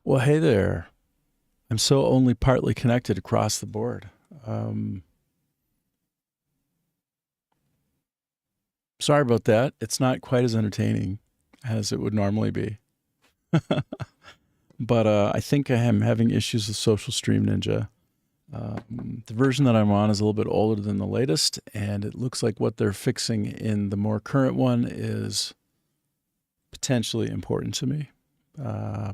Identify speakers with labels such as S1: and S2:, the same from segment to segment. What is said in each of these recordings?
S1: Well, hey there. I'm so only partly connected across the board. Um, Sorry about that. It's not quite as entertaining as it would normally be. But I think I am having issues with Social Stream Ninja. The version that I'm on is a little bit older than the latest, and it looks like what they're fixing in the more current one is potentially important to me. Uh,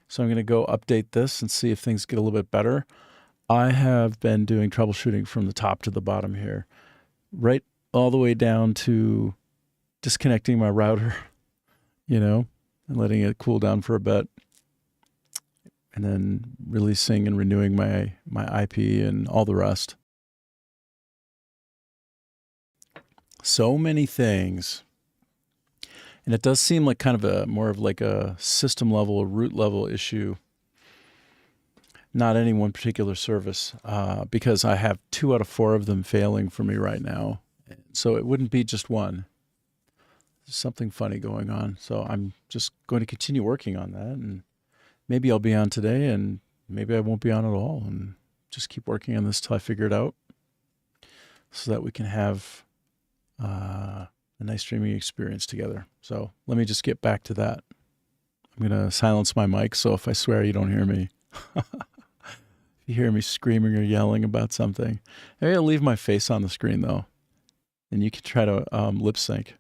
S1: so I'm going to go update this and see if things get a little bit better. I have been doing troubleshooting from the top to the bottom here, right all the way down to disconnecting my router, you know, and letting it cool down for a bit, and then releasing and renewing my IP and all the rest. So many things. And it does seem like kind of a more of like a system level, a root level issue, not any one particular service, because I have 2 out of 4 of them failing for me right now. So it wouldn't be just one. There's something funny going on. So I'm just going to continue working on that, and maybe I'll be on today, and maybe I won't be on at all, and just keep working on this till I figure it out, so that we can have a nice streaming experience together. So let me just get back to that. I'm gonna silence my mic, so if I swear, you don't hear me. If you hear me screaming or yelling about something, maybe I'll leave my face on the screen though, and you can try to lip sync.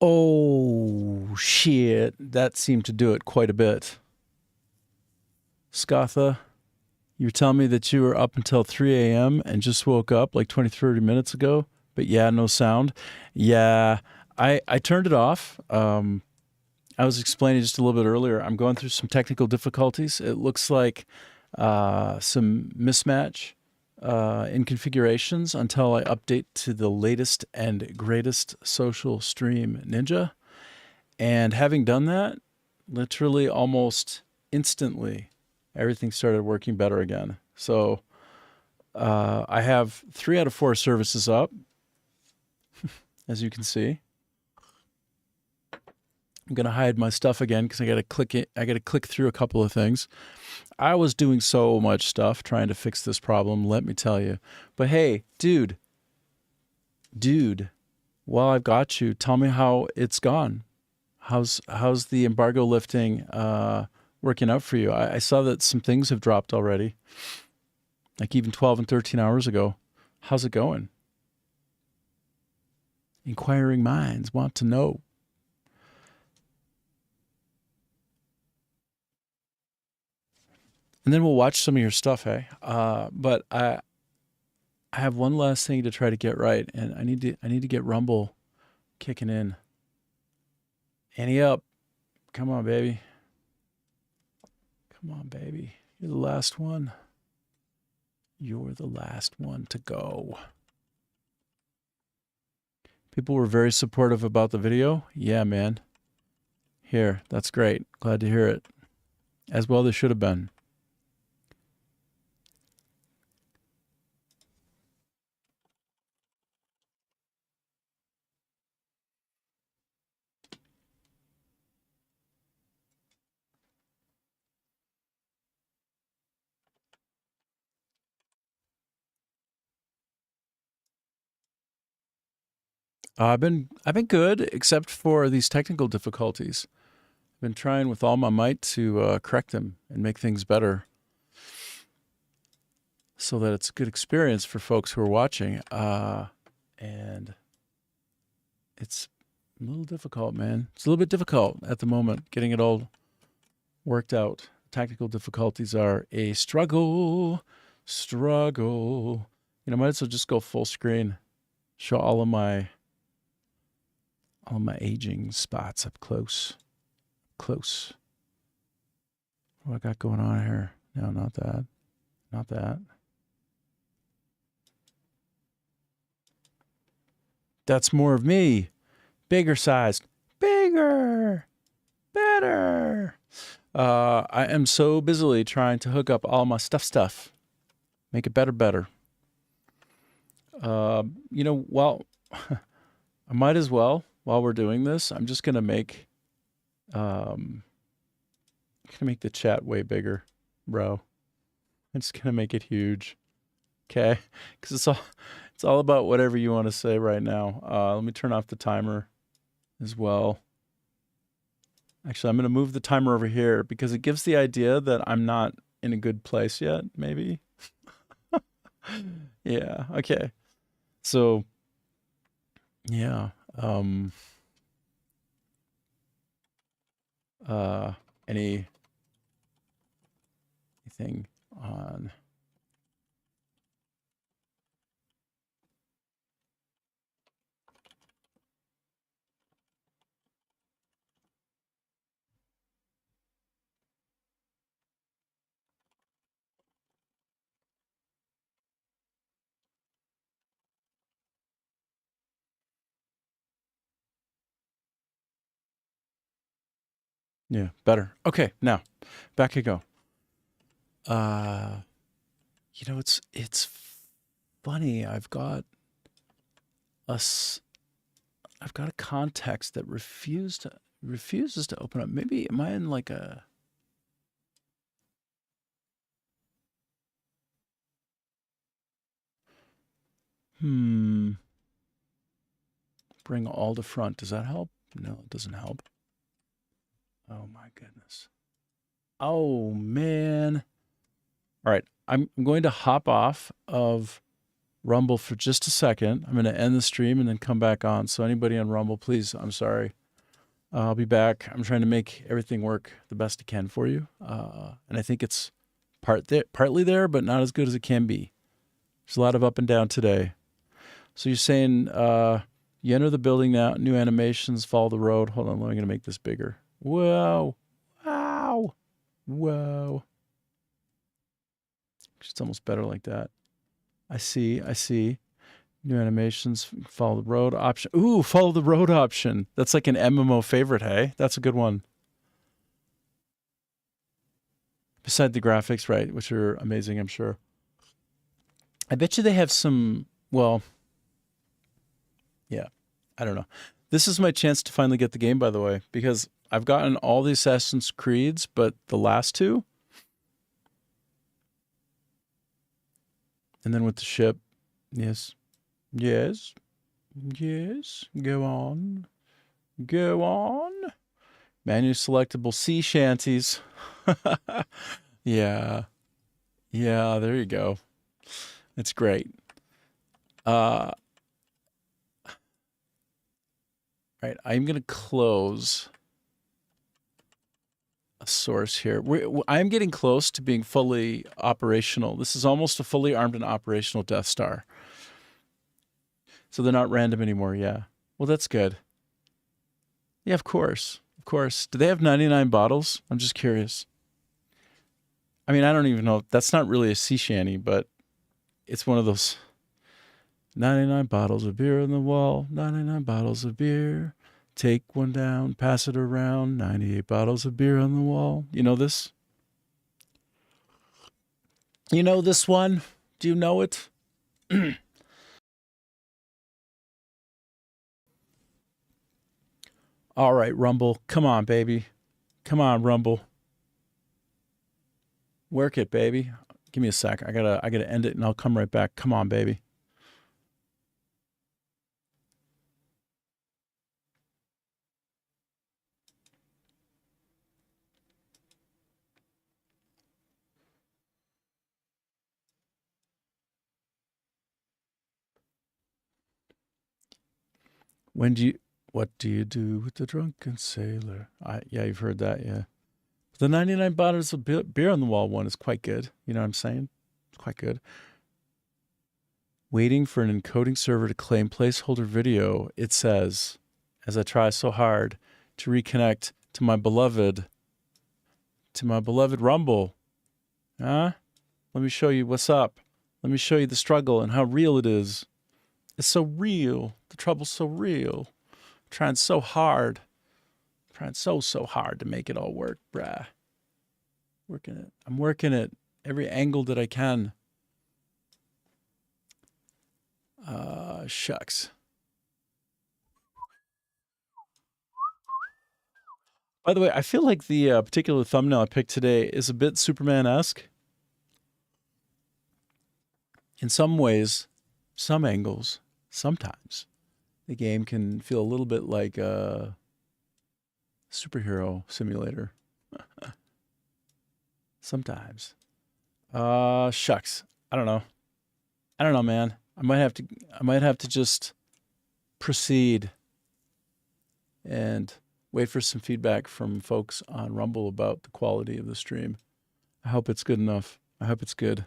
S1: Oh, shit. That seemed to do it quite a bit. Scatha, you were telling me that you were up until 3 a.m. and just woke up like 20, 30 minutes ago, but yeah, no sound. Yeah, I turned it off. I was explaining just a little bit earlier. I'm going through some technical difficulties. It looks like some mismatch in configurations until I update to the latest and greatest social stream Ninja. And having done that, literally almost instantly, everything started working better again. So I have 3 out of 4 services up, as you can see. I'm gonna hide my stuff again because I gotta click it. I gotta click through a couple of things. I was doing so much stuff trying to fix this problem, let me tell you. But hey, dude, while I've got you, tell me how it's gone. How's the embargo lifting working out for you? I saw that some things have dropped already, like even 12 and 13 hours ago. How's it going? Inquiring minds want to know. And then we'll watch some of your stuff, hey? But I have one last thing to try to get right, and I need to get Rumble kicking in. Annie up. Come on, baby. Come on, baby. You're the last one. You're the last one to go. People were very supportive about the video. Yeah, man. Here, that's great. Glad to hear it. As well they should have been. I've been good, except for these technical difficulties. I've been trying with all my might to correct them and make things better, so that it's a good experience for folks who are watching. And it's a little difficult, man. It's a little bit difficult at the moment getting it all worked out. Technical difficulties are a struggle. You know, might as well just go full screen, show all of my aging spots up close. What I got going on here? No, not that. Not that. That's more of me. Bigger sized. Bigger. Better. I am so busily trying to hook up all my stuff. Make it better. You know, well, I might as well, while we're doing this, I'm just going to make the chat way bigger, bro. I'm just going to make it huge. Okay? Because it's all about whatever you want to say right now. Let me turn off the timer as well. Actually, I'm going to move the timer over here because it gives the idea that I'm not in a good place yet, maybe. Yeah, okay. So, yeah. Anything on... Yeah, better. Okay, now back you go. You know, it's funny. I've got a context that refuses to open up. Maybe am I in like a... Bring all to front. Does that help? No, it doesn't help. Oh my goodness. Oh man. All right, I'm going to hop off of Rumble for just a second. I'm going to end the stream and then come back on. So anybody on Rumble, please, I'm sorry. I'll be back. I'm trying to make everything work the best it can for you. And I think it's partly there, but not as good as it can be. There's a lot of up and down today. So you're saying you enter the building now, new animations, follow the road. Hold on, I'm going to make this bigger. Whoa. Wow. Whoa. It's almost better like that. I see. New animations, follow the road option. Ooh, follow the road option. That's like an MMO favorite, hey? That's a good one. Beside the graphics, right, which are amazing, I'm sure. I bet you they have some, well, yeah, I don't know. This is my chance to finally get the game, by the way, because I've gotten all the Assassin's Creeds, but the last two, and then with the ship, yes, go on. Menu selectable sea shanties. Yeah, there you go. It's great. Right, I'm going to close a source here. I'm getting close to being fully operational. This is almost a fully armed and operational Death Star. So they're not random anymore, yeah. Well, that's good. Yeah, of course. Do they have 99 bottles? I'm just curious. I mean, I don't even know. That's not really a sea shanty, but it's one of those 99 bottles of beer on the wall, 99 bottles of beer. Take one down, pass it around, 98 bottles of beer on the wall. You know this? You know this one? Do you know it? All right, Rumble. Come on, baby. Come on, Rumble. Work it, baby. Give me a sec. I gotta end it and I'll come right back. Come on, baby. What do you do with the drunken sailor? Yeah, you've heard that, yeah. The 99 bottles of beer on the wall one is quite good. You know what I'm saying? It's quite good. Waiting for an encoding server to claim placeholder video, it says, as I try so hard to reconnect to my beloved Rumble. Huh? Let me show you what's up. Let me show you the struggle and how real it is. It's so real. The trouble's so real. I'm trying so hard. I'm trying so hard to make it all work, bruh. Working it. I'm working it every angle that I can. Shucks. By the way, I feel like the particular thumbnail I picked today is a bit Superman-esque. In some ways, some angles, sometimes, the game can feel a little bit like a superhero simulator. Sometimes. Shucks. I don't know, man. I might have to just proceed and wait for some feedback from folks on Rumble about the quality of the stream. I hope it's good enough. I hope it's good.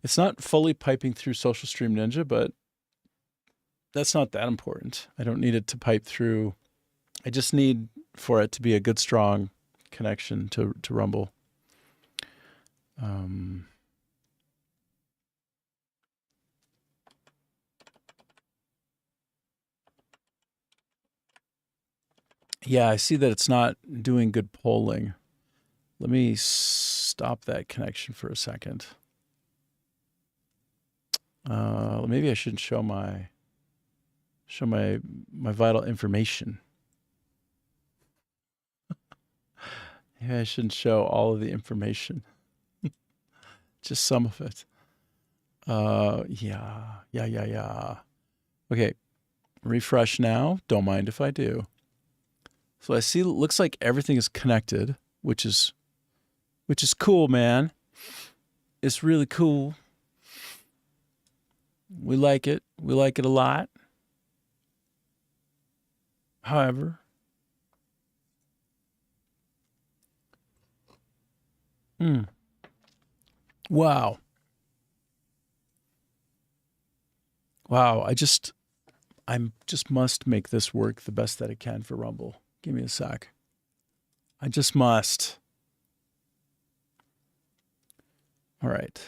S1: It's not fully piping through Social Stream Ninja, but that's not that important. I don't need it to pipe through. I just need for it to be a good, strong connection to Rumble. Yeah, I see that it's not doing good polling. Let me stop that connection for a second. Maybe I shouldn't show my vital information. Maybe I shouldn't show all of the information. Just some of it. Yeah. Okay, refresh now. Don't mind if I do. So I see it looks like everything is connected, which is cool, man. It's really cool. We like it. We like it a lot. However, wow. Wow, I just must make this work the best that it can for Rumble. Give me a sec. I just must. All right.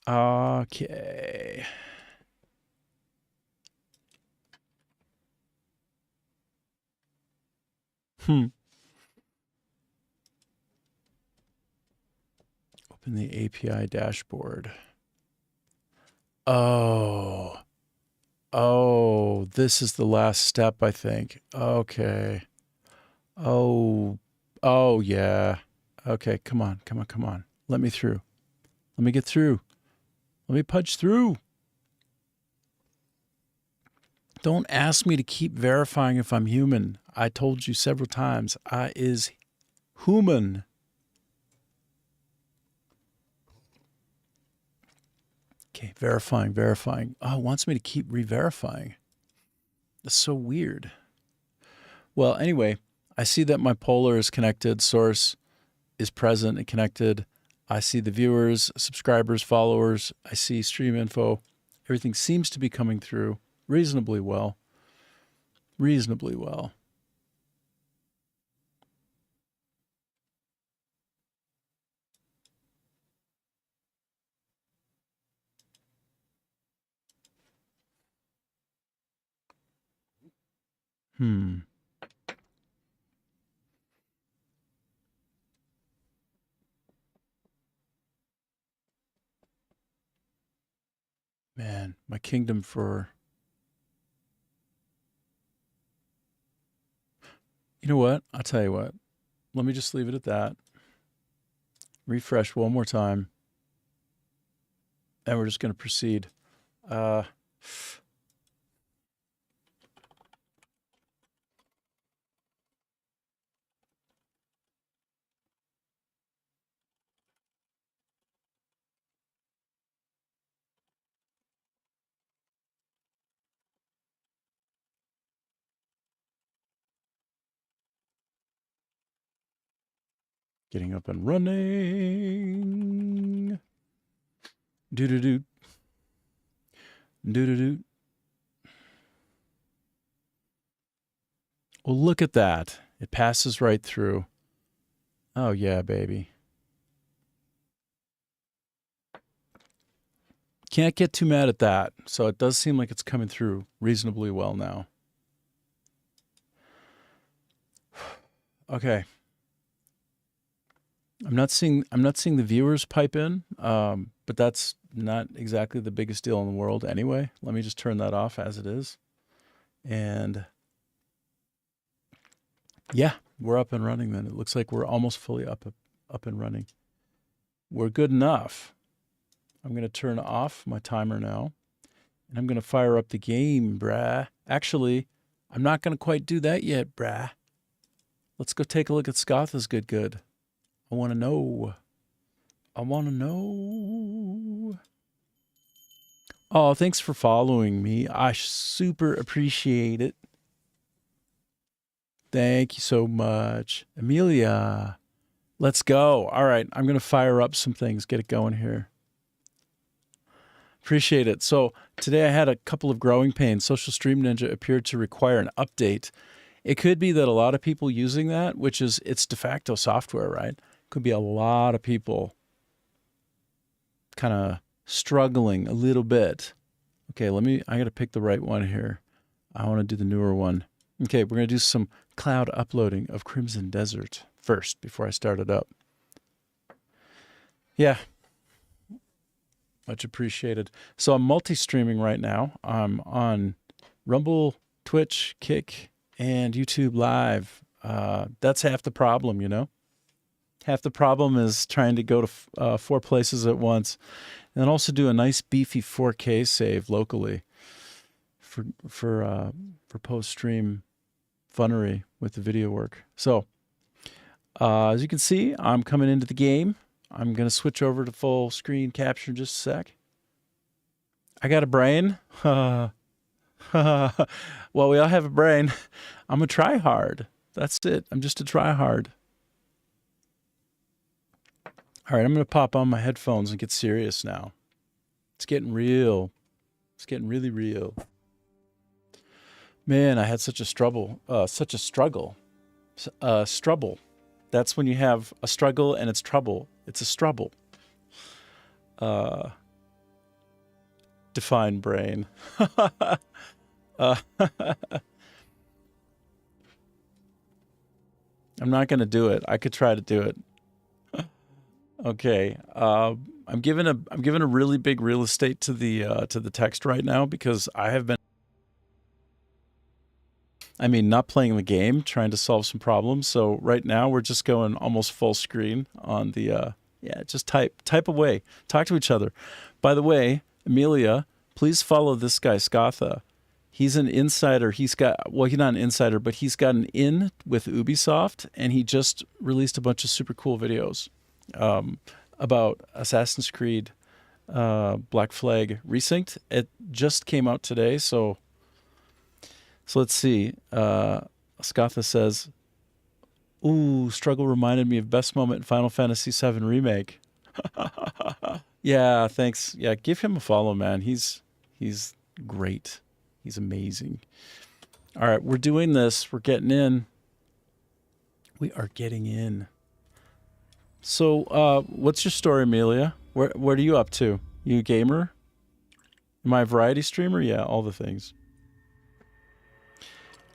S1: Okay. Open the API dashboard. Oh. Oh, this is the last step, I think. Okay. Oh. Oh, yeah. Okay, come on, come on, come on. Let me through. Let me get through. Let me punch through. Don't ask me to keep verifying if I'm human. I told you several times, I is human. Okay, verifying, verifying. Oh, it wants me to keep re-verifying. That's so weird. Well, anyway, I see that my poller is connected, source is present and connected. I see the viewers, subscribers, followers. I see stream info. Everything seems to be coming through reasonably well. Reasonably well. Man, my kingdom for... You know what? I'll tell you what. Let me just leave it at that. Refresh one more time. And we're just going to proceed. Getting up and running. Do-do-do. Do-do-do. Well, look at that. It passes right through. Oh, yeah, baby. Can't get too mad at that. So it does seem like it's coming through reasonably well now. Okay. I'm not seeing the viewers pipe in, but that's not exactly the biggest deal in the world anyway. Let me just turn that off as it is. And yeah, we're up and running then. It looks like we're almost fully up and running. We're good enough. I'm going to turn off my timer now, and I'm going to fire up the game, brah. Actually, I'm not going to quite do that yet, brah. Let's go take a look at Scotha's good. I want to know. I want to know. Oh, thanks for following me. I super appreciate it. Thank you so much. Amelia, let's go. All right, I'm going to fire up some things, get it going here. Appreciate it. So today I had a couple of growing pains. Social Stream Ninja appeared to require an update. It could be that a lot of people using that, which is it's de facto software, right? Could be a lot of people kind of struggling a little bit. Okay, I got to pick the right one here. I want to do the newer one. Okay, we're going to do some cloud uploading of Crimson Desert first before I start it up. Yeah. Much appreciated. So I'm multi-streaming right now. I'm on Rumble, Twitch, Kick, and YouTube Live. That's half the problem, you know? Half the problem is trying to go to 4 places at once, and then also do a nice beefy 4K save locally for post-stream funnery with the video work. So, as you can see, I'm coming into the game. I'm going to switch over to full screen capture in just a sec. I got a brain. Well, we all have a brain. I'm a try-hard. That's it. I'm just a try-hard. All right, I'm going to pop on my headphones and get serious now. It's getting real. It's getting really real. Man, I had such a struggle. Struggle. That's when you have a struggle and it's trouble. It's a struggle. Define brain. I'm not going to do it. I could try to do it. Okay. I'm giving a really big real estate to the text right now because I have been, not playing the game, trying to solve some problems. So right now we're just going almost full screen on the, just type away, talk to each other. By the way, Amelia, please follow this guy, Scatha. He's an insider. He's not an insider, but he's got an in with Ubisoft, and he just released a bunch of super cool videos about Assassin's Creed Black Flag Resynced. It just came out today, so let's see. Scatha says, "Ooh, struggle reminded me of best moment in Final Fantasy VII Remake." Yeah, thanks. Yeah, give him a follow, man. He's great. He's amazing. All right, we're doing this. We're getting in. We are getting in. So, what's your story, Amelia? What are you up to? You a gamer? Am I a variety streamer? Yeah, all the things.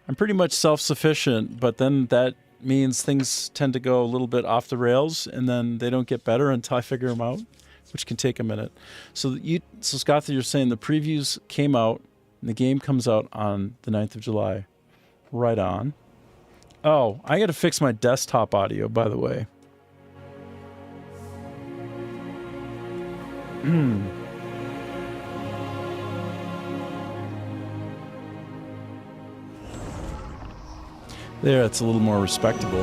S1: I'm pretty much self-sufficient, but then that means things tend to go a little bit off the rails, and then they don't get better until I figure them out, which can take a minute. So Scott, you're saying the previews came out, and the game comes out on the 9th of July. Right on. Oh, I got to fix my desktop audio, by the way. There, it's a little more respectable.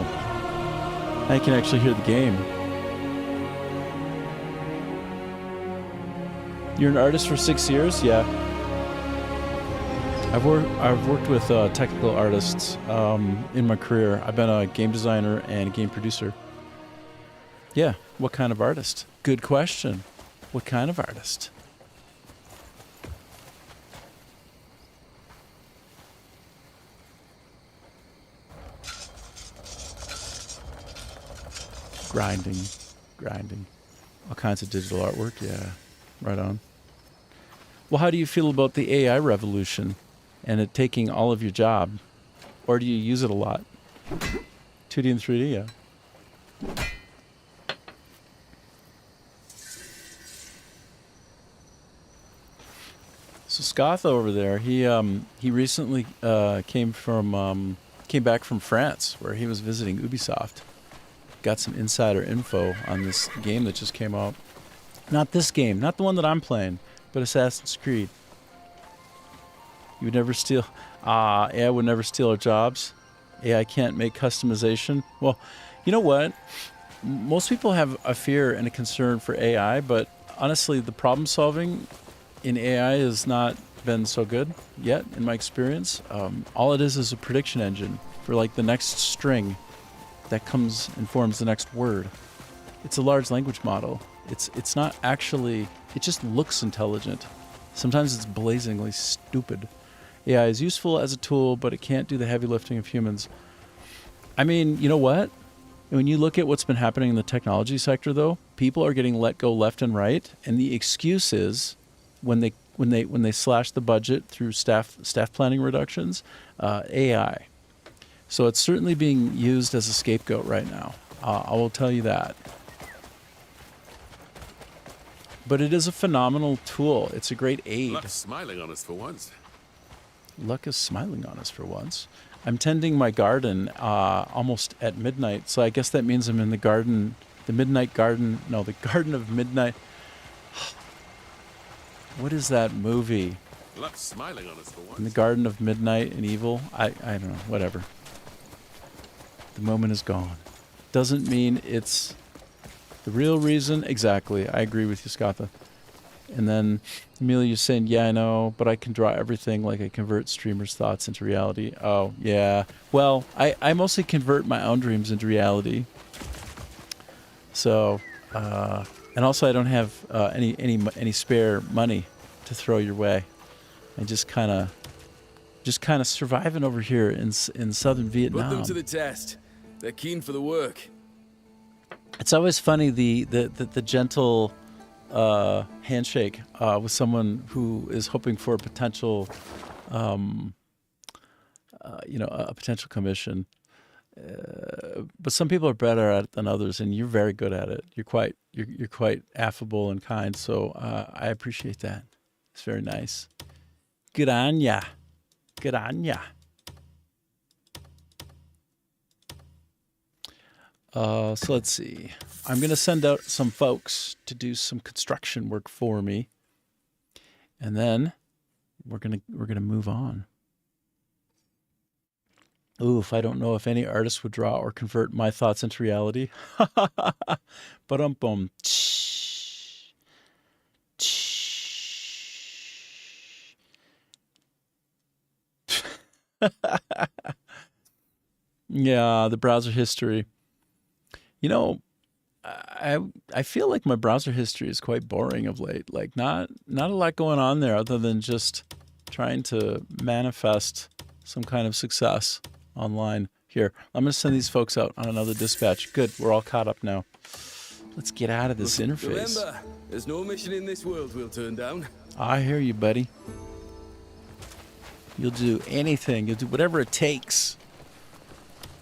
S1: I can actually hear the game. You're an artist for 6 years? Yeah. I've worked with technical artists in my career. I've been a game designer and a game producer. Yeah. What kind of artist? Good question. What kind of artist? Grinding. All kinds of digital artwork. Yeah. Right on. Well, how do you feel about the AI revolution and it taking all of your job? Or do you use it a lot? 2D and 3D, yeah. So Scatha over there, he recently came back from France, where he was visiting Ubisoft. Got some insider info on this game that just came out. Not this game, not the one that I'm playing, but Assassin's Creed. You would never steal. AI would never steal our jobs. AI can't make customization. Well, you know what? Most people have a fear and a concern for AI, but honestly, the problem solving in AI has not been so good yet, in my experience. All it is a prediction engine for like the next string that comes and forms the next word. It's a large language model. It's not actually, it just looks intelligent. Sometimes it's blazingly stupid. AI is useful as a tool, but it can't do the heavy lifting of humans. I mean, you know what? When you look at what's been happening in the technology sector, though, people are getting let go left and right, and the excuse is when they slash the budget through staff planning reductions, AI. So it's certainly being used as a scapegoat right now. I will tell you that. But it is a phenomenal tool. It's a great aid.
S2: Luck's smiling on us for once.
S1: Luck is smiling on us for once. I'm tending my garden almost at midnight, so I guess that means I'm in the garden, the midnight garden. No, the Garden of Midnight. What is that movie?
S2: Luck's smiling on us for once.
S1: In the Garden of Midnight and Evil? I don't know, whatever. The moment is gone. Doesn't mean it's the real reason. Exactly. I agree with you, Scotha. And then Amelia's saying, yeah, I know, but I can draw everything like I convert streamers' thoughts into reality. Oh, yeah. Well, I mostly convert my own dreams into reality. So, and also I don't have any spare money to throw your way. I just kind of surviving over here in southern Vietnam.
S3: Put them to the test. They're keen for the work.
S1: It's always funny the gentle handshake with someone who is hoping for a potential, a potential commission. But some people are better at it than others, and you're very good at it. You're quite affable and kind, so I appreciate that. It's very nice. Good on ya. Good on ya. So let's see. I'm gonna send out some folks to do some construction work for me, and then we're gonna move on. Oof, I don't know if any artist would draw or convert my thoughts into reality. Ba-dum-bum. Yeah, the browser history. You know, I feel like my browser history is quite boring of late. Like not a lot going on there other than just trying to manifest some kind of success online. Here, I'm going to send these folks out on another dispatch. Good, we're all caught up now. Let's get out of this interface.
S3: Remember, there's no mission in this world we'll turn down.
S1: I hear you, buddy. You'll do anything. You'll do whatever it takes.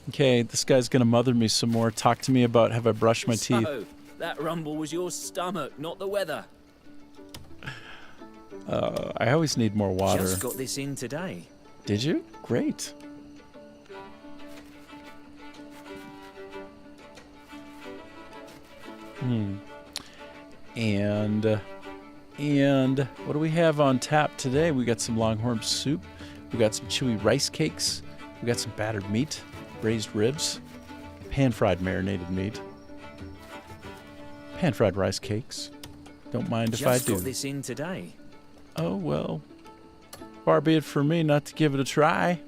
S1: Okay, this guy's going to mother me some more. Talk to me about have I brushed my teeth.
S4: So, that rumble was your stomach, not the weather.
S1: I always need more water.
S4: Just got this in today.
S1: Did you? Great. And what do we have on tap today? We got some longhorn soup. We got some chewy rice cakes. We got some battered meat, braised ribs, pan-fried marinated meat, pan-fried rice cakes. Don't mind if I do.
S4: Just got this in today.
S1: Oh, well, far be it from me not to give it a try.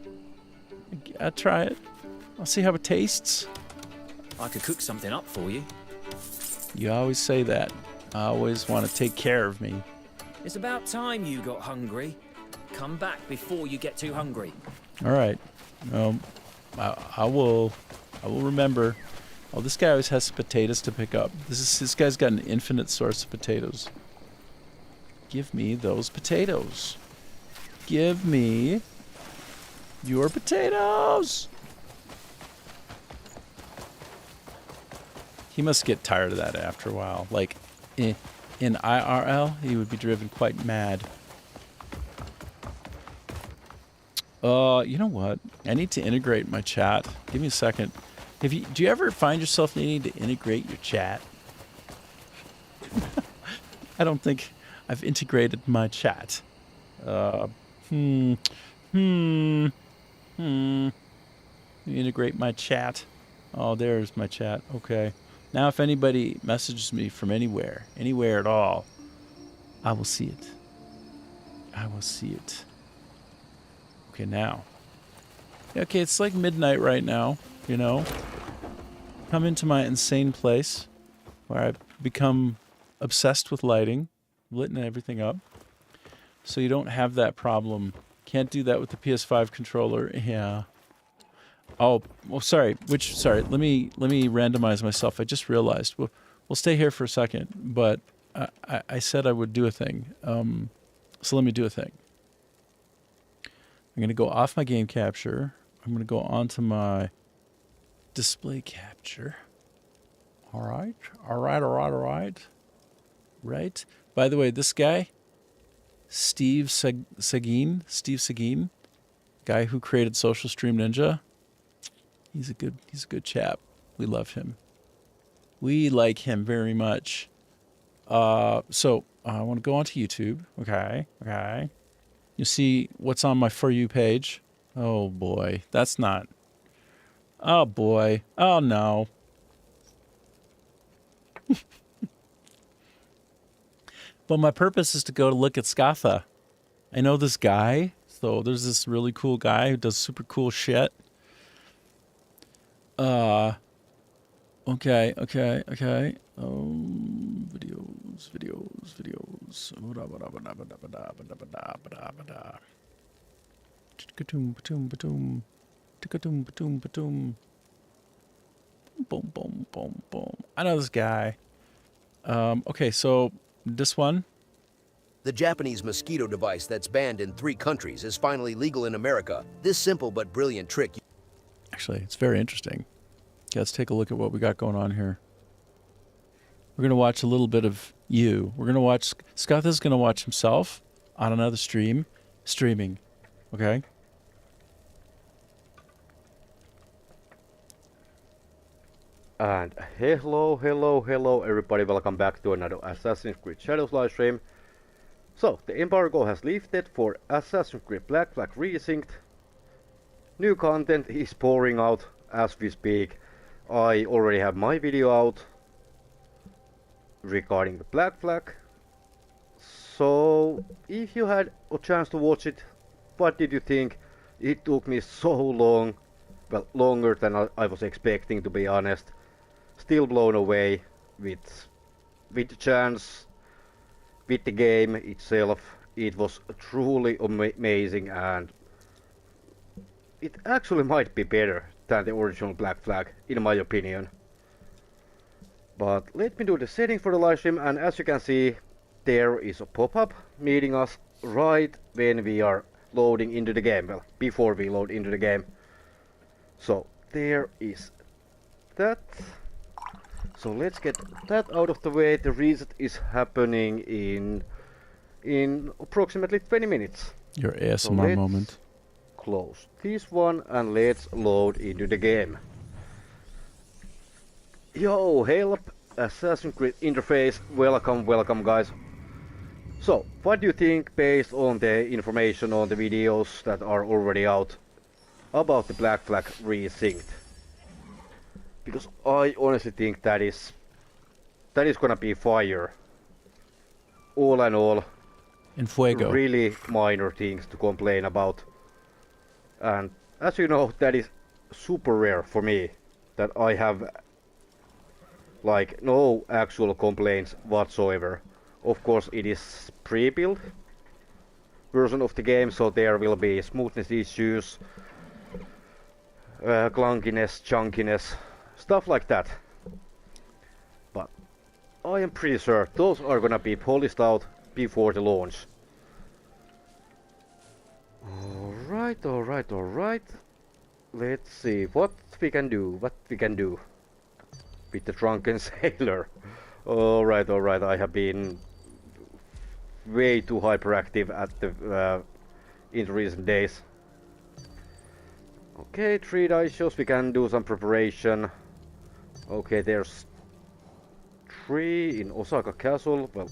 S1: I'll try it. I'll see how it tastes.
S4: I could cook something up for you.
S1: You always say that. I always want to take care of me.
S4: It's about time you got hungry. Come back before you get too hungry.
S1: All right. I will remember. Oh, this guy always has potatoes to pick up. This guy's got an infinite source of potatoes. Give me those potatoes. Give me your potatoes. He must get tired of that after a while. Like, in IRL, he would be driven quite mad. You know what? I need to integrate my chat. Give me a second. Do you ever find yourself needing to integrate your chat? I don't think I've integrated my chat. Integrate my chat. Oh, there's my chat. Okay. Now, if anybody messages me from anywhere at all, I will see it. I will see it. Okay, now. Okay, it's like midnight right now, you know. Come into my insane place where I've become obsessed with lighting, lit everything up. So you don't have that problem. Can't do that with the PS5 controller. Yeah. Oh, well, sorry. Sorry. Let me randomize myself. I just realized. We'll stay here for a second, but I said I would do a thing. So let me do a thing. I'm going to go off my game capture. I'm going to go onto my display capture. All right. Right. By the way, this guy, Steve Seguin, Guy who created Social Stream Ninja. He's a good chap. We love him. We like him very much. So I want to go onto YouTube. Okay. You see what's on my For You page. Oh boy, that's not. Oh boy. Oh no. But my purpose is to go to look at Scatha. I know this guy. So there's this really cool guy who does super cool shit. Okay. Videos. Boom. I know this guy. Okay, so this one.
S5: The Japanese mosquito device that's banned in 3 countries is finally legal in America. This simple but brilliant trick.
S1: Actually, it's very interesting. Okay, let's take a look at what we got going on here. We're going to watch a little bit of you. We're going to watch... Scott is going to watch himself on another streaming. Okay?
S6: And hello everybody, welcome back to another Assassin's Creed Shadows live stream. So, the embargo has lifted for Assassin's Creed Black Flag Resynced. New content is pouring out as we speak. I already have my video out regarding the Black Flag. So, if you had a chance to watch it, what did you think? It took me so long, well, longer than I was expecting, to be honest. Still blown away with the chance, with the game itself. It was truly amazing, and it actually might be better than the original Black Flag, in my opinion. But let me do the setting for the live stream, and as you can see, there is a pop-up meeting us right when we are loading into the game, well, before we load into the game. So there is that. So let's get that out of the way. The reset is happening in approximately 20 minutes.
S1: Your ASMR
S6: So let's
S1: moment.
S6: close this one and let's load into the game. Yo, help! Assassin's Creed interface. Welcome guys. So, what do you think based on the information on the videos that are already out about the Black Flag Resynced? Because I honestly think that is gonna be fire. All in all,
S1: In Fuego.
S6: really minor things to complain about. And as you know, that is super rare for me, that I have like no actual complaints whatsoever. Of course, it is pre-built version of the game, so there will be smoothness issues, clunkiness, chunkiness, stuff like that. But I am pretty sure those are gonna be polished out before the launch. Alright. Let's see what we can do with the drunken sailor. Alright, I have been way too hyperactive at the in recent days. Okay, 3 dice shows, we can do some preparation. Okay, there's 3 in Osaka Castle. Well,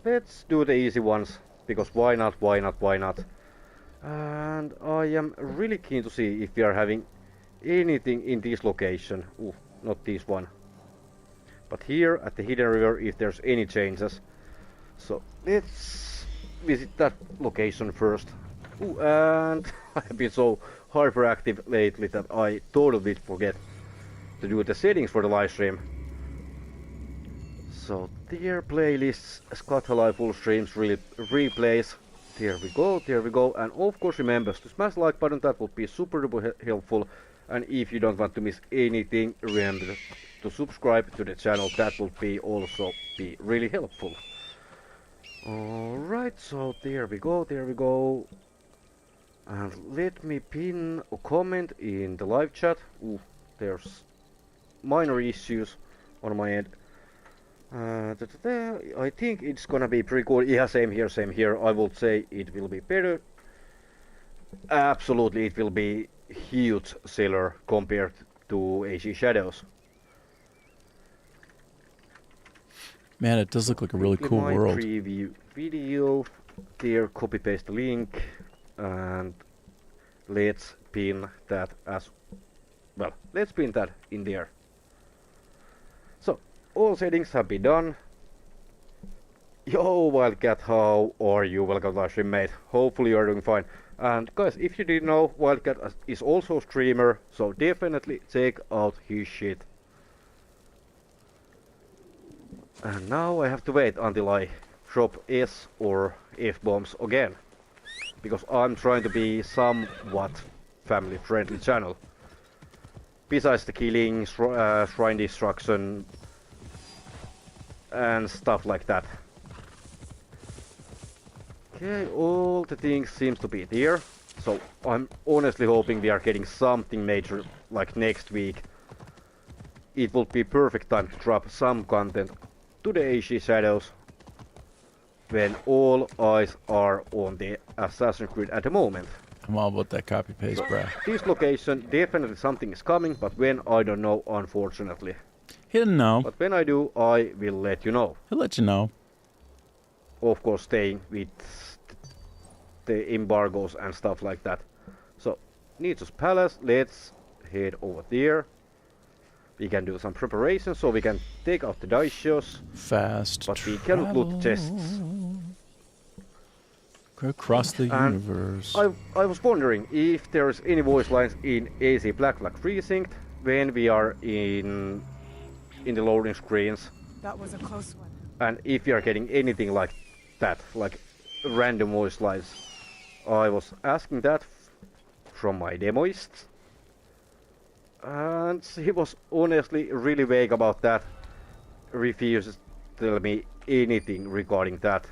S6: let's do the easy ones, because why not? And I am really keen to see if we are having anything in this location. Ooh, not this one. But here at the Hidden River, if there's any changes. So let's visit that location first. Ooh, and I have been so hyperactive lately that I totally forget to do the settings for the live stream. So their playlists, Scott Live full streams, replays. There we go, and of course remember to smash the like button, that would be super helpful. And if you don't want to miss anything, remember to subscribe to the channel, that would be also be really helpful. Alright, so there we go. And let me pin a comment in the live chat. Ooh, there's minor issues on my end. I think it's gonna be pretty good. Yeah, same here. I would say it will be better. absolutely it will be huge seller compared to AC Shadows.
S1: Man, it does look like a really
S6: Quickly
S1: cool
S6: my
S1: world.
S6: preview video. There, copy paste the link, and let's pin that as well. Let's pin that in there. So all settings have been done. Yo, Wildcat, how are you? Welcome to live stream, mate. Hopefully you're doing fine. And guys, if you didn't know, Wildcat is also a streamer, so definitely check out his shit. And now I have to wait until I drop S or F bombs again, because I'm trying to be somewhat family friendly channel. Besides the killing, shrine destruction and stuff like that. Okay, all the things seems to be there, so I'm honestly hoping we are getting something major like next week. It would be perfect time to drop some content to the AC Shadows when all eyes are on the Assassin's Creed at the moment.
S1: I'm all about that copy paste, bruh.
S6: This location, definitely something is coming, but when I don't know, unfortunately.
S1: He didn't know.
S6: But when I do, I will let you know.
S1: He'll let you know.
S6: Of course, staying with the embargoes and stuff like that. So, Nicho's Palace, let's head over there. We can do some preparation so we can take out the Daishios,
S1: Fast
S6: but we cannot loot
S1: travel
S6: chests.
S1: across the
S6: And
S1: universe.
S6: I was wondering if there's any voice lines in AC Black Flag Precinct when we are in the loading screens,
S7: That was a close one.
S6: and if you are getting anything like that, like random voice lines. I was asking that from my demoist, and he was honestly really vague about that. Refuses to tell me anything regarding that.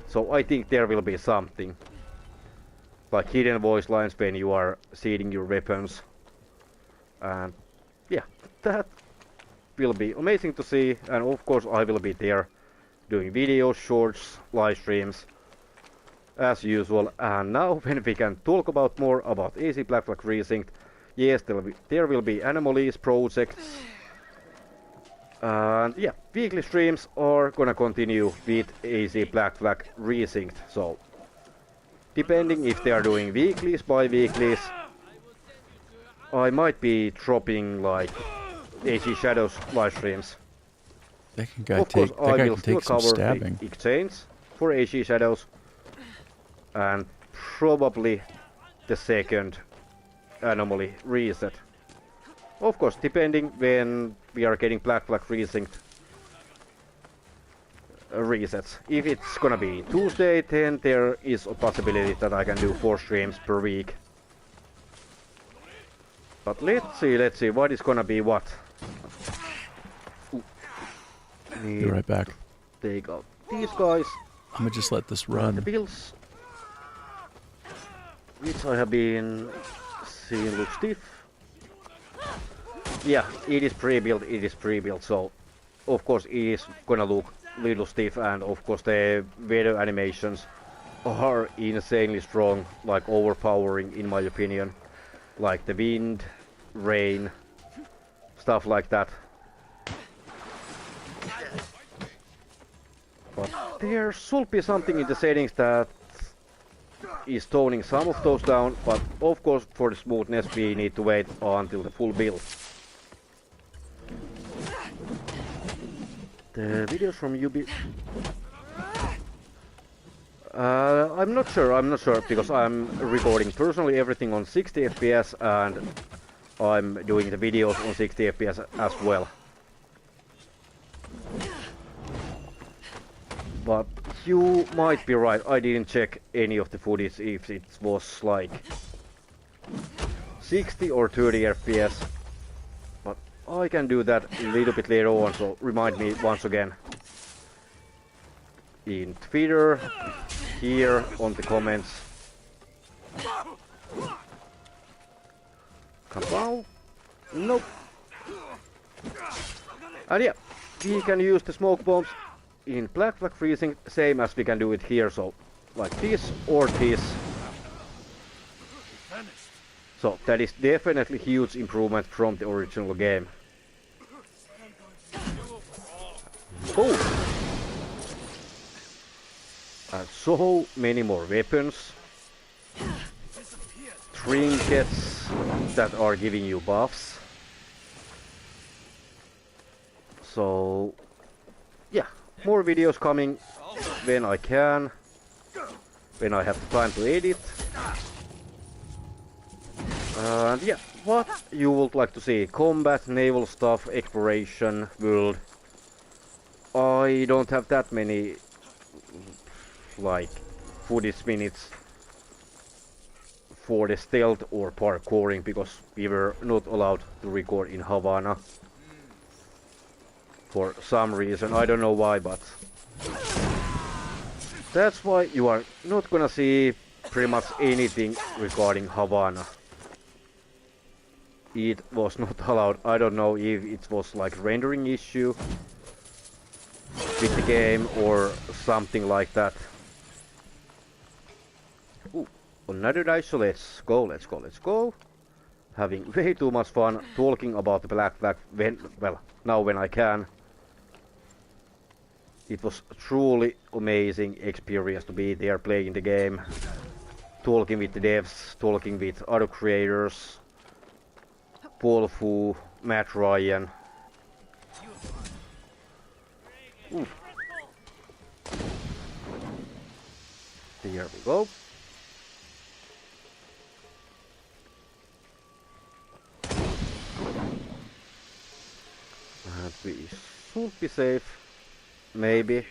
S6: So I think there will be something like hidden voice lines when you are seeding your weapons, and yeah, that will be amazing to see. And of course I will be there doing videos, shorts, live streams as usual. And now when we can talk about more about AC Black Flag Precinct, yes, there will be anomalies projects, and yeah, weekly streams are gonna continue with AC Black Flag Precinct. So depending if they are doing weeklies, bi-weeklies, I might be dropping like AC Shadows live streams.
S1: That guy
S6: Of course, I
S1: can
S6: will still
S1: take some
S6: cover
S1: stabbing.
S6: the exchange for AC Shadows, and probably the second anomaly reset. Of course, depending when we are getting Black Flag Precinct resets. If it's gonna be Tuesday, then there is a possibility that I can do 4 streams per week. But let's see what is gonna be what.
S1: Be right back.
S6: Take out these guys.
S1: I'm gonna just let this
S6: The
S1: run.
S6: builds, which I have been seeing look stiff. Yeah, it is pre-built, so of course it is gonna look little stiff, and of course the weather animations are insanely strong, like overpowering in my opinion, like the wind, rain, stuff like that. But there should be something in the settings that is toning some of those down, but of course for the smoothness we need to wait until the full build. The videos from UB... I'm not sure because I'm recording personally everything on 60 FPS and I'm doing the videos on 60 FPS as well. But you might be right, I didn't check any of the footage if it was like 60 or 30 FPS. But I can do that a little bit later on, so remind me once again. In Twitter, here on the comments. Come on. Nope. And yeah, we can use the smoke bombs in Black Flag Freezing, same as we can do it here, so like this or this. So that is definitely huge improvement from the original game. Boom! And so many more weapons. Trinkets that are giving you buffs. So yeah, more videos coming when I can, when I have the time to edit. And yeah, what you would like to see? Combat, naval stuff, exploration, world. I don't have that many like footage minutes for the stealth or parkouring because we were not allowed to record in Havana. For some reason, I don't know why, but that's why you are not gonna see pretty much anything regarding Havana. It was not allowed. I don't know if it was like rendering issue with the game or something like that. Ooh, another dice, so let's go, let's go, let's go. Having way too much fun talking about the Black Flag when, well, now when I can. It was truly amazing experience to be there playing the game, talking with the devs, talking with other creators, Paul Fu, Matt Ryan. Ooh. Here we go. And we should be safe. Maybe.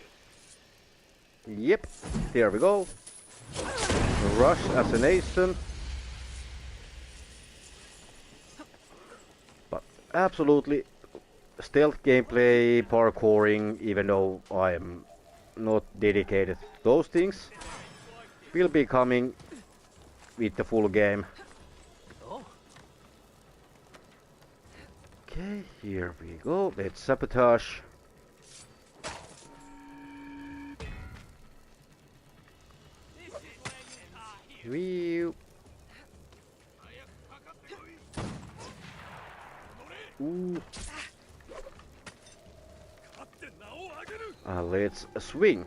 S6: Yep, here we go. Rush assassination. But absolutely stealth gameplay, parkouring, even though I am not dedicated to those things, will be coming with the full game. Okay, here we go. Let's sabotage. Whew. Ooh. Let's swing.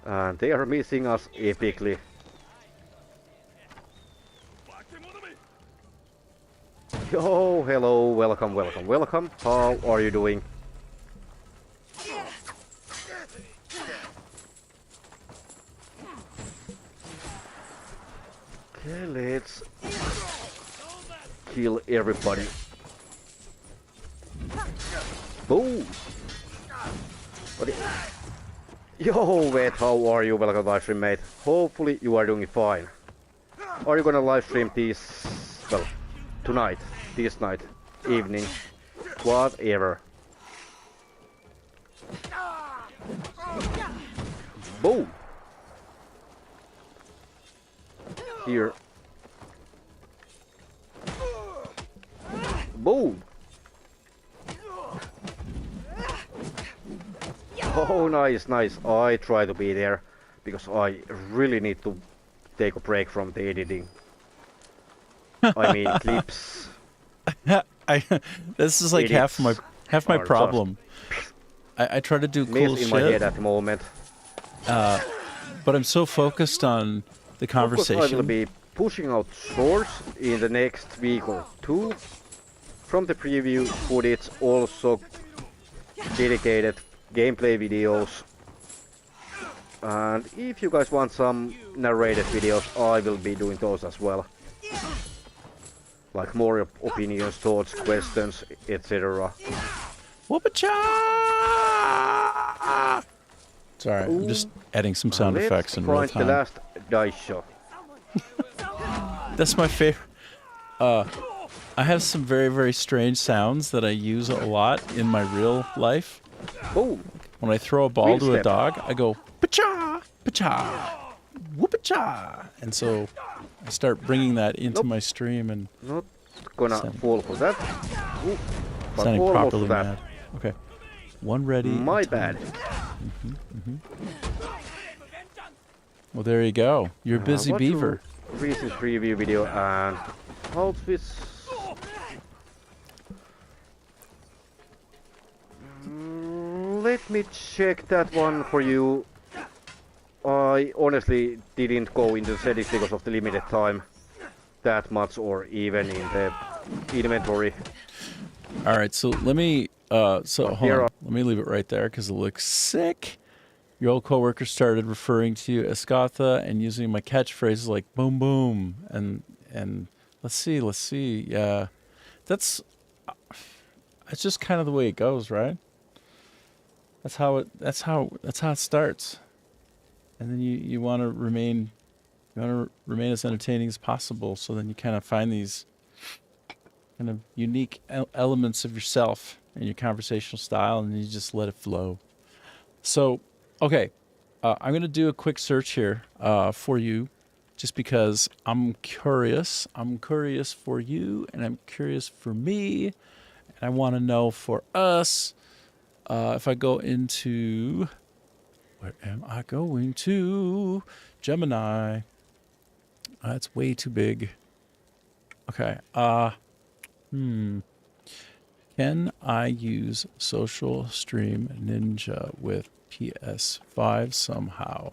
S6: And they are missing us epically. Yo, hello, welcome, welcome, welcome. How are you doing? Okay, let's kill everybody. Boom! Yo, mate, how are you? Welcome, live stream, mate. Hopefully you are doing fine. Are you gonna live stream this, well, tonight, this night, evening, whatever. Boom! Here. Boom! Oh, nice, nice. I try to be there because I really need to take a break from the editing. I mean, clips.
S1: This is like half my problem. I try to do cool
S6: in
S1: shit,
S6: my head at the moment.
S1: but I'm so focused on the conversation.
S6: Of course, I will be pushing out shorts in the next week or two from the preview footage, also dedicated gameplay videos. And if you guys want some narrated videos, I will be doing those as well. Like more opinions, thoughts, questions, etc.
S1: Whoop-a-cha! Sorry, I'm just adding some sound effects in real
S6: Let's find
S1: time.
S6: the last dice show.
S1: That's my favorite. I have some very, very strange sounds that I use a lot in my real life.
S6: Boom!
S1: When I throw a ball
S6: Wheel
S1: to a
S6: step.
S1: dog, I go, pa-cha, pa-cha, whoop-a-cha. And so I start bringing that into my stream and
S6: Not gonna fall for that. Ooh, but
S1: sounding
S6: almost
S1: properly
S6: that.
S1: mad. Okay. One ready.
S6: My
S1: and
S6: bad.
S1: Well, there you go. You're a busy
S6: what
S1: beaver.
S6: recent preview video and outfits. Let me check that one for you. I honestly didn't go into the settings because of the limited time that much, or even in the inventory.
S1: All right, so let me hold
S6: Here
S1: on. Let me leave it right there because it looks sick. Your old coworker started referring to you as Scatha and using my catchphrases like boom boom and let's see. Yeah. That's just kind of the way it goes, right? That's how it starts. And then you want to remain as entertaining as possible, so then you kind of find these kind of unique elements of yourself and your conversational style, and you just let it flow. So, okay, I'm going to do a quick search here for you, just because I'm curious. I'm curious for you, and I'm curious for me, and I want to know for us. If I go into... Where am I going to? Gemini. It's way too big. Okay. Can I use Social Stream Ninja with PS5 somehow?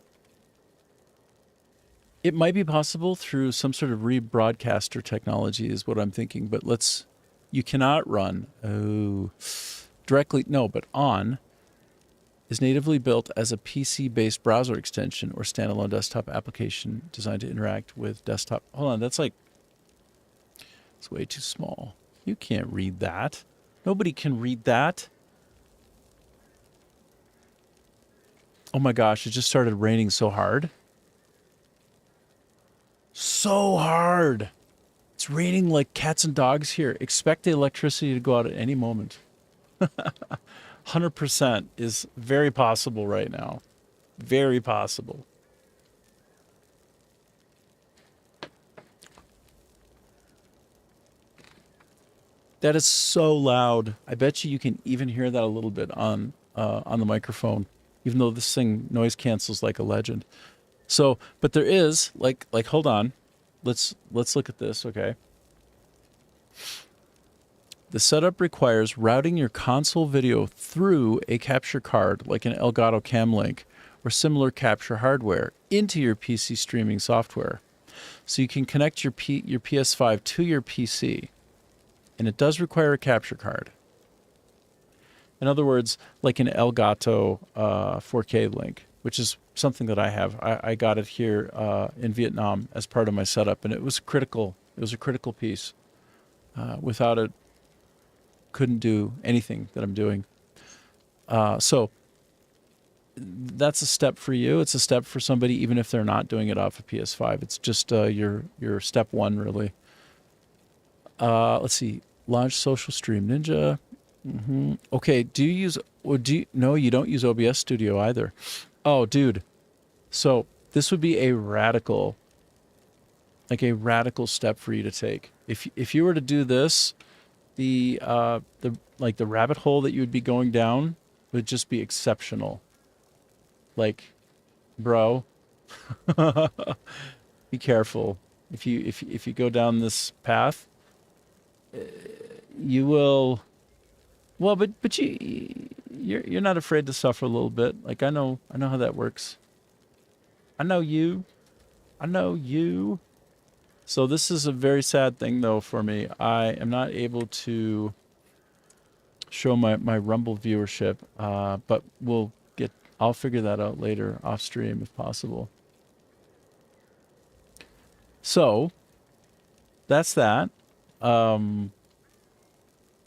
S1: It might be possible through some sort of rebroadcaster technology is what I'm thinking, but you cannot run, directly, no, but on is natively built as a PC-based browser extension or standalone desktop application designed to interact with desktop. Hold on, it's way too small. You can't read that. Nobody can read that. Oh my gosh, it just started raining so hard. So hard. It's raining like cats and dogs here. Expect the electricity to go out at any moment. 100% is very possible right now. Very possible. That is so loud. I bet you can even hear that a little bit on the microphone, even though this thing noise cancels like a legend. So, but there is like hold on. Let's look at this, okay? The setup requires routing your console video through a capture card, like an Elgato Cam Link, or similar capture hardware, into your PC streaming software. So you can connect your PS5 to your PC, and it does require a capture card. In other words, like an Elgato 4K link, which is something that I have. I got it here in Vietnam as part of my setup, and it was critical. It was a critical piece. Without it, couldn't do anything that I'm doing. So that's a step for you. It's a step for somebody, even if they're not doing it off a PS5. It's just your step one, really. Let's see. Launch Social Stream Ninja. Okay. No, you don't use OBS Studio either. Oh, dude. So this would be a radical step for you to take. If you were to do this, the rabbit hole that you would be going down would just be exceptional. Like, bro, be careful. If you go down this path, you will. Well, but you're not afraid to suffer a little bit. Like I know how that works. I know you. So this is a very sad thing, though, for me. I am not able to show my Rumble viewership, but I'll figure that out later off stream if possible. So that's that. I'm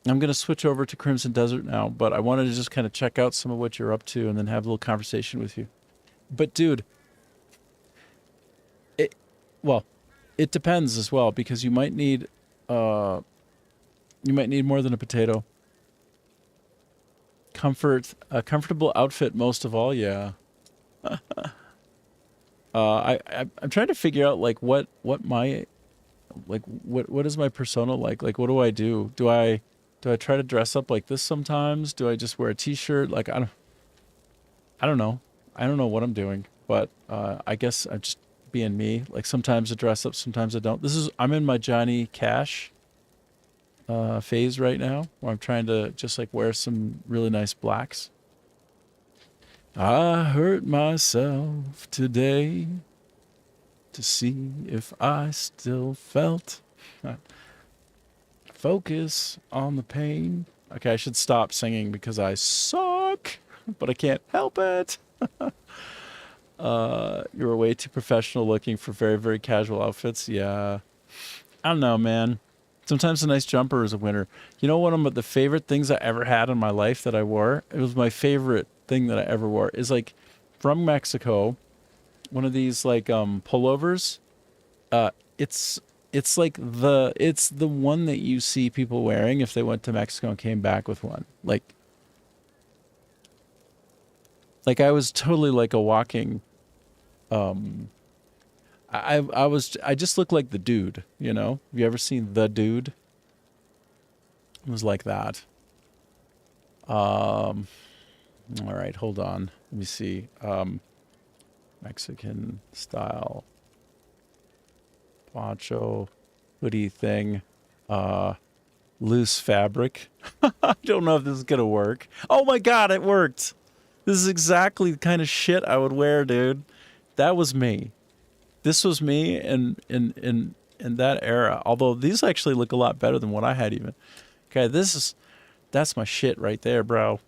S1: going to switch over to Crimson Desert now, but I wanted to just kind of check out some of what you're up to and then have a little conversation with you. But dude, it depends as well, because you might need more than a potato. A comfortable outfit most of all, yeah. I'm trying to figure out like what is my persona like? Like what do I do? Do I try to dress up like this sometimes? Do I just wear a t-shirt? Like I don't know. I don't know what I'm doing, but I guess I'm just being me. Like sometimes I dress up, sometimes I don't. I'm in my Johnny Cash phase right now, where I'm trying to just like wear some really nice blacks. I hurt myself today to see if I still felt. Focus on the pain. Okay, I should stop singing because I suck, but I can't help it. You're way too professional looking for very, very casual outfits. Yeah. I don't know, man. Sometimes a nice jumper is a winner. You know, one of the favorite things I ever had in my life that I wore? It was my favorite thing that I ever wore. Is like from Mexico, one of these like pullovers. It's like it's the one that you see people wearing if they went to Mexico and came back with one. Like I was totally like a walking I just looked like the dude, you know? Have you ever seen The Dude? It was like that. All right, hold on. Let me see. Mexican style poncho hoodie thing. Loose fabric. I don't know if this is gonna work. Oh my god, it worked. This is exactly the kind of shit I would wear, dude. That was me. This was me in that era. Although these actually look a lot better than what I had even. Okay, that's my shit right there, bro.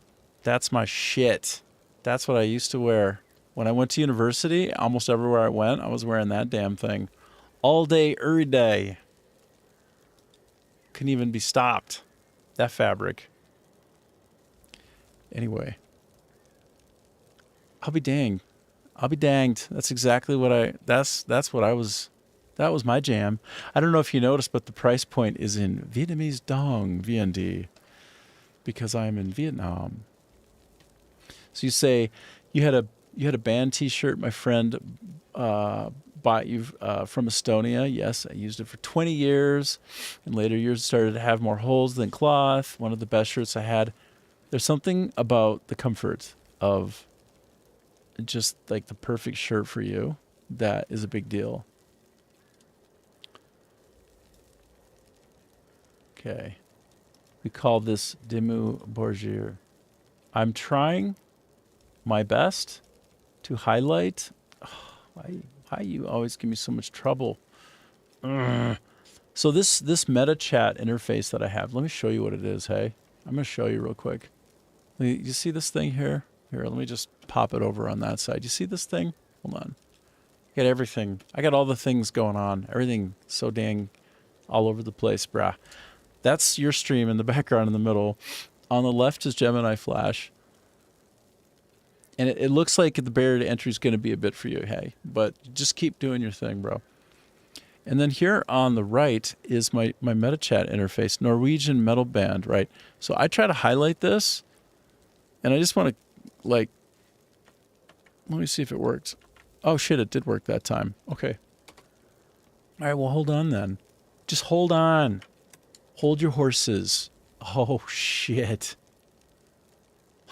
S1: That's my shit. That's what I used to wear. When I went to university, almost everywhere I went, I was wearing that damn thing. All day, every day. Couldn't even be stopped. That fabric. Anyway. I'll be danged. I'll be danged. That's exactly what that's what I was, that was my jam. I don't know if you noticed, but the price point is in Vietnamese dong, VND, because I'm in Vietnam. So you say you had a band t-shirt my friend bought you from Estonia. Yes, I used it for 20 years. In later years, it started to have more holes than cloth. One of the best shirts I had. There's something about the comfort of just like the perfect shirt for you that is a big deal. Okay. We call this Demu Borgir. I'm trying my best to highlight. Why you always give me so much trouble? Ugh. So this meta chat interface that I have, let me show you what it is, hey? I'm going to show you real quick. You see this thing here? Here, let me just pop it over on that side. You see this thing? Hold on. I got everything. I got all the things going on. Everything so dang all over the place, brah. That's your stream in the background in the middle. On the left is Gemini Flash. And it looks like the barrier to entry is going to be a bit for you, hey. But just keep doing your thing, bro. And then here on the right is my MetaChat interface, Norwegian metal band, right? So I try to highlight this. And I just want to, like, let me see if it works. Oh, shit, it did work that time. Okay. All right, well, hold on then. Just hold on. Hold your horses. Oh, shit.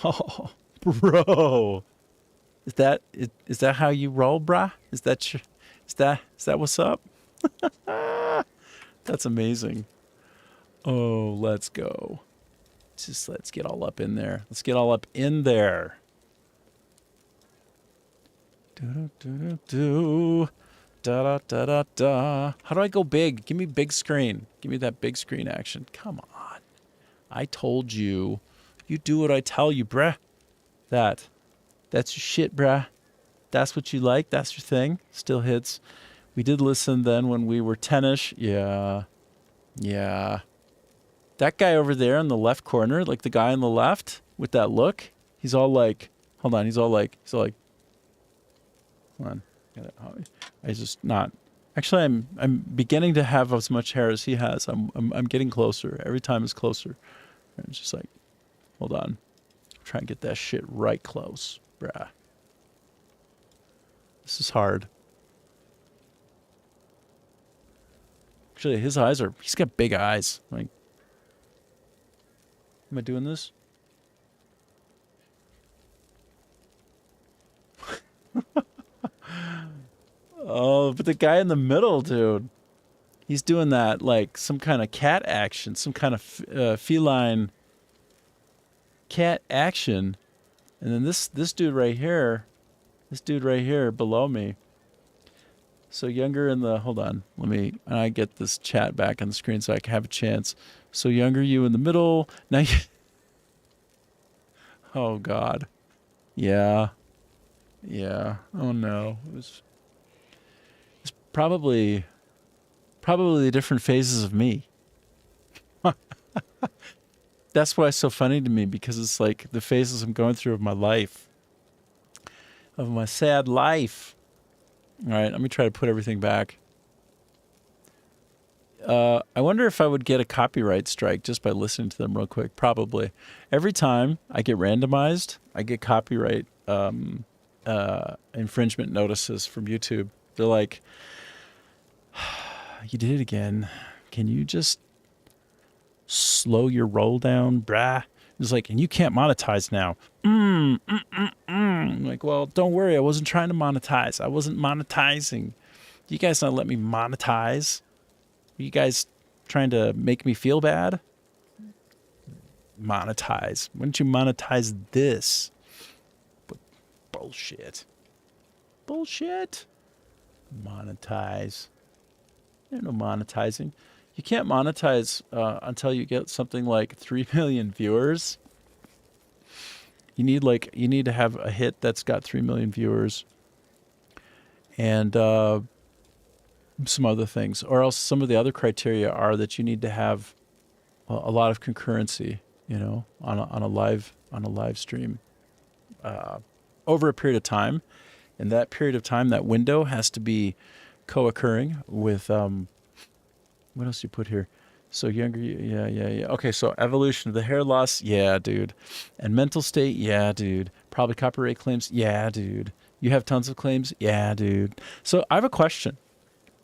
S1: Oh, bro. Is that how you roll, brah? Is that what's up? That's amazing. Oh, let's go. Let's get all up in there. Let's get all up in there. Do da da da da da. How do I go big? Give me big screen. Give me that big screen action. Come on. I told you. You do what I tell you, bruh. That's your shit, bruh. That's what you like. That's your thing. Still hits. We did listen then when we were 10ish. Yeah. Yeah. That guy over there in the left corner, like the guy on the left with that look, he's all like, hold on, he's all like, hold on. I just not. Actually, I'm beginning to have as much hair as he has. I'm getting closer. Every time it's closer. It's just like, hold on. Try and get that shit right close, bruh. This is hard. Actually, his eyes are, he's got big eyes. Like, am I doing this? Oh, Oh, but the guy in the middle, dude, he's doing that like some kind of cat action, some kind of feline cat action. And then this dude right here, below me. So Younger in the, hold on, I get this chat back on the screen so I can have a chance. So Younger, you in the middle. Now you, oh God. Yeah. Yeah. Oh no. It's probably the different phases of me. That's why it's so funny to me, because it's like the phases I'm going through of my life. Of my sad life. All right, let me try to put everything back. I wonder if I would get a copyright strike just by listening to them real quick. Probably. Every time I get randomized, I get copyright infringement notices from YouTube. They're like, you did it again. Can you just slow your roll down, brah? It's like, and you can't monetize now. I'm like, well, don't worry. I wasn't trying to monetize. I wasn't monetizing. You guys not let me monetize? Are you guys trying to make me feel bad? Monetize. Why don't you monetize this? But bullshit. Bullshit. Monetize. There's no monetizing. You can't monetize until you get something like 3 million viewers. You need to have a hit that's got 3 million viewers, and some other things, or else some of the other criteria are that you need to have a lot of concurrency, on a live stream over a period of time, and that period of time, that window has to be co-occurring with what else do you put here? So Younger, yeah. Okay, so evolution of the hair loss, yeah, dude. And mental state, yeah, dude. Probably copyright claims, yeah, dude. You have tons of claims, yeah, dude. So I have a question.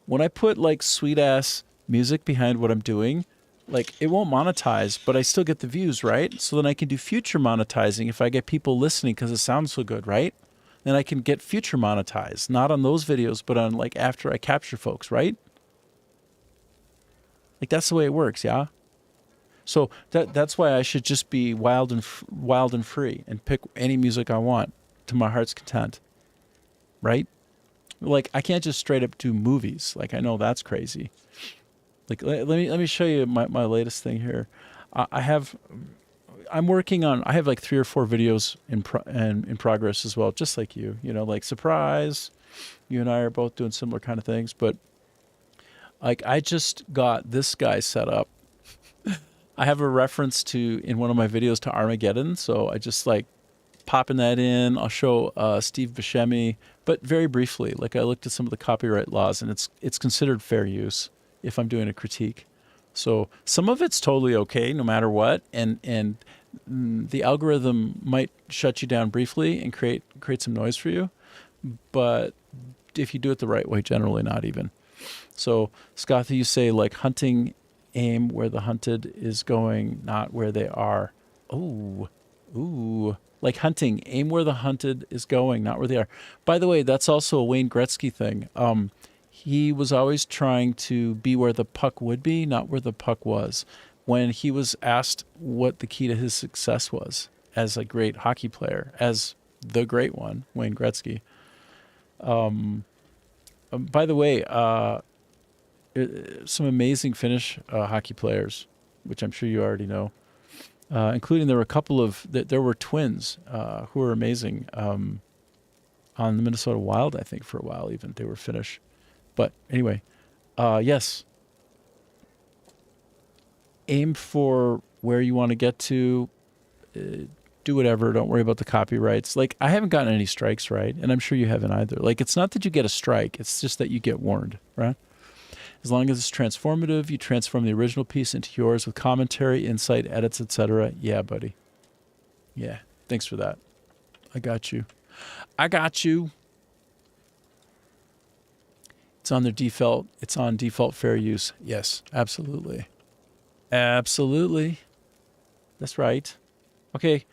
S1: When I put like sweet ass music behind what I'm doing, like it won't monetize, but I still get the views, right? So then I can do future monetizing if I get people listening because it sounds so good, right? Then I can get future monetized, not on those videos, but on like after I capture folks, right? Like that's the way it works, yeah. So that's why I should just be wild and free and pick any music I want to my heart's content, right? Like I can't just straight up do movies. Like I know that's crazy. Like let me show you my latest thing here. I have like 3 or 4 videos in progress as well, just like you. Like surprise. You and I are both doing similar kind of things, but. Like I just got this guy set up. I have a reference in one of my videos to Armageddon, so I just like popping that in. I'll show Steve Buscemi, but very briefly. Like I looked at some of the copyright laws, and it's considered fair use if I'm doing a critique. So some of it's totally okay, no matter what, and the algorithm might shut you down briefly and create some noise for you, but if you do it the right way, generally not even. So, Scotty, you say like hunting, aim where the hunted is going, not where they are. Ooh. Like hunting, aim where the hunted is going, not where they are. By the way, that's also a Wayne Gretzky thing. He was always trying to be where the puck would be, not where the puck was. When he was asked what the key to his success was as a great hockey player, as the great one, Wayne Gretzky. By the way, some amazing Finnish hockey players, which I'm sure you already know, including there were twins who were amazing on the Minnesota Wild, I think, for a while even. They were Finnish. But anyway, yes. Aim for where you want to get to. Do whatever. Don't worry about the copyrights. Like, I haven't gotten any strikes, right? And I'm sure you haven't either. Like, it's not that you get a strike. It's just that you get warned, right? As long as it's transformative, you transform the original piece into yours with commentary, insight, edits, etc. Yeah, buddy. Yeah. Thanks for that. I got you. It's on default fair use. Yes, absolutely. Absolutely. That's right. Okay.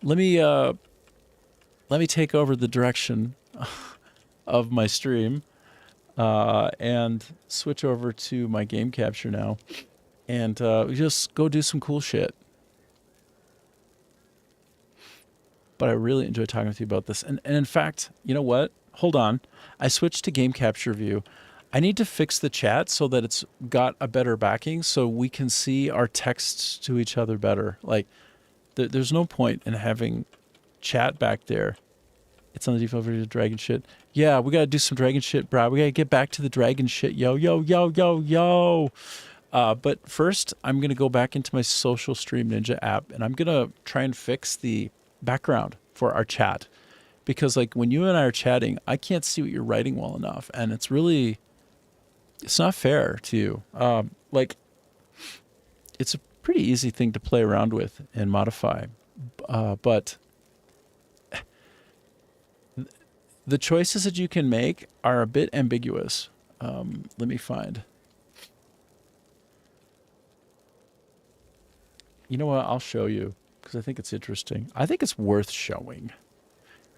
S1: Let me take over the direction of my stream. and switch over to my game capture now, and just go do some cool shit. But I really enjoy talking with you about this. And in fact, you know what? Hold on. I switched to game capture view. I need to fix the chat so that it's got a better backing so we can see our texts to each other better. Like, there's no point in having chat back there. It's on the default version of dragon shit. Yeah, we got to do some dragon shit, bro. We got to get back to the dragon shit. Yo, yo, yo, yo, yo. But first, I'm going to go back into my Social Stream Ninja app, and I'm going to try and fix the background for our chat. Because, like, when you and I are chatting, I can't see what you're writing well enough. And it's not fair to you. Like, it's a pretty easy thing to play around with and modify. But the choices that you can make are a bit ambiguous. Let me find. You know what? I'll show you because I think it's interesting. I think it's worth showing.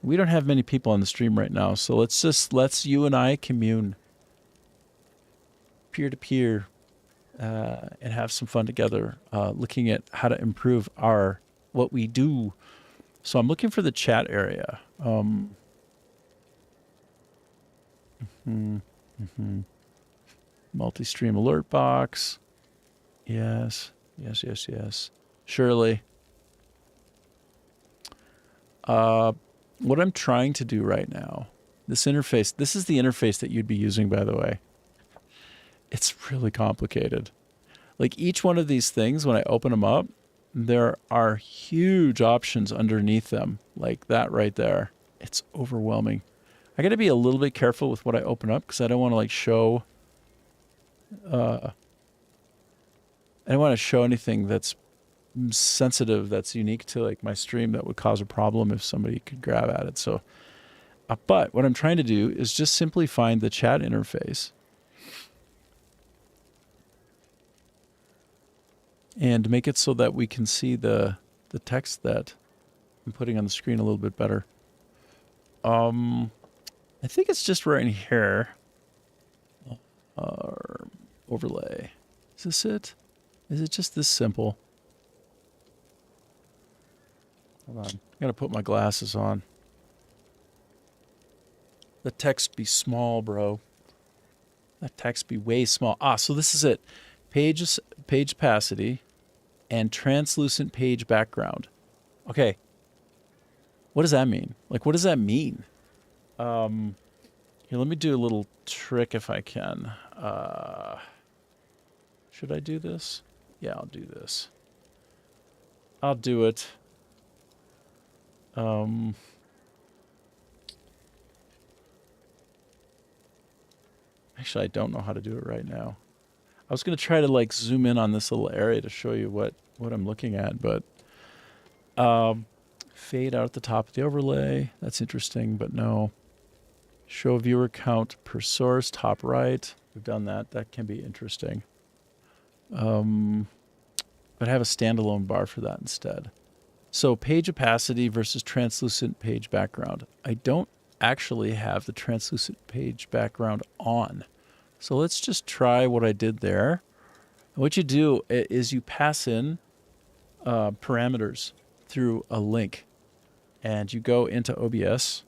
S1: We don't have many people on the stream right now, so let's you and I commune peer to peer and have some fun together, looking at how to improve what we do. So I'm looking for the chat area. Multi-stream alert box. Yes. Surely. What I'm trying to do right now, this interface, this is the interface that you'd be using, by the way. It's really complicated. Like each one of these things, when I open them up, there are huge options underneath them, like that right there. It's overwhelming. I got to be a little bit careful with what I open up because I don't want to like show. I don't want to show anything that's sensitive, that's unique to like my stream that would cause a problem if somebody could grab at it. So, but what I'm trying to do is just simply find the chat interface and make it so that we can see the text that I'm putting on the screen a little bit better. I think it's just right in here. Overlay. Is this it? Is it just this simple? Hold on. I gotta put my glasses on. The text be small, bro. That text be way small. So this is it. Page opacity and translucent page background. Okay. What does that mean? Like, what does that mean? Here, let me do a little trick if I can. Should I do this? Yeah, I'll do this. I'll do it. Actually, I don't know how to do it right now. I was going to try to like zoom in on this little area to show you what I'm looking at, but fade out at the top of the overlay. That's interesting, but no. Show viewer count per source, top right. We've done that. That can be interesting. But have a standalone bar for that instead. So page opacity versus translucent page background. I don't actually have the translucent page background on. So let's just try what I did there. What you do is you pass in parameters through a link. And you go into OBS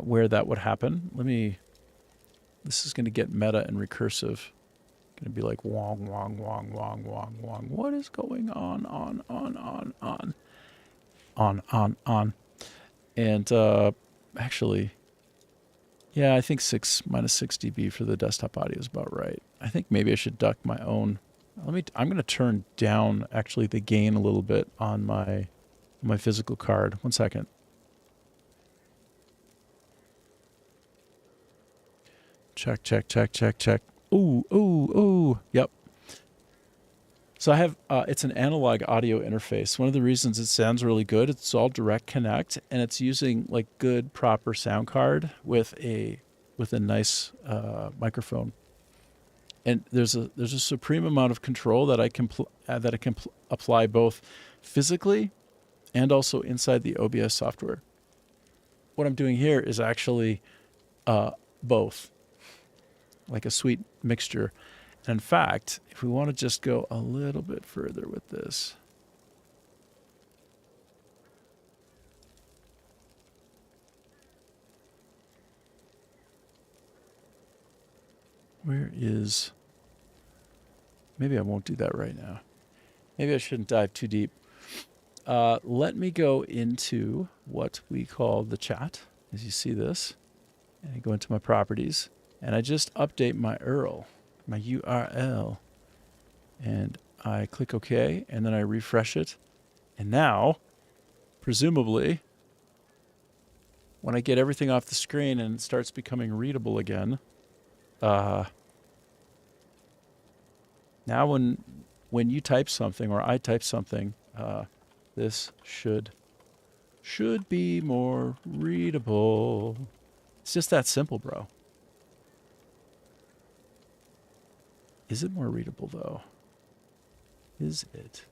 S1: where that would happen. This is going to get meta and recursive. Going to be like wong, wong, wong, wong, wong, wong. What is going on? And actually, yeah, I think 6 minus 6 dB for the desktop audio is about right. I think maybe I should duck my own. I'm going to turn down actually the gain a little bit on my physical card. 1 second. Check. Ooh. Yep. So I have, it's an analog audio interface. One of the reasons it sounds really good, it's all direct connect, and it's using like good proper sound card with a nice microphone. And there's a supreme amount of control that I can apply both physically and also inside the OBS software. What I'm doing here is actually both. like a sweet mixture. And in fact, if we want to just go a little bit further with this, where is, maybe I won't do that right now. Maybe I shouldn't dive too deep. Let me go into what we call the chat, as you see this. And I go into my properties, and I just update my URL, my URL. And I click OK, and then I refresh it. And now, presumably, when I get everything off the screen and it starts becoming readable again, now when you type something or I type something, this should be more readable. It's just that simple, bro. Is it more readable though? Is it?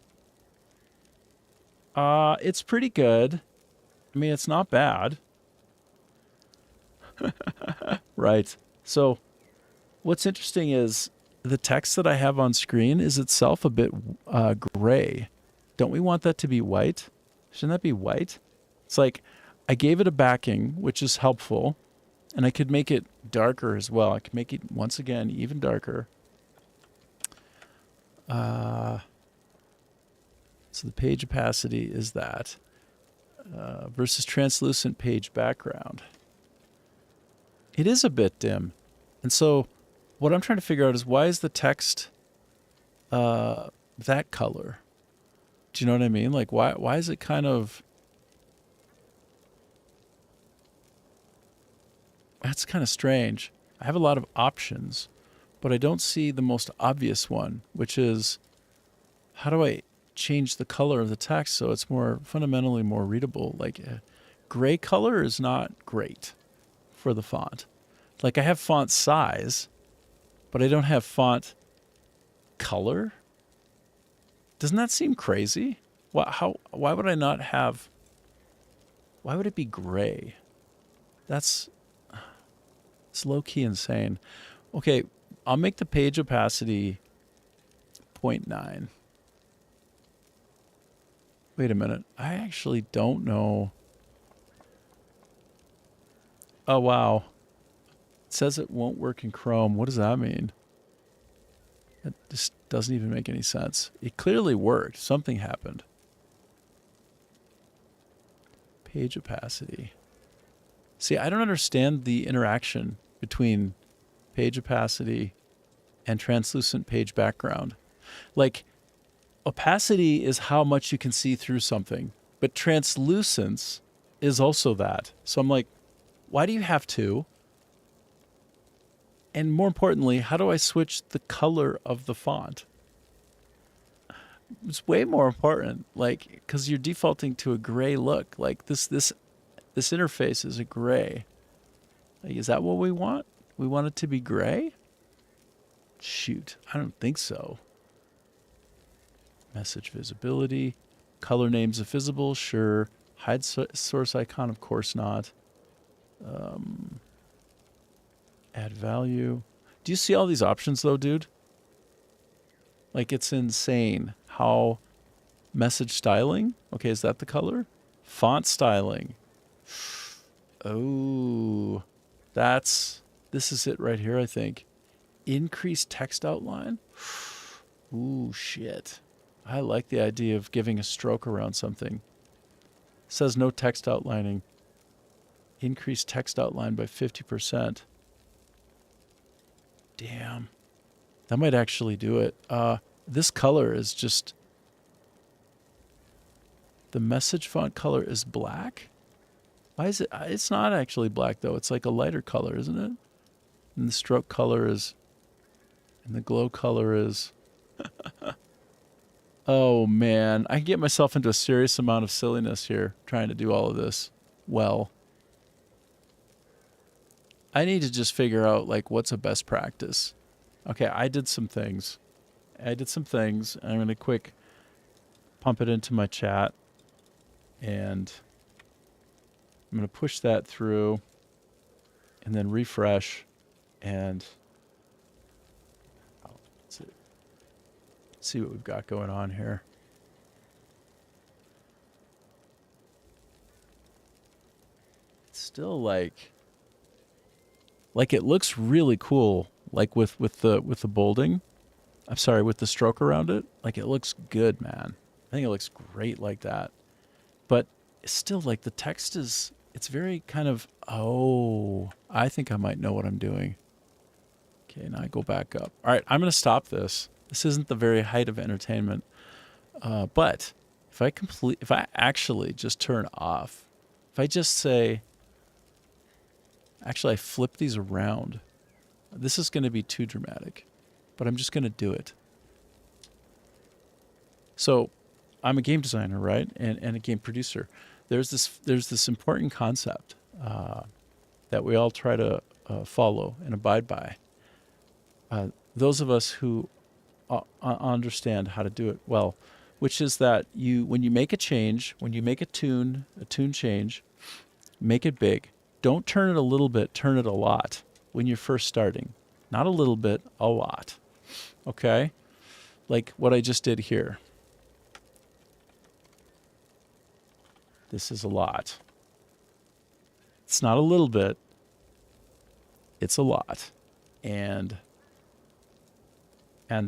S1: It's pretty good. I mean, it's not bad. Right. So what's interesting is the text that I have on screen is itself a bit gray. Don't we want that to be white? Shouldn't that be white? It's like I gave it a backing, which is helpful, and I could make it darker as well. I could make it, once again, even darker. So the page opacity is that versus translucent page background. It is a bit dim. And so what I'm trying to figure out is why is the text that color? Do you know what I mean? Like why is it kind of... That's kind of strange. I have a lot of options, but I don't see the most obvious one, which is how do I change the color of the text so it's more fundamentally more readable? Like gray color is not great for the font. Like I have font size, but I don't have font color. Doesn't that seem crazy? Why would I not have... Why would it be gray? It's low-key insane. Okay, I'll make the page opacity 0.9. Wait a minute. I actually don't know. Oh, wow. It says it won't work in Chrome. What does that mean? It just doesn't even make any sense. It clearly worked. Something happened. Page opacity. See, I don't understand the interaction between page opacity and translucent page background. Like, opacity is how much you can see through something, but translucence is also that. So I'm like, why do you have two? And more importantly, how do I switch the color of the font? It's way more important, like, because you're defaulting to a gray look. Like this interface is a gray. Like, is that what we want? We want it to be gray? Shoot, I don't think so. Message visibility, color names if visible, sure. Hide source icon, of course not. Add value. Do you see all these options though, dude? Like, it's insane how... Message styling. Okay, is that the color? Font styling. Oh, this is it right here, I think. Increase text outline. Ooh, shit. I like the idea of giving a stroke around something. It says no text outlining. Increase text outline by 50%. Damn. That might actually do it. This color is just... The message font color is black? Why is it? It's not actually black, though. It's like a lighter color, isn't it? And the stroke color is... And the glow color is... Oh, man. I can get myself into a serious amount of silliness here trying to do all of this well. I need to just figure out, like, what's a best practice. Okay, I did some things. I'm going to quick pump it into my chat. And I'm going to push that through and then refresh. And Let's see what we've got going on here. It's still like it looks really cool, like with the bolding. I'm sorry, with the stroke around it. Like it looks good, man. I think it looks great like that. But it's still like the text is, it's very kind of, oh, I think I might know what I'm doing. Okay, now I go back up. All right, I'm going to stop this. This isn't the very height of entertainment. But if I actually just turn off, if I just say, actually I flip these around, this is going to be too dramatic, but I'm just going to do it. So I'm a game designer, right? And a game producer. There's this important concept that we all try to follow and abide by. Those of us who understand how to do it well, which is that when you make a change, when you make a tune change, make it big. Don't turn it a little bit, turn it a lot when you're first starting. Not a little bit, a lot. Okay? Like what I just did here. This is a lot. It's not a little bit. It's a lot. And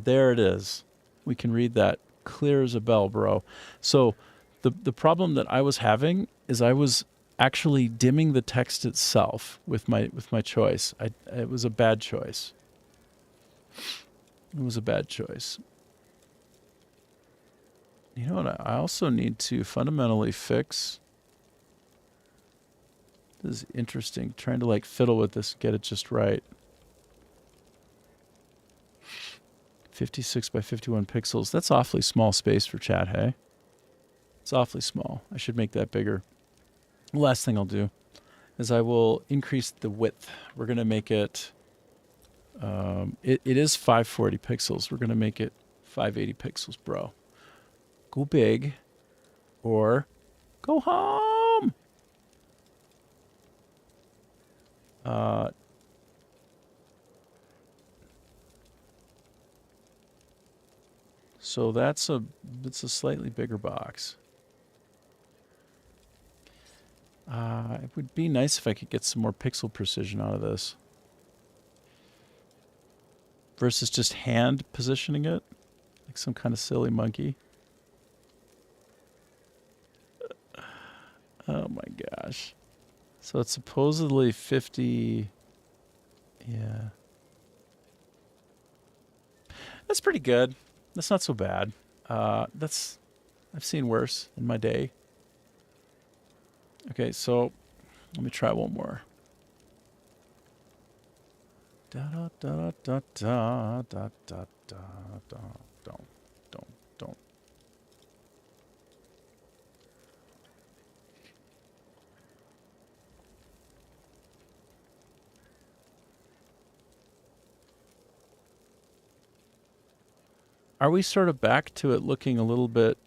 S1: there it is. We can read that clear as a bell, bro. So the problem that I was having is I was actually dimming the text itself with my choice. It was a bad choice. It was a bad choice. You know what? I also need to fundamentally fix. This is interesting. Trying to like fiddle with this, get it just right. 56 by 51 pixels. That's awfully small space for chat, hey? It's awfully small. I should make that bigger. The last thing I'll do is I will increase the width. We're going to make it, it is 540 pixels. We're going to make it 580 pixels, bro. Go big or go home. So it's a slightly bigger box. It would be nice if I could get some more pixel precision out of this. Versus just hand positioning it like some kind of silly monkey. Oh my gosh. So it's supposedly 50. Yeah. That's pretty good. That's not so bad. I've seen worse in my day. Okay, so let me try one more. Da da da da da da da da da. Don't. Are we sort of back to it looking a little bit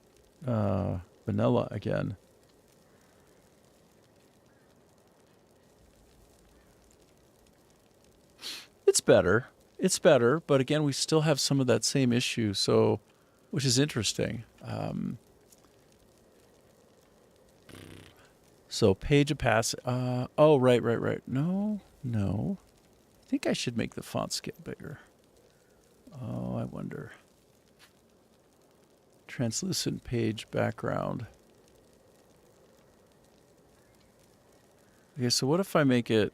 S1: vanilla again? It's better. It's better, but again, we still have some of that same issue, so which is interesting. So page opacity. Oh, right. No. I think I should make the font scale bigger. Oh, I wonder. Translucent page background. Okay, so what if I make it...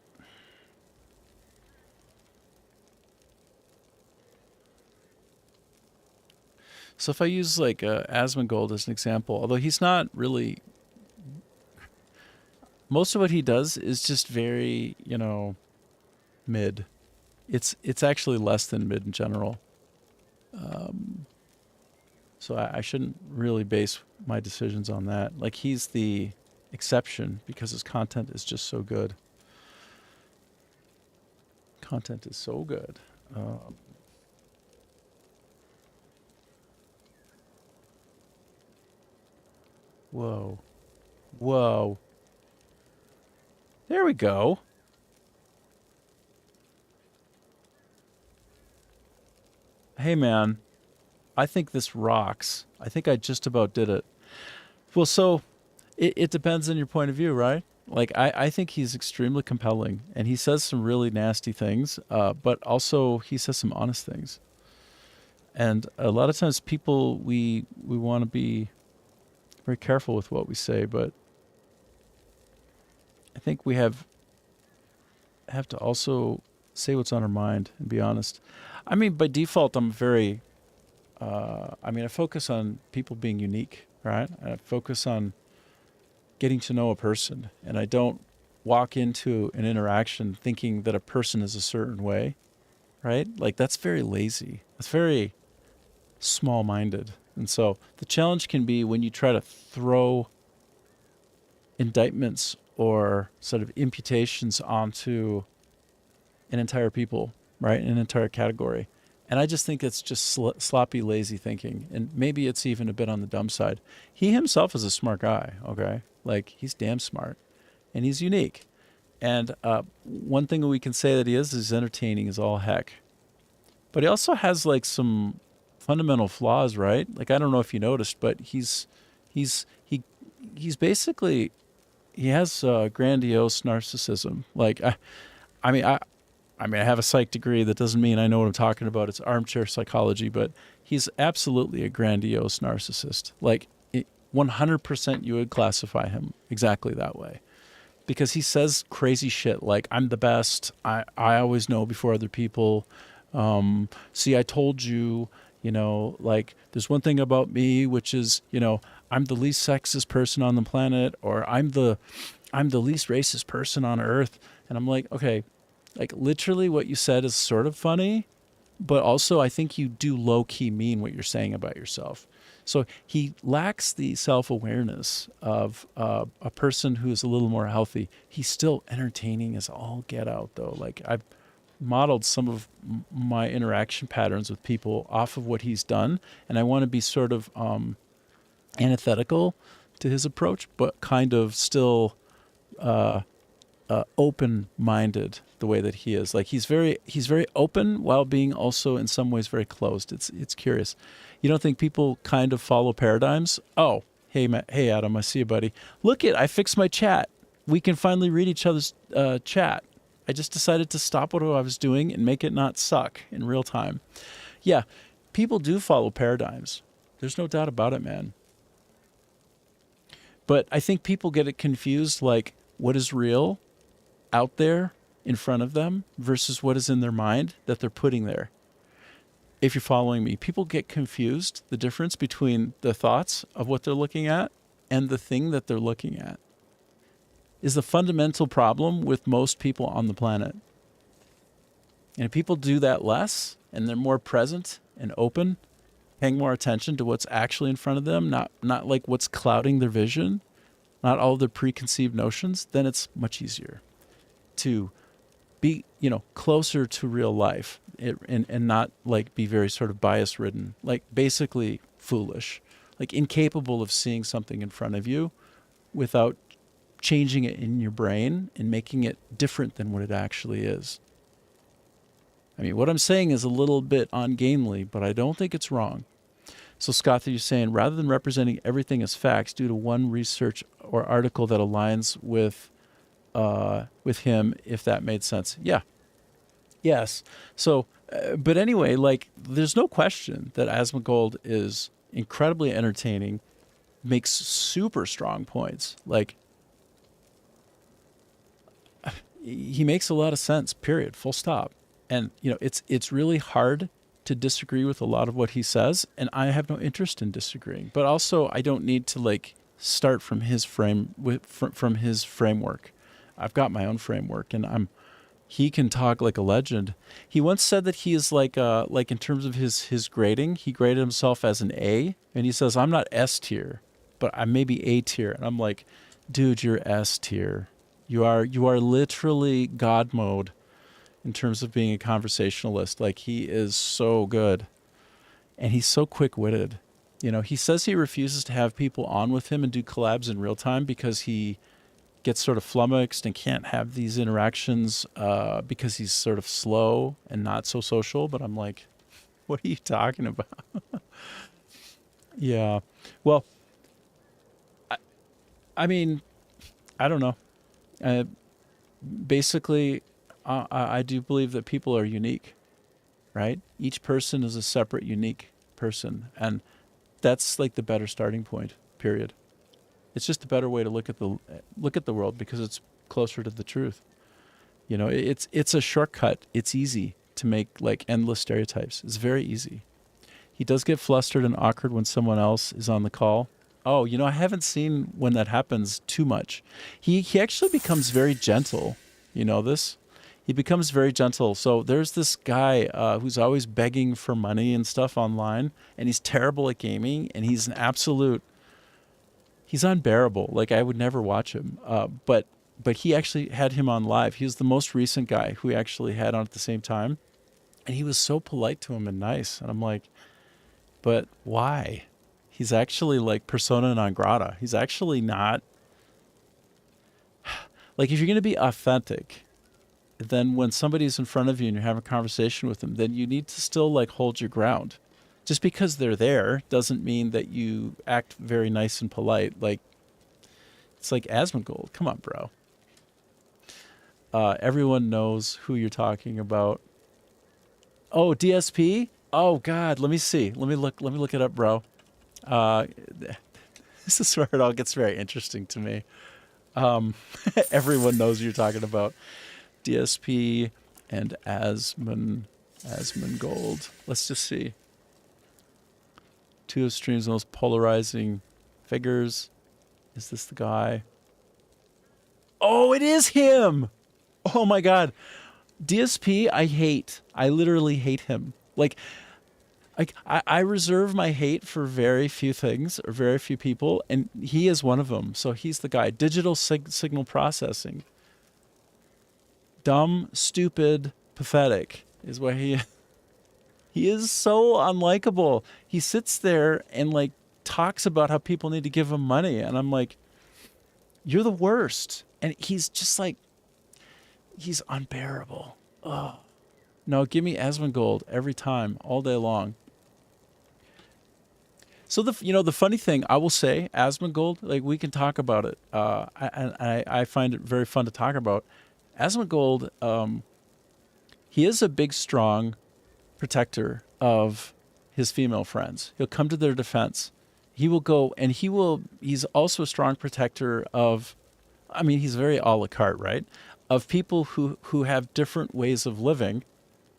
S1: So if I use like Asmongold as an example, although he's not really... Most of what he does is just very, mid. It's actually less than mid in general. So I shouldn't really base my decisions on that. Like he's the exception because his content is just so good. Content is so good. Whoa. There we go. Hey, man. I think this rocks. I think I just about did it. Well, so it depends on your point of view, right? Like, I think he's extremely compelling, and he says some really nasty things, but also he says some honest things. And a lot of times people, we want to be very careful with what we say, but I think we have to also say what's on our mind and be honest. I mean, by default, I'm very, I focus on people being unique, right? I focus on getting to know a person, and I don't walk into an interaction thinking that a person is a certain way, right? Like, that's very lazy. That's very small-minded. And so the challenge can be when you try to throw indictments or sort of imputations onto an entire people, right? An entire category. And I just think it's just sloppy, lazy thinking. And maybe it's even a bit on the dumb side. He himself is a smart guy, okay? Like, he's damn smart. And he's unique. And one thing we can say that he is entertaining as all heck. But he also has, like, some fundamental flaws, right? Like, I don't know if you noticed, but he's basically, he has grandiose narcissism. Like, I have a psych degree. That doesn't mean I know what I'm talking about. It's armchair psychology, but he's absolutely a grandiose narcissist. Like, 100% you would classify him exactly that way. Because he says crazy shit like, I'm the best. I always know before other people. See, I told you, like, there's one thing about me, which is, I'm the least sexist person on the planet, or I'm the least racist person on earth. And I'm like, okay, like, literally what you said is sort of funny, but also I think you do low-key mean what you're saying about yourself. So he lacks the self-awareness of a person who is a little more healthy. He's still entertaining as all get out, though. Like, I've modeled some of my interaction patterns with people off of what he's done, and I want to be sort of antithetical to his approach, but kind of still open-minded the way that he is. Like, he's very open while being also in some ways very closed. It's curious. You don't think people kind of follow paradigms? Oh, hey Adam, I see you, buddy. Look I fixed my chat. We can finally read each other's chat. I just decided to stop what I was doing and make it not suck in real time. Yeah, people do follow paradigms. There's no doubt about it, man. But I think people get it confused, like, what is real out there in front of them versus what is in their mind that they're putting there. If you're following me, people get confused, the difference between the thoughts of what they're looking at and the thing that they're looking at is the fundamental problem with most people on the planet. And if people do that less and they're more present and open, paying more attention to what's actually in front of them, not like what's clouding their vision, not all of their preconceived notions, then it's much easier to be, closer to real life and not, like, be very sort of bias ridden, like basically foolish, like incapable of seeing something in front of you without changing it in your brain and making it different than what it actually is. I mean, what I'm saying is a little bit ungainly, but I don't think it's wrong. So, Scott, you're saying rather than representing everything as facts due to one research or article that aligns with him, if that made sense. Yeah. Yes. So, but anyway, like, there's no question that Asmongold is incredibly entertaining, makes super strong points. Like, he makes a lot of sense, period, full stop. And, it's really hard to disagree with a lot of what he says, and I have no interest in disagreeing. But also, I don't need to, like, start from his from his framework. I've got my own framework, and he can talk like a legend. He once said that he is like in terms of his grading, he graded himself as an A, and he says, I'm not S tier, but I'm maybe A tier. And I'm like, dude, you're S tier. You are literally God mode in terms of being a conversationalist. Like, he is so good, and he's so quick-witted. He says he refuses to have people on with him and do collabs in real time because he gets sort of flummoxed and can't have these interactions because he's sort of slow and not so social. But I'm like, what are you talking about? Yeah. Well, I mean, I don't know. Uh, Basically, I do believe that people are unique, right? Each person is a separate, unique person, and that's like the better starting point. Period. It's just a better way to look at the world because it's closer to the truth. You know, it's a shortcut. It's easy to make like endless stereotypes. It's very easy. He does get flustered and awkward when someone else is on the call. Oh, I haven't seen when that happens too much. He actually becomes very gentle. You know this? He becomes very gentle. So there's this guy who's always begging for money and stuff online, and he's terrible at gaming, and he's an absolute. He's unbearable. Like I would never watch him. But he actually had him on live. He was the most recent guy who we actually had on at the same time, and he was so polite to him and nice. And I'm like, but why? He's actually like persona non grata. He's actually not like if you're going to be authentic, then when somebody's in front of you and you're having a conversation with them, then you need to still like hold your ground. Just because they're there doesn't mean that you act very nice and polite. Like it's like Asmongold. Come on, bro. Everyone knows who you're talking about. Oh, DSP? Oh God, let me see. Let me look it up, bro. This is where it all gets very interesting to me. Everyone knows who you're talking about. DSP and Asmongold. Let's just see. Two of stream's most polarizing figures. Is this the guy? Oh, it is him. Oh my God. DSP, I hate. I literally hate him. Like I reserve my hate for very few things or very few people, and he is one of them. So he's the guy. Digital signal processing. Dumb, stupid, pathetic is what he is so unlikable. He sits there and like talks about how people need to give him money, and I'm like, you're the worst. And he's just like, he's unbearable. Oh. No, give me Asmongold every time, all day long. So the funny thing I will say, Asmongold, like we can talk about it. I find it very fun to talk about. Asmongold, he is a big, strong protector of his female friends. He'll come to their defense. He will go, and he's also a strong protector of, I mean, he's very a la carte, right? Of people who have different ways of living.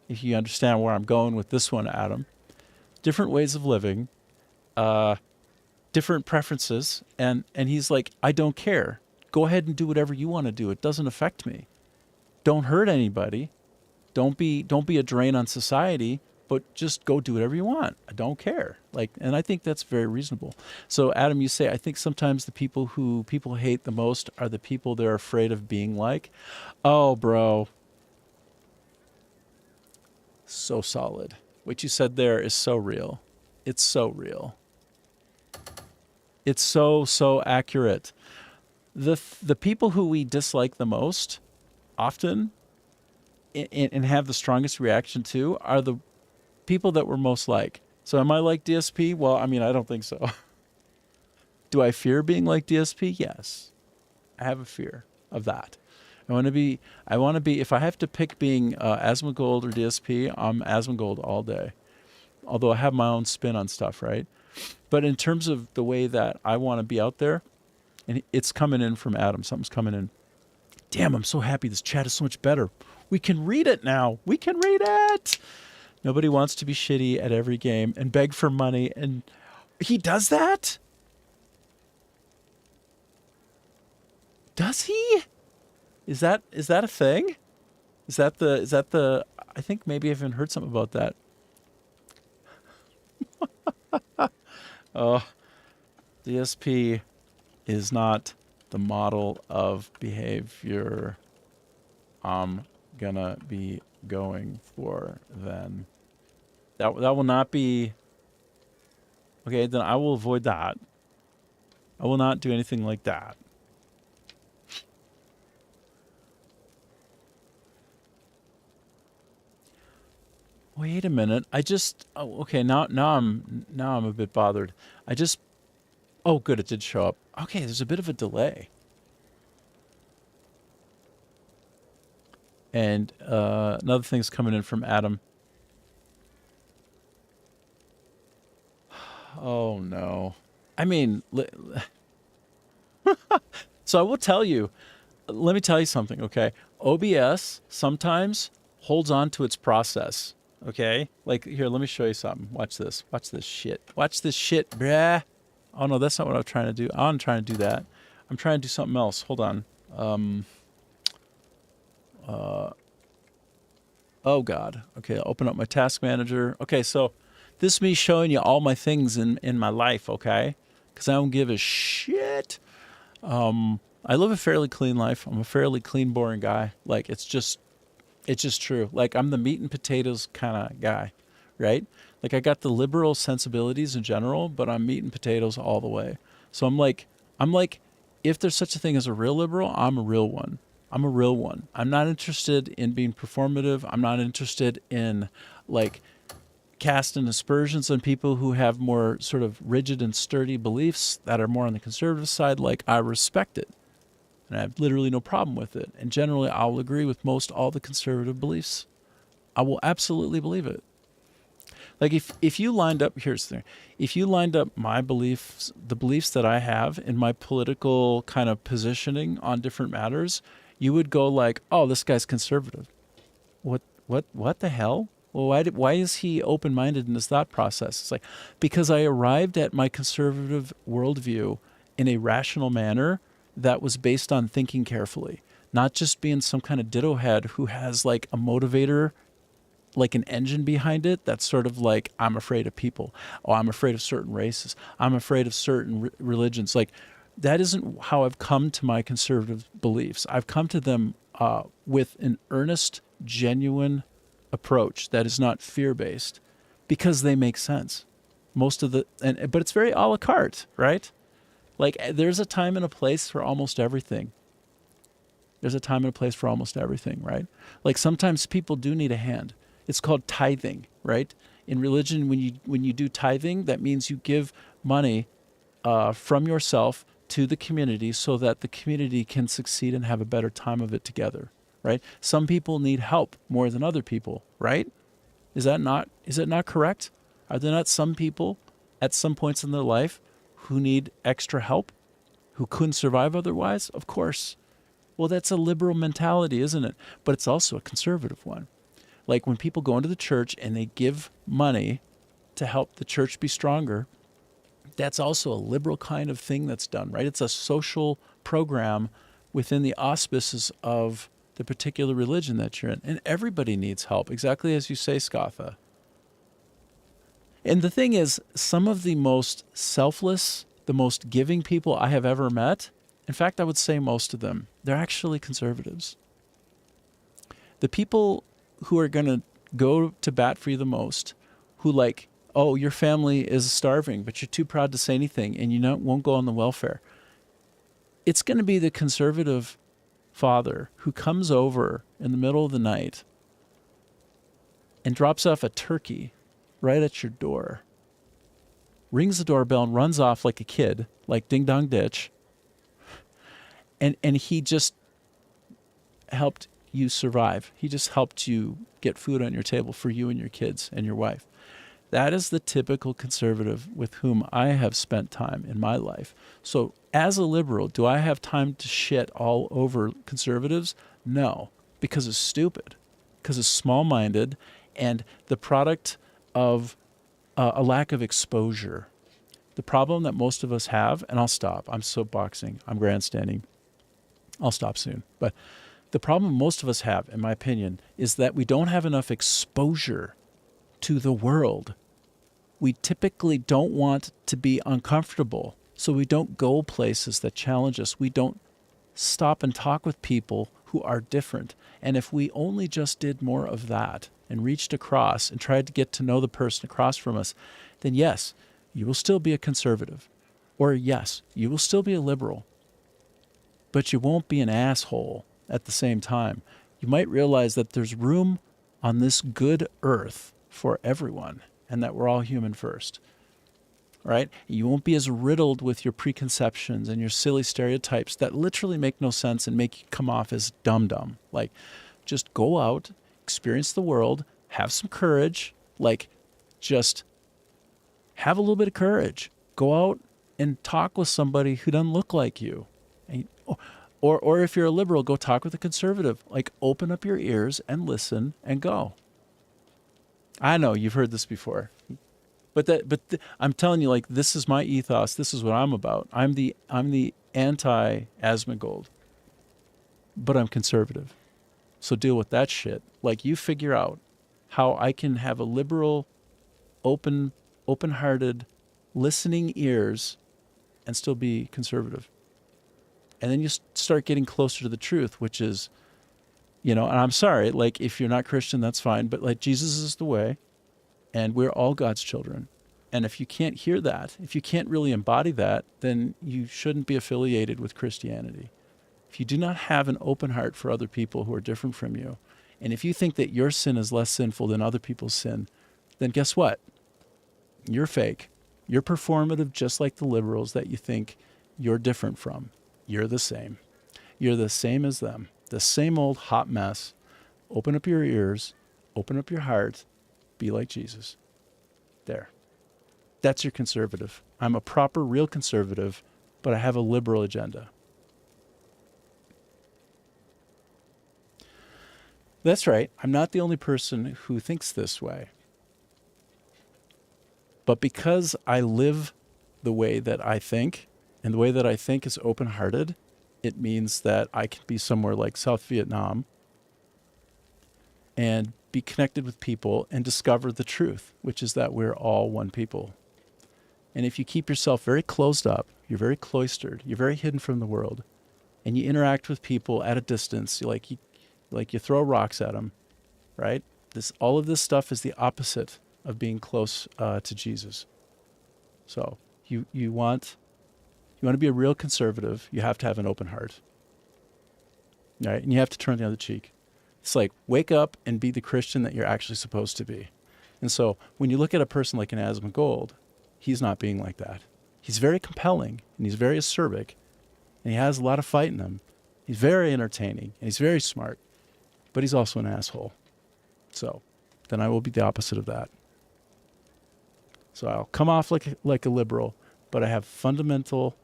S1: If you understand where I'm going with this one, Adam. Different ways of living. Different preferences, and he's like, I don't care. Go ahead and do whatever you want to do. It doesn't affect me. Don't hurt anybody. Don't be a drain on society, but just go do whatever you want. I don't care. Like, and I think that's very reasonable. So Adam, you say, I think sometimes the people who people hate the most are the people they're afraid of being like. Oh, bro. So solid. What you said there is so real. It's so real. It's so accurate. The people who we dislike the most often and have the strongest reaction to are the people that we're most like. So am I like DSP? Well, I mean, I don't think so. Do I fear being like DSP? Yes. I have a fear of that. I want to be, if I have to pick being Asmongold or DSP, I'm Asmongold all day. Although I have my own spin on stuff, right? But in terms of the way that I want to be out there, and it's coming in from Adam, something's coming in. Damn, I'm so happy this chat is so much better. We can read it now. We can read it. Nobody wants to be shitty at every game and beg for money. And he does that? Does he? Is that a thing? Is that the I think maybe I've even heard something about that. Oh, DSP is not the model of behavior I'm gonna be going for then. That will not be okay, then I will avoid that. I will not do anything like that. Wait a minute. Okay, now I'm a bit bothered. Oh good, it did show up. Okay, there's a bit of a delay. And another thing's coming in from Adam. Oh no. I mean, so I will tell you, let me tell you something, okay? OBS sometimes holds on to its process, okay? Like, here, let me show you something. Watch this. Watch this shit. Watch this shit, bruh. Oh, no, that's not what I'm trying to do. I'm trying to do that. I'm trying to do something else. Hold on. Oh, God. Okay, I'll open up my task manager. Okay, so this is me showing you all my things in my life, okay? Because I don't give a shit. I live a fairly clean life. I'm a fairly clean, boring guy. Like, it's just true. Like, I'm the meat and potatoes kind of guy, right? Like, I got the liberal sensibilities in general, but I'm meat and potatoes all the way. So I'm like, if there's such a thing as a real liberal, I'm a real one. I'm a real one. I'm not interested in being performative. I'm not interested in, like, casting aspersions on people who have more sort of rigid and sturdy beliefs that are more on the conservative side. Like, I respect it. And I have literally no problem with it. And generally, I'll agree with most all the conservative beliefs. I will absolutely believe it. Like, if you lined up, here's the thing. If you lined up my beliefs, the beliefs that I have in my political kind of positioning on different matters, you would go like, oh, this guy's conservative. What the hell? Well, why is he open-minded in his thought process? It's like, because I arrived at my conservative worldview in a rational manner that was based on thinking carefully, not just being some kind of ditto head who has like a motivator, like an engine behind it that's sort of like, I'm afraid of people. Oh, I'm afraid of certain races. I'm afraid of certain religions. Like, that isn't how I've come to my conservative beliefs. I've come to them with an earnest, genuine approach that is not fear-based because they make sense. But it's very a la carte, right? Like, there's a time and a place for almost everything. There's a time and a place for almost everything, right? Like, sometimes people do need a hand. It's called tithing, right? In religion, when you do tithing, that means you give money from yourself to the community so that the community can succeed and have a better time of it together, right? Some people need help more than other people, right? Is it not correct? Are there not some people at some points in their life who need extra help, who couldn't survive otherwise? Of course. Well, that's a liberal mentality, isn't it? But it's also a conservative one. Like, when people go into the church and they give money to help the church be stronger, that's also a liberal kind of thing that's done, right? It's a social program within the auspices of the particular religion that you're in. And everybody needs help, exactly as you say, Scatha. And the thing is, some of the most selfless, the most giving people I have ever met, in fact, I would say most of them, they're actually conservatives. The people who are going to go to bat for you the most, who like, oh, your family is starving, but you're too proud to say anything and won't go on the welfare. It's going to be the conservative father who comes over in the middle of the night and drops off a turkey right at your door, rings the doorbell and runs off like a kid, like ding dong ditch, and he just helped you survive. He just helped you get food on your table for you and your kids and your wife. That is the typical conservative with whom I have spent time in my life. So as a liberal, do I have time to shit all over conservatives? No, because it's stupid, because it's small-minded, and the product of a lack of exposure. The problem that most of us have, and I'll stop. I'm soapboxing. I'm grandstanding. I'll stop soon. But the problem most of us have, in my opinion, is that we don't have enough exposure to the world. We typically don't want to be uncomfortable, so we don't go places that challenge us. We don't stop and talk with people who are different. And if we only just did more of that and reached across and tried to get to know the person across from us, then yes, you will still be a conservative. Or yes, you will still be a liberal. But you won't be an asshole at the same time. You might realize that there's room on this good earth for everyone and that we're all human first. Right? You won't be as riddled with your preconceptions and your silly stereotypes that literally make no sense and make you come off as dumb. Like, just go out, experience the world, have some courage, like, just have a little bit of courage. Go out and talk with somebody who doesn't look like you. And, or if you're a liberal, go talk with a conservative. Like, open up your ears and listen and go. I know you've heard this before. But I'm telling you, like, this is my ethos. This is what I'm about. I'm the anti-Asmongold, but I'm conservative. So deal with that shit. Like, you figure out how I can have a liberal, open-hearted, listening ears, and still be conservative. And then you start getting closer to the truth, which is, and I'm sorry, like, if you're not Christian, that's fine. But, like, Jesus is the way. And we're all God's children. And if you can't hear that, if you can't really embody that, then you shouldn't be affiliated with Christianity. If you do not have an open heart for other people who are different from you, and if you think that your sin is less sinful than other people's sin, then guess what? You're fake. You're performative, just like the liberals that you think you're different from. You're the same. You're the same as them. The same old hot mess. Open up your ears. Open up your heart. Be like Jesus. There. That's your conservative. I'm a proper, real conservative, but I have a liberal agenda. That's right. I'm not the only person who thinks this way. But because I live the way that I think, and the way that I think is open-hearted, it means that I can be somewhere like South Vietnam and be connected with people and discover the truth, which is that we're all one people. And if you keep yourself very closed up, you're very cloistered, you're very hidden from the world, and you interact with people at a distance, you throw rocks at them, right? All of this stuff is the opposite of being close to Jesus. So you want to be a real conservative, you have to have an open heart, right? And you have to turn the other cheek. It's like, wake up and be the Christian that you're actually supposed to be. And so when you look at a person like an Asmongold, he's not being like that. He's very compelling, and he's very acerbic, and he has a lot of fight in him. He's very entertaining, and he's very smart, but he's also an asshole. So then I will be the opposite of that. So I'll come off like a liberal, but I have fundamental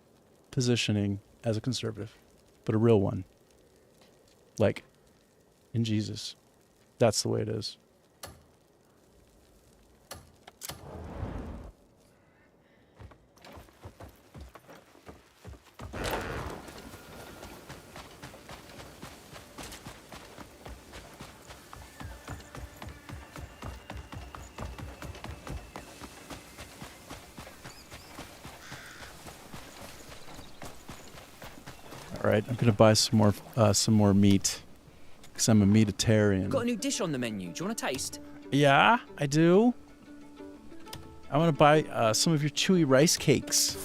S1: positioning as a conservative, but a real one. Like, in Jesus. That's the way it is. All right, I'm gonna buy some more meat. Because I'm a meatitarian.
S4: Got a new dish on the menu. Do you want a taste?
S1: Yeah, I do. I want to buy some of your chewy rice cakes.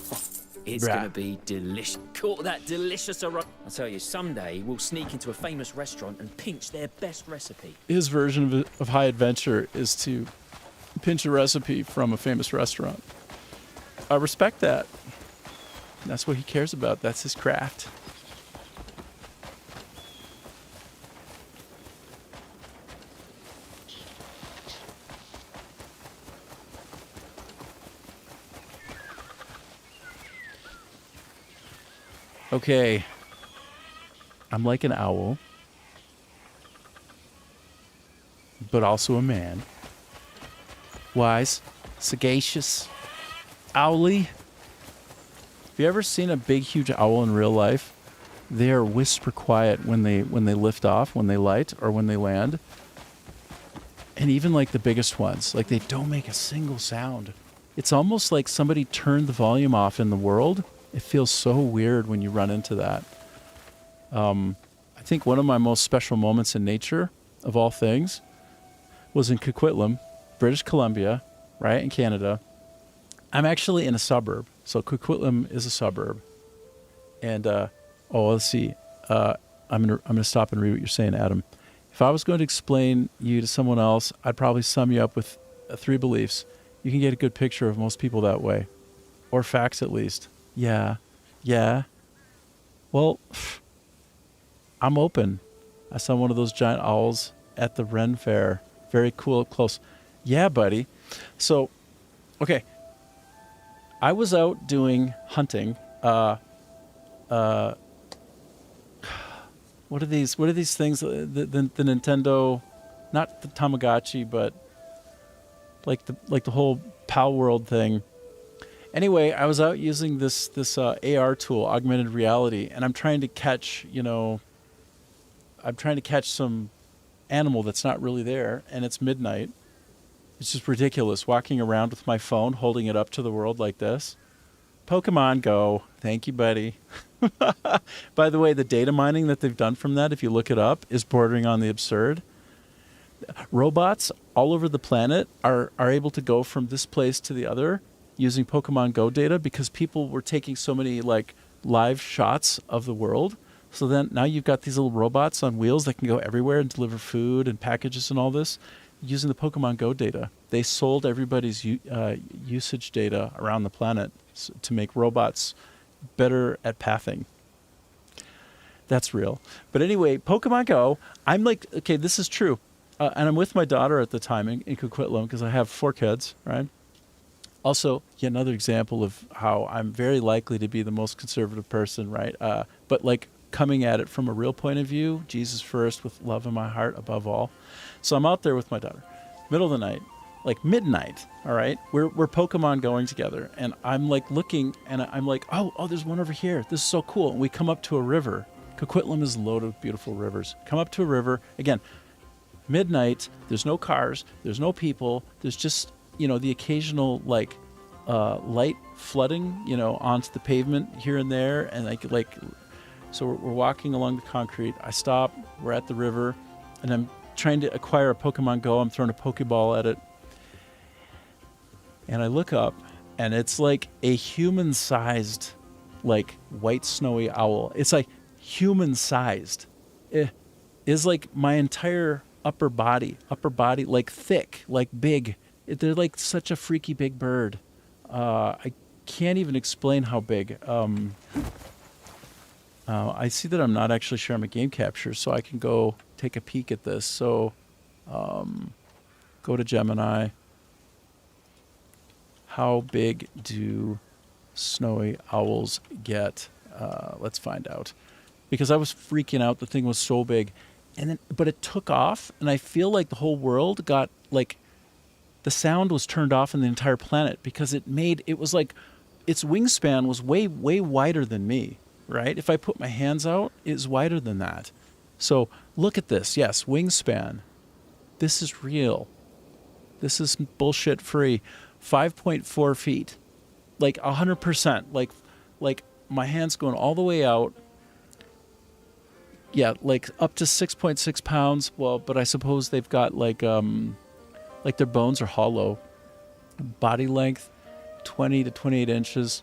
S4: It's going to be delicious. Caught that delicious aroma. I'll tell you, someday we'll sneak into a famous restaurant and pinch their best recipe.
S1: His version of high adventure is to pinch a recipe from a famous restaurant. I respect that. That's what he cares about. That's his craft. Okay, I'm like an owl, but also a man. Wise, sagacious, owly. Have you ever seen a big, huge owl in real life? They are whisper quiet when they lift off, when they light, or when they land. And even like the biggest ones, like they don't make a single sound. It's almost like somebody turned the volume off in the world. It feels so weird when you run into that. I think one of my most special moments in nature, of all things, was in Coquitlam, British Columbia, right, in Canada. I'm actually in a suburb. So Coquitlam is a suburb. And, let's see. I'm gonna stop and read what you're saying, Adam. If I was going to explain you to someone else, I'd probably sum you up with three beliefs. You can get a good picture of most people that way, or facts at least. Yeah, yeah. Well, I'm open. I saw one of those giant owls at the Ren Fair. Very cool up close. Yeah, buddy. So, okay. I was out doing hunting. What are these? What are these things? The Nintendo, not the Tamagotchi, but like the whole Pal World thing. Anyway, I was out using this AR tool, augmented reality, and I'm trying to catch some animal that's not really there, and it's midnight. It's just ridiculous walking around with my phone, holding it up to the world like this. Pokemon Go. Thank you, buddy. By the way, the data mining that they've done from that, if you look it up, is bordering on the absurd. Robots all over the planet are able to go from this place to the other using Pokemon Go data because people were taking so many like live shots of the world. So then now you've got these little robots on wheels that can go everywhere and deliver food and packages and all this using the Pokemon Go data. They sold everybody's usage data around the planet to make robots better at pathing. That's real. But anyway, Pokemon Go, I'm like, okay, this is true. And I'm with my daughter at the time in Coquitlam because I have 4 kids, right? Also, yet another example of how I'm very likely to be the most conservative person, right? But like coming at it from a real point of view, Jesus first with love in my heart above all. So I'm out there with my daughter, middle of the night, like midnight, all right? We're Pokemon going together, and I'm like looking, and I'm like, oh, there's one over here. This is so cool. And we come up to a river. Coquitlam is loaded with beautiful rivers. Come up to a river, again, midnight, there's no cars, there's no people, there's just, the occasional like light flooding, onto the pavement here and there, and like so we're walking along the concrete. I stop, we're at the river, and I'm trying to acquire a Pokemon Go. I'm throwing a Pokeball at it. And I look up, and it's like a human-sized, like, white snowy owl. It's like human-sized. It is like my entire upper body, like thick, like big. They're like such a freaky big bird. I can't even explain how big. I see that I'm not actually sharing my game capture, so I can go take a peek at this. So go to Gemini. How big do snowy owls get? Let's find out. Because I was freaking out. The thing was so big. But it took off, and I feel like the whole world got, like, the sound was turned off in the entire planet because it was like its wingspan was way, way wider than me, right? If I put my hands out, it's wider than that. So look at this. Yes, wingspan. This is real. This is bullshit free. 5.4 feet. Like 100%. Like my hand's going all the way out. Yeah, like up to 6.6 pounds. Well, but I suppose they've got like their bones are hollow. Body length, 20 to 28 inches.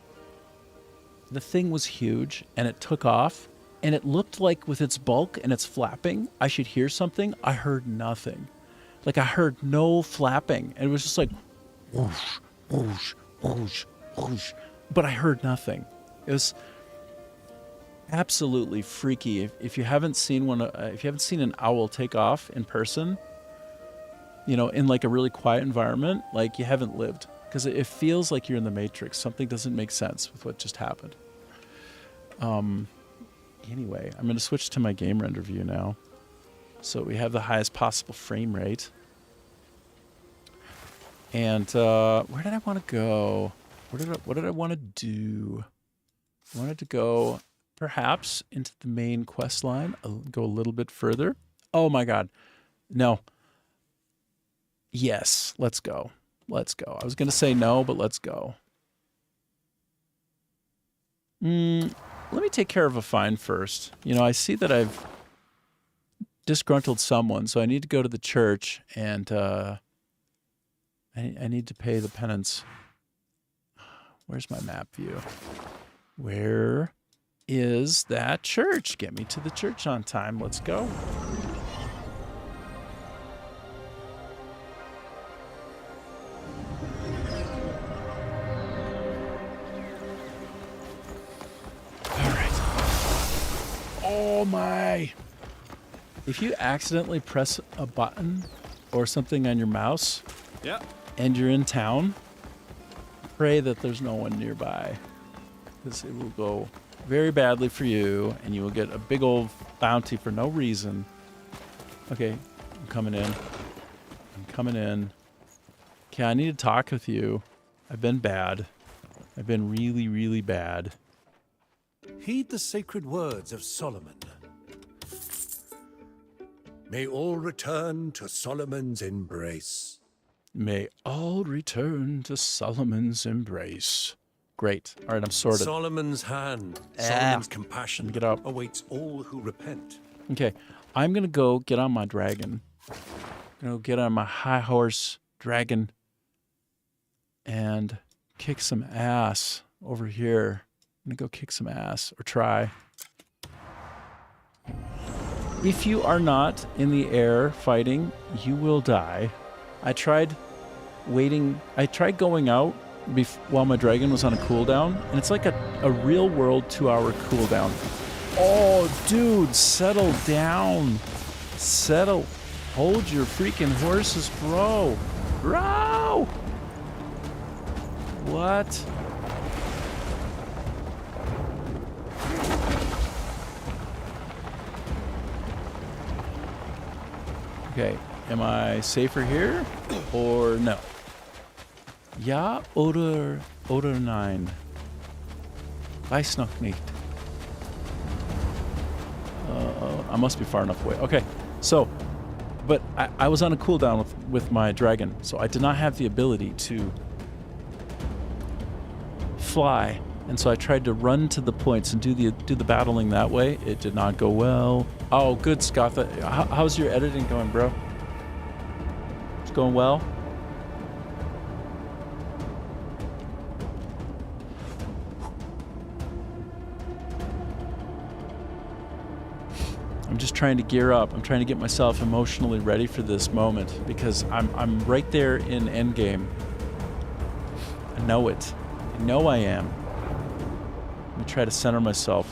S1: The thing was huge, and it took off, and it looked like with its bulk and its flapping, I should hear something. I heard nothing. Like I heard no flapping. And it was just like whoosh, whoosh, whoosh, whoosh. But I heard nothing. It was absolutely freaky. If you haven't seen an owl take off in person, in like a really quiet environment, like you haven't lived, because it feels like you're in the Matrix. Something doesn't make sense with what just happened. Anyway, I'm going to switch to my game render view now. So we have the highest possible frame rate. And where did I want to go? What did I want to do? I wanted to go perhaps into the main quest line. I'll go a little bit further. Oh my God. No. Yes, let's go. Let's go. I was going to say no, but let's go. Let me take care of a fine first. I see that I've disgruntled someone, so I need to go to the church and I need to pay the penance. Where's my map view? Where is that church? Get me to the church on time. Let's go. Oh my. If you accidentally press a button or something on your mouse
S2: Yeah.
S1: and you're in town, pray that there's no one nearby, because it will go very badly for you and you will get a big old bounty for no reason. Okay, I'm coming in. Okay, I need to talk with you. I've been bad. I've been really, really bad.
S7: Heed the sacred words of Solomon. May all return to Solomon's embrace.
S1: May all return to Solomon's embrace. Great. All right, I'm sorted.
S7: Solomon's hand, Solomon's compassion
S1: Get up.
S7: awaits all who repent.
S1: Okay, I'm going to go get on my dragon. I'm going to get on my high horse dragon and kick some ass over here. I'm going to go kick some ass, or try. If you are not in the air fighting, you will die. I tried going out while my dragon was on a cooldown, and it's like a real world 2-hour cooldown. Oh, dude, settle down. Settle. Hold your freaking horses, bro. Bro! What? Okay, am I safer here or no? Ja oder nein? Weiß noch nicht. I must be far enough away. Okay, so, but I was on a cooldown with my dragon, so I did not have the ability to fly, and so I tried to run to the points and do the battling that way. It did not go well. Oh, good, Scotha. How's your editing going, bro? It's going well? I'm just trying to gear up. I'm trying to get myself emotionally ready for this moment, because I'm right there in endgame. I know it. I know I am. Let me try to center myself.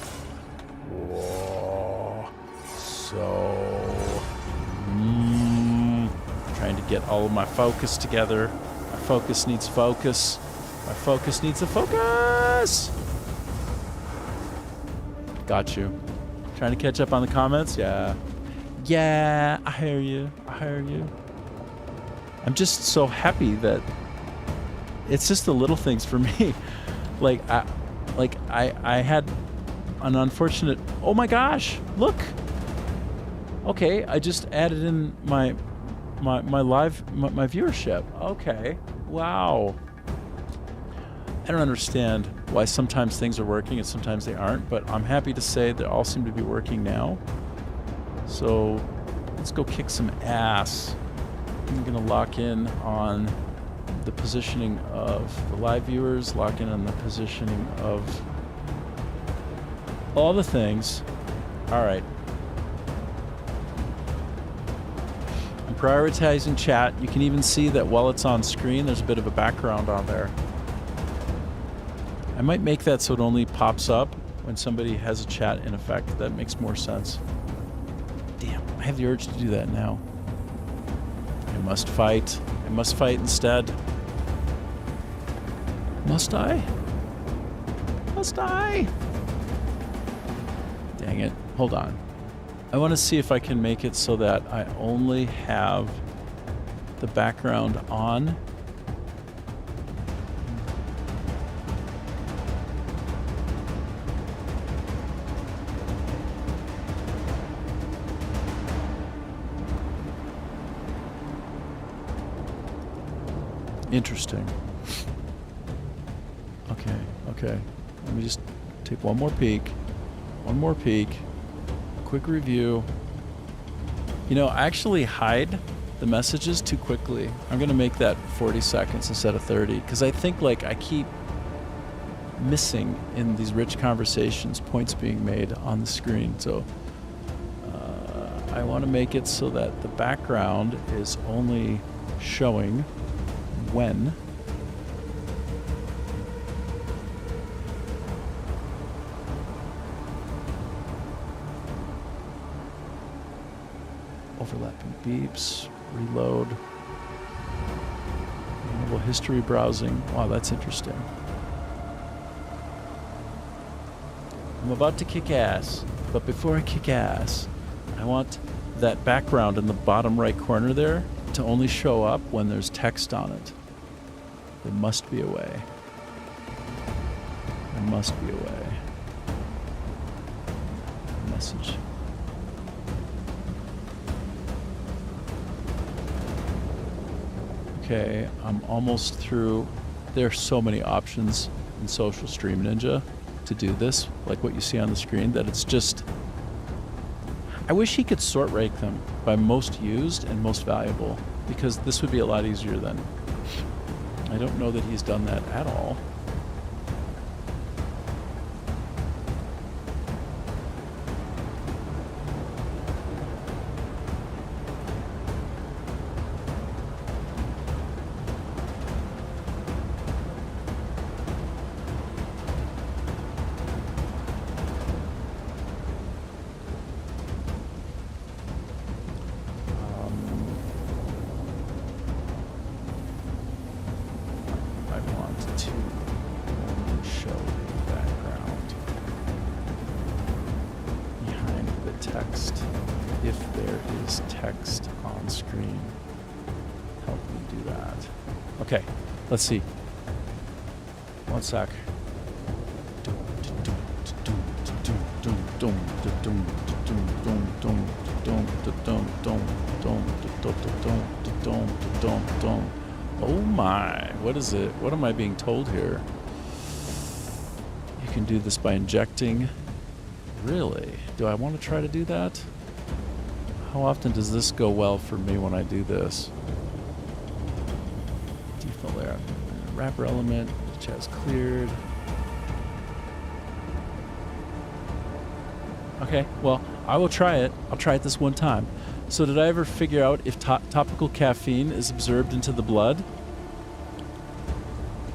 S1: Whoa. So... trying to get all of my focus together. My focus needs focus. My focus needs a focus! Got you. Trying to catch up on the comments? Yeah. Yeah, I hear you. I hear you. I'm just so happy that it's just the little things for me. I had an unfortunate... Oh my gosh, look. Okay, I just added in my viewership. Okay, wow. I don't understand why sometimes things are working and sometimes they aren't, but I'm happy to say they all seem to be working now. So let's go kick some ass. I'm gonna lock in on the positioning of the live viewers, lock in on the positioning of all the things. All right. I'm prioritizing chat. You can even see that while it's on screen, there's a bit of a background on there. I might make that so it only pops up when somebody has a chat in effect. That makes more sense. Damn, I have the urge to do that now. I must fight. I must fight instead. Must I? Must I? Dang it. Hold on. I want to see if I can make it so that I only have the background on. Interesting. Okay. Let me just take one more peek. Quick review. You know, I actually hide the messages too quickly. I'm going to make that 40 seconds instead of 30, because I think I keep missing in these rich conversations points being made on the screen. So I want to make it so that the background is only showing when Overlapping beeps. Reload. Enable history browsing. Wow, that's interesting. I'm about to kick ass, but before I kick ass, I want that background in the bottom right corner there to only show up when there's text on it. There must be a way. There must be a way. Message. Okay, I'm almost through. There are so many options in Social Stream Ninja to do this, like what you see on the screen, that it's just... I wish he could sort rank them by most used and most valuable, because this would be a lot easier then. I don't know that he's done that at all. Let's see. One sec. Oh my, what is it? What am I being told here? You can do this by injecting. Really? Do I want to try to do that? How often does this go well for me when I do this? Default layout. Wrapper element, which has cleared. Okay, well, I will try it. I'll try it this one time. So did I ever figure out if topical caffeine is absorbed into the blood?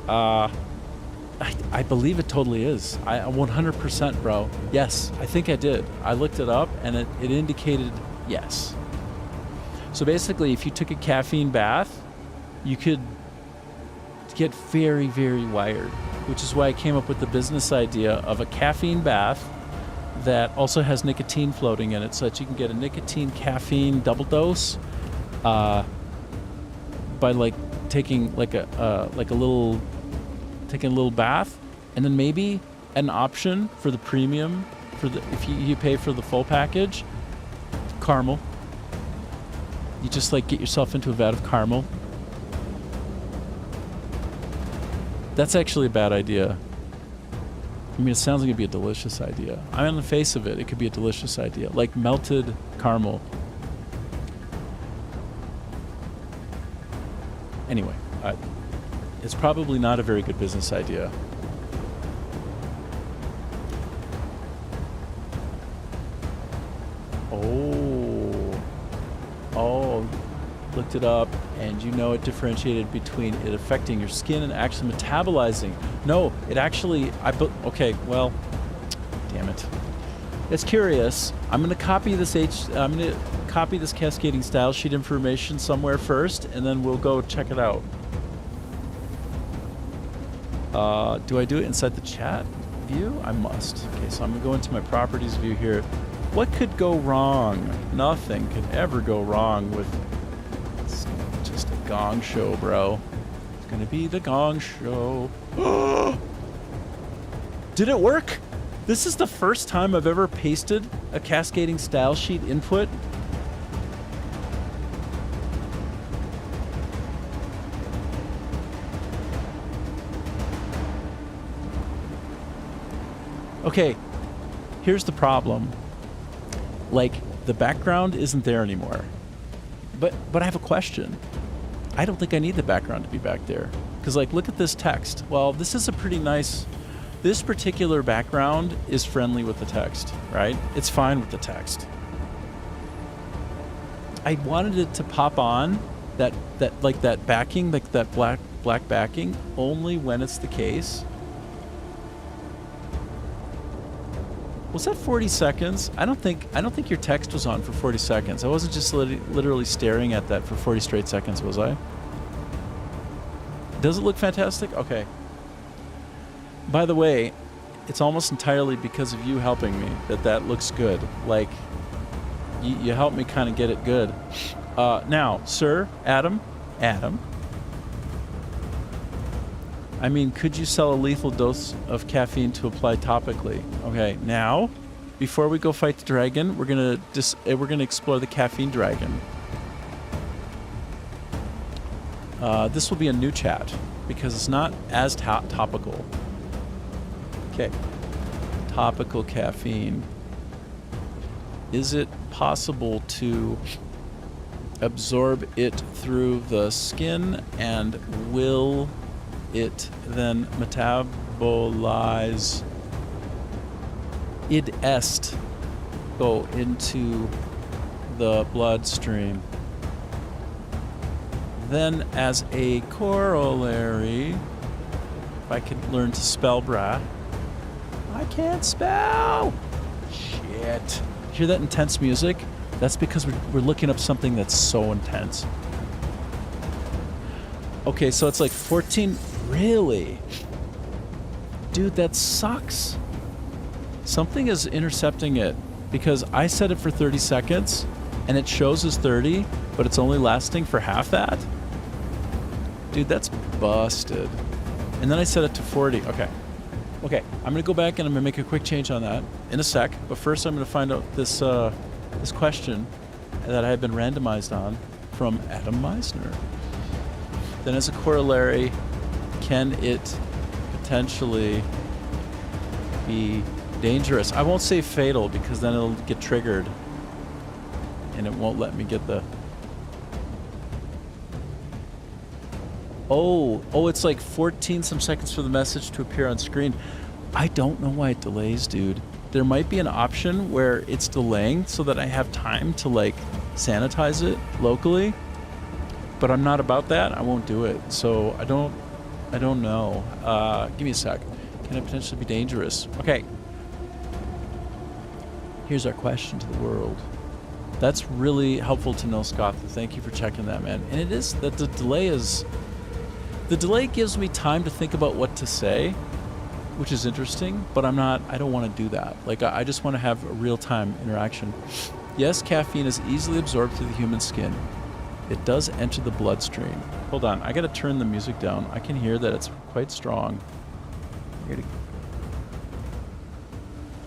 S1: I believe it totally is. I 100%, bro. Yes, I think I did. I looked it up, and it indicated yes. So basically, if you took a caffeine bath, you could get very, very wired, which is why I came up with the business idea of a caffeine bath that also has nicotine floating in it, so that you can get a nicotine caffeine double dose by like taking like a little bath, and then maybe an option for the premium for the if you pay for the full package, caramel. You just like get yourself into a vat of caramel. That's actually a bad idea. I mean, it sounds like it'd be a delicious idea. I'm on the face of it. It could be a delicious idea. Like melted caramel. Anyway, it's probably not a very good business idea. Oh, looked it up, and you know it differentiated between it affecting your skin and actually metabolizing. No, it actually, okay, well, damn it. It's curious. I'm going to copy this cascading style sheet information somewhere first, and then we'll go check it out. Do I do it inside the chat view? I must. Okay, so I'm going to go into my properties view here. What could go wrong? Nothing could ever go wrong with... It's just a gong show, bro. It's going to be the gong show. Did it work? This is the first time I've ever pasted a cascading style sheet input. Okay, here's the problem. Like, the background isn't there anymore. But I have a question. I don't think I need the background to be back there. Because, like, look at this text. Well, this is a pretty nice... This particular background is friendly with the text, right? It's fine with the text. I wanted it to pop on, that backing, like that black backing, only when it's the case. Was that 40 seconds? I don't think your text was on for 40 seconds. I wasn't just literally staring at that for 40 straight seconds, was I? Does it look fantastic? Okay. By the way, it's almost entirely because of you helping me that looks good. Like, you helped me kind of get it good. Now, sir, Adam, I mean, could you sell a lethal dose of caffeine to apply topically? Okay, now, before we go fight the dragon, we're gonna explore the caffeine dragon. This will be a new chat because it's not as topical. Okay, topical caffeine. Is it possible to absorb it through the skin, and will it then metabolize id est go into the bloodstream? Then as a corollary, if I could learn to spell, brah. I can't spell! Shit. Hear that intense music? That's because we're looking up something that's so intense. Okay, so it's like 14... Really? Dude, that sucks. Something is intercepting it because I set it for 30 seconds and it shows as 30, but it's only lasting for half that? Dude, that's busted. And then I set it to 40. Okay. Okay, I'm going to go back and I'm going to make a quick change on that in a sec. But first I'm going to find out this this question that I have been randomized on from Adam Meisner. Then as a corollary, can it potentially be dangerous? I won't say fatal because then it'll get triggered and it won't let me get the... Oh, it's like 14 some seconds for the message to appear on screen. I don't know why it delays, dude. There might be an option where it's delaying so that I have time to like sanitize it locally, but I'm not about that. I won't do it. So I don't know. Give me a sec. Can it potentially be dangerous? Okay. Here's our question to the world. That's really helpful to know, Scott. Thank you for checking that, man. And it is that the delay gives me time to think about what to say, which is interesting, but I don't want to do that. Like, I just want to have a real-time interaction. Yes, caffeine is easily absorbed through the human skin. It does enter the bloodstream. Hold on, I gotta turn the music down. I can hear that it's quite strong.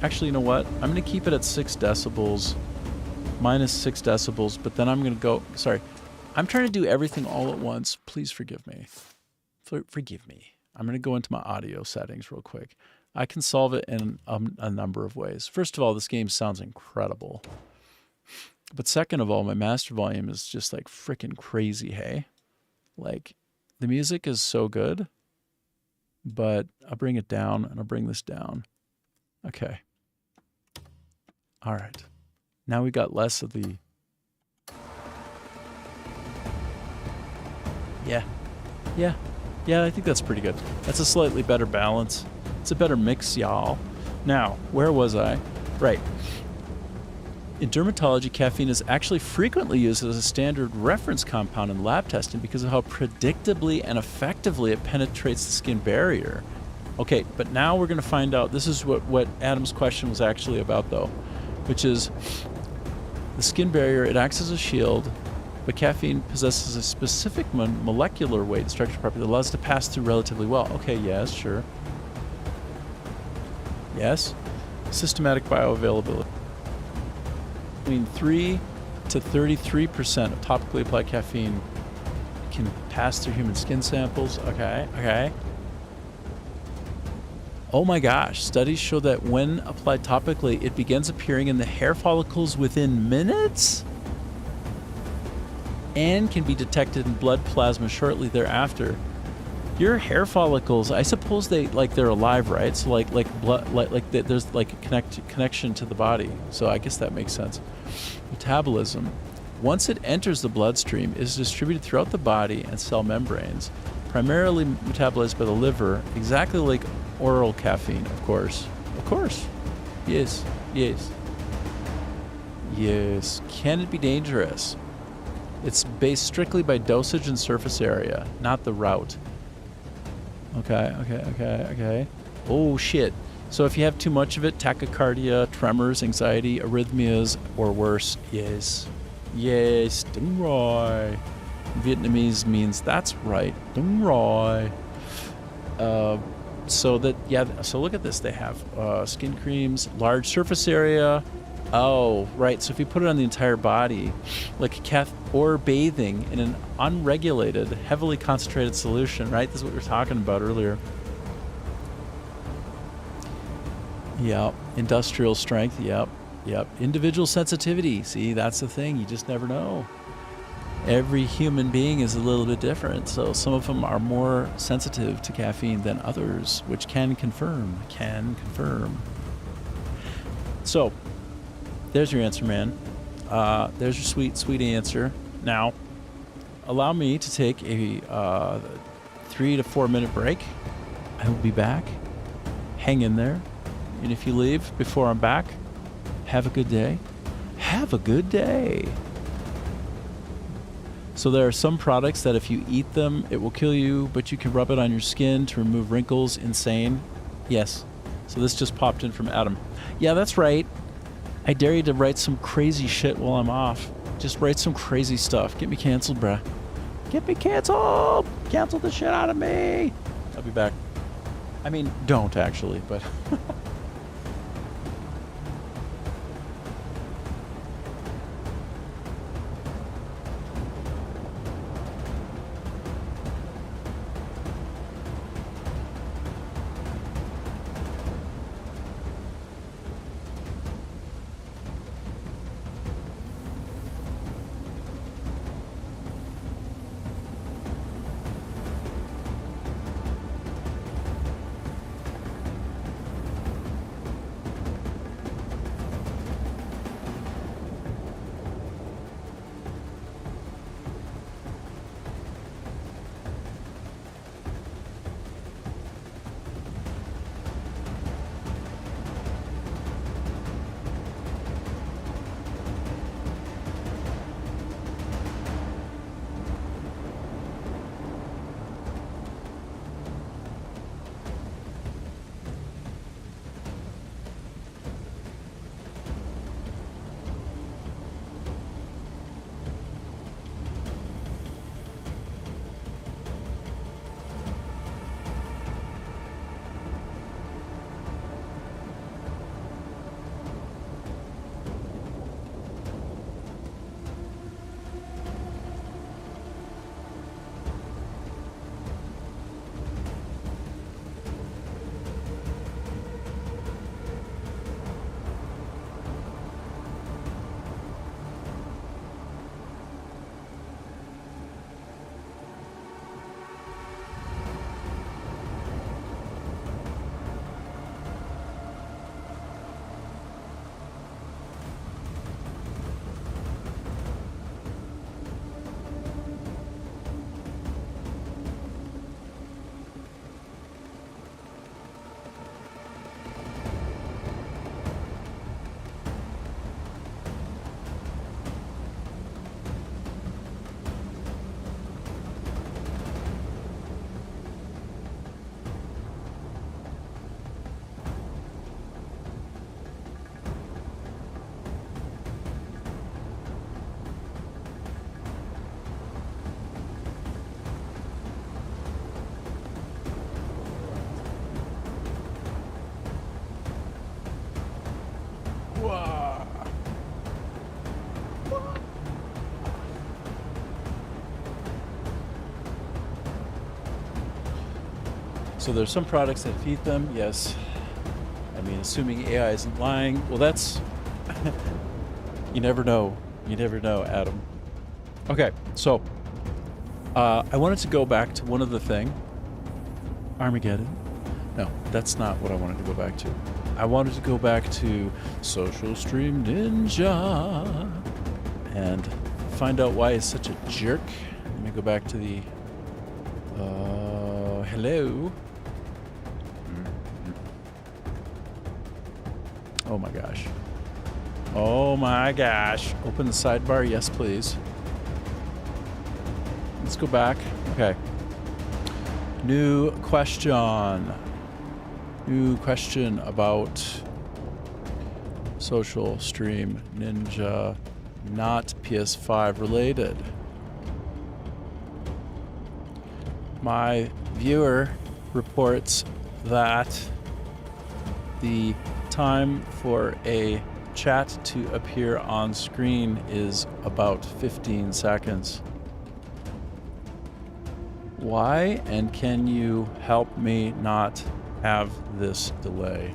S1: Actually, you know what? I'm gonna keep it at 6 decibels, minus 6 decibels, but then I'm gonna go, sorry. I'm trying to do everything all at once. Please forgive me. Forgive me. I'm gonna go into my audio settings real quick. I can solve it in a number of ways. First of all, this game sounds incredible. But second of all, my master volume is just like freaking crazy, hey? Like, the music is so good, but I'll bring it down and I'll bring this down. Okay. All right. Now we got less of the... Yeah, I think that's pretty good. That's a slightly better balance. It's a better mix, y'all. Now, where was I? Right. In dermatology, caffeine is actually frequently used as a standard reference compound in lab testing because of how predictably and effectively it penetrates the skin barrier. Okay, but now we're going to find out, this is what Adam's question was actually about though, which is the skin barrier, it acts as a shield, but caffeine possesses a specific molecular weight and structure property that allows it to pass through relatively well. Okay, yes, sure. Yes. Systematic bioavailability. Between 3 to 33% of topically applied caffeine can pass through human skin samples. Okay. Oh my gosh, studies show that when applied topically, it begins appearing in the hair follicles within minutes and can be detected in blood plasma shortly thereafter. Your hair follicles, I suppose they're alive, right? So like blood, there's like a connection to the body. So I guess that makes sense. Metabolism. Once it enters the bloodstream, it is distributed throughout the body and cell membranes, primarily metabolized by the liver, exactly like oral caffeine, of course. Of course. Yes. Yes. Yes. Can it be dangerous? It's based strictly by dosage and surface area, not the route. Okay. Oh, shit. So if you have too much of it, tachycardia, tremors, anxiety, arrhythmias, or worse, yes. Yes, đúng rồi. Vietnamese means that's right. Đúng rồi. So look at this. They have skin creams, large surface area. Oh, right. So if you put it on the entire body, like or bathing in an unregulated, heavily concentrated solution, right? This is what we were talking about earlier. Yep. Industrial strength. Yep. Individual sensitivity. See, that's the thing. You just never know. Every human being is a little bit different. So some of them are more sensitive to caffeine than others, which can confirm. So there's your answer, man. There's your sweet answer. Now, allow me to take a 3 to 4 minute break. I will be back. Hang in there. And if you leave before I'm back, have a good day. Have a good day. So there are some products that if you eat them, it will kill you, but you can rub it on your skin to remove wrinkles. Insane. Yes. So this just popped in from Adam. Yeah, that's right. I dare you to write some crazy shit while I'm off. Just write some crazy stuff. Get me canceled, bruh. Get me canceled! Cancel the shit out of me! I'll be back. I mean, don't actually, but... So there's some products that feed them, yes. I mean, assuming AI isn't lying, well, that's... you never know. You never know, Adam. Okay, so I wanted to go back to one other thing. Armageddon. No, that's not what I wanted to go back to. I wanted to go back to Social Stream Ninja and find out why he's such a jerk. Let me go back to the... hello? Oh my gosh. Oh my gosh. Open the sidebar. Yes, please. Let's go back. Okay. New question. New question about social stream ninja, not PS5 related. My viewer reports that the time for a chat to appear on screen is about 15 seconds. Why? And can you help me not have this delay?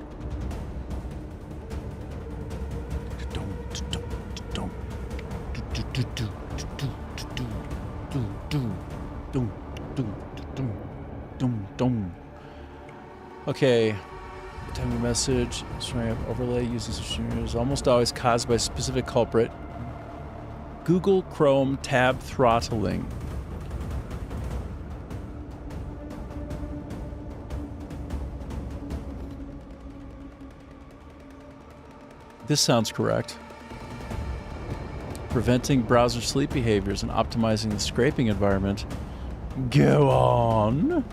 S1: Okay. Time of message. Showing up overlay using social media is almost always caused by a specific culprit. Google Chrome tab throttling. This sounds correct. Preventing browser sleep behaviors and optimizing the scraping environment. Go on.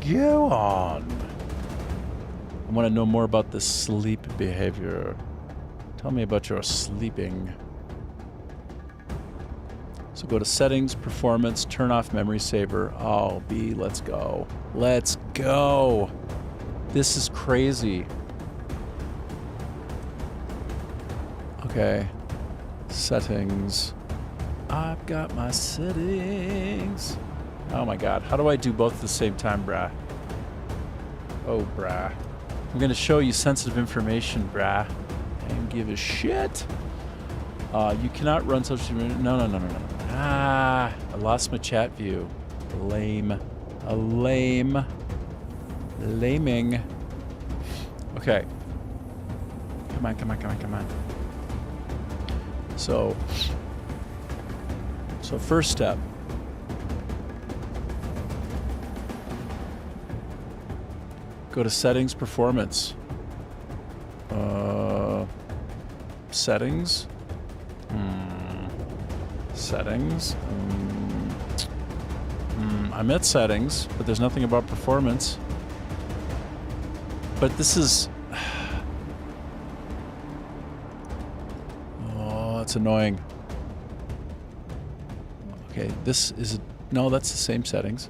S1: Go on. I want to know more about the sleep behavior. Tell me about your sleeping. So go to settings, performance, turn off memory saver. Oh, B, let's go. Let's go. This is crazy. Okay. Settings. I've got my settings. Oh my god. How do I do both at the same time, brah? Oh, brah. I'm going to show you sensitive information, brah. I don't give a shit. You cannot run social media. No. Ah, I lost my chat view. Lame. A lame. Laming. Okay. Come on. So first step. Go to settings, performance. Settings. Settings. I'm at settings, but there's nothing about performance. But this is... Oh, that's annoying. Okay, this is... No, that's the same settings.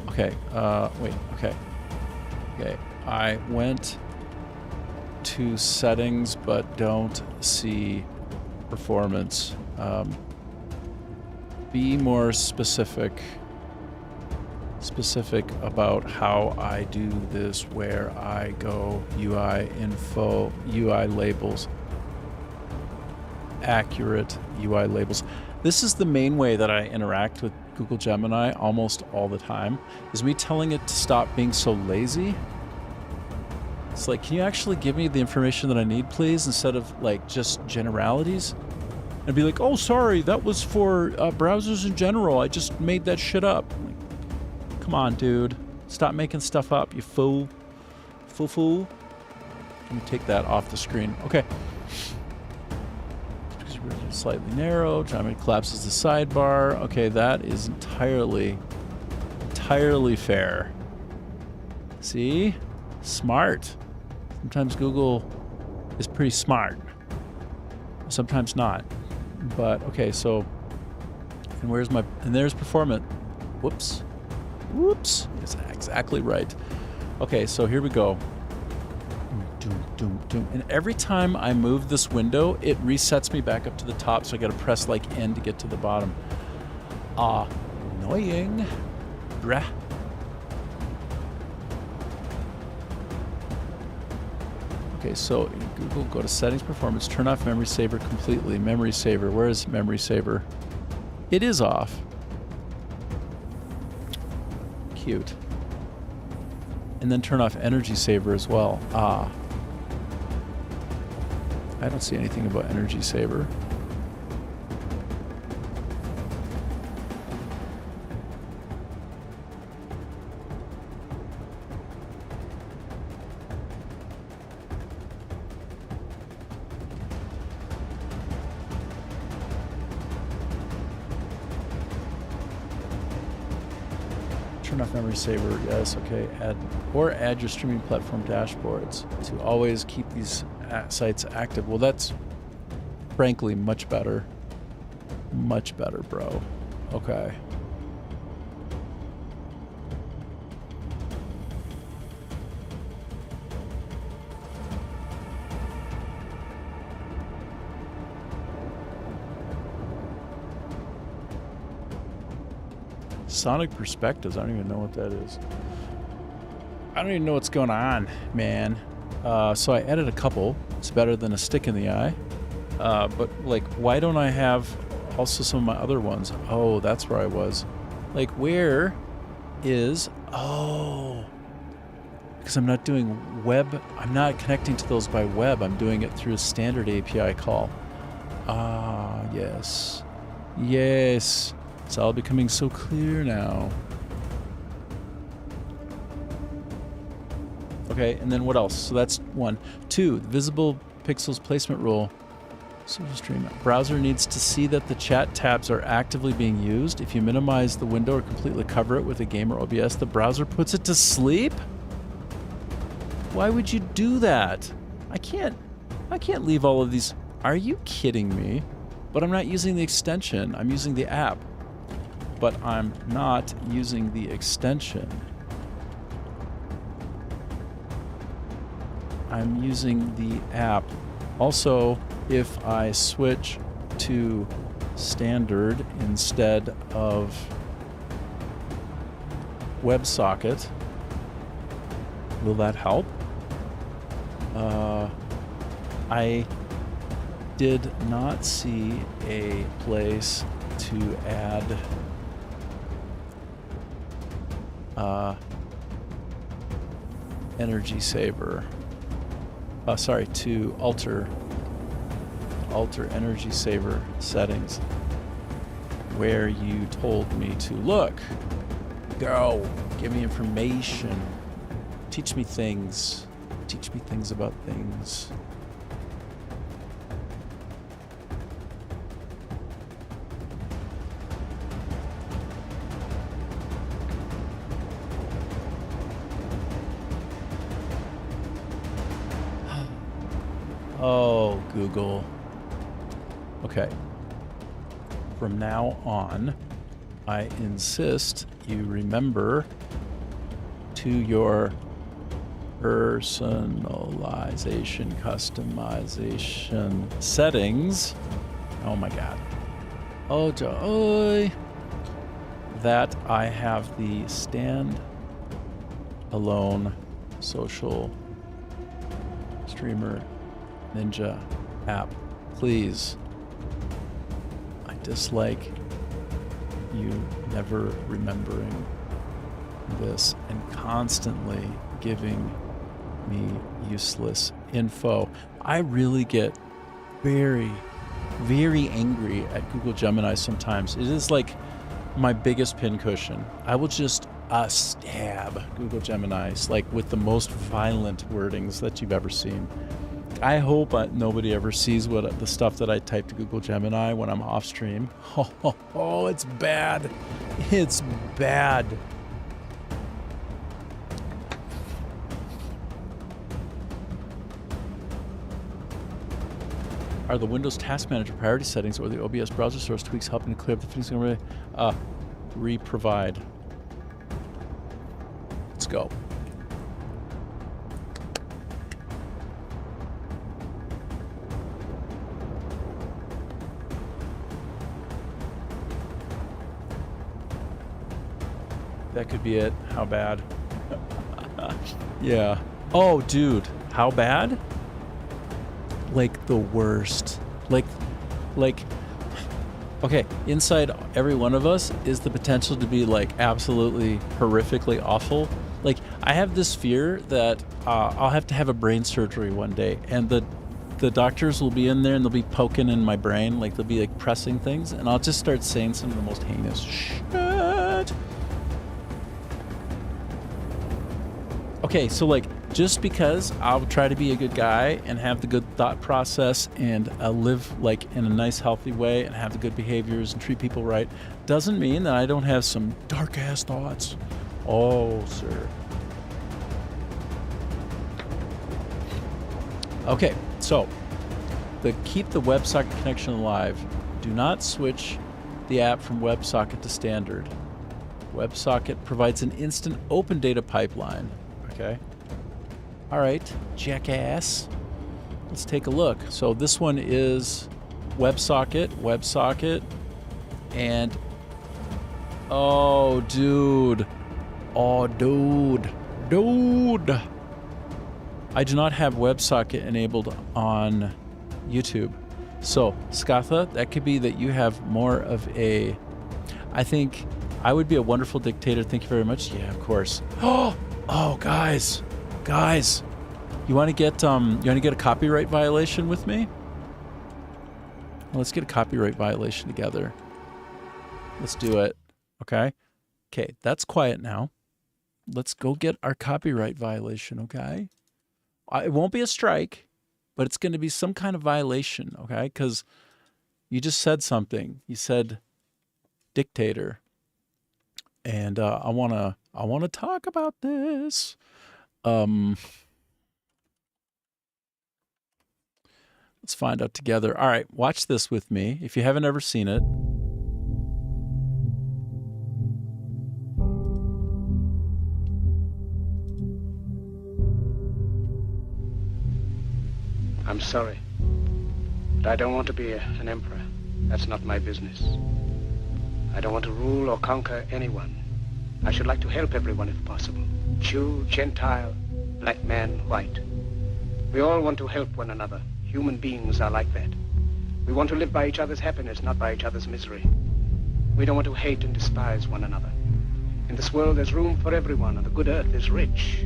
S1: Okay, wait, okay. Okay, I went to settings, but don't see performance. Be more specific about how I do this, where I go, UI info, UI labels, accurate UI labels. This is the main way that I interact with Google Gemini almost all the time, is me telling it to stop being so lazy. It's like, can you actually give me the information that I need, please, instead of like just generalities? And be like, oh, sorry, that was for browsers in general. I just made that shit up. Like, come on, dude. Stop making stuff up, you fool. Fool. Let me take that off the screen. Okay. Slightly narrow. Geometry collapses the sidebar. Okay, that is entirely fair. See? Smart. Sometimes Google is pretty smart. Sometimes not. But, okay, so... And where's my... And there's performance. Whoops. It's exactly right. Okay, so here we go. And every time I move this window, it resets me back up to the top, so I gotta press like N to get to the bottom. Annoying. Bruh. Okay, so in Google, go to settings, performance, turn off memory saver completely. Memory saver, where is memory saver? It is off. Cute. And then turn off energy saver as well. I don't see anything about energy saver. turn off memory saver. Yes, okay. Add your streaming platform dashboards to always keep these sites active. Well, that's frankly much better. Much better, bro. Okay. Sonic perspectives. I don't even know what that is. I don't even know what's going on, man. So I added a couple. It's better than a stick in the eye. But like, why don't I have also some of my other ones? Oh, that's where I was. Like, where is... Oh. Because I'm not doing web. I'm not connecting to those by web. I'm doing it through a standard API call. Ah, yes. Yes. It's all becoming so clear now. Okay, and then what else? So that's 1. 2, the visible pixels placement rule. Social stream. Browser needs to see that the chat tabs are actively being used. If you minimize the window or completely cover it with a game or OBS, the browser puts it to sleep? Why would you do that? I can't leave all of these. Are you kidding me? But I'm not using the extension. I'm using the app. But I'm not using the extension. I'm using the app. Also, if I switch to standard instead of WebSocket, will that help? I did not see a place to add energy saver. Sorry, to alter energy saver settings where you told me to look. Go, give me information. Teach me things. Teach me things about things. Oh, Google. Okay. From now on, I insist you remember to your personalization, customization settings. Oh my God. Oh, joy. That I have the stand alone social streamer Ninja app. Please. I dislike you never remembering this and constantly giving me useless info. I really get very, very angry at Google Gemini sometimes. It is like my biggest pincushion. I will just stab Google Geminis like with the most violent wordings that you've ever seen. I hope nobody ever sees the stuff that I type to Google Gemini when I'm off stream. Oh, it's bad. It's bad. Are the Windows Task Manager priority settings or the OBS browser source tweaks helping to clear up the things re-provide? Let's go. That could be it. How bad? Yeah. Oh, dude. How bad? Like the worst. Like, okay, inside every one of us is the potential to be like absolutely horrifically awful. Like, I have this fear that I'll have to have a brain surgery one day, and the doctors will be in there and they'll be poking in my brain, like they'll be like pressing things, and I'll just start saying some of the most heinous shit. Okay, so like, just because I'll try to be a good guy and have the good thought process and live like in a nice, healthy way and have the good behaviors and treat people right, doesn't mean that I don't have some dark ass thoughts Oh, sir. Okay, so keep the WebSocket connection alive. Do not switch the app from WebSocket to standard. WebSocket provides an instant open data pipeline. Okay. All right, jackass. Let's take a look. So this one is WebSocket, and oh, dude. I do not have WebSocket enabled on YouTube. So, Skatha, that could be that you have more of a... I think I would be a wonderful dictator. Thank you very much. Yeah, of course. Oh, guys. You want to get a copyright violation with me? Well, let's get a copyright violation together. Let's do it. Okay, that's quiet now. Let's go get our copyright violation, okay? It won't be a strike, but it's going to be some kind of violation, okay? Because you just said something. You said dictator, and I wanna talk about this. Let's find out together. All right, watch this with me. If you haven't ever seen it.
S8: I'm sorry, but I don't want to be an emperor. That's not my business. I don't want to rule or conquer anyone. I should like to help everyone if possible. Jew, Gentile, black man, white. We all want to help one another. Human beings are like that. We want to live by each other's happiness, not by each other's misery. We don't want to hate and despise one another. In this world there's room for everyone, and the good earth is rich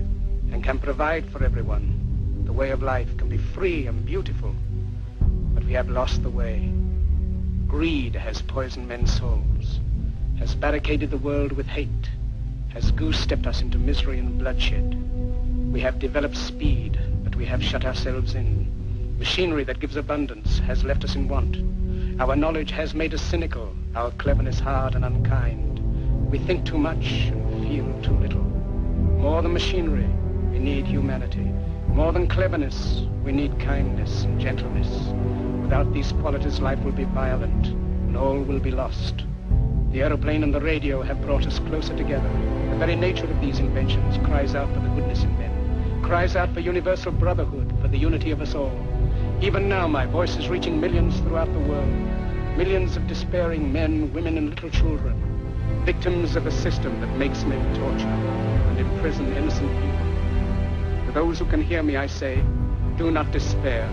S8: and can provide for everyone. The way of life can be free and beautiful, but we have lost the way. Greed has poisoned men's souls, has barricaded the world with hate, has goose-stepped us into misery and bloodshed. We have developed speed, but we have shut ourselves in. Machinery that gives abundance has left us in want. Our knowledge has made us cynical, our cleverness hard and unkind. We think too much and feel too little. More than machinery, we need humanity. More than cleverness, we need kindness and gentleness. Without these qualities, life will be violent, and all will be lost. The aeroplane and the radio have brought us closer together. The very nature of these inventions cries out for the goodness in men, cries out for universal brotherhood, for the unity of us all. Even now, my voice is reaching millions throughout the world. Millions of despairing men, women, and little children, victims of a system that makes men torture and imprison innocent people. To those who can hear me, I say, do not despair.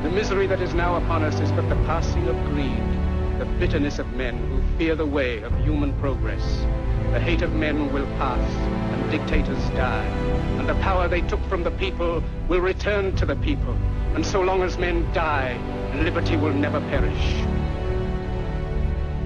S8: The misery that is now upon us is but the passing of greed, the bitterness of men who fear the way of human progress. The hate of men will pass, and dictators die, and the power they took from the people will return to the people. And so long as men die, liberty will never perish.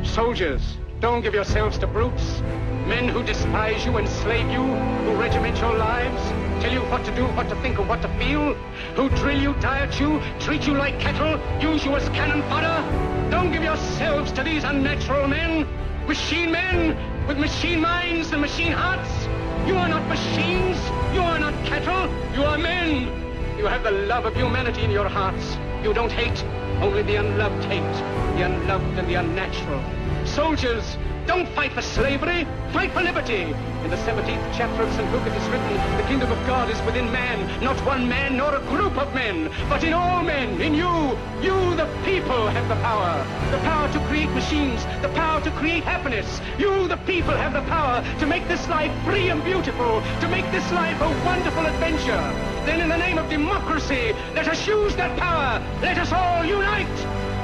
S8: Soldiers, don't give yourselves to brutes, men who despise you, enslave you, who regiment your lives, tell you what to do, what to think, and what to feel, who drill you, diet you, treat you like cattle, use you as cannon fodder. Don't give yourselves to these unnatural men, machine men with machine minds and machine hearts. You are not machines, you are not cattle, you are men. You have the love of humanity in your hearts. You don't hate, only the unloved hate, the unloved and the unnatural. Soldiers, don't fight for slavery, fight for liberty. In the 17th chapter of St. Luke it is written, the kingdom of God is within man, not one man nor a group of men, but in all men, in you. You, the people, have the power to create machines, the power to create happiness. You, the people, have the power to make this life free and beautiful, to make this life a wonderful adventure. Then in the name of democracy, let us use that power. Let us all unite.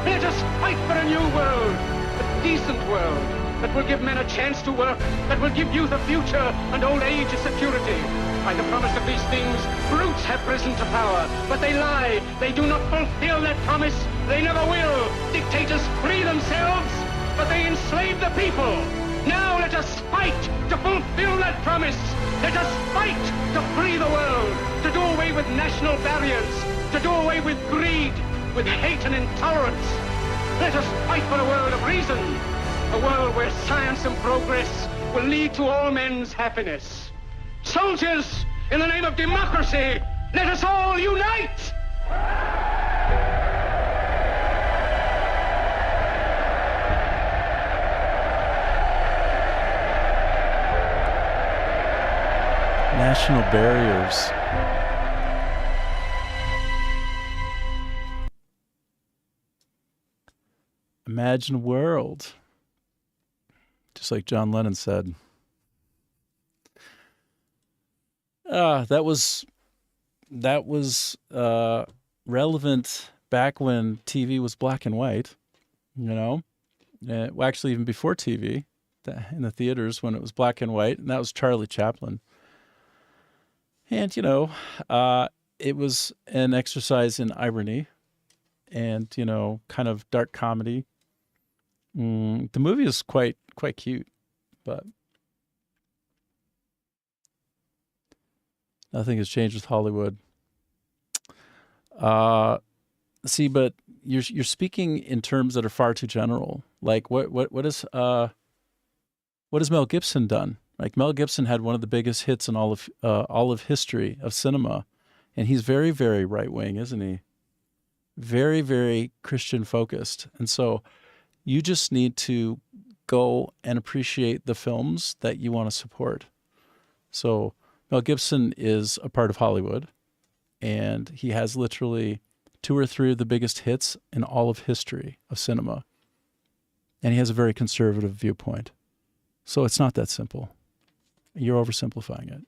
S8: Let us fight for a new world, a decent world, that will give men a chance to work, that will give youth a future and old age a security. By the promise of these things, brutes have risen to power, but they lie. They do not fulfill that promise. They never will. Dictators free themselves, but they enslave the people. Now let us fight to fulfill that promise. Let us fight to free the world, to do away with national barriers, to do away with greed, with hate and intolerance. Let us fight for a world of reason, a world where science and progress will lead to all men's happiness. Soldiers, in the name of democracy, let us all unite!
S1: National barriers. Imagine a world. Just like John Lennon said. That was relevant back when TV was black and white, you know? Well, actually, even before TV, in the theaters when it was black and white, and that was Charlie Chaplin. And, you know, it was an exercise in irony and, you know, kind of dark comedy. The movie is quite cute, but nothing has changed with Hollywood. See, but you're speaking in terms that are far too general. Like what has Mel Gibson done? Like Mel Gibson had one of the biggest hits in all of history of cinema, and he's very, very right wing, isn't he? Very, very Christian focused, and so you just need to go and appreciate the films that you want to support. So Mel Gibson is a part of Hollywood, and he has literally 2 or 3 of the biggest hits in all of history of cinema, and he has a very conservative viewpoint. So it's not that simple. You're oversimplifying it.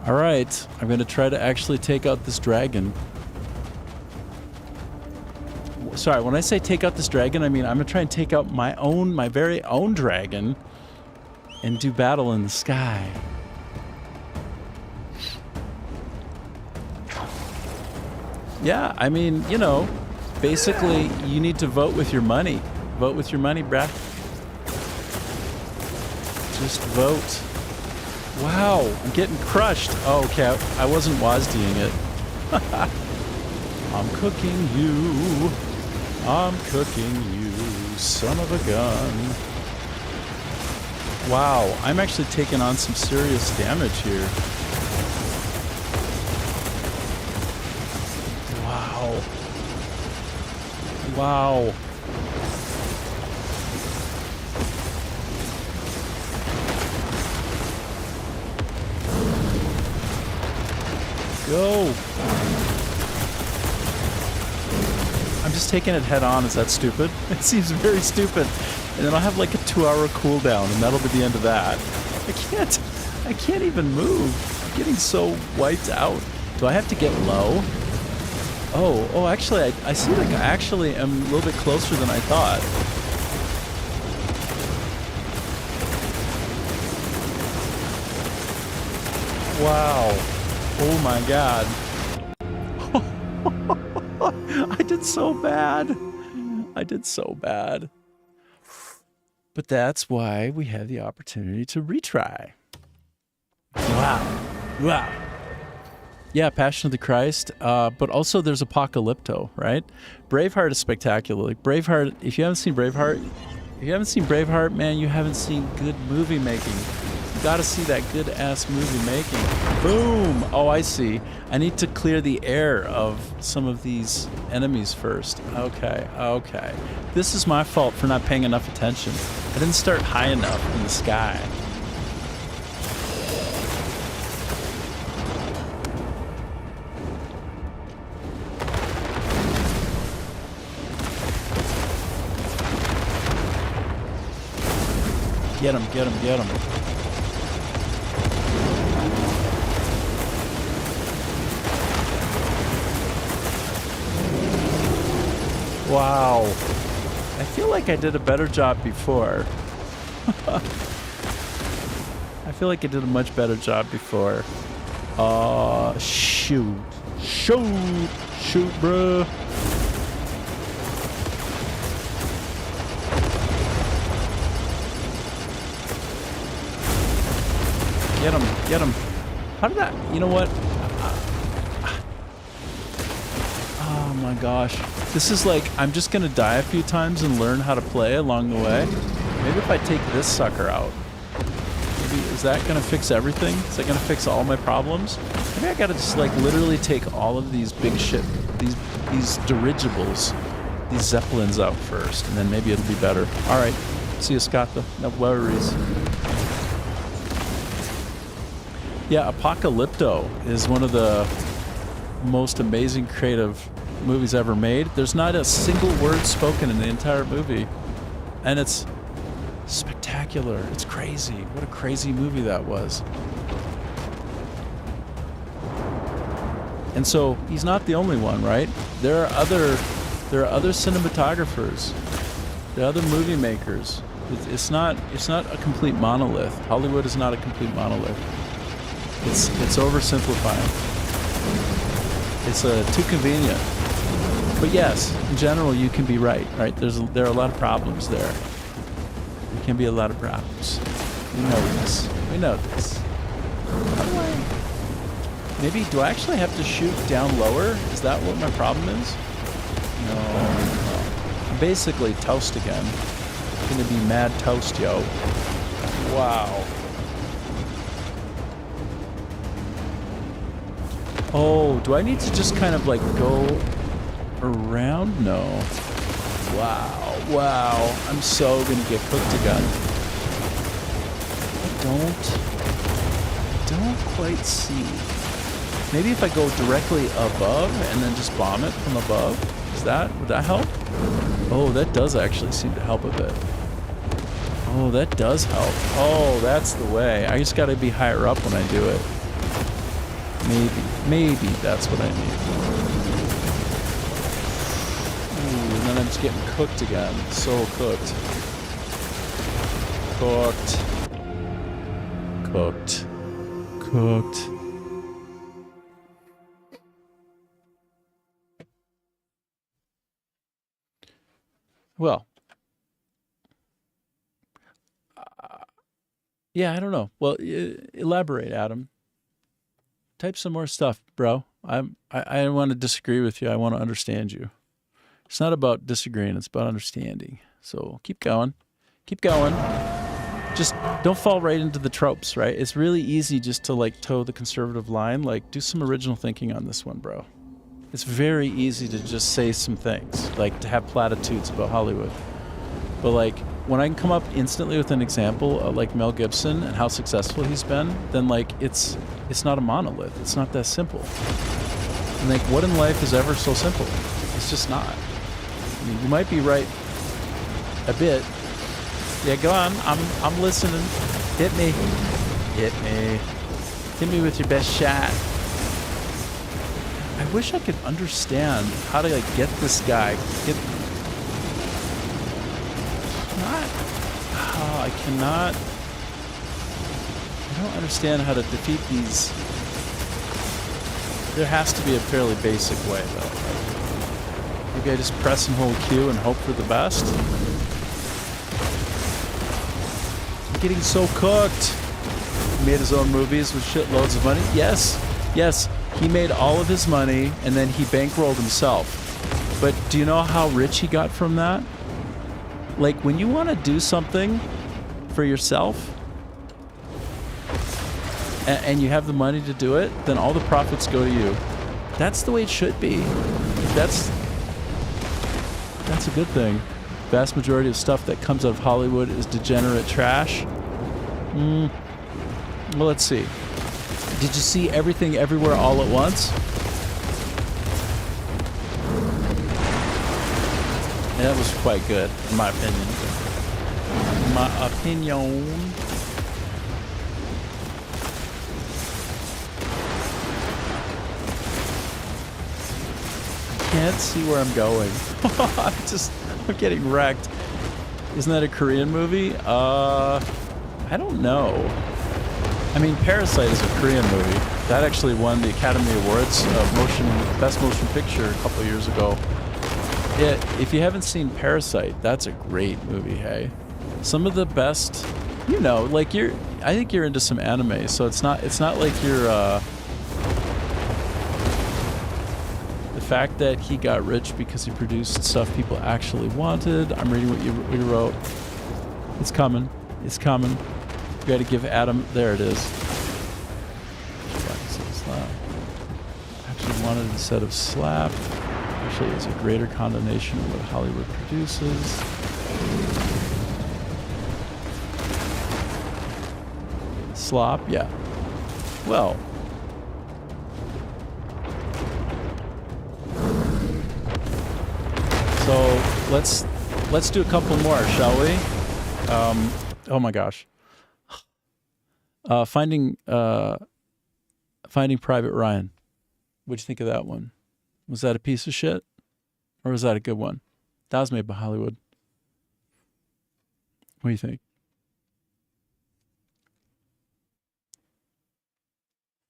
S1: All right, I'm going to try to actually take out this dragon. Sorry, when I say take out this dragon, I mean I'm going to try and take out my very own dragon and do battle in the sky. Yeah, I mean, you know, basically you need to vote with your money. Vote with your money, bruh. Just vote. Wow, I'm getting crushed. Oh, okay, I wasn't WASDing it. I'm cooking you. I'm cooking you, son of a gun. Wow, I'm actually taking on some serious damage here. Wow. Wow. Go. I'm just taking it head on. Is that stupid? It seems very stupid. And then I'll have like a 2-hour cooldown, and that'll be the end of that. I can't even move. I'm getting so wiped out. Do I have to get low? Oh, actually, I see like I actually am a little bit closer than I thought. Wow. Oh my god. I did so bad. I did so bad. But that's why we have the opportunity to retry. Wow. Wow. Yeah, Passion of the Christ. But also there's Apocalypto, right? Braveheart is spectacular. Like Braveheart, if you haven't seen Braveheart, man, you haven't seen good movie making. You gotta see that good ass movie making. Boom! Oh, I see. I need to clear the air of some of these enemies first. Okay. This is my fault for not paying enough attention. I didn't start high enough in the sky. Get him. Wow. I feel like I did a better job before. I feel like I did a much better job before. Shoot. Shoot, bruh. Get him. How did that, you know what? Oh Oh my gosh. This is like, I'm just gonna die a few times and learn how to play along the way. Maybe if I take this sucker out. Maybe, is that gonna fix everything? Is that gonna fix all my problems? Maybe I gotta just like literally take all of these big ship, these dirigibles, these zeppelins out first, and then maybe it'll be better. Alright. See you, Scott. No worries. Yeah, Apocalypto is one of the most amazing creative movies ever made. There's not a single word spoken in the entire movie, and it's spectacular. It's crazy. What a crazy movie that was. And so he's not the only one, right? There are other cinematographers. There are other movie makers. It's not a complete monolith. Hollywood is not a complete monolith. It's oversimplifying. It's too convenient. But yes, in general, you can be right? There are a lot of problems there. There can be a lot of problems. We know this. We know this. How do I... Maybe, do I actually have to shoot down lower? Is that what my problem is? No. I'm basically toast again. I'm gonna be mad toast, yo. Wow. Oh, do I need to just kind of like go around? No. Wow. I'm so gonna get cooked again. Don't quite see. Maybe if I go directly above and then just bomb it from above, would that help? Oh, that does actually seem to help a bit. Oh, that does help. Oh, that's the way. I just gotta be higher up when I do it. Maybe that's what I need. Ooh, and then I'm just getting cooked again. So cooked. Cooked. Well. Yeah, I don't know. Well, elaborate, Adam. Type some more stuff, bro. I want to disagree with you. I want to understand you. It's not about disagreeing. It's about understanding. So keep going. Keep going. Just don't fall right into the tropes, right? It's really easy just to like toe the conservative line. Like do some original thinking on this one, bro. It's very easy to just say some things, like to have platitudes about Hollywood. But like when I can come up instantly with an example of like Mel Gibson and how successful he's been, then like it's not a monolith. It's not that simple. And like what in life is ever so simple? It's just not. I mean, you might be right a bit. Yeah, go on. I'm listening. Hit me with your best shot. I wish I could understand how to like get this guy. I cannot. I don't understand how to defeat these. There has to be a fairly basic way, though. Maybe I just press and hold Q and hope for the best. I'm getting so cooked. He made his own movies with shitloads of money. Yes. He made all of his money and then he bankrolled himself. But do you know how rich he got from that? Like when you want to do something for yourself and you have the money to do it, then all the profits go to you. That's the way it should be. That's a good thing. Vast majority of stuff that comes out of Hollywood is degenerate trash. Well, let's see. Did you see Everything Everywhere All at Once? Yeah, that was quite good, in my opinion. Can't see where I'm going. I'm getting wrecked. Isn't that a Korean movie? I don't know. I mean, Parasite is a Korean movie. That actually won the Academy Awards Best Motion Picture a couple years ago. If you haven't seen Parasite, that's a great movie, hey? Some of the best, like I think you're into some anime, so it's not like you're, the fact that he got rich because he produced stuff people actually wanted. I'm reading what you wrote. It's coming. It's coming. You got to give Adam. There it is. Actually wanted instead of slap. Actually, it's a greater condemnation of what Hollywood produces. Slop, yeah. Well. So let's do a couple more, shall we? Oh my gosh. Finding Private Ryan. What'd you think of that one? Was that a piece of shit? Or was that a good one? That was made by Hollywood. What do you think?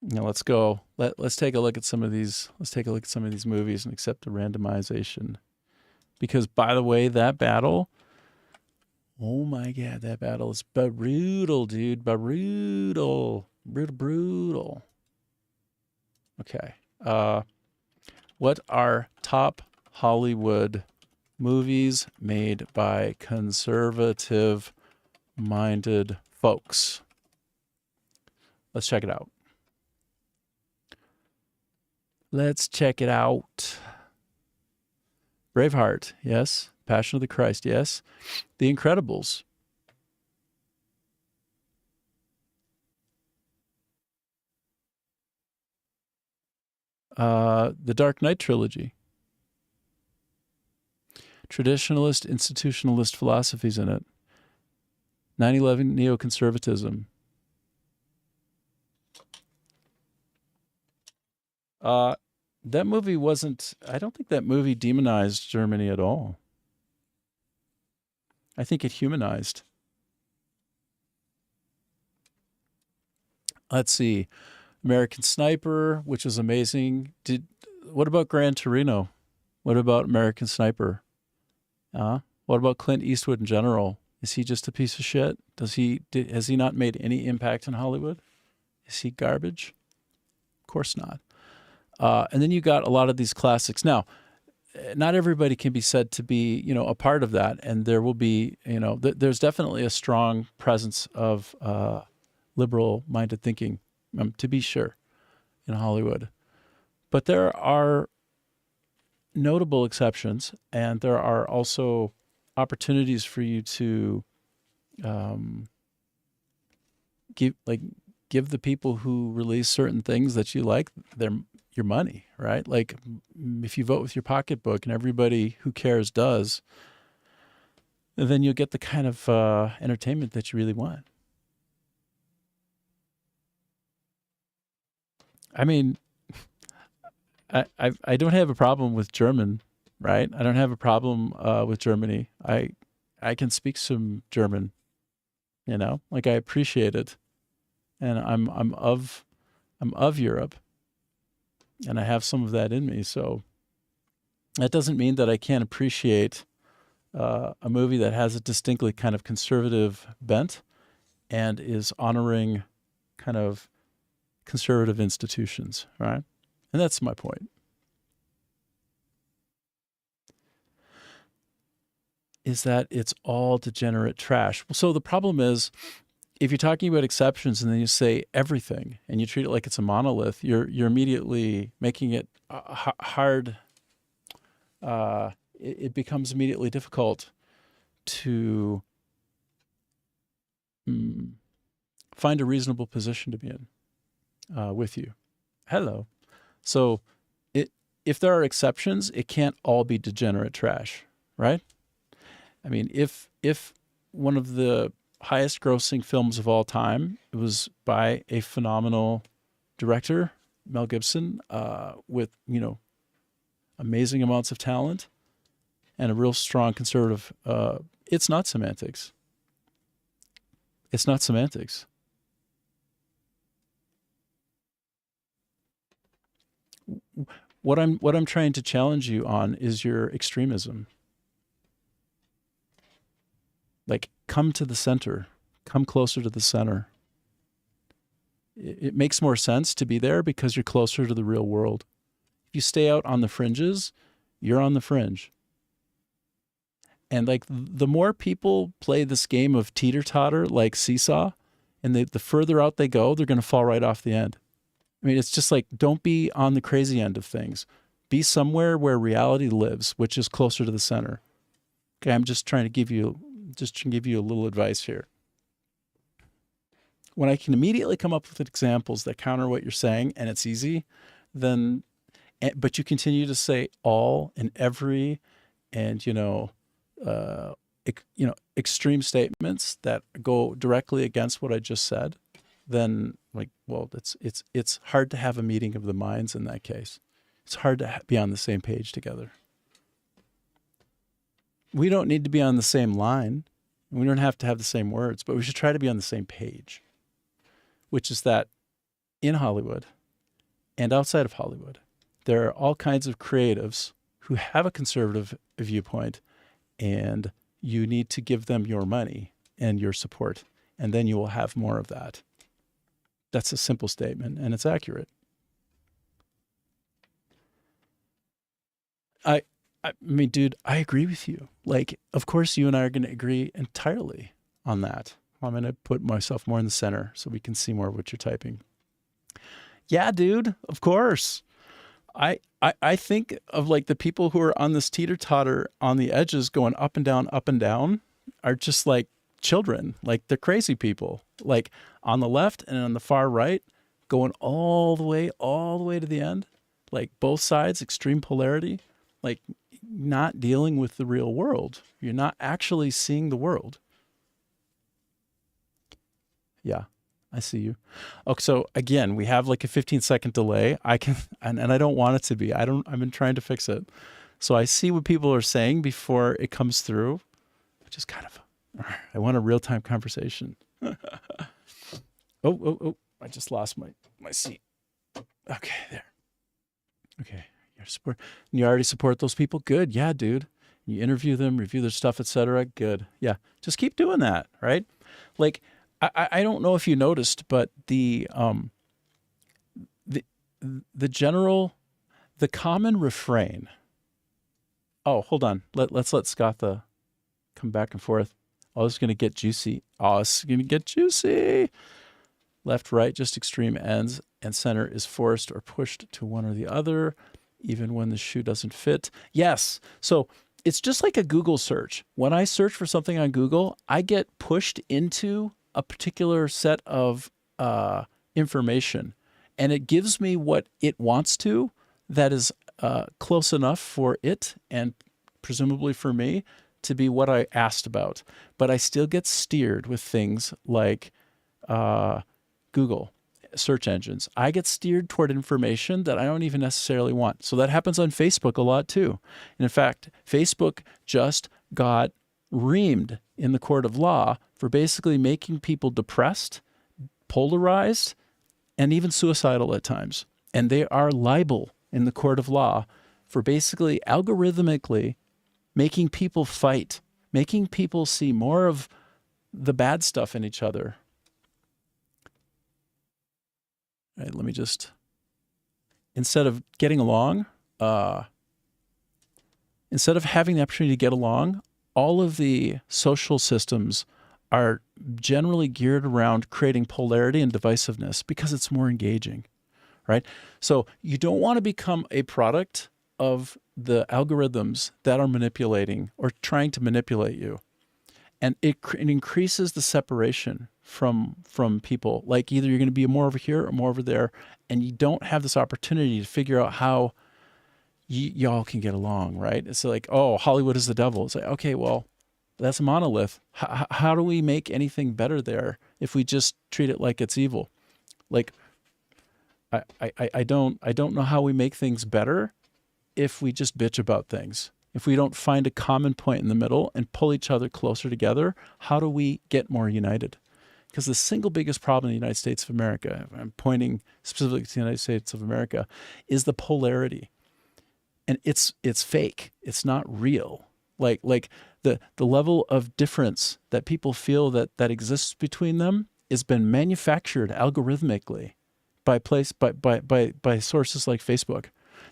S1: Now let's go. Let's take a look at some of these. Let's take a look at some of these movies and accept a randomization. Because by the way, that battle, oh my God, that battle is brutal, dude. Brutal. Okay. What are top Hollywood movies made by conservative-minded folks? Let's check it out. Let's check it out. Braveheart, yes. Passion of the Christ, yes. The Incredibles. The Dark Knight trilogy. Traditionalist, institutionalist philosophies in it. 9/11 neoconservatism. That movie wasn't, I don't think that movie demonized Germany at all. I think it humanized. Let's see. American Sniper, which is amazing. What about Gran Torino? What about American Sniper? What about Clint Eastwood in general? Is he just a piece of shit? Has he not made any impact in Hollywood? Is he garbage? Of course not. And then you got a lot of these classics. Now, not everybody can be said to be, a part of that. And there will be, there's definitely a strong presence of liberal-minded thinking, to be sure, in Hollywood. But there are notable exceptions, and there are also opportunities for you to give the people who release certain things that you like your money, right? Like if you vote with your pocketbook and everybody who cares does, then you'll get the kind of entertainment that you really want. I mean, I don't have a problem with German, right? I don't have a problem with Germany. I can speak some German, like I appreciate it, and I'm of Europe, and I have some of that in me. So that doesn't mean that I can't appreciate a movie that has a distinctly kind of conservative bent and is honoring kind of conservative institutions, right? And that's my point. Is that it's all degenerate trash. So the problem is, if you're talking about exceptions and then you say everything and you treat it like it's a monolith, you're immediately making it hard. It becomes immediately difficult to find a reasonable position to be in with you. Hello. So if there are exceptions, it can't all be degenerate trash, right? I mean, if one of the highest grossing films of all time, it was by a phenomenal director, Mel Gibson, with, amazing amounts of talent and a real strong conservative, it's not semantics. It's not semantics. What I'm trying to challenge you on is your extremism. Like, come to the center. Come closer to the center. It makes more sense to be there because you're closer to the real world. you stay out on the fringes, you're on the fringe. And like the more people play this game of teeter-totter like seesaw, and the further out they go, they're going to fall right off the end. I mean, it's just like, don't be on the crazy end of things. Be somewhere where reality lives, which is closer to the center. Okay, I'm just trying to give you a little advice here. When I can immediately come up with examples that counter what you're saying, and it's easy, then, but you continue to say all and every, and extreme statements that go directly against what I just said, then like, well, it's hard to have a meeting of the minds in that case. It's hard to be on the same page together. We don't need to be on the same line. We don't have to have the same words, but we should try to be on the same page, which is that in Hollywood and outside of Hollywood, there are all kinds of creatives who have a conservative viewpoint, and you need to give them your money and your support, and then you will have more of that. That's a simple statement, and it's accurate. I mean, dude, I agree with you. Like, of course, you and I are going to agree entirely on that. I'm going to put myself more in the center so we can see more of what you're typing. Yeah, dude, of course. I think of like the people who are on this teeter-totter on the edges going up and down are just like children. Like, they're crazy people. Like, on the left and on the far right, going all the way to the end. Like, both sides, extreme polarity. Like, not dealing with the real world. You're not actually seeing the world. Yeah, I see you. Okay, so again, we have like a 15-second delay. I can, and I don't want it to be. I've been trying to fix it. So I see what people are saying before it comes through, which is kind of, I want a real-time conversation. Oh, I just lost my seat. Okay, there. Okay. You already support those people? Good. Yeah, dude. You interview them, review their stuff, etc. Good. Yeah. Just keep doing that, right? Like, I don't know if you noticed, but the common refrain. Oh, hold on. Let's let Scott come back and forth. Oh, this is gonna get juicy. Left, right, just extreme ends, and center is forced or pushed to one or the other, even when the shoe doesn't fit. Yes. So it's just like a Google search. When I search for something on Google, I get pushed into a particular set of information, and it gives me what it wants to, that is close enough for it and presumably for me to be what I asked about. But I still get steered with things like Google search engines. I get steered toward information that I don't even necessarily want. So that happens on Facebook a lot too. And in fact, Facebook just got reamed in the court of law for basically making people depressed, polarized, and even suicidal at times. And they are liable in the court of law for basically algorithmically making people fight, making people see more of the bad stuff in each other. All right, let me just, instead of getting along, instead of having the opportunity to get along, all of the social systems are generally geared around creating polarity and divisiveness because it's more engaging, right? So you don't want to become a product of the algorithms that are manipulating or trying to manipulate you. And it increases the separation from people. Like, either you're going to be more over here or more over there, and you don't have this opportunity to figure out how y'all can get along, right? It's like, oh, Hollywood is the devil. It's like, okay, well, that's a monolith. How do we make anything better there if we just treat it like it's evil? Like, I don't know how we make things better if we just bitch about things. If we don't find a common point in the middle and pull each other closer together, how do we get more united? Because the single biggest problem in the United States of America, I'm pointing specifically to the United States of America, is the polarity. And it's fake. It's not real. Like the level of difference that people feel that exists between them has been manufactured algorithmically by sources like Facebook.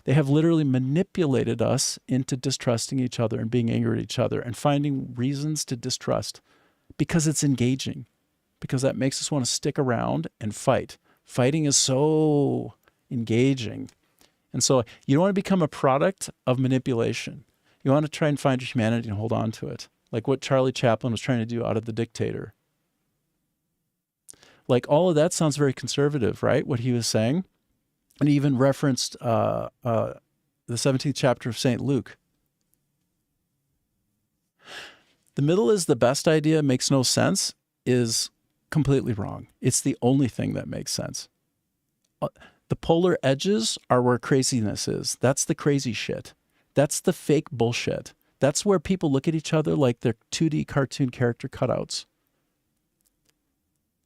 S1: They have literally manipulated us into distrusting each other and being angry at each other and finding reasons to distrust because it's engaging, because that makes us want to stick around and fight. Fighting is so engaging. And so you don't want to become a product of manipulation. You want to try and find your humanity and hold on to it, like what Charlie Chaplin was trying to do out of The Dictator. Like all of that sounds very conservative, right? What he was saying. And he even referenced the 17th chapter of St. Luke. The middle is the best idea, makes no sense, is completely wrong. It's the only thing that makes sense. The polar edges are where craziness is. That's the crazy shit. That's the fake bullshit. That's where people look at each other like they're 2D cartoon character cutouts.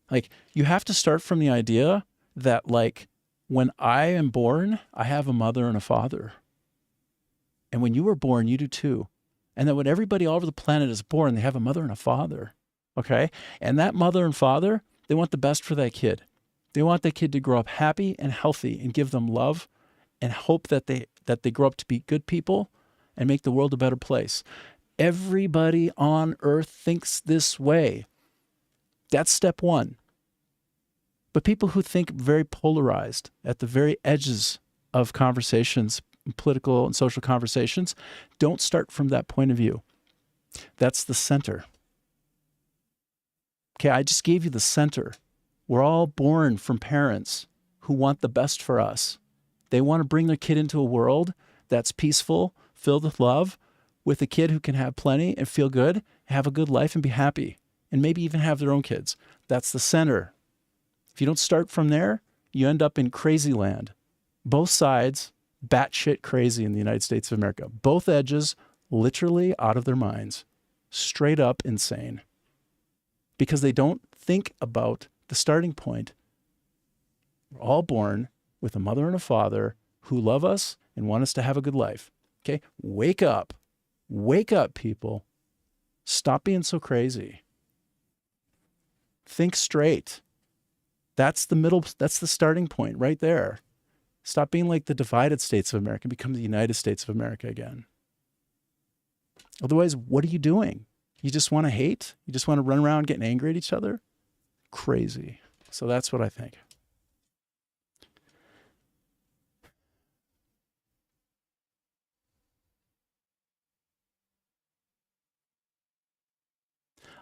S1: Like, you have to start from the idea that, like, when I am born, I have a mother and a father. And when you were born, you do too. And that when everybody all over the planet is born, they have a mother and a father. Okay? And that mother and father, they want the best for that kid. They want that kid to grow up happy and healthy and give them love and hope that they grow up to be good people and make the world a better place. Everybody on earth thinks this way. That's step one. But people who think very polarized at the very edges of conversations, political and social conversations, don't start from that point of view. That's the center. Okay, I just gave you the center. We're all born from parents who want the best for us. They want to bring their kid into a world that's peaceful, filled with love, with a kid who can have plenty and feel good, have a good life and be happy, and maybe even have their own kids. That's the center. If you don't start from there, you end up in crazy land. Both sides, batshit crazy in the United States of America. Both edges, literally out of their minds. Straight up insane. Because they don't think about the starting point. We're all born with a mother and a father who love us and want us to have a good life. Okay? Wake up. Wake up, people. Stop being so crazy. Think straight. That's the middle, that's the starting point right there. Stop being like the divided states of America and become the United States of America again. Otherwise, what are you doing? You just want to hate? You just want to run around getting angry at each other? Crazy. So that's what I think.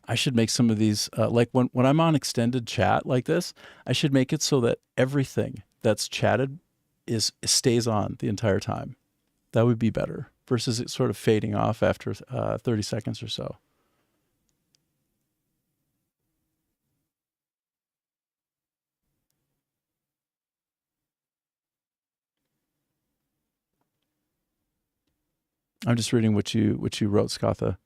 S1: I should make some of these, like when I'm on extended chat like this, I should make it so that everything that's chatted stays on the entire time. That would be better versus it sort of fading off after 30 seconds or so. I'm just reading what you wrote, Skatha.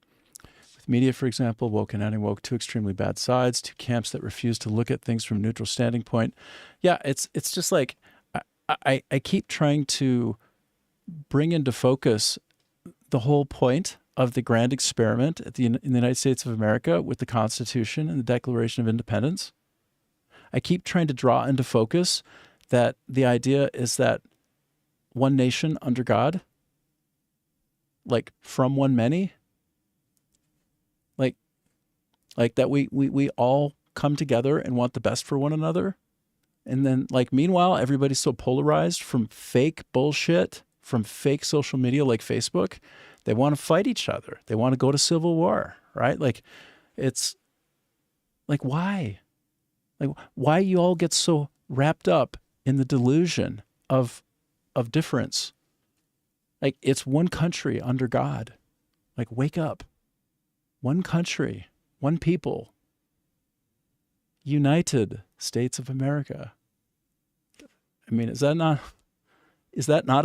S1: Media, for example, woke and anti-woke, two extremely bad sides, two camps that refuse to look at things from a neutral standing point. Yeah, it's just like I keep trying to bring into focus the whole point of the grand experiment in the United States of America with the Constitution and the Declaration of Independence. I keep trying to draw into focus that the idea is that one nation under God, like from one many, like that we all come together and want the best for one another. And then, like, meanwhile, everybody's so polarized from fake bullshit, from fake social media like Facebook. They want to fight each other. They want to go to civil war, right? Like, it's like, why? Like, why you all get so wrapped up in the delusion of difference? Like, it's one country under God. Like, wake up. One country. One people, United States of America. I mean, is that not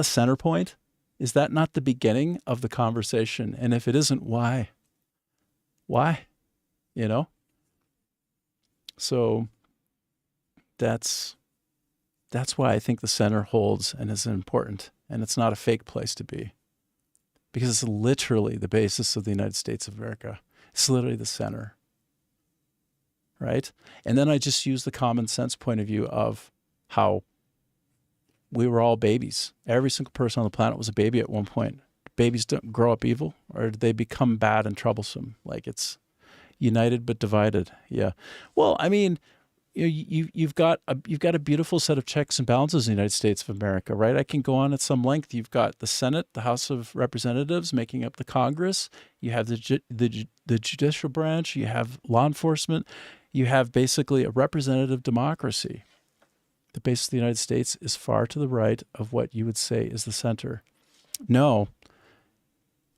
S1: a center point? Is that not the beginning of the conversation? And if it isn't, why? Why? You know? So that's why I think the center holds and is important. And it's not a fake place to be. Because it's literally the basis of the United States of America. It's literally the center, right? And then I just use the common sense point of view of how we were all babies. Every single person on the planet was a baby at one point. Babies don't grow up evil, or do they become bad and troublesome? Like, it's united but divided. Yeah. Well, I mean, you've got a beautiful set of checks and balances in the United States of America, right? I can go on at some length. You've got the Senate, the House of Representatives making up the Congress. You have the judicial branch. You have law enforcement. You have basically a representative democracy. The base of the United States is far to the right of what you would say is the center. No,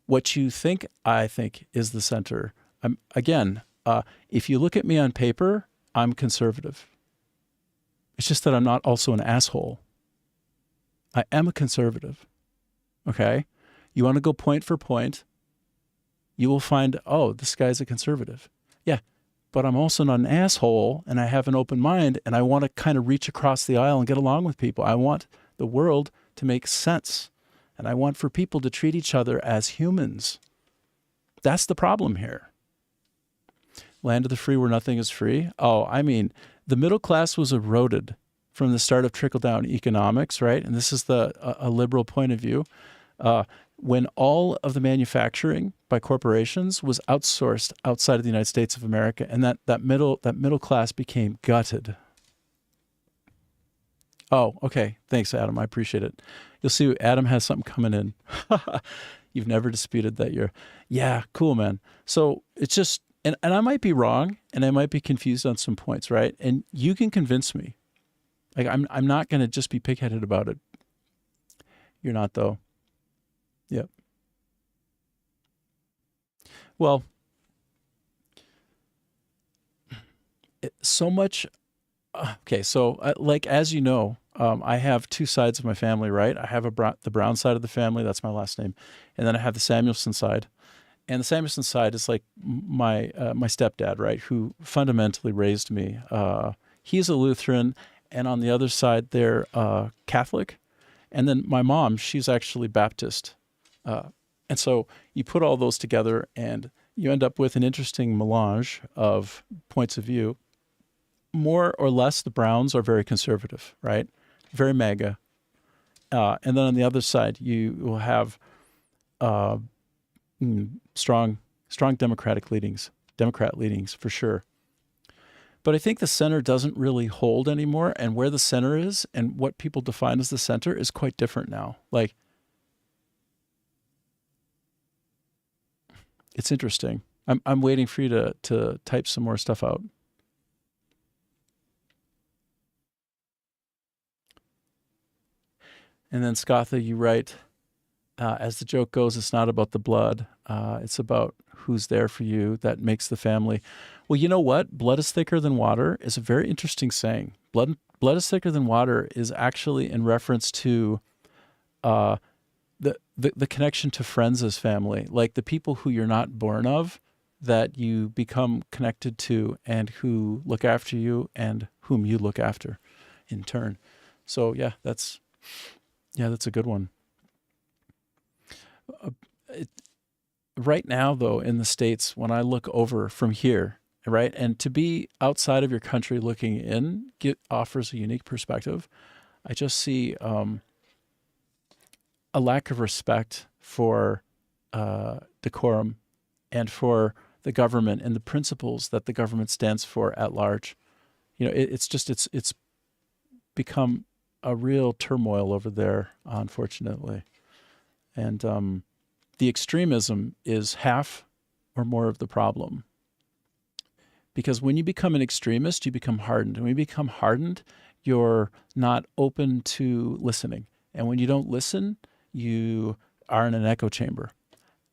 S1: what you think I think is the center. If you look at me on paper, I'm conservative. It's just that I'm not also an asshole. I am a conservative. Okay? You want to go point for point, you will find, oh, this guy's a conservative. Yeah, but I'm also not an asshole, and I have an open mind, and I want to kind of reach across the aisle and get along with people. I want the world to make sense, and I want for people to treat each other as humans. That's the problem here. Land of the free where nothing is free. Oh, I mean, the middle class was eroded from the start of trickle-down economics, right? And this is a liberal point of view. When all of the manufacturing by corporations was outsourced outside of the United States of America, and that middle class became gutted. Oh, okay. Thanks, Adam. I appreciate it. You'll see Adam has something coming in. You've never disputed that yeah, cool, man. So it's just, and I might be wrong, and I might be confused on some points, right? And you can convince me. Like, I'm not going to just be pigheaded about it. You're not, though. Yep. Well, so much. Okay, so like, as you know, I have two sides of my family, right? I have the Brown side of the family. That's my last name. And then I have the Samuelson side. And the Samuelson side is like my stepdad, right, who fundamentally raised me. He's a Lutheran, and on the other side, they're Catholic. And then my mom, she's actually Baptist. And so you put all those together, and you end up with an interesting melange of points of view. More or less, the Browns are very conservative, right? Very MAGA. And then on the other side, you will have strong Democrat leanings for sure. But I think the center doesn't really hold anymore, and where the center is and what people define as the center is quite different now. Like, it's interesting. I'm waiting for you to type some more stuff out. And then Scatha, you write, as the joke goes, it's not about the blood. It's about who's there for you that makes the family. Well, you know what? Blood is thicker than water is a very interesting saying. Blood is thicker than water is actually in reference to the connection to friends as family, like the people who you're not born of, that you become connected to and who look after you and whom you look after in turn. So yeah, that's a good one. Right now, though, in the States, when I look over from here, right, and to be outside of your country looking in offers a unique perspective. I just see a lack of respect for decorum and for the government and the principles that the government stands for at large. You know, it's become a real turmoil over there, unfortunately. And the extremism is half or more of the problem. Because when you become an extremist, you become hardened. And when you become hardened, you're not open to listening. And when you don't listen, you are in an echo chamber.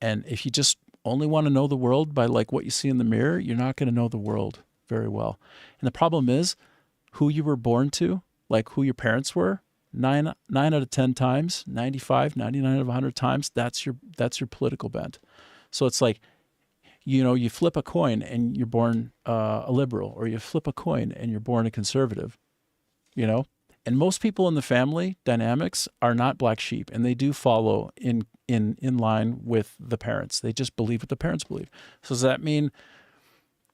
S1: And if you just only want to know the world by like what you see in the mirror, you're not going to know the world very well. And the problem is who you were born to, like who your parents were, 9 out of 10 times, 95, 99 out of 100 times, that's your political bent. So it's like, you know, you flip a coin and you're born a liberal, or you flip a coin and you're born a conservative, you know? And most people in the family dynamics are not black sheep, and they do follow in line with the parents. They just believe what the parents believe. So does that mean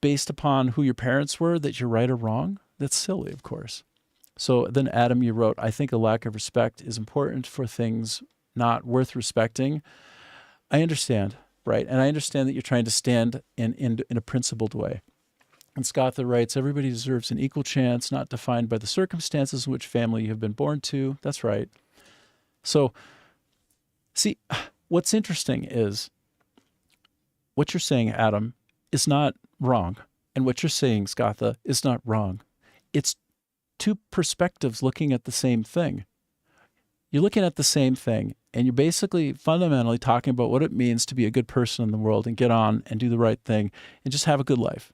S1: based upon who your parents were that you're right or wrong? That's silly, of course. So then, Adam, you wrote, I think a lack of respect is important for things not worth respecting. I understand, right? And I understand that you're trying to stand in a principled way. And Scotha writes, everybody deserves an equal chance, not defined by the circumstances in which family you have been born to. That's right. So, see, what's interesting is what you're saying, Adam, is not wrong. And what you're saying, Scotha, is not wrong. It's two perspectives looking at the same thing. You're looking at the same thing, and you're basically fundamentally talking about what it means to be a good person in the world and get on and do the right thing and just have a good life.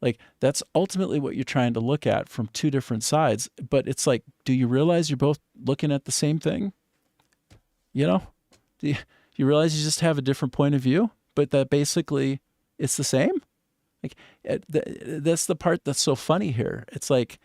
S1: Like, that's ultimately what you're trying to look at from two different sides. But it's like, do you realize you're both looking at the same thing? You know? Do you realize you just have a different point of view, but that basically it's the same? Like, that's the part that's so funny here. It's like,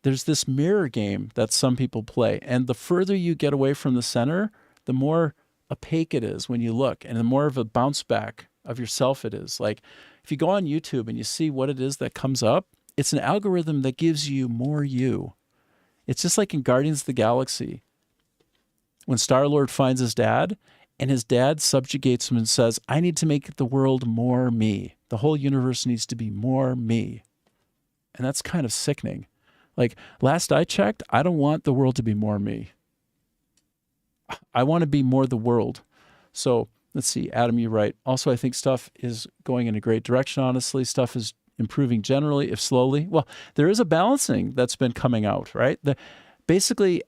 S1: there's this mirror game that some people play. And the further you get away from the center, the more opaque it is when you look, and the more of a bounce back of yourself it is. Like, if you go on YouTube and you see what it is that comes up, it's an algorithm that gives you more you. It's just like in Guardians of the Galaxy, when Star-Lord finds his dad, and his dad subjugates him and says, I need to make the world more me. The whole universe needs to be more me. And that's kind of sickening. Like, last I checked, I don't want the world to be more me. I want to be more the world. So let's see, Adam, you're right. Also, I think stuff is going in a great direction, honestly. Stuff is improving generally, if slowly. Well, there is a balancing that's been coming out, right? Basically,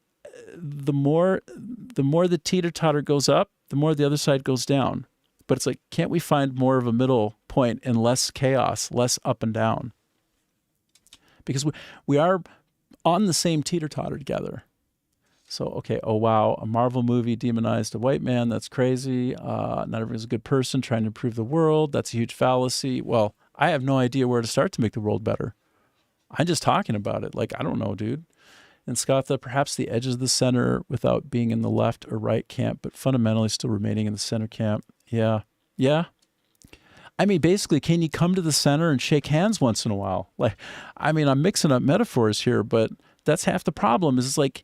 S1: the more the teeter-totter goes up, the more the other side goes down. But it's like, can't we find more of a middle point and less chaos, less up and down? Because we are on the same teeter-totter together. So, okay, oh wow, a Marvel movie demonized a white man. That's crazy. Not everyone's a good person trying to improve the world. That's a huge fallacy. Well, I have no idea where to start to make the world better. I'm just talking about it. Like, I don't know, dude. And Scotha, perhaps the edges of the center without being in the left or right camp, but fundamentally still remaining in the center camp. Yeah. Yeah. I mean, basically, can you come to the center and shake hands once in a while? Like, I mean, I'm mixing up metaphors here, but that's half the problem. Is it's like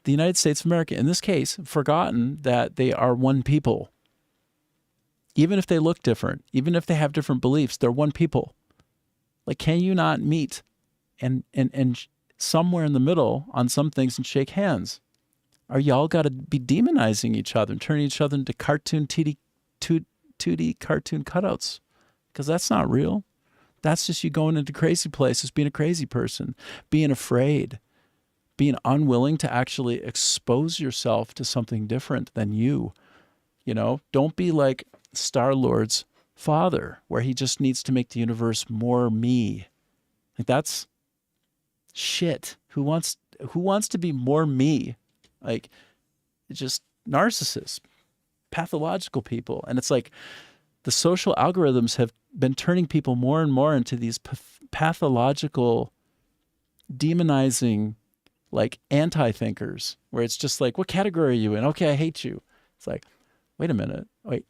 S1: the United States of America, in this case, forgotten that they are one people. Even if they look different, even if they have different beliefs, they're one people. Like, can you not meet and somewhere in the middle on some things and shake hands? Or y'all got to be demonizing each other and turning each other into 2D cartoon cutouts? Because that's not real. That's just you going into crazy places, being a crazy person, being afraid, being unwilling to actually expose yourself to something different than you. You know, don't be like Star-Lord's father, where he just needs to make the universe more me. Like, that's shit. Who wants to be more me? Like, it's just narcissists, pathological people. And it's like the social algorithms have been turning people more and more into these pathological, demonizing, like, anti-thinkers, where it's just like, what category are you in? Okay, I hate you. It's like, wait a minute. Wait,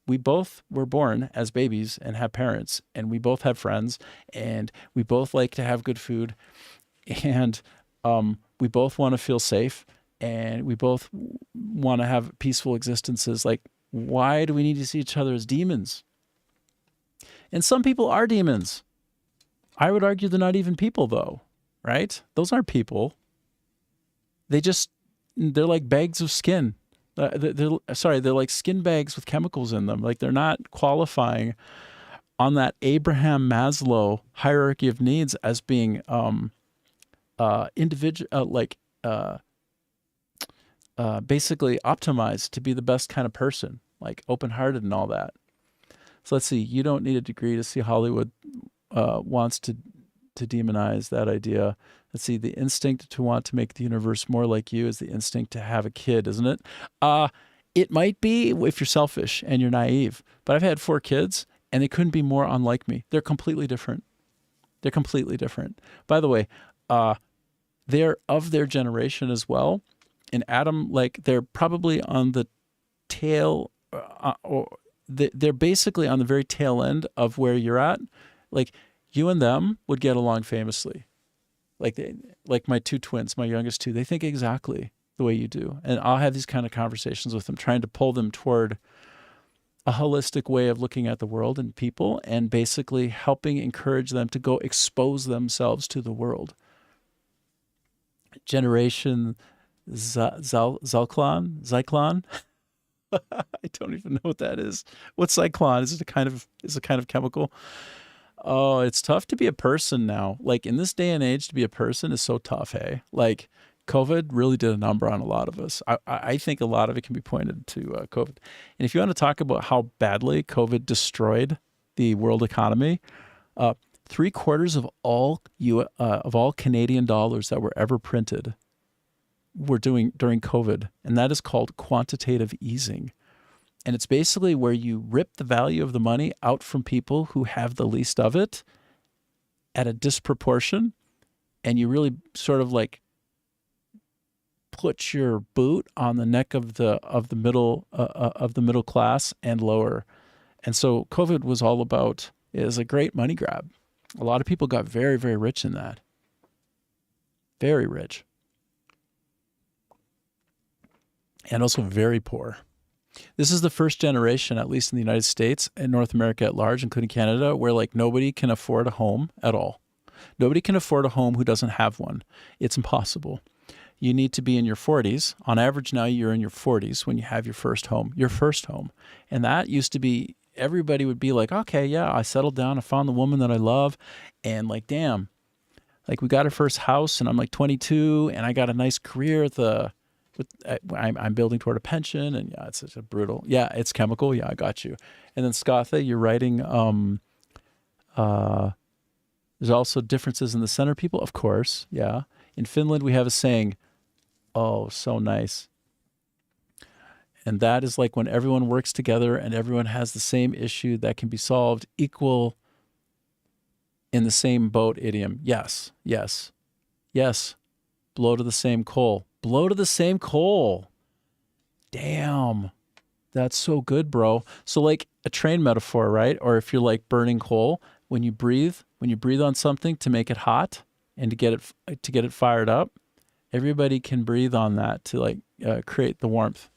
S1: we both were born as babies and have parents, and we both have friends, and we both like to have good food, and we both want to feel safe, and we both want to have peaceful existences. Like, why do we need to see each other as demons? And some people are demons. I would argue they're not even people, though, right? Those aren't people. They're like bags of skin. They're like skin bags with chemicals in them. Like, they're not qualifying on that Abraham Maslow hierarchy of needs as being basically optimized to be the best kind of person, like open-hearted and all that. So let's see. You don't need a degree to see Hollywood wants to demonize that idea. Let's see. The instinct to want to make the universe more like you is the instinct to have a kid, isn't it? It might be if you're selfish and you're naive. But I've had 4 kids, and they couldn't be more unlike me. They're completely different. They're completely different. By the way, they're of their generation as well. And Adam, like, they're probably on the tail, or they're basically on the very tail end of where you're at. Like, you and them would get along famously. Like my two twins, my youngest two, they think exactly the way you do. And I'll have these kind of conversations with them, trying to pull them toward a holistic way of looking at the world and people, and basically helping encourage them to go expose themselves to the world. Generation Zyklon. I don't even know what that is. What's Zyklon? Is it a kind of chemical? Oh, it's tough to be a person now. Like in this day and age, to be a person is so tough, hey? Like COVID really did a number on a lot of us. I think a lot of it can be pointed to COVID. And if you want to talk about how badly COVID destroyed the world economy, 3/4 of all Canadian dollars that were ever printed were doing during COVID, and that is called quantitative easing. And it's basically where you rip the value of the money out from people who have the least of it at a disproportion, and you really sort of like put your boot on the neck of the middle class and lower. And so COVID was all about, is a great money grab. A lot of people got very, very rich in that. Very rich. And also very poor. This is the first generation, at least in the United States and North America at large, including Canada, where like nobody can afford a home at all. Nobody can afford a home who doesn't have one. It's impossible. You need to be in your 40s. On average now, you're in your 40s when you have your first home. And that used to be, everybody would be like, okay, yeah, I settled down. I found the woman that I love. And like, damn, like we got our first house and I'm like 22 and I got a nice career I'm building toward a pension, and yeah, it's such a brutal. Yeah, it's chemical. Yeah, I got you. And then Scotha, you're writing. There's also differences in the center people, of course. Yeah, in Finland we have a saying. Oh, so nice. And that is like when everyone works together and everyone has the same issue that can be solved. Equal in the same boat idiom. Yes, yes, yes. Blow to the same coal. Blow to the same coal. Damn. That's so good, bro. So like a train metaphor, right? Or if you're like burning coal, when you breathe on something to make it hot and to get it fired up, everybody can breathe on that to like create the warmth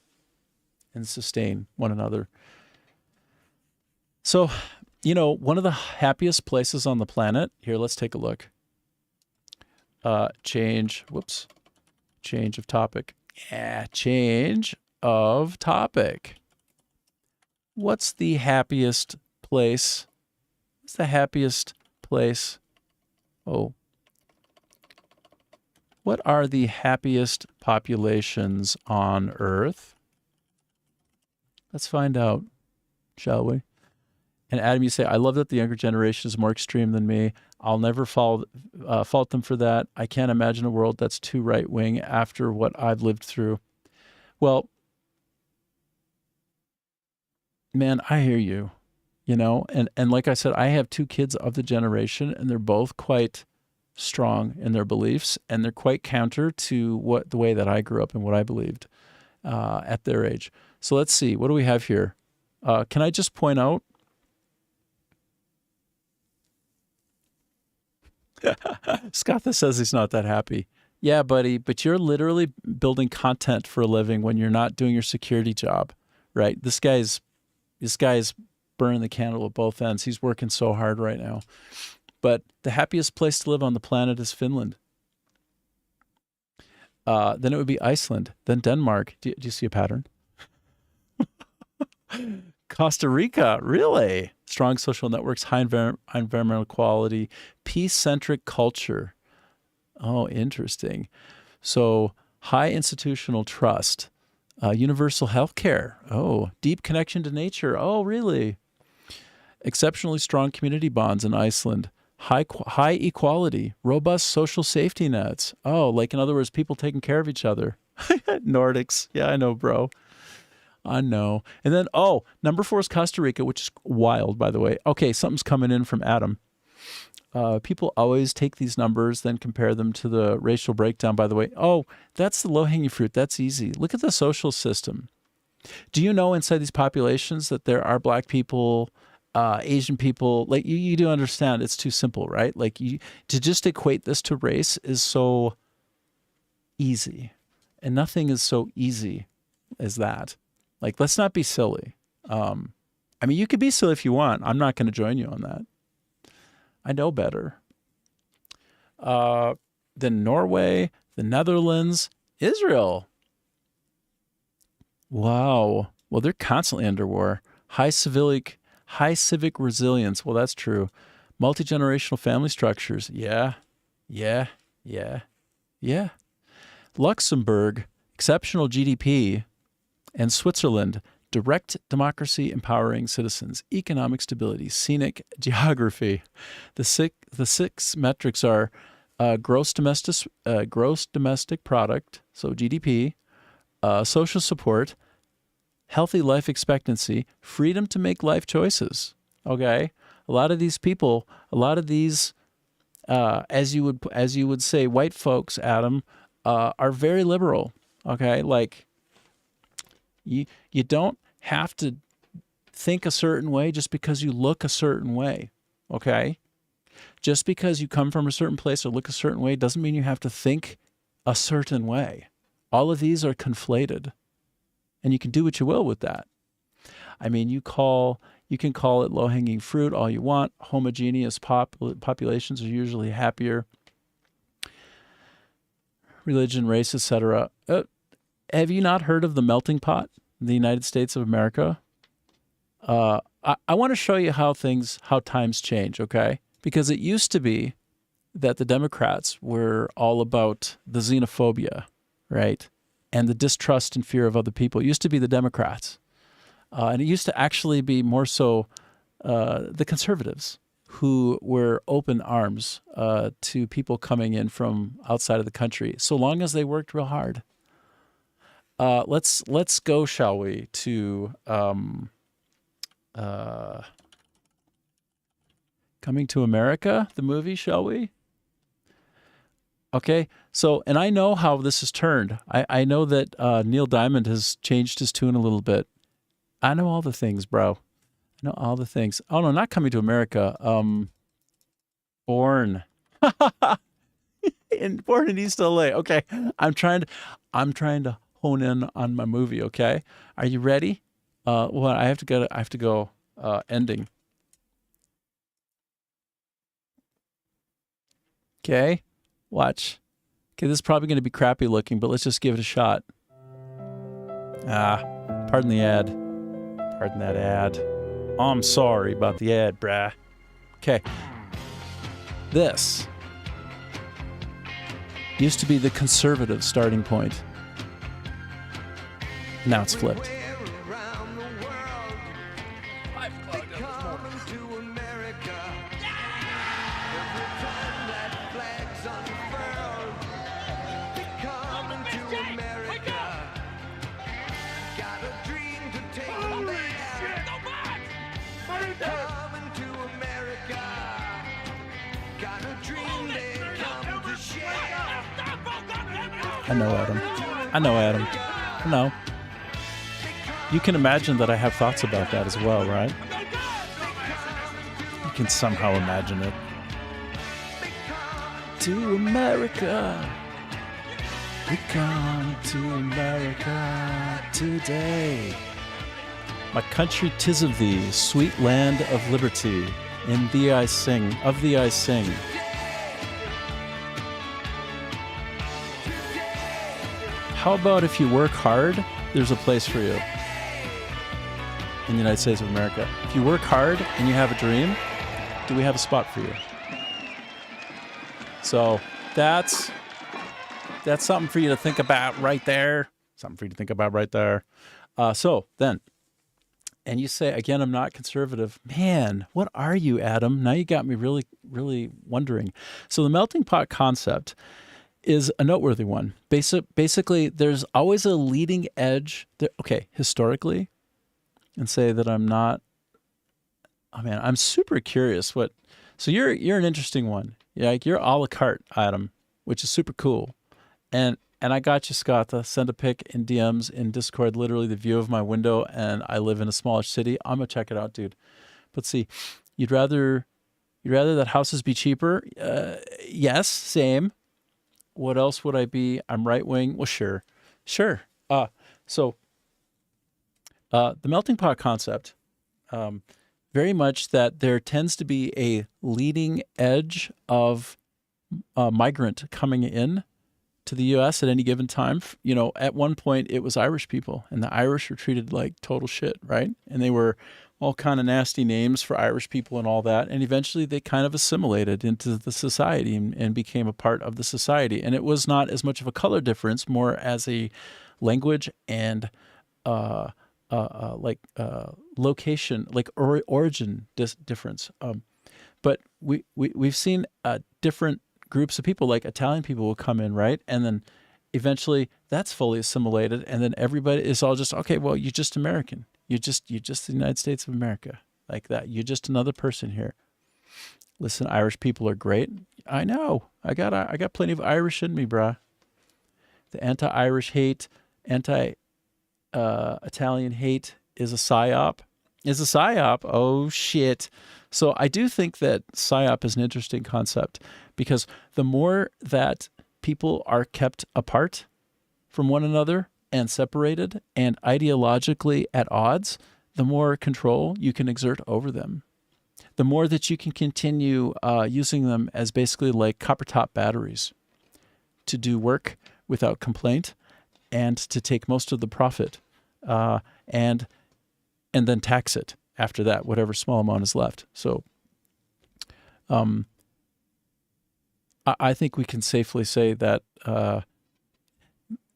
S1: and sustain one another. So, one of the happiest places on the planet, here, let's take a look. Change of topic. Change of topic. What's the happiest place? Oh. What are the happiest populations on Earth? Let's find out, shall we? And Adam, you say, I love that the younger generation is more extreme than me. I'll never fault them for that. I can't imagine a world that's too right-wing after what I've lived through. Well, man, I hear you, and like I said, I have two kids of the generation, and they're both quite strong in their beliefs, and they're quite counter to the way that I grew up and what I believed at their age. So let's see, what do we have here? Can I just point out, Scotha says he's not that happy. Yeah, buddy, but you're literally building content for a living when you're not doing your security job, right? This guy's burning the candle at both ends. He's working so hard right now. But the happiest place to live on the planet is Finland. Then it would be Iceland, then Denmark. Do you see a pattern? Costa Rica, really? Strong social networks, high environmental quality, peace-centric culture. Oh, interesting. So high institutional trust, universal health care. Oh, deep connection to nature. Oh, really? Exceptionally strong community bonds in Iceland. High equality, robust social safety nets. Oh, like in other words, people taking care of each other. Nordics. Yeah, I know, bro. I know. And then, number 4 is Costa Rica, which is wild, by the way. Okay, something's coming in from Adam. People always take these numbers, then compare them to the racial breakdown, by the way. Oh, that's the low-hanging fruit. That's easy. Look at the social system. Do you know inside these populations that there are black people Asian people, like you do understand it's too simple, right? Like to just equate this to race is so easy, and nothing is so easy as that. Like, let's not be silly. I mean, you could be silly if you want. I'm not going to join you on that. I know better. Then Norway, the Netherlands, Israel. Wow. Well, they're constantly under war. High civic resilience. Well, that's true. Multi-generational family structures. Yeah. Luxembourg, exceptional GDP, and Switzerland, direct democracy empowering citizens, economic stability, scenic geography. The six metrics are gross domestic product, so GDP, social support, healthy life expectancy, freedom to make life choices. Okay, a lot of these people, as you would say, white folks, Adam, are very liberal. Okay, like you don't have to think a certain way just because you look a certain way. Okay, just because you come from a certain place or look a certain way doesn't mean you have to think a certain way. All of these are conflated, and you can do what you will with that. I mean, you can call it low-hanging fruit all you want. Homogeneous populations are usually happier. Religion, race, etc. Have you not heard of the melting pot in the United States of America? I want to show you how times change, okay? Because it used to be that the Democrats were all about the xenophobia, right? And the distrust and fear of other people. It used to be the Democrats. And it used to actually be more so the conservatives who were open arms to people coming in from outside of the country, so long as they worked real hard. Let's go, shall we, to Coming to America, the movie, shall we? Okay, so, and I know how this has turned. I know that Neil Diamond has changed his tune a little bit. I know all the things, bro. I know all the things. Oh, no, not Coming to America. Born. Born in East LA. Okay, I'm trying to hone in on my movie, okay? Are you ready? Well, I have to go ending. Okay, watch. Okay, this is probably going to be crappy looking, but let's just give it a shot. Pardon the ad. Pardon that ad. Oh, I'm sorry about the ad, brah. Okay. This used to be the conservative starting point. Now it's flipped. I know, Adam. I know. You can imagine that I have thoughts about that as well, right? You can somehow imagine it. To America. We come to America today. My country, 'tis of thee, sweet land of liberty. In thee I sing, of thee I sing. How about if you work hard, there's a place for you in the United States of America. If you work hard and you have a dream, do we have a spot for you? So that's something for you to think about right there. Something for you to think about right there. So then, and you say, again, I'm not conservative. Man, what are you, Adam? Now you got me really, really wondering. So the melting pot concept is a noteworthy one. Basically, there's always a leading edge. Okay, historically, and say that I'm not. Oh man, I'm super curious. So you're an interesting one. Yeah, like you're a la carte, Adam, which is super cool. And I got you, Scott. Send a pic in DMs in Discord. Literally the view of my window, and I live in a smallish city. I'm gonna check it out, dude. But see, you'd rather that houses be cheaper? Yes, same. What else would I be? I'm right wing. Well, sure. So the melting pot concept, very much that there tends to be a leading edge of migrant coming in to the U.S. at any given time. You know, at one point it was Irish people, and the Irish were treated like total shit, right? And they were all kind of nasty names for Irish people and all that. And eventually they kind of assimilated into the society and became a part of the society. And it was not as much of a color difference, more as a language and location, like origin difference. But we've seen different groups of people, like Italian people will come in, right? And then eventually that's fully assimilated. And then everybody is all just, okay, well, you're just American. You're just the United States of America, like that. You're just another person here. Listen, Irish people are great. I know. I got plenty of Irish in me, bruh. The anti-Irish hate, Italian hate is a psyop. Oh, shit. So I do think that psyop is an interesting concept, because the more that people are kept apart from one another and separated and ideologically at odds, the more control you can exert over them. The more that you can continue using them as basically like copper top batteries to do work without complaint and to take most of the profit and then tax it after that, whatever small amount is left. So I think we can safely say that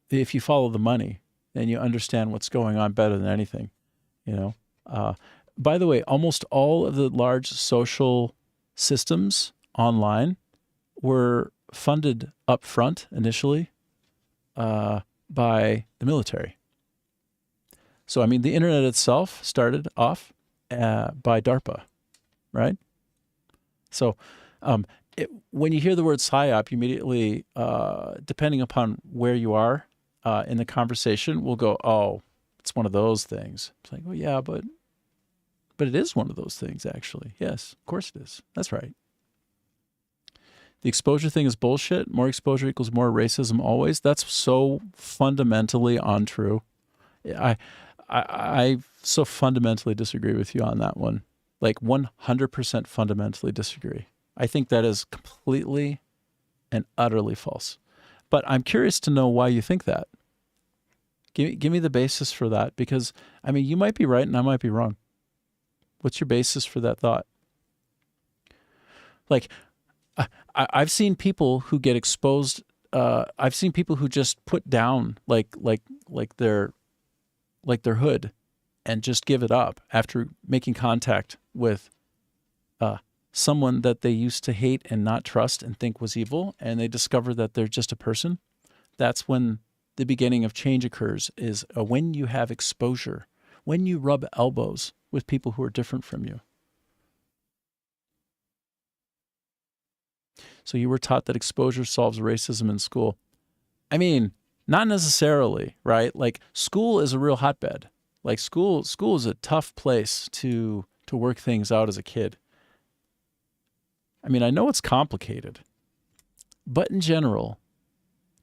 S1: if you follow the money, then you understand what's going on better than anything, you know. By the way, almost all of the large social systems online were funded up front initially by the military. So, I mean, the internet itself started off by DARPA, right? So when you hear the word PSYOP, you immediately, depending upon where you are in the conversation, will go, oh, it's one of those things. It's like, well, yeah, but it is one of those things, actually. Yes, of course it is. That's right. The exposure thing is bullshit. More exposure equals more racism always. That's so fundamentally untrue. I so fundamentally disagree with you on that one. Like 100% fundamentally disagree. I think that is completely and utterly false. But I'm curious to know why you think that. Give me the basis for that, because, I mean, you might be right and I might be wrong. What's your basis for that thought? Like, I've seen people who get exposed. I've seen people who just put down like their hood and just give it up after making contact with someone that they used to hate and not trust and think was evil, and they discover that they're just a person. That's when the beginning of change occurs, is when you have exposure, when you rub elbows with people who are different from you. So you were taught that exposure solves racism in school. I mean, not necessarily, right? Like, school is a real hotbed. Like, school is a tough place to work things out as a kid. I mean, I know it's complicated, but in general,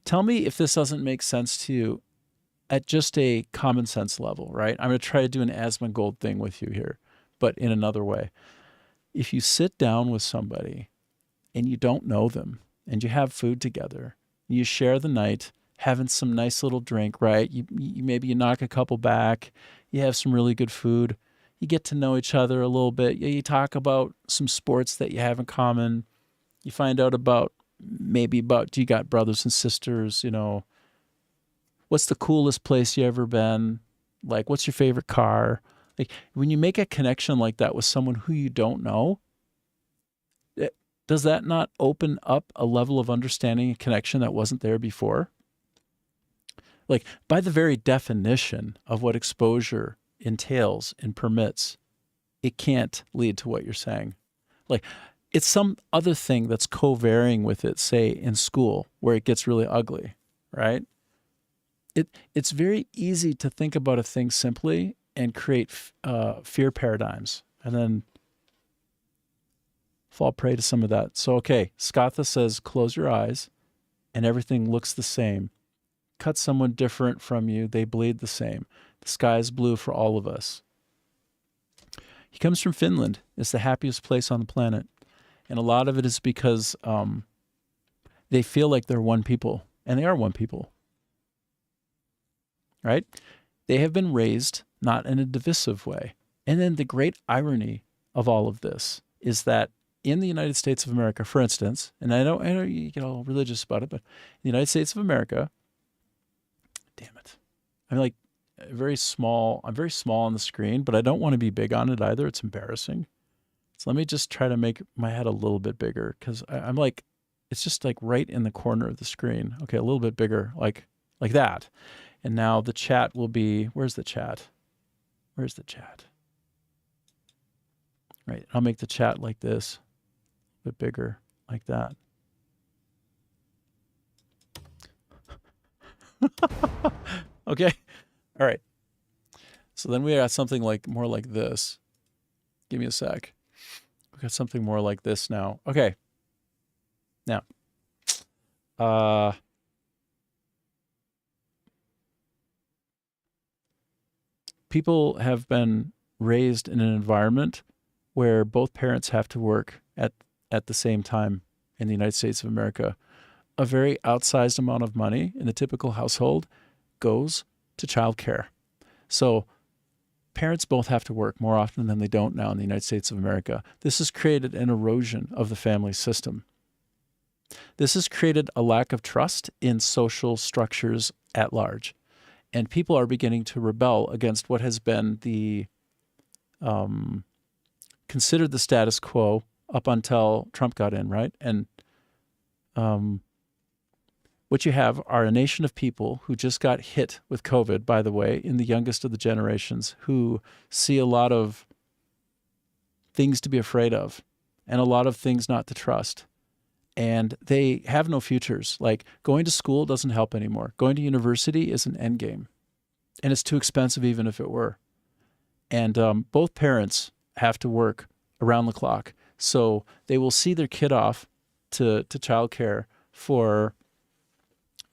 S1: tell me if this doesn't make sense to you at just a common sense level, right? I'm going to try to do an Asmongold thing with you here, but in another way. If you sit down with somebody and you don't know them and you have food together, you share the night, having some nice little drink, right? You maybe you knock a couple back, you have some really good food, you get to know each other a little bit, you talk about some sports that you have in common, you find out about do you got brothers and sisters, you know, what's the coolest place you ever been, like what's your favorite car? Like, when you make a connection like that with someone who you don't know, does that not open up a level of understanding and connection that wasn't there before? Like, by the very definition of what exposure entails and permits, it can't lead to what you're saying. Like, it's some other thing that's co-varying with it, say in school, where it gets really ugly, right? It's very easy to think about a thing simply and create fear paradigms, and then fall prey to some of that. So, okay, Skatha says, close your eyes and everything looks the same. Cut someone different from you, they bleed the same. The sky is blue for all of us. He comes from Finland. It's the happiest place on the planet. And a lot of it is because they feel like they're one people, and they are one people. Right? They have been raised not in a divisive way. And then the great irony of all of this is that in the United States of America, for instance, and I know you get all religious about it, but in the United States of America, damn it, I'm very small on the screen, but I don't want to be big on it either. It's embarrassing. So let me just try to make my head a little bit bigger, because I'm like, it's just like right in the corner of the screen. Okay, a little bit bigger, like that. And now the chat will be, where's the chat? Where's the chat? Right, I'll make the chat like this, a bit bigger, like that. Okay, all right. So then we got something like more like this. Give me a sec. We got something more like this now. Okay. Now, people have been raised in an environment where both parents have to work at the same time in the United States of America. A very outsized amount of money in the typical household goes to childcare. So parents both have to work more often than they don't now in the United States of America. This has created an erosion of the family system. This has created a lack of trust in social structures at large. And people are beginning to rebel against what has been the considered the status quo up until Trump got in, right? And what you have are a nation of people who just got hit with COVID, by the way, in the youngest of the generations, who see a lot of things to be afraid of and a lot of things not to trust. And they have no futures. Like going to school doesn't help anymore. Going to university is an end game. And it's too expensive even if it were. And both parents have to work around the clock. So they will see their kid off to childcare for,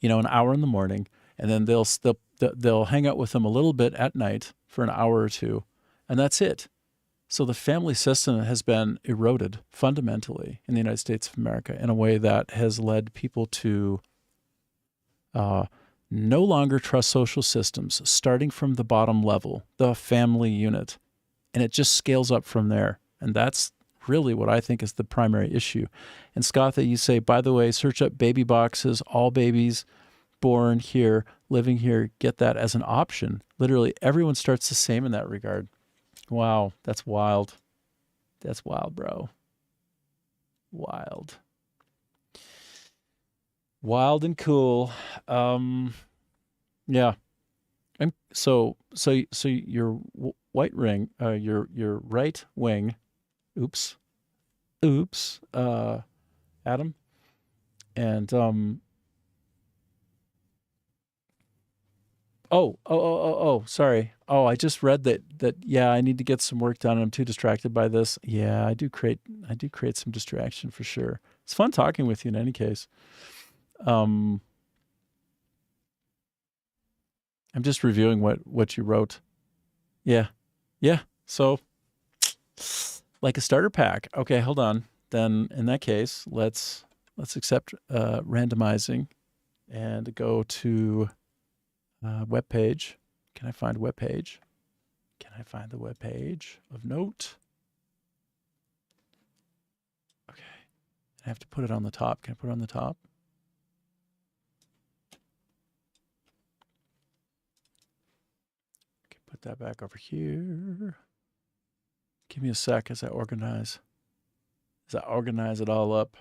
S1: an hour in the morning, and then they'll hang out with them a little bit at night for an hour or two, and that's it. So the family system has been eroded fundamentally in the United States of America in a way that has led people to no longer trust social systems, starting from the bottom level, the family unit, and it just scales up from there. And that's really what I think is the primary issue. And Skatha, you say, by the way, search up baby boxes, all babies born here, living here, get that as an option. Literally everyone starts the same in that regard. Wow, that's wild. That's wild, bro. Wild. Wild and cool. Yeah. And so your white ring, your right wing, oops, Adam, and sorry. Oh, I just read that yeah, I need to get some work done and I'm too distracted by this. Yeah, I do create some distraction for sure. It's fun talking with you in any case. I'm just reviewing what you wrote. Yeah. So like a starter pack. Okay, hold on. Then in that case, let's accept randomizing and go to web page. Can I find web page? Can I find the web page of note? Okay. I have to put it on the top. Can I put it on the top? Okay, put that back over here. Give me a sec as I organize it all up.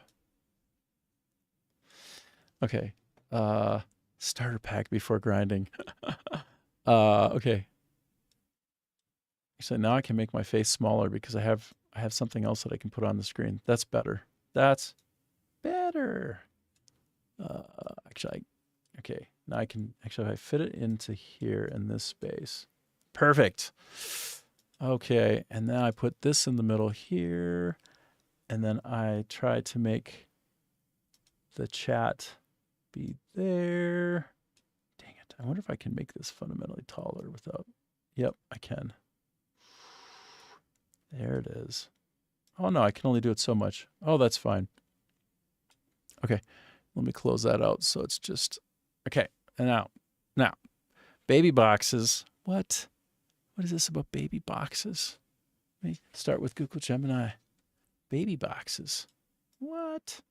S1: Okay. Starter pack before grinding. Okay. So now I can make my face smaller because I have something else that I can put on the screen. That's better. That's better. Okay. Now I can if I fit it into here in this space. Perfect. Okay, and then I put this in the middle here, And then I try to make the chat be there. Dang it. I wonder if I can make this fundamentally taller without... Yep, I can. There it is. Oh, no, I can only do it so much. Oh, that's fine. Okay, let me close that out so it's just... Okay, and now, baby boxes. What? What is this about baby boxes? Let me start with Google Gemini. Baby boxes. What?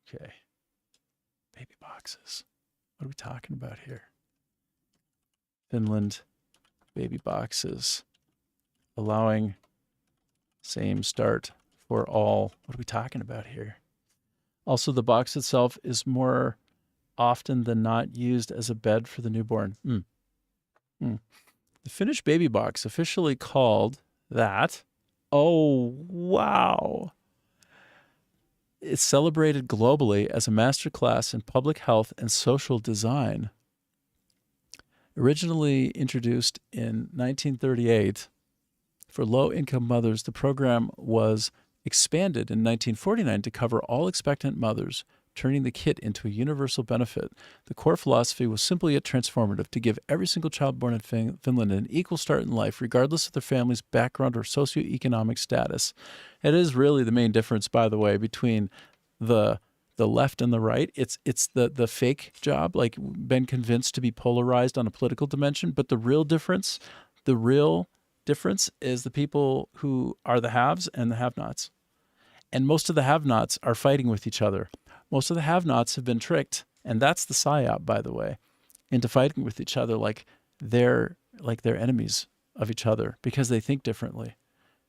S1: Okay. Baby boxes. What are we talking about here? Finland, baby boxes. Allowing same start for all. What are we talking about here? Also, the box itself is more often than not used as a bed for the newborn. The Finnish baby box, officially called that. Oh, wow. It's celebrated globally as a masterclass in public health and social design. Originally introduced in 1938 for low-income mothers, the program was expanded in 1949 to cover all expectant mothers, turning the kit into a universal benefit. The core philosophy was simple yet transformative: to give every single child born in Finland an equal start in life, regardless of their family's background or socioeconomic status. It is really the main difference, by the way, between the left and the right. It's the fake job, like been convinced to be polarized on a political dimension. But the real difference is the people who are the haves and the have-nots. And most of the have-nots are fighting with each other. Most of the have-nots have been tricked, and that's the psyop, by the way, into fighting with each other like they're enemies of each other because they think differently.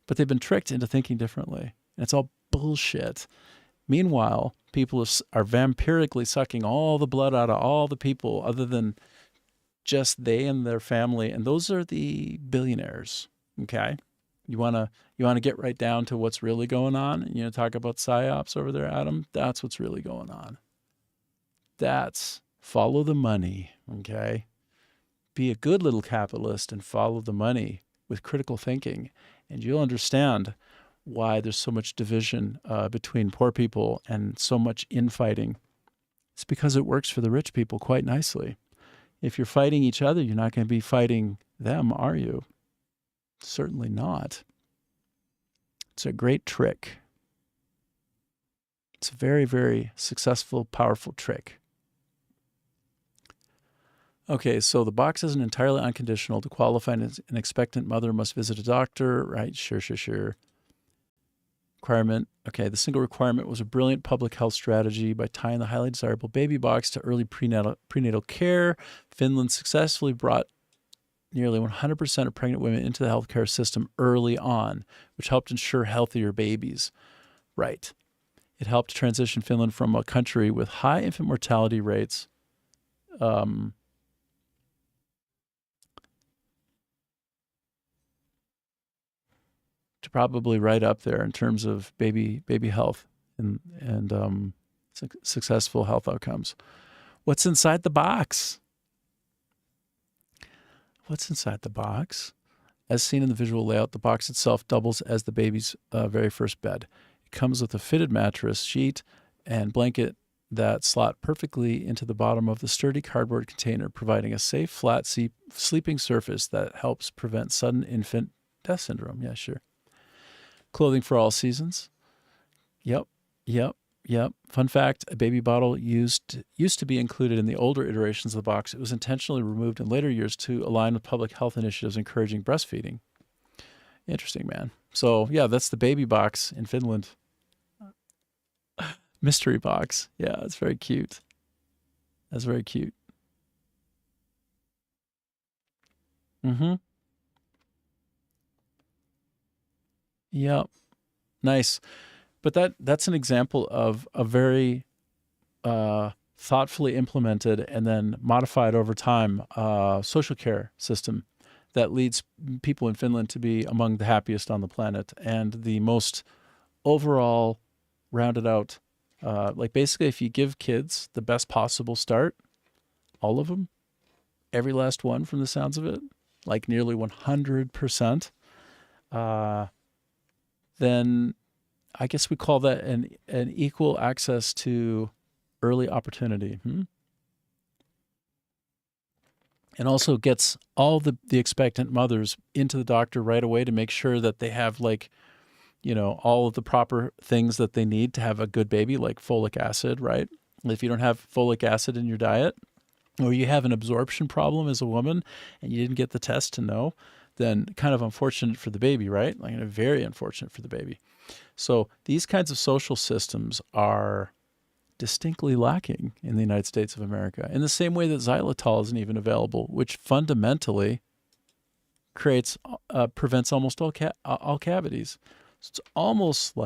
S1: But they've been tricked into thinking differently. And it's all bullshit. Meanwhile, people are vampirically sucking all the blood out of all the people other than just they and their family, and those are the billionaires. Okay? You wanna get right down to what's really going on? You know, talk about psyops over there, Adam? That's what's really going on. That's follow the money, okay? Be a good little capitalist and follow the money with critical thinking, and you'll understand why there's so much division between poor people and so much infighting. It's because it works for the rich people quite nicely. If you're fighting each other, you're not going to be fighting them, are you? Certainly not. It's a great trick. It's a very, very successful, powerful trick. Okay, so the box isn't entirely unconditional. To qualify, an expectant mother must visit a doctor, right? Sure. Requirement. Okay, the single requirement was a brilliant public health strategy. By tying the highly desirable baby box to early prenatal care, Finland successfully brought nearly 100% of pregnant women into the healthcare system early on, which helped ensure healthier babies. Right. It helped transition Finland from a country with high infant mortality rates to probably right up there in terms of baby health and successful health outcomes. What's inside the box? What's inside the box? As seen in the visual layout, the box itself doubles as the baby's very first bed. It comes with a fitted mattress, sheet, and blanket that slot perfectly into the bottom of the sturdy cardboard container, providing a safe, flat sleeping surface that helps prevent sudden infant death syndrome. Yeah, sure. Clothing for all seasons. Yep. Fun fact, a baby bottle used to be included in the older iterations of the box. It was intentionally removed in later years to align with public health initiatives encouraging breastfeeding. Interesting, man. So, yeah, that's the baby box in Finland. Mystery box. Yeah, it's very cute. That's very cute. Yep. Nice. But that's an example of a very thoughtfully implemented and then modified over time social care system that leads people in Finland to be among the happiest on the planet and the most overall rounded out. Like basically, if you give kids the best possible start, all of them, every last one from the sounds of it, like nearly 100%, then I guess we call that an equal access to early opportunity. And also gets all the expectant mothers into the doctor right away to make sure that they have like, all of the proper things that they need to have a good baby, like folic acid, right? If you don't have folic acid in your diet, or you have an absorption problem as a woman and you didn't get the test to know, then kind of unfortunate for the baby, right? Like very unfortunate for the baby. So these kinds of social systems are distinctly lacking in the United States of America, in the same way that xylitol isn't even available, which fundamentally prevents almost all cavities. So it's almost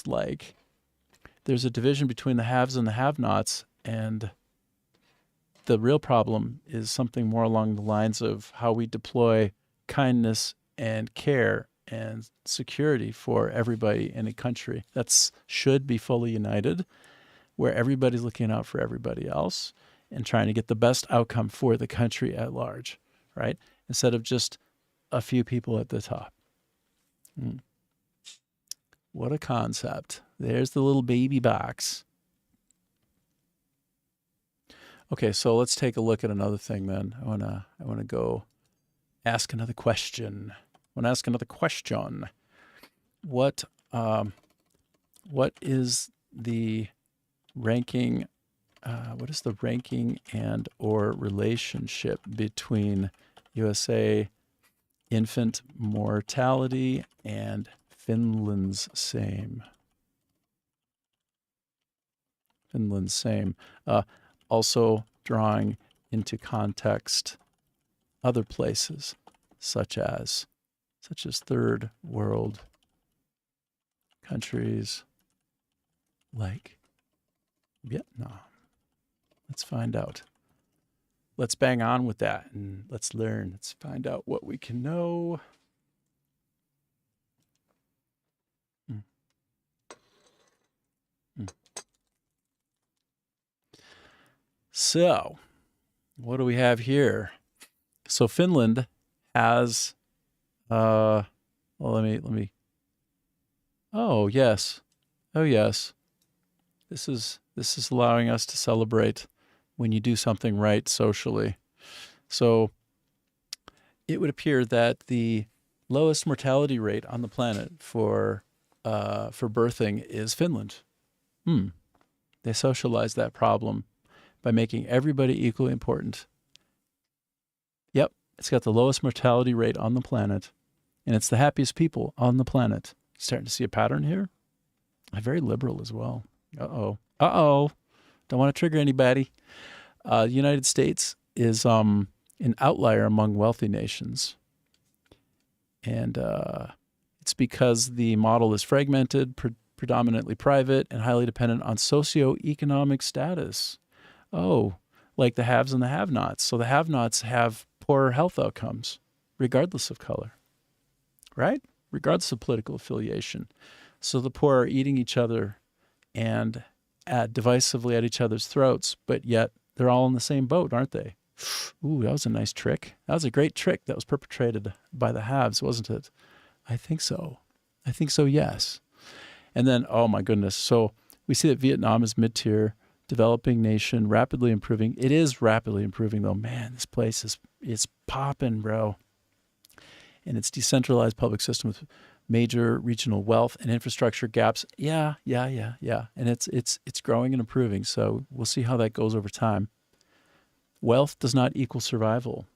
S1: like there's a division between the haves and the have-nots, and the real problem is something more along the lines of how we deploy kindness and care and security for everybody in a country that should be fully united, where everybody's looking out for everybody else and trying to get the best outcome for the country at large, right? Instead of just a few people at the top. What a concept. There's the little baby box. Okay, so let's take a look at another thing then. I wanna go ask another question. What is the ranking? What is the ranking and or relationship between USA infant mortality and Finland's same? Also drawing into context other places such as third world countries like Vietnam. Let's find out. Let's bang on with that and let's learn. Let's find out what we can know. So, what do we have here? So Finland has let me. Oh, yes. This is allowing us to celebrate when you do something right socially. So it would appear that the lowest mortality rate on the planet for birthing is Finland. They socialize that problem by making everybody equally important. Yep, it's got the lowest mortality rate on the planet, and it's the happiest people on the planet. Starting to see a pattern here. Very liberal as well. Uh-oh. Don't want to trigger anybody. The United States is an outlier among wealthy nations. And it's because the model is fragmented, predominantly private, and highly dependent on socioeconomic status. Oh, like the haves and the have-nots. So the have-nots have poorer health outcomes, regardless of color, right? Regardless of political affiliation. So the poor are eating each other and divisively at each other's throats, but yet they're all in the same boat, aren't they? Ooh, that was a nice trick. That was a great trick that was perpetrated by the haves, wasn't it? I think so, yes. And then, oh my goodness. So we see that Vietnam is mid-tier, developing nation, rapidly improving. It is rapidly improving though. Man, this place is popping, bro. And it's decentralized public system with major regional wealth and infrastructure gaps. Yeah. And it's growing and improving. So we'll see how that goes over time. Wealth does not equal survival.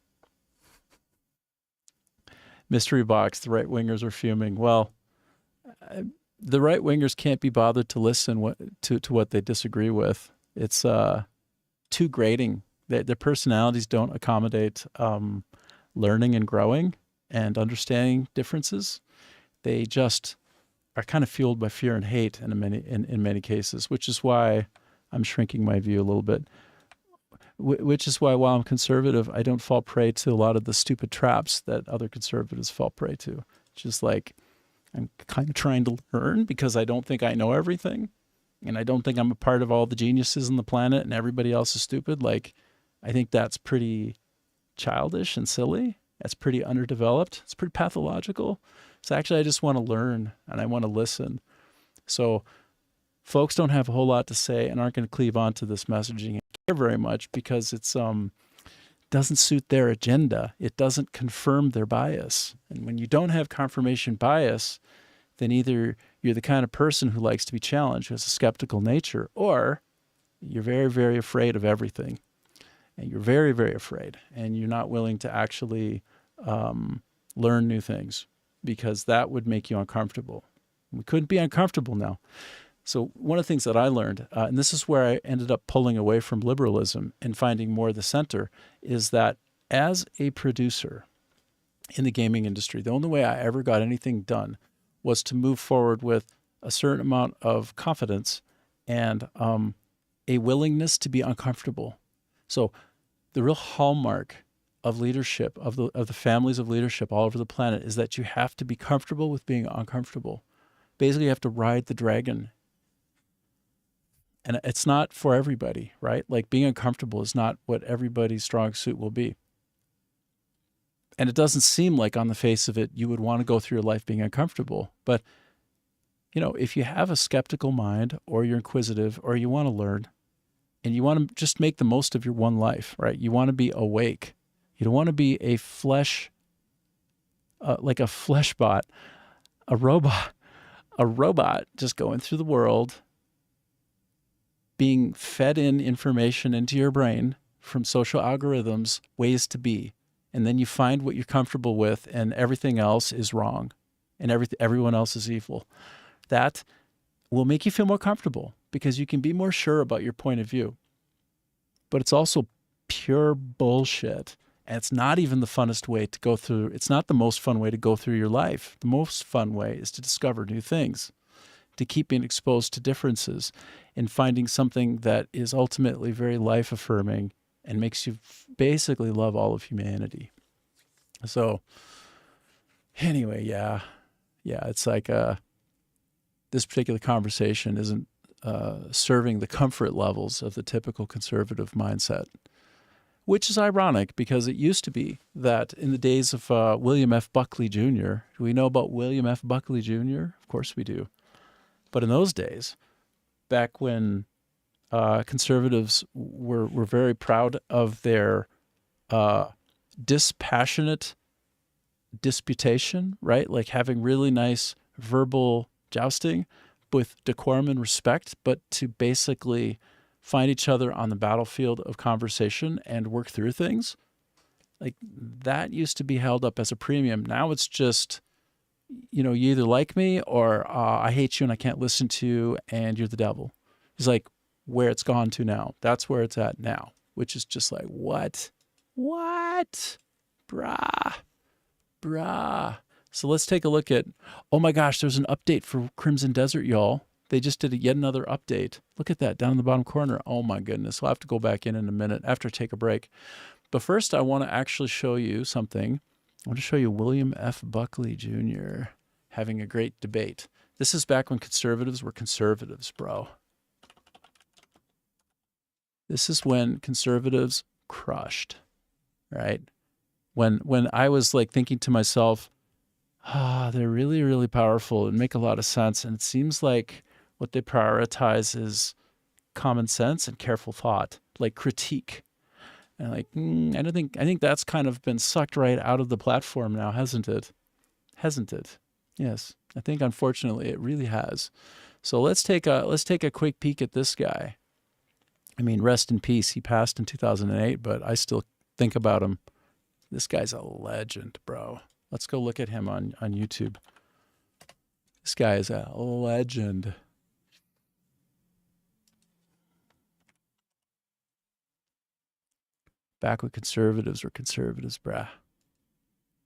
S1: Mystery box, the right-wingers are fuming. Well, the right-wingers can't be bothered to listen to what they disagree with. It's too grating. Their personalities don't accommodate learning and growing and understanding differences. They just are kind of fueled by fear and hate in many cases, which is why I'm shrinking my view a little bit. Which is why, while I'm conservative, I don't fall prey to a lot of the stupid traps that other conservatives fall prey to. Just like I'm kind of trying to learn because I don't think I know everything, and I don't think I'm a part of all the geniuses on the planet and everybody else is stupid. Like, I think that's pretty childish and silly. That's pretty underdeveloped. It's pretty pathological. So actually, I just want to learn and I want to listen. So folks don't have a whole lot to say and aren't going to cleave onto this messaging and care very much because it's doesn't suit their agenda. It doesn't confirm their bias. And when you don't have confirmation bias, then either you're the kind of person who likes to be challenged, who has a skeptical nature, or you're very, very afraid of everything. And you're very, very afraid. And you're not willing to actually learn new things because that would make you uncomfortable. We couldn't be uncomfortable now. So one of the things that I learned, and this is where I ended up pulling away from liberalism and finding more of the center, is that as a producer in the gaming industry, the only way I ever got anything done was to move forward with a certain amount of confidence and a willingness to be uncomfortable. So the real hallmark of leadership, of the families of leadership all over the planet, is that you have to be comfortable with being uncomfortable. Basically, you have to ride the dragon. And it's not for everybody, right? Like being uncomfortable is not what everybody's strong suit will be. And it doesn't seem like on the face of it, you would want to go through your life being uncomfortable. But, you know, if you have a skeptical mind or you're inquisitive or you want to learn and you want to just make the most of your one life, right? You want to be awake. You don't want to be a flesh, like a flesh bot, a robot just going through the world, being fed in information into your brain from social algorithms, ways to be. And then you find what you're comfortable with and everything else is wrong and everyone else is evil. That will make you feel more comfortable because you can be more sure about your point of view. But it's also pure bullshit. And it's not even the funnest way to go through. It's not the most fun way to go through your life. The most fun way is to discover new things, to keep being exposed to differences and finding something that is ultimately very life-affirming and makes you basically love all of humanity. So anyway, yeah, it's like this particular conversation isn't serving the comfort levels of the typical conservative mindset, which is ironic because it used to be that in the days of William F. Buckley Jr., do we know about William F. Buckley Jr.? Of course we do. But in those days, back when conservatives were very proud of their dispassionate disputation, right? Like having really nice verbal jousting with decorum and respect, but to basically find each other on the battlefield of conversation and work through things. Like that used to be held up as a premium. Now it's just, you know, you either like me or I hate you and I can't listen to you and you're the devil. It's like where it's gone to now. That's where it's at now, which is just like, what? Brah. So let's take a look at, oh my gosh, there's an update for Crimson Desert, y'all. They just did yet another update. Look at that down in the bottom corner. Oh my goodness. We'll have to go back in a minute after I take a break. But first, I want to actually show you something. I want to show you William F. Buckley Jr. having a great debate. This is back when conservatives were conservatives, bro. This is when conservatives crushed, right? When I was like thinking to myself, they're really, really powerful and make a lot of sense. And it seems like what they prioritize is common sense and careful thought, like critique. And like, I think that's kind of been sucked right out of the platform now, hasn't it? Hasn't it? Yes, I think unfortunately it really has. So let's take a quick peek at this guy. I mean, rest in peace. He passed in 2008, but I still think about him. This guy's a legend, bro. Let's go look at him on YouTube. This guy is a legend. Back when conservatives were conservatives, brah.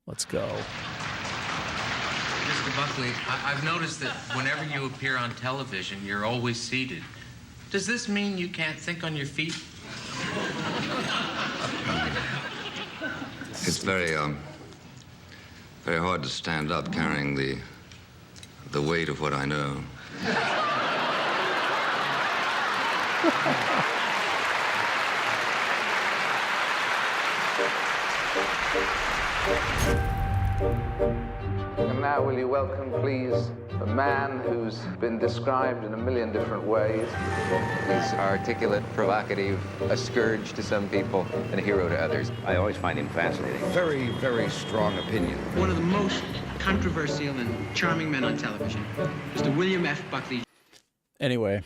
S1: Let's go.
S9: Mr. Buckley, I've noticed that whenever you appear on television, you're always seated. Does this mean you can't think on your feet?
S10: It's very hard to stand up carrying the weight of what I know.
S11: And now will you welcome, please, a man who's been described in a million different ways.
S10: He's articulate, provocative, a scourge to some people, and a hero to others.
S12: I always find him fascinating.
S13: Very, very strong opinion.
S14: One of the most controversial and charming men on television, Mr. William F. Buckley.
S1: Anyway,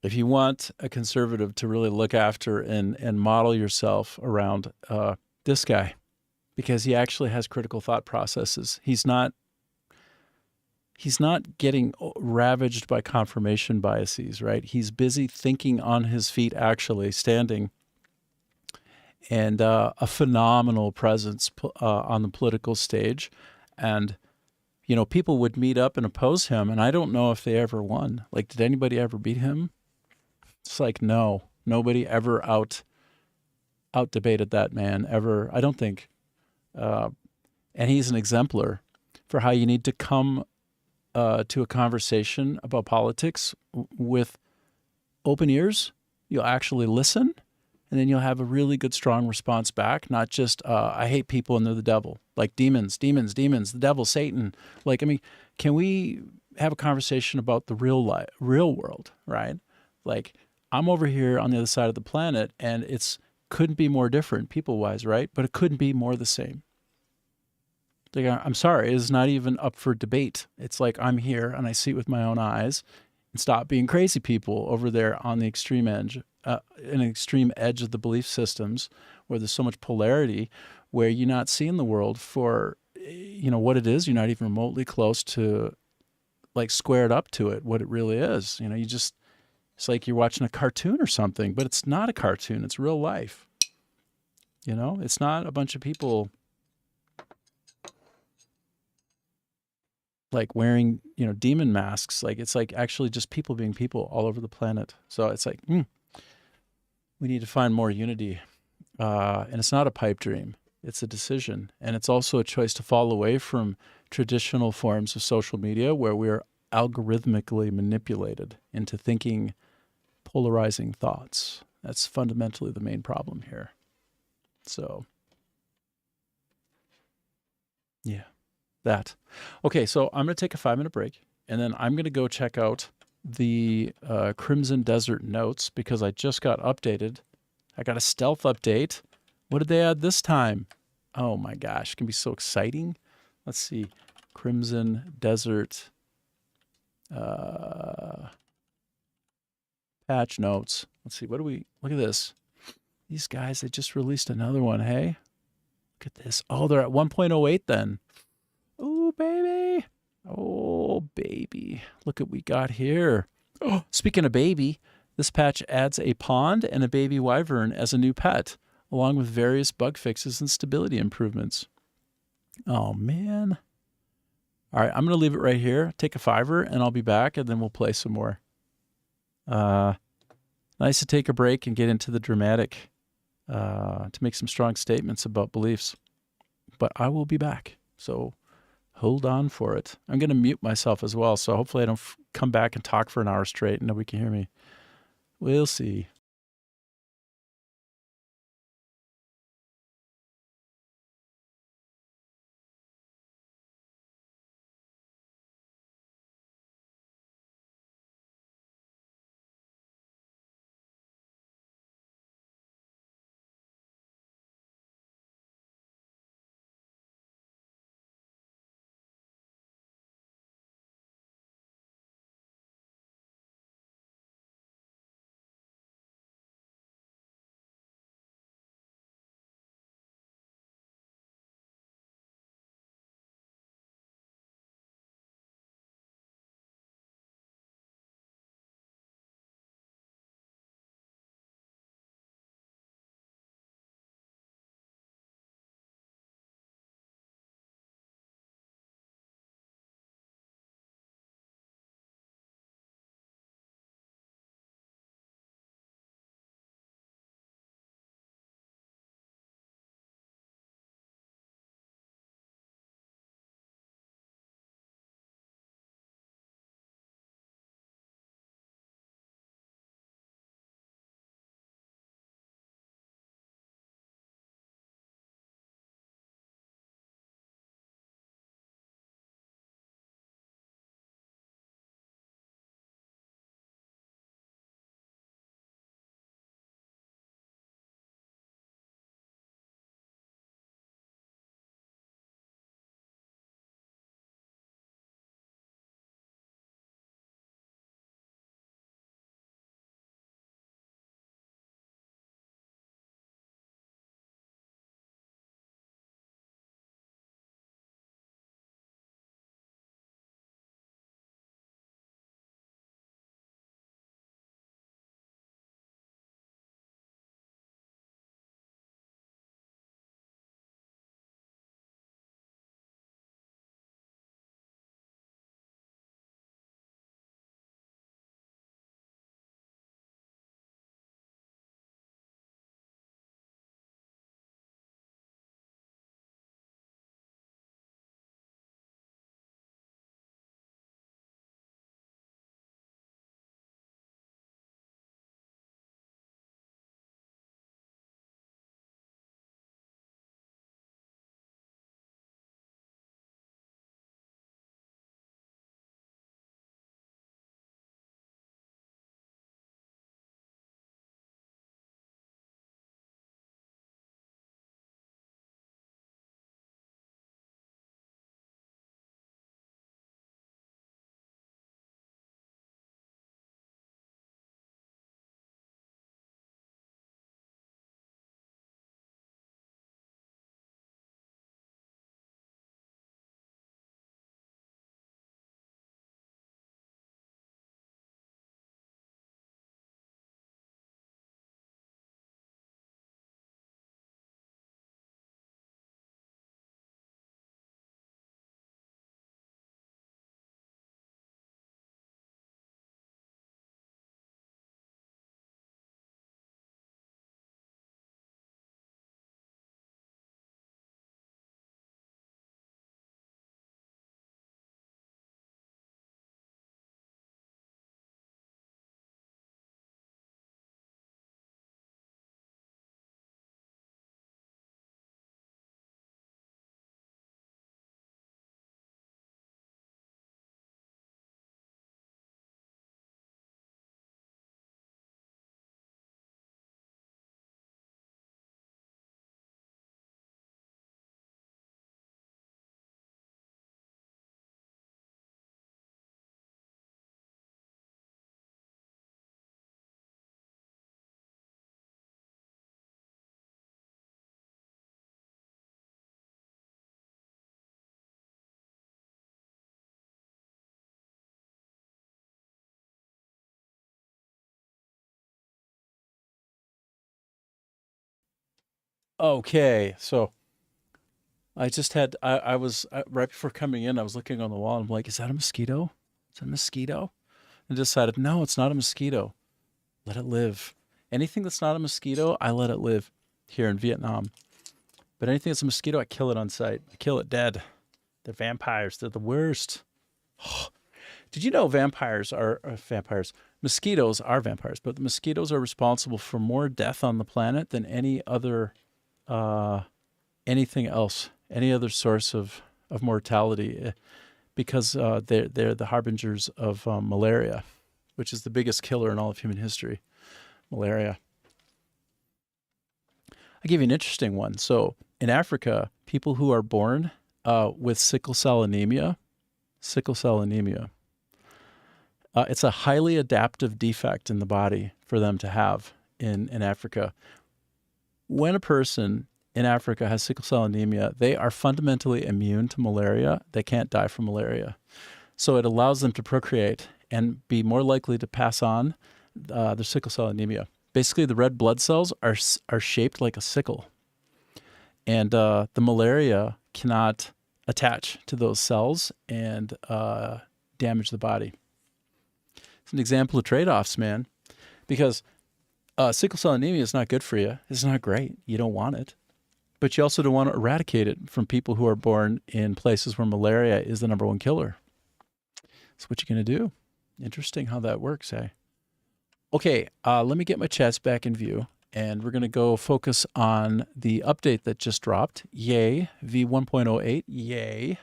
S1: if you want a conservative to really look after and model yourself around this guy, because he actually has critical thought processes. He's not getting ravaged by confirmation biases, right? He's busy thinking on his feet, actually standing, and a phenomenal presence on the political stage. And, you know, people would meet up and oppose him, and I don't know if they ever won. Like, did anybody ever beat him? It's like, no, nobody ever out debated that man ever. I don't think. And he's an exemplar for how you need to come to a conversation about politics with open ears. You'll actually listen, and then you'll have a really good, strong response back. Not just, I hate people and they're the devil. Like demons, the devil, Satan. Like, I mean, can we have a conversation about the real world, right? Like, I'm over here on the other side of the planet, and couldn't be more different people-wise, right? But it couldn't be more the same. Like, I'm sorry, it's not even up for debate. It's like I'm here and I see it with my own eyes, and stop being crazy people over there on the extreme edge, an extreme edge of the belief systems where there's so much polarity, where you're not seeing the world for, you know, what it is. You're not even remotely close to, like, squared up to it, what it really is. You know, it's like you're watching a cartoon or something, but it's not a cartoon. It's real life. You know, it's not a bunch of people like wearing, you know, demon masks. Like, it's like actually just people being people all over the planet. So it's like, we need to find more unity. And it's not a pipe dream. It's a decision. And it's also a choice to fall away from traditional forms of social media where we're algorithmically manipulated into thinking polarizing thoughts. That's fundamentally the main problem here. So, yeah, that. Okay, so I'm going to take a 5-minute break, and then I'm going to go check out the Crimson Desert notes because I just got updated. I got a stealth update. What did they add this time? Oh my gosh, it can be so exciting. Let's see. Crimson Desert patch notes. Let's see. Look at this. These guys, they just released another one, hey? Look at this. Oh, they're at 1.08 then. Oh, baby. Oh, baby. Look what we got here. Oh, speaking of baby, this patch adds a pond and a baby wyvern as a new pet, along with various bug fixes and stability improvements. Oh, man. All right, I'm going to leave it right here, take a $5, and I'll be back, and then we'll play some more. Nice to take a break and get into the dramatic, to make some strong statements about beliefs. But I will be back, so hold on for it. I'm going to mute myself as well, so hopefully I don't come back and talk for an hour straight and nobody can hear me. We'll see. Okay, so I just had, I was, right before coming in, I was looking on the wall, and I'm like, is that a mosquito? Is that a mosquito? And decided, no, it's not a mosquito. Let it live. Anything that's not a mosquito, I let it live here in Vietnam. But anything that's a mosquito, I kill it on sight. I kill it dead. They're vampires. They're the worst. Did you know mosquitoes are vampires, but the mosquitoes are responsible for more death on the planet than any other, anything else, any other source of mortality, because they're the harbingers of malaria, which is the biggest killer in all of human history, malaria. I'll give you an interesting one. So in Africa, people who are born with sickle cell anemia, it's a highly adaptive defect in the body for them to have in Africa. When a person in Africa has sickle cell anemia, they are fundamentally immune to malaria. They can't die from malaria. So it allows them to procreate and be more likely to pass on their sickle cell anemia. Basically, the red blood cells are shaped like a sickle. And the malaria cannot attach to those cells and damage the body. It's an example of trade-offs, man, because sickle cell anemia is not good for you. It's not great. You don't want it. But you also don't want to eradicate it from people who are born in places where malaria is the number one killer. So what you going to do? Interesting how that works, eh? Okay, let me get my chats back in view, and we're going to go focus on the update that just dropped. Yay, V1.08, yay.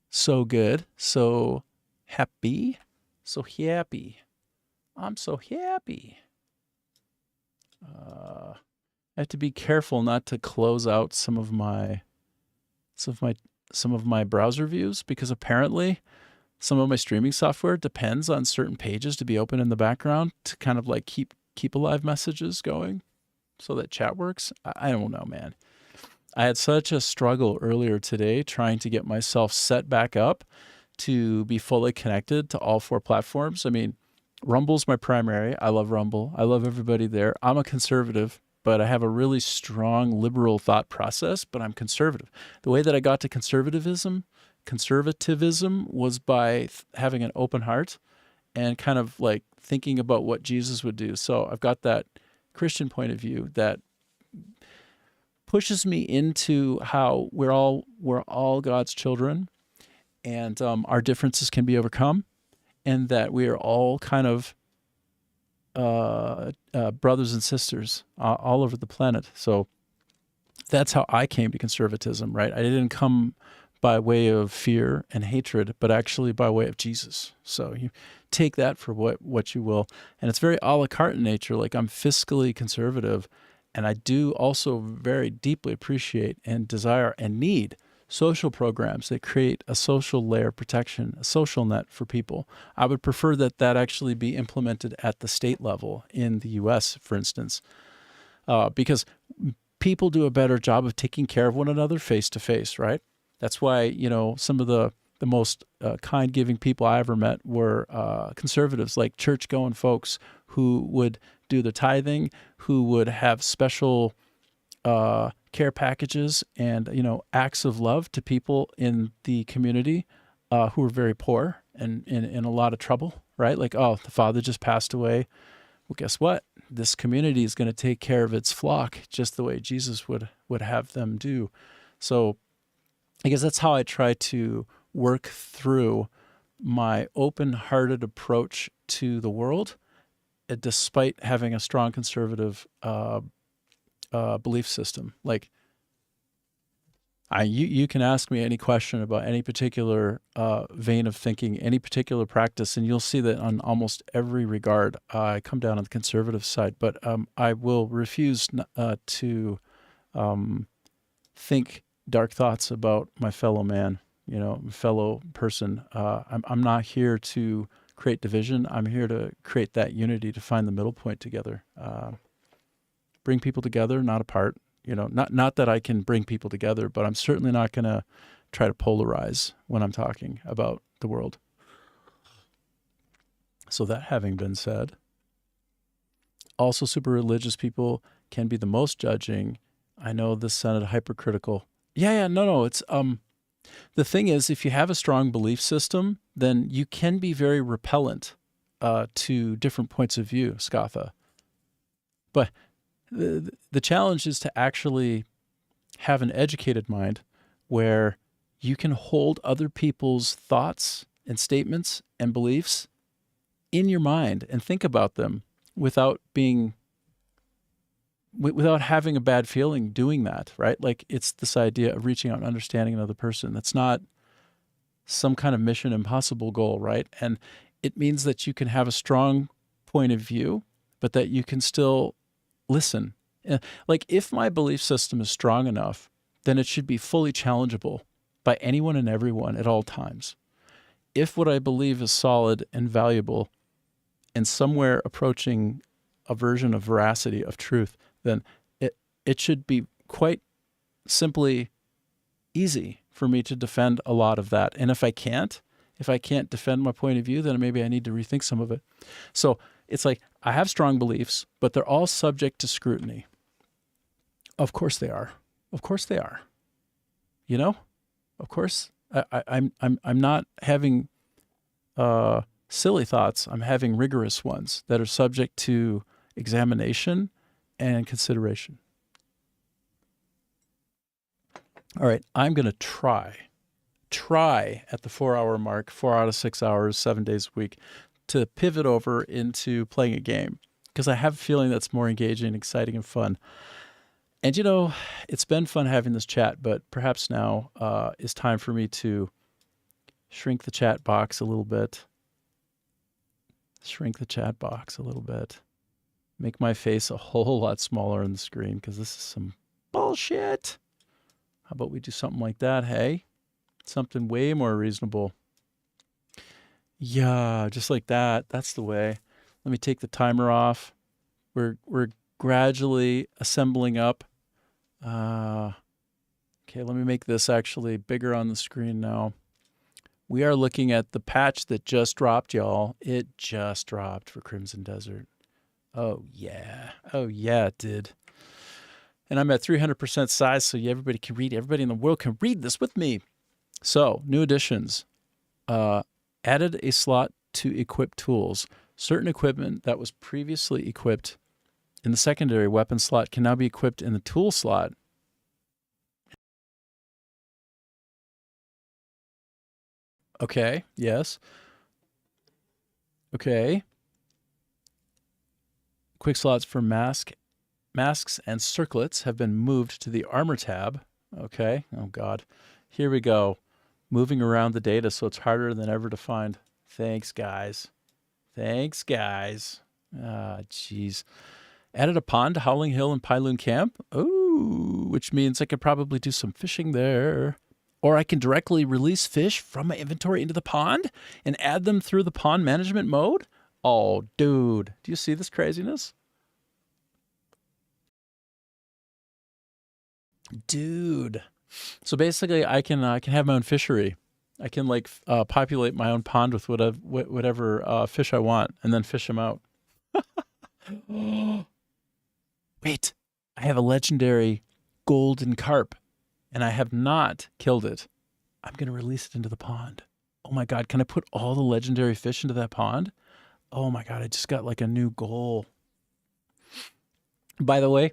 S1: So good, so happy, so happy. I'm so happy. I have to be careful not to close out some of my browser views, because apparently some of my streaming software depends on certain pages to be open in the background to kind of like keep alive messages going so that chat works. I don't know, man. I had such a struggle earlier today trying to get myself set back up to be fully connected to all 4 platforms. I mean, Rumble's my primary. I love Rumble. I love everybody there. I'm a conservative, but I have a really strong liberal thought process, but I'm conservative. The way that I got to conservatism was by having an open heart and kind of like thinking about what Jesus would do. So I've got that Christian point of view that pushes me into how we're all God's children, and our differences can be overcome, and that we are all kind of brothers and sisters all over the planet. So that's how I came to conservatism, right? I didn't come by way of fear and hatred, but actually by way of Jesus. So you take that for what you will. And it's very a la carte in nature. Like, I'm fiscally conservative, and I do also very deeply appreciate and desire and need social programs that create a social layer of protection, a social net for people. I would prefer that actually be implemented at the state level in the US, for instance, because people do a better job of taking care of one another face to face, right? That's why, some of the most kind, giving people I ever met were conservatives, like church-going folks who would do the tithing, who would have special care packages and, acts of love to people in the community who were very poor and in a lot of trouble, right? Like, oh, the father just passed away. Well, guess what? This community is going to take care of its flock just the way Jesus would have them do. So I guess that's how I try to work through my open-hearted approach to the world, despite having a strong conservative belief system. Like, you can ask me any question about any particular vein of thinking, any particular practice, and you'll see that on almost every regard, I come down on the conservative side. But I will refuse to think dark thoughts about my fellow man, fellow person. I'm not here to create division. I'm here to create that unity, to find the middle point together. Bring people together, not apart. Not that I can bring people together, but I'm certainly not going to try to polarize when I'm talking about the world. So that having been said, also super religious people can be the most judging I know this sounded hypercritical. Yeah, no. It's the thing is, if you have a strong belief system, then you can be very repellent to different points of view, Skatha. But the challenge is to actually have an educated mind where you can hold other people's thoughts and statements and beliefs in your mind and think about them without having a bad feeling doing that, right? Like, it's this idea of reaching out and understanding another person. That's not some kind of mission impossible goal, right? And it means that you can have a strong point of view, but that you can still listen. Like, if my belief system is strong enough, then it should be fully challengeable by anyone and everyone at all times. If what I believe is solid and valuable and somewhere approaching a version of veracity, of truth, then it should be quite simply easy for me to defend a lot of that. And if I can't defend my point of view, then maybe I need to rethink some of it. So it's like, I have strong beliefs, but they're all subject to scrutiny. Of course they are. Of course they are. You know? Of course. I'm not having silly thoughts. I'm having rigorous ones that are subject to examination and consideration. All right, I'm going to try at the 4-hour mark, 4 out of 6 hours, 7 days a week, to pivot over into playing a game, because I have a feeling that's more engaging, exciting, and fun. And, you know, it's been fun having this chat, but perhaps now is time for me to shrink the chat box a little bit. Make my face a whole lot smaller on the screen, because this is some bullshit. How about we do something like that, hey? Something way more reasonable. Yeah, just like that. That's the way. Let me take the timer off. We're gradually assembling up. Okay, let me make this actually bigger on the screen now. We are looking at the patch that just dropped, y'all. It just dropped for Crimson Desert. Oh, yeah. Oh, yeah, it did. And I'm at 300% size, so everybody can read. Everybody in the world can read this with me. So, new additions. Added a slot to equip tools. Certain equipment that was previously equipped in the secondary weapon slot can now be equipped in the tool slot. Okay, yes. Okay. Quick slots for masks and circlets have been moved to the armor tab. Okay. Oh, God. Here we go. Moving around the data so it's harder than ever to find. Thanks, guys. Thanks, guys. Ah, jeez. Added a pond to Howling Hill and Pyloon Camp. Ooh, which means I could probably do some fishing there. Or I can directly release fish from my inventory into the pond and add them through the pond management mode. Oh, dude. Do you see this craziness? Dude. So basically, I can have my own fishery. I can populate my own pond with whatever fish I want, and then fish them out. Wait, I have a legendary golden carp, and I have not killed it. I'm gonna release it into the pond. Oh my God, can I put all the legendary fish into that pond? Oh my God, I just got like a new goal. By the way,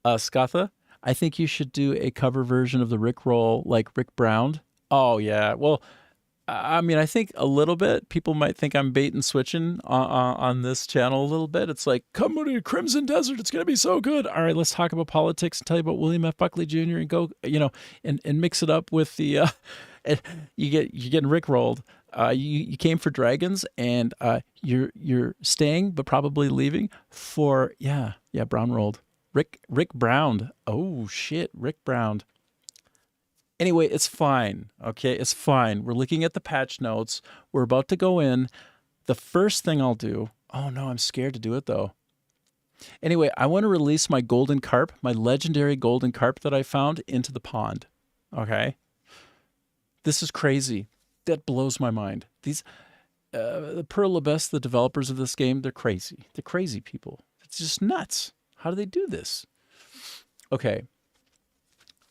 S1: Skatha, I think you should do a cover version of the Rickroll like Rick Brown. Oh, yeah. Well, I mean, I think a little bit. People might think I'm bait and switching on this channel a little bit. It's like, come to Crimson Desert. It's going to be so good. All right, let's talk about politics and tell you about William F. Buckley Jr. and go, and mix it up with the, you're getting Rickrolled. You came for dragons, and you're staying but probably leaving for, brown rolled. Rick Brown. Oh, shit, Rick Brown. Anyway, it's fine, okay? It's fine. We're looking at the patch notes. We're about to go in. The first thing I'll do... Oh, no, I'm scared to do it, though. Anyway, I want to release my golden carp, my legendary golden carp that I found, into the pond, okay? This is crazy. That blows my mind. These... the Pearl Abyss, the developers of this game, they're crazy. They're crazy people. It's just nuts. How do they do this? Okay,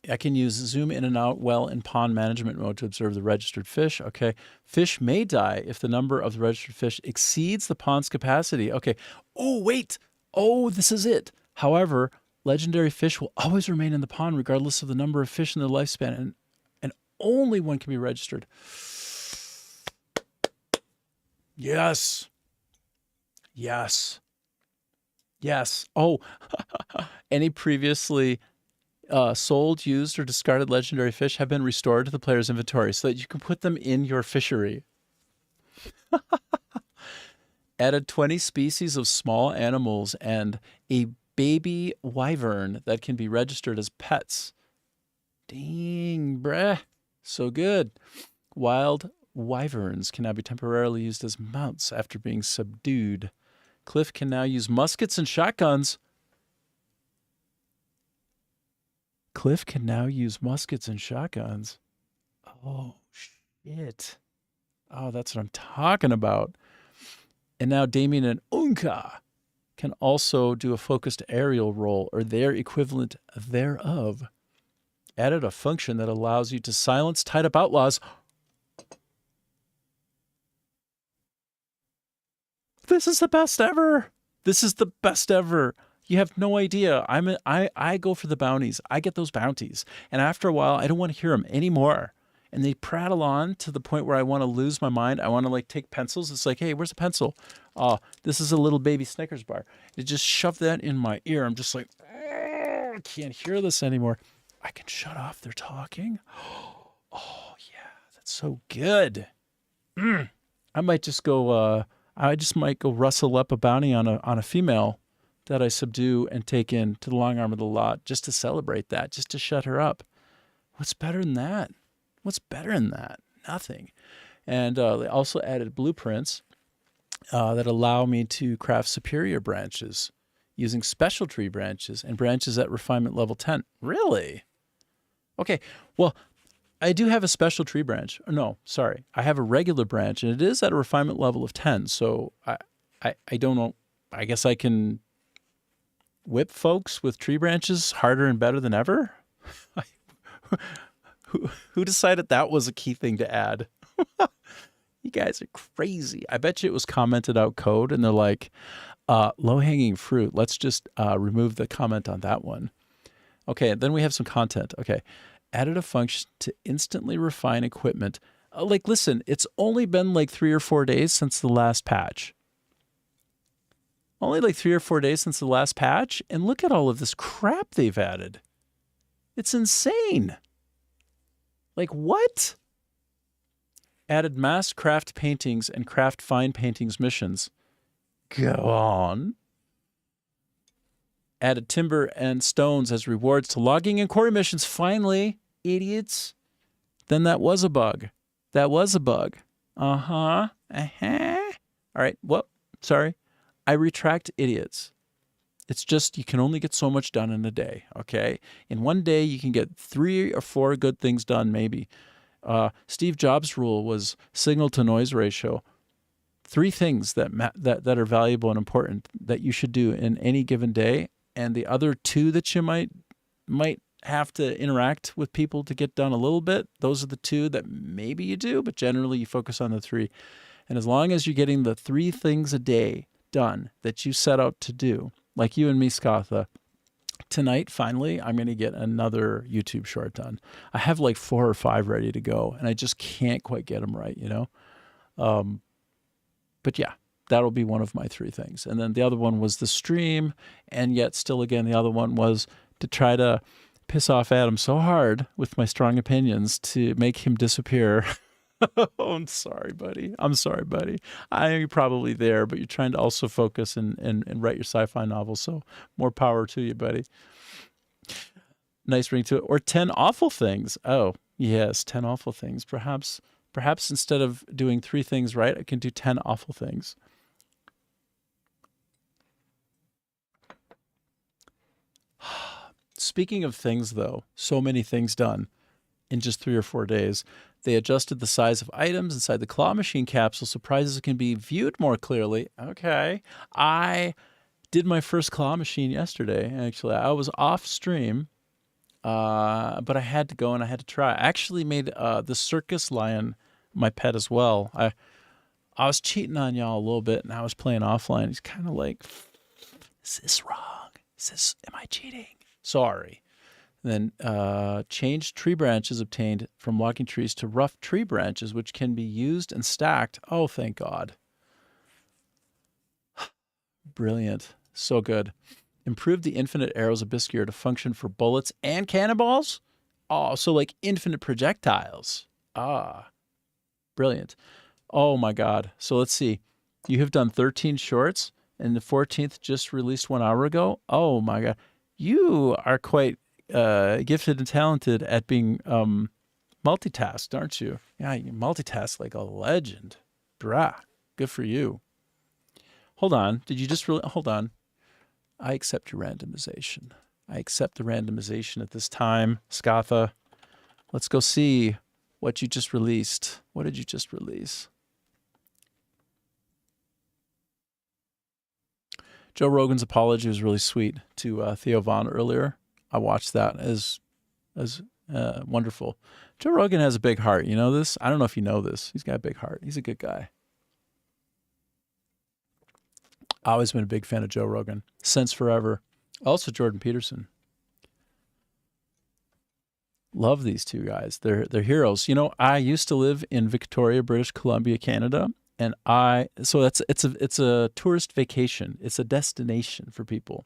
S1: I can use zoom in and out well in pond management mode to observe the registered fish. Okay. Fish may die if the number of the registered fish exceeds the pond's capacity. Okay. Oh, wait. Oh, this is it. However, legendary fish will always remain in the pond regardless of the number of fish in their lifespan, and only one can be registered. Yes. Yes. Yes. Oh, any previously sold, used, or discarded legendary fish have been restored to the player's inventory so that you can put them in your fishery. Added 20 species of small animals and a baby wyvern that can be registered as pets. Dang, bruh. So good. Wild wyverns can now be temporarily used as mounts after being subdued. Cliff can now use muskets and shotguns. Cliff can now use muskets and shotguns. Oh, shit. Oh, that's what I'm talking about. And now Damien and Unka can also do a focused aerial roll or their equivalent thereof. Added a function that allows you to silence tied-up outlaws. This is the best ever. This is the best ever. You have no idea. I go for the bounties. I get those bounties. And after a while, I don't want to hear them anymore. And they prattle on to the point where I want to lose my mind. I want to like take pencils. It's like, hey, where's a pencil? Oh, this is a little baby Snickers bar. They just shove that in my ear. I'm just like, I can't hear this anymore. I can shut off their talking. Oh, yeah, that's so good. I might just go, might go rustle up a bounty on a female that I subdue and take in to the long arm of the law just to celebrate that, just to shut her up. What's better than that? What's better than that? Nothing. And they also added blueprints that allow me to craft superior branches using special tree branches and branches at refinement level 10. Really? Okay, well, I do have a special tree branch. No, sorry. I have a regular branch, and it is at a refinement level of 10. So I don't know. I guess I can whip folks with tree branches harder and better than ever? Who decided that was a key thing to add? You guys are crazy. I bet you it was commented out code, and they're like, low-hanging fruit. Let's just remove the comment on that one. Okay, then we have some content. Okay, added a function to instantly refine equipment. Like, listen, it's only been like 3 or 4 days since the last patch. Only like 3 or 4 days since the last patch, and look at all of this crap they've added. It's insane. Like, what? Added mass craft paintings and craft fine paintings missions. Go on. Added timber and stones as rewards to logging and quarry missions. Finally, idiots. Then that was a bug. That was a bug. Uh-huh. Uh-huh. All right. Well, sorry. I retract idiots. It's just you can only get so much done in a day, okay? In one day, you can get 3 or 4 good things done, maybe. Steve Jobs' rule was signal-to-noise ratio. 3 things that are valuable and important that you should do in any given day, and the other 2 that you might have to interact with people to get done a little bit, those are the 2 that maybe you do, but generally you focus on the 3. And as long as you're getting the 3 things a day done that you set out to do, like you and me, Skatha, tonight, finally, I'm going to get another YouTube short done. I have like 4 or 5 ready to go, and I just can't quite get them right, you know? But yeah, that'll be one of my 3 things. And then the other one was the stream, and yet still again, the other one was to try to piss off Adam so hard with my strong opinions to make him disappear. Oh, I'm sorry, buddy. I'm sorry, buddy. I know you're probably there, but you're trying to also focus and write your sci-fi novel, so more power to you, buddy. Nice ring to it. Or 10 awful things. Oh, yes, 10 awful things. Perhaps instead of doing 3 things right, I can do 10 awful things. Speaking of things, though, so many things done in just 3 or 4 days. They adjusted the size of items inside the claw machine capsule so prizes can be viewed more clearly. Okay. I did my first claw machine yesterday, actually. I was off stream, But I had to go and I had to try. I actually made the circus lion my pet as well. I was cheating on y'all a little bit, and I was playing offline. He's kind of like, "Is this wrong? Am I cheating?" Sorry. Then changed tree branches obtained from logging trees to rough tree branches, which can be used and stacked. Oh, thank God. Brilliant. So good. Improved the infinite arrows of Biscuit to function for bullets and cannonballs? Oh, so like infinite projectiles. Ah, brilliant. Oh my God. So let's see. You have done 13 shorts and the 14th just released 1 hour ago. Oh my God. You are quite gifted and talented at being multitasked, aren't you? Yeah, you multitask like a legend. Brah. Good for you. Hold on. Did you just really? Hold on. I accept your randomization. I accept the randomization at this time. Scatha, let's go see what you just released. What did you just release? Joe Rogan's apology was really sweet to Theo Von earlier. I watched that as wonderful. Joe Rogan has a big heart. You know this? I don't know if you know this. He's got a big heart. He's a good guy. I've always been a big fan of Joe Rogan since forever. Also Jordan Peterson. Love these two guys. They're heroes. You know, I used to live in Victoria, British Columbia, Canada, and it's a tourist vacation. It's a destination for people.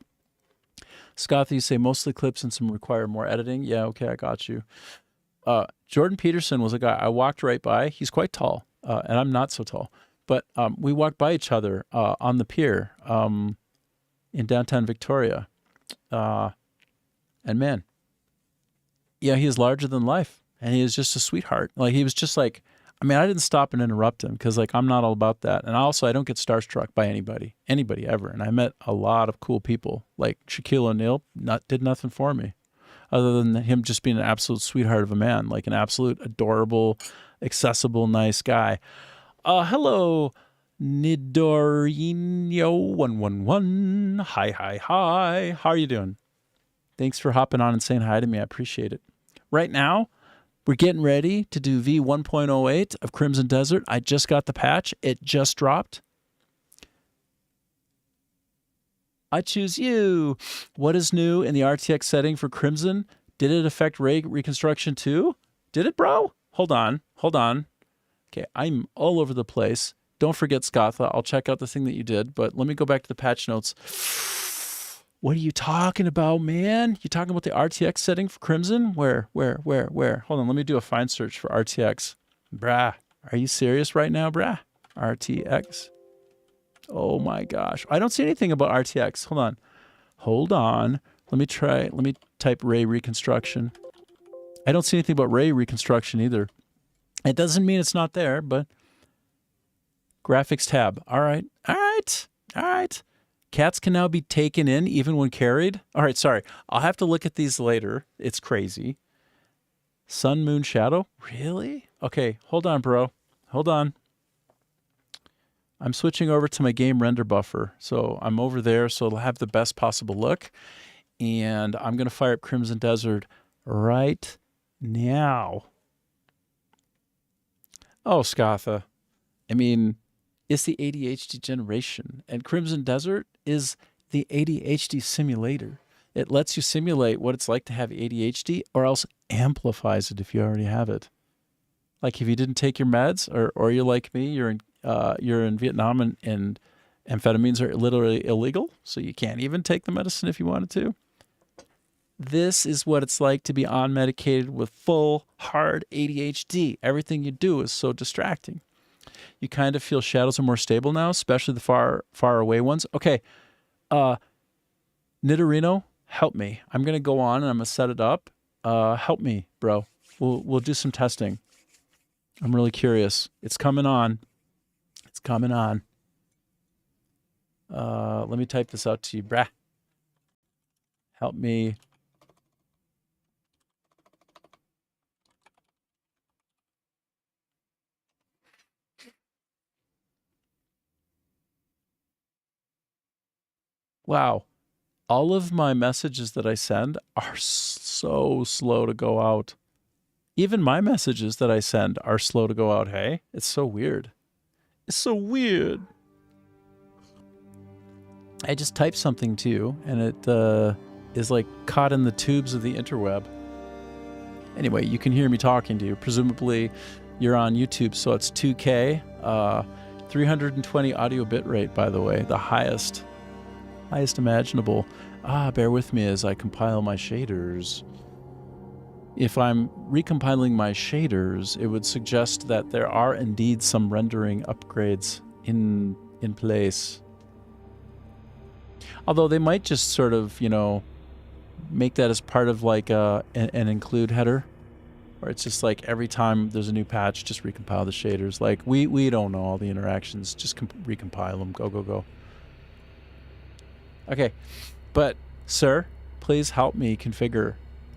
S1: Scott, you say mostly clips and some require more editing. Yeah, okay, I got you. Jordan Peterson was a guy I walked right by. He's quite tall, and I'm not so tall. But we walked by each other on the pier in downtown Victoria. And man, yeah, he is larger than life. And he is just a sweetheart. Like, he was just like, I mean, I didn't stop and interrupt him because, like, I'm not all about that. And also, I don't get starstruck by anybody ever. And I met a lot of cool people. Like Shaquille O'Neal did nothing for me other than him just being an absolute sweetheart of a man, like an absolute adorable, accessible, nice guy. Hello, Nidorino111. Hi. How are you doing? Thanks for hopping on and saying hi to me. I appreciate it. Right now, we're getting ready to do V1.08 of Crimson Desert. I just got the patch. It just dropped. I choose you. What is new in the RTX setting for Crimson? Did it affect ray reconstruction too? Did it, bro? Hold on. Okay, I'm all over the place. Don't forget, Scatha. I'll check out the thing that you did, but let me go back to the patch notes. What are you talking about, man? You talking about the RTX setting for Crimson? Where? Hold on, let me do a find search for RTX. Brah, are you serious right now, brah? RTX. Oh my gosh. I don't see anything about RTX. Hold on. Let me type ray reconstruction. I don't see anything about ray reconstruction either. It doesn't mean it's not there, but graphics tab. All right. Cats can now be taken in even when carried. All right, sorry. I'll have to look at these later. It's crazy. Sun, moon, shadow? Really? Okay, hold on, bro. Hold on. I'm switching over to my game render buffer. So I'm over there, so it'll have the best possible look. And I'm going to fire up Crimson Desert right now. Oh, Scatha. I mean, it's the ADHD generation. And Crimson Desert is the ADHD simulator. It lets you simulate what it's like to have ADHD, or else amplifies it if you already have it. Like if you didn't take your meds, or you're like me, you're in Vietnam and amphetamines are literally illegal, so you can't even take the medicine if you wanted to. This is what it's like to be unmedicated with full, hard ADHD. Everything you do is so distracting. You kind of feel shadows are more stable now, especially the far away ones. Okay, Nidorino, help me. I'm going to go on and I'm going to set it up. Help me, bro. We'll do some testing. I'm really curious. It's coming on. Let me type this out to you, brah. Help me. Wow. all of my messages that I send are so slow to go out. Even my messages that I send are slow to go out, hey? It's so weird. It's so weird. I just type something to you, and it is like caught in the tubes of the interweb. Anyway, you can hear me talking to you. Presumably, you're on YouTube, so it's 2K, 320 audio bitrate, by the way, the highest imaginable. Bear with me as I compile my shaders. If I'm recompiling my shaders, it would suggest that there are indeed some rendering upgrades in place. Although they might just sort of, you know, make that as part of like an include header, where it's just like every time there's a new patch, just recompile the shaders. Like we don't know all the interactions, just recompile them. Go, go, go. Okay, but sir, please help me configure.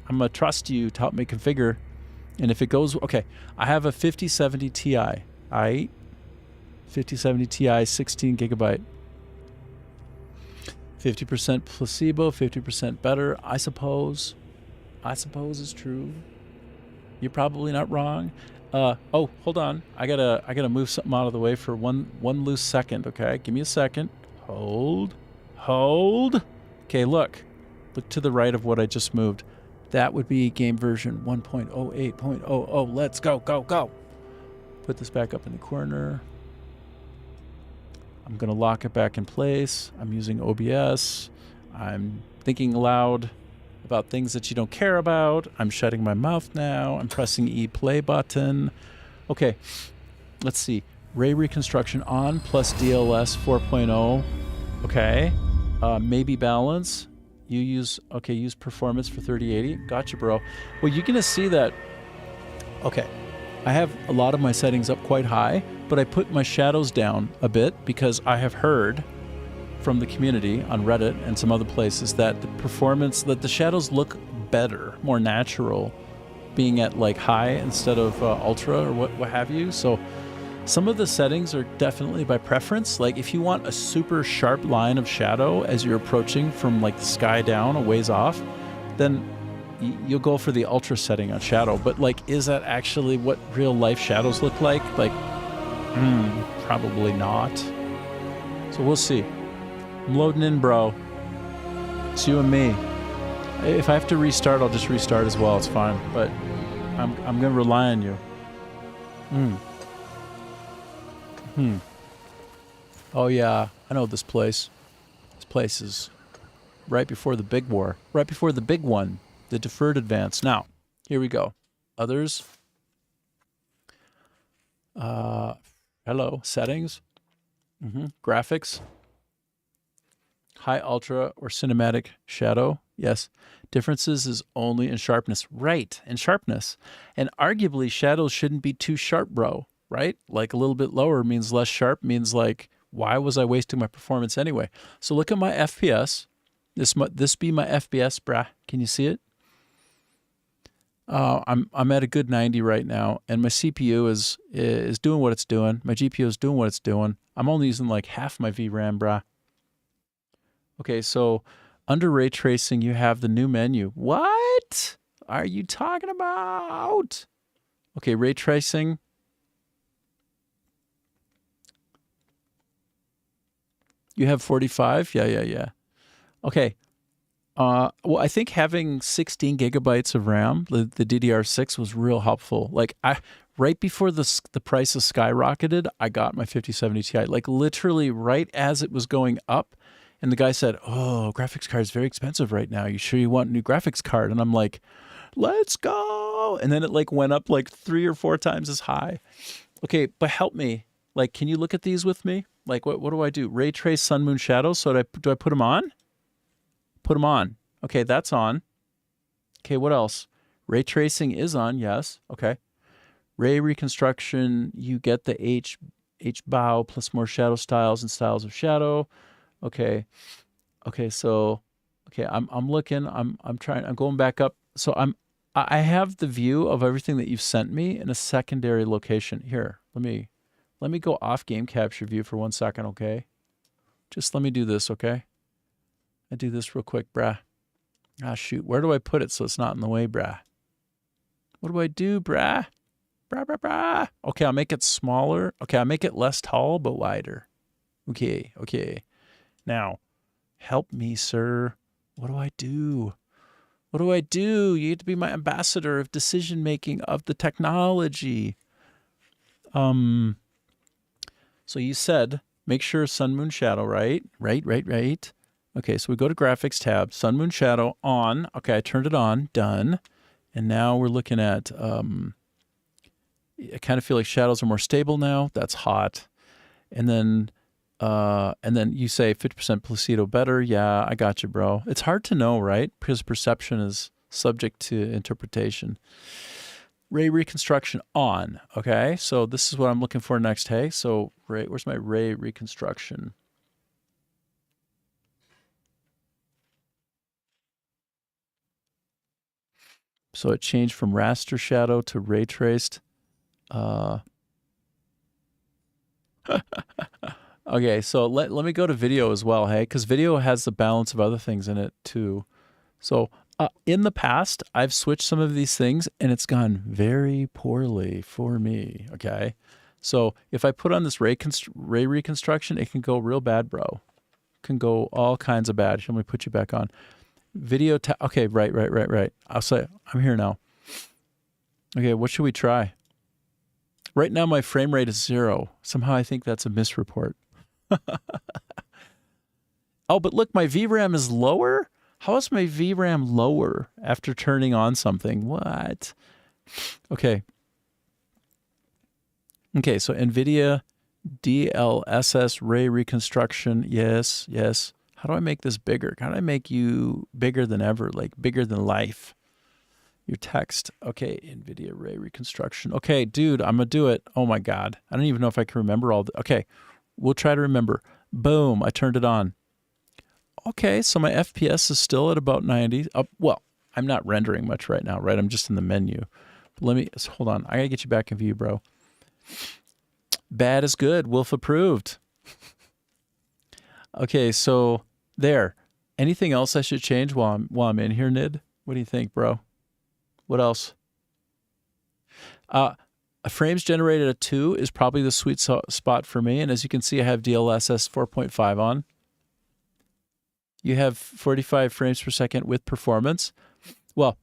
S1: I'm gonna trust you to help me configure. And if it goes, okay, I have a 5070 Ti. 5070 Ti, 16 gigabyte. 50% placebo, 50% better. I suppose is true. You're probably not wrong. Oh, hold on. I gotta move something out of the way for one loose second. Okay, give me a second. Hold. Okay, look to the right of what I just moved. That would be game version 1.08.00. Let's go. Put this back up in the corner. I'm going to lock it back in place. I'm using OBS. I'm thinking aloud about things that you don't care about. I'm shutting my mouth now. I'm pressing E play button. Okay, let's see. Ray reconstruction on plus DLS 4.0. Okay, maybe balance. You use performance for 3080. Gotcha, bro. Well, you're going to see that. Okay, I have a lot of my settings up quite high, but I put my shadows down a bit because I have heard from the community on Reddit and some other places that the shadows look better, more natural, being at like high instead of ultra or what have you. So some of the settings are definitely by preference. Like if you want a super sharp line of shadow as you're approaching from like the sky down a ways off, then you'll go for the ultra setting on shadow. But like, is that actually what real life shadows look like? Like, probably not. So we'll see. I'm loading in, bro. It's you and me. If I have to restart, I'll just restart as well. It's fine. But I'm gonna rely on you. Oh yeah, I know this place. This place is right before the big war. Right before the big one. The deferred advance. Now, here we go. Others. Hello. Settings. Graphics. High, ultra, or cinematic shadow. Yes. Differences is only in sharpness. Right, in sharpness. And arguably, shadows shouldn't be too sharp, bro. Right? Like a little bit lower means less sharp, means like, why was I wasting my performance anyway? So look at my FPS. This be my FPS, brah. Can you see it? I'm at a good 90 right now, and my CPU is doing what it's doing. My GPU is doing what it's doing. I'm only using like half my VRAM, brah. Okay, so under ray tracing, you have the new menu. What are you talking about? Okay, ray tracing. You have 45? Yeah. Okay. Well, I think having 16 gigabytes of RAM, the DDR6, was real helpful. Like right before the prices skyrocketed, I got my 5070 Ti. Like literally right as it was going up, and the guy said, "Oh, graphics card is very expensive right now. You sure you want a new graphics card?" And I'm like, "Let's go!" And then it like went up like 3 or 4 times as high. Okay, but help me. Like, can you look at these with me? Like, what do I do? Ray trace sun, moon, shadows. So do I put them on? Put them on. Okay, that's on. Okay, what else? Ray tracing is on, yes. Okay. Ray reconstruction, you get the H bow plus more shadow styles and styles of shadow. Okay. Okay, so I'm looking, I'm going back up. So I have the view of everything that you've sent me in a secondary location. Here, let me go off game capture view for 1 second, okay? Just let me do this, okay? I do this real quick, brah. Ah, shoot. Where do I put it so it's not in the way, brah? What do I do, brah? Brah, brah, brah. Okay, I'll make it smaller. Okay, I'll make it less tall but wider. Okay, okay. Now, help me, sir. What do I do? What do I do? You get to be my ambassador of decision making of the technology. So you said make sure sun, moon, shadow, right? Right. Okay, so we go to graphics tab, sun, moon, shadow on. Okay, I turned it on, done. And now we're looking at, I kind of feel like shadows are more stable now. That's hot. And then you say 50% placebo better. Yeah, I got you, bro. It's hard to know, right? Because perception is subject to interpretation. Ray reconstruction on. Okay, so this is what I'm looking for next. Hey, so ray, where's my ray reconstruction? So it changed from raster shadow to ray traced. Okay, so let me go to video as well, hey, because video has the balance of other things in it too. So in the past, I've switched some of these things and it's gone very poorly for me, okay? So if I put on this ray reconstruction, it can go real bad, bro. It can go all kinds of bad. Let me put you back on. Video, okay, right. I'll say, I'm here now. Okay, what should we try? Right now, my frame rate is 0. Somehow I think that's a misreport. Oh, but look, my VRAM is lower? How is my VRAM lower after turning on something? What? Okay. Okay, so NVIDIA DLSS ray reconstruction. Yes. How do I make this bigger? How do I make you bigger than ever, like bigger than life? Your text. Okay, NVIDIA ray reconstruction. Okay, dude, I'm going to do it. Oh my God. I don't even know if I can remember all the... Okay, we'll try to remember. Boom, I turned it on. Okay, so my FPS is still at about 90. Well, I'm not rendering much right now, right? I'm just in the menu. But hold on. I got to get you back in view, bro. Bad is good. Wolf approved. Okay, so there. Anything else I should change while I'm in here, Nid? What do you think, bro? What else? Frames generated at 2 is probably the sweet spot for me. And as you can see, I have DLSS 4.5 on. You have 45 frames per second with performance. Well,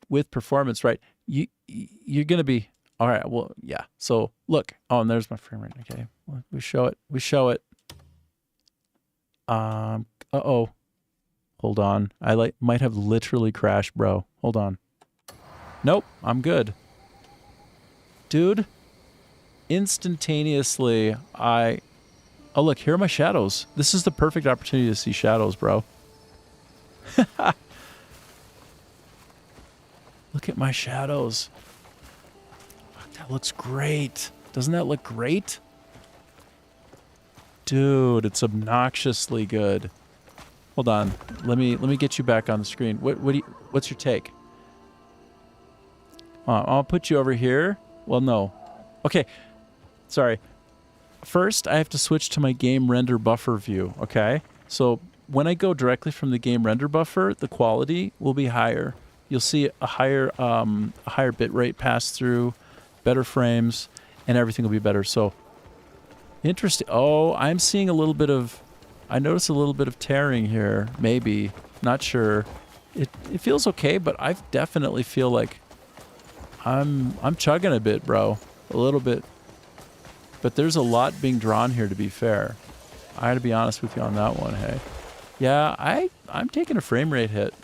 S1: with performance, right? You're going to be, all right, well, yeah. So look, oh, and there's my frame rate. Okay, we show it. Uh-oh. Hold on. I might have literally crashed, bro. Hold on. Nope, I'm good. Dude, instantaneously, oh, look, here are my shadows. This is the perfect opportunity to see shadows, bro. Look at my shadows. Fuck, that looks great. Doesn't that look great? Dude, it's obnoxiously good. Hold on. Let me get you back on the screen. What's your take? I'll put you over here. Well, no. Okay. Sorry. First, I have to switch to my game render buffer view, okay? So when I go directly from the game render buffer, the quality will be higher. You'll see a higher bit rate pass through, better frames, and everything will be better. So interesting. Oh, I'm seeing a little bit of, I notice a little bit of tearing here. Maybe. Not sure. It feels okay, but I definitely feel like I'm chugging a bit, bro. A little bit. But there's a lot being drawn here, to be fair. I had to be honest with you on that one, hey. Yeah, I'm taking a frame rate hit.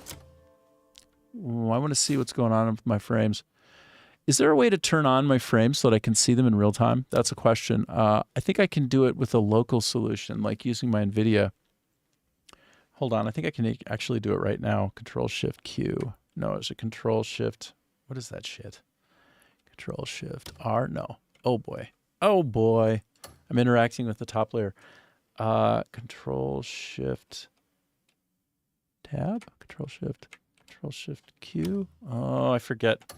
S1: Ooh, I want to see what's going on with my frames. Is there a way to turn on my frames so that I can see them in real time? That's a question. I think I can do it with a local solution, like using my NVIDIA. Hold on, I think I can actually do it right now. Control-Shift-Q. No, it's a Control-Shift. What is that shit? Control-Shift-R? No. Oh, boy. Oh, boy. I'm interacting with the top layer. Control-Shift-Tab? Control-Shift-Q? Oh, I forget.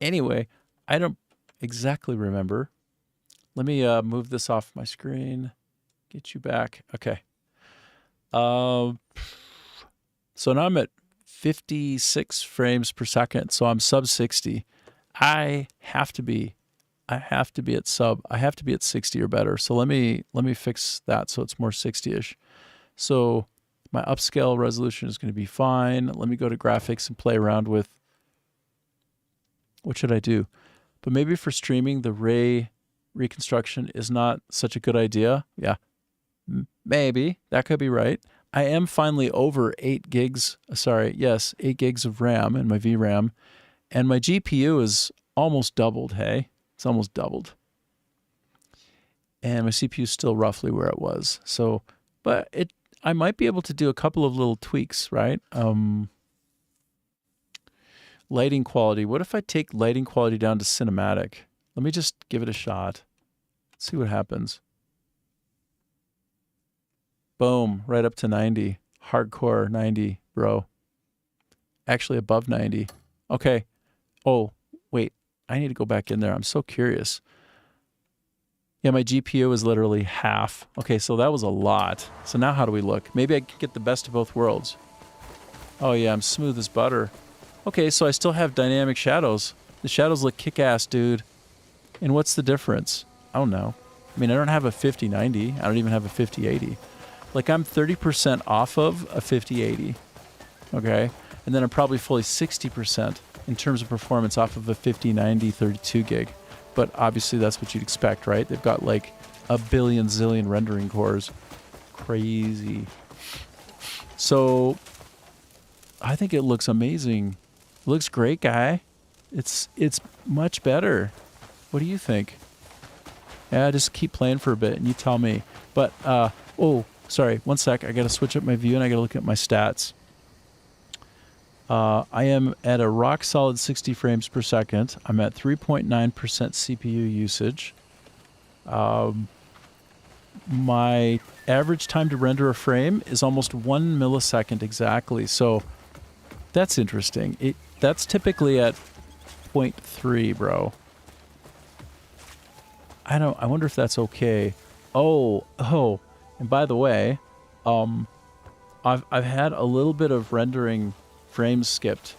S1: Anyway, I don't exactly remember. Let me move this off my screen. Get you back. Okay. So now I'm at 56 frames per second. So I'm sub 60. I have to be at 60 or better. So let me fix that so it's more 60-ish. So my upscale resolution is going to be fine. Let me go to graphics and play around with, what should I do? But maybe for streaming, the ray reconstruction is not such a good idea. Yeah, maybe. That could be right. I am finally over 8 gigs of RAM in my VRAM. And my GPU is almost doubled, hey? It's almost doubled. And my CPU is still roughly where it was. So, but I might be able to do a couple of little tweaks, right? Lighting quality. What if I take lighting quality down to cinematic? Let me just give it a shot. Let's see what happens. Boom, right up to 90. Hardcore 90, bro. Actually above 90. Okay. Oh, wait. I need to go back in there. I'm so curious. Yeah, my GPU is literally half. Okay, so that was a lot. So now how do we look? Maybe I can get the best of both worlds. Oh yeah, I'm smooth as butter. Okay, so I still have dynamic shadows. The shadows look kick-ass, dude. And what's the difference? I don't know. I mean, I don't have a 5090. I don't even have a 5080. Like, I'm 30% off of a 5080. Okay? And then I'm probably fully 60% in terms of performance off of a 5090 32 gig. But obviously that's what you'd expect, right? They've got like a billion zillion rendering cores. Crazy. So I think it looks amazing. It looks great, guy. It's much better. What do you think? Yeah, just keep playing for a bit and you tell me. But oh, sorry, one sec. I gotta switch up my view and I gotta look at my stats. I am at a rock solid 60 frames per second. I'm at 3.9% CPU usage. My average time to render a frame is almost 1 millisecond exactly. So that's interesting. That's typically at 0.3, bro. I wonder if that's okay. Oh, and by the way, I've had a little bit of rendering frames skipped.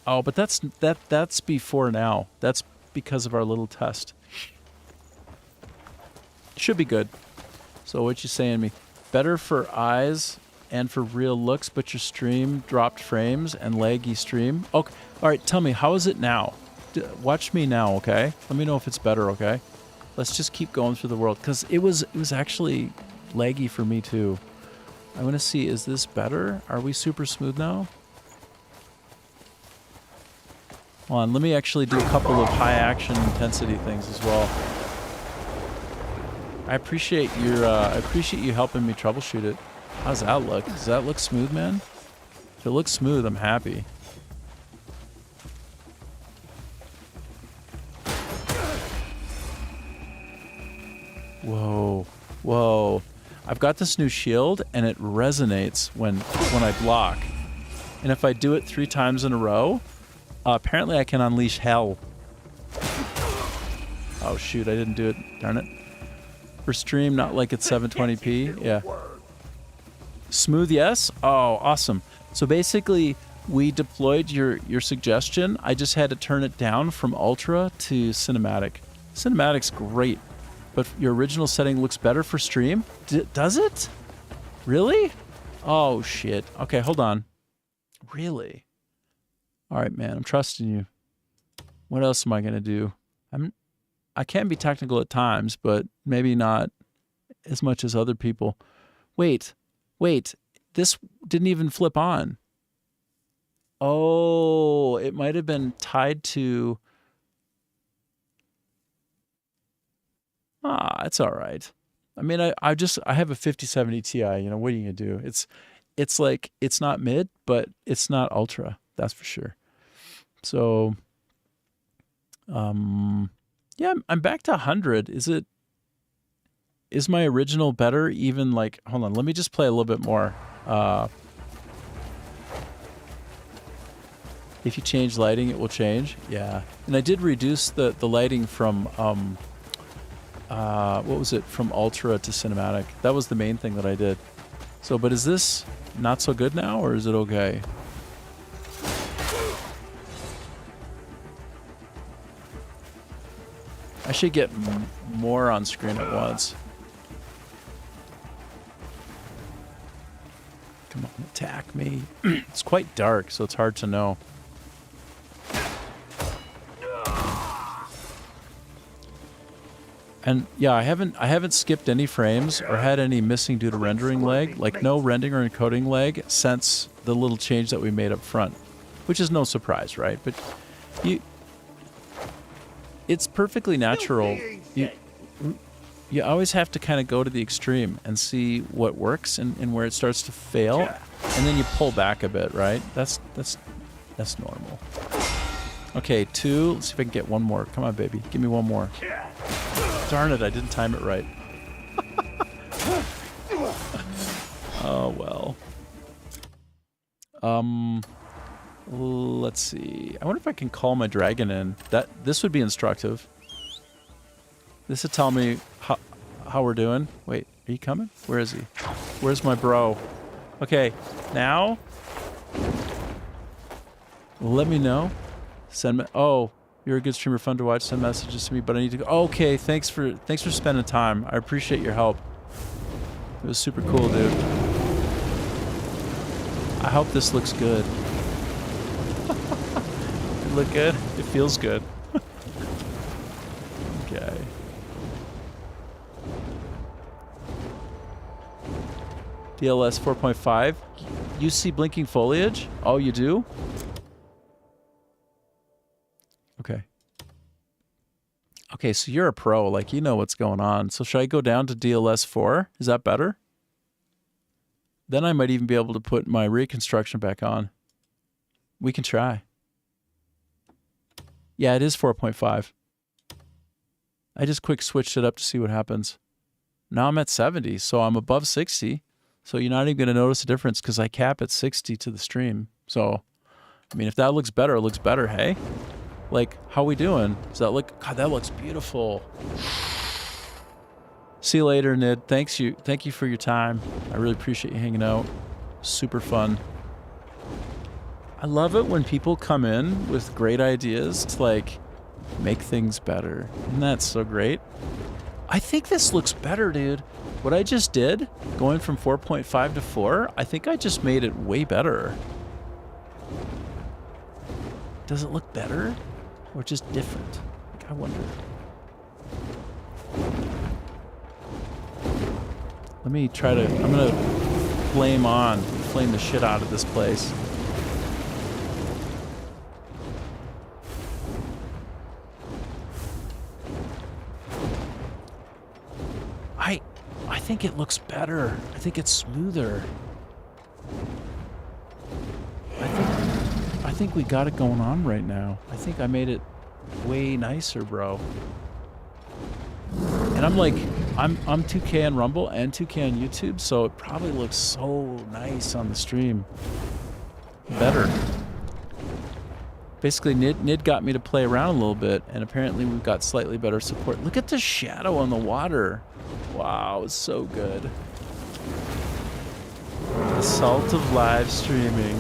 S1: Oh, but that's before now. That's because of our little test. Should be good. So what you saying to me? Better for eyes and for real looks, but your stream dropped frames and laggy stream. Okay, all right. Tell me, how is it now? Watch me now, okay? Let me know if it's better, okay? Let's just keep going through the world because it was actually laggy for me too. I want to see, is this better? Are we super smooth now? Hold on, let me actually do a couple of high action intensity things as well. I appreciate you helping me troubleshoot it. How does that look? Does that look smooth, man? If it looks smooth, I'm happy. Whoa, whoa. I've got this new shield and it resonates when I block. And if I do it 3 times in a row, apparently I can unleash hell. Oh shoot, I didn't do it. Darn it. For stream, not like it's 720p. Yeah. Smooth, yes? Oh, awesome. So basically, we deployed your suggestion. I just had to turn it down from ultra to cinematic. Cinematic's great, but your original setting looks better for stream? Does it? Really? Oh, shit. Okay, hold on. Really? All right, man, I'm trusting you. What else am I going to do? I can be technical at times, but maybe not as much as other people. Wait, this didn't even flip on. Oh, it might have been tied to... it's all right. I mean, I have a 5070 Ti, you know, what are you going to do? It's like, it's not mid, but it's not ultra, that's for sure. So, yeah, I'm back to 100. Is my original better? Even like, hold on, let me just play a little bit more. If you change lighting, it will change. Yeah, and I did reduce the lighting from what was it? From ultra to cinematic. That was the main thing that I did. So, but is this not so good now, or is it okay? I should get more on screen at once. Come on, attack me. It's quite dark, so it's hard to know. And yeah, I haven't skipped any frames or had any missing due to rendering lag, like no rendering or encoding lag since the little change that we made up front, which is no surprise, right? But it's perfectly natural. You always have to kind of go to the extreme and see what works and where it starts to fail, and then you pull back a bit, right? That's normal. Okay, 2. Let's see if I can get one more. Come on, baby. Give me one more. Darn it, I didn't time it right. Oh, well. Let's see. I wonder if I can call my dragon in. This would be instructive. This would tell me how we're doing. Wait, are you coming? Where is he? Where's my bro? Okay, now let me know. Send me. Oh, you're a good streamer, fun to watch. Send messages to me, but I need to go. Okay, thanks for spending time. I appreciate your help. It was super cool, dude. I hope this looks good. It look good? It feels good. Okay. DLS 4.5. You see blinking foliage? Oh, you do? Okay. Okay, so you're a pro. Like, you know what's going on. So should I go down to DLS 4? Is that better? Then I might even be able to put my reconstruction back on. We can try. Yeah, it is 4.5. I just quick switched it up to see what happens. Now I'm at 70, so I'm above 60. So you're not even going to notice a difference because I cap at 60 to the stream. So, I mean, if that looks better, it looks better, hey? Like, how we doing? Does that look... God, that looks beautiful. See you later, Nid. Thank you for your time. I really appreciate you hanging out. Super fun. I love it when people come in with great ideas to, like, make things better. Isn't that so great? I think this looks better, dude. What I just did, going from 4.5 to 4, I think I just made it way better. Does it look better? Or just different? Like, I wonder. Let me try to... I'm gonna flame the shit out of this place. I think it looks better. I think it's smoother. I think we got it going on right now. I think I made it way nicer, bro. And I'm like, I'm 2K on Rumble and 2K on YouTube, so it probably looks so nice on the stream. Better. Basically, Nid got me to play around a little bit, and apparently we've got slightly better support. Look at the shadow on the water. Wow, it's so good. The salt of live streaming.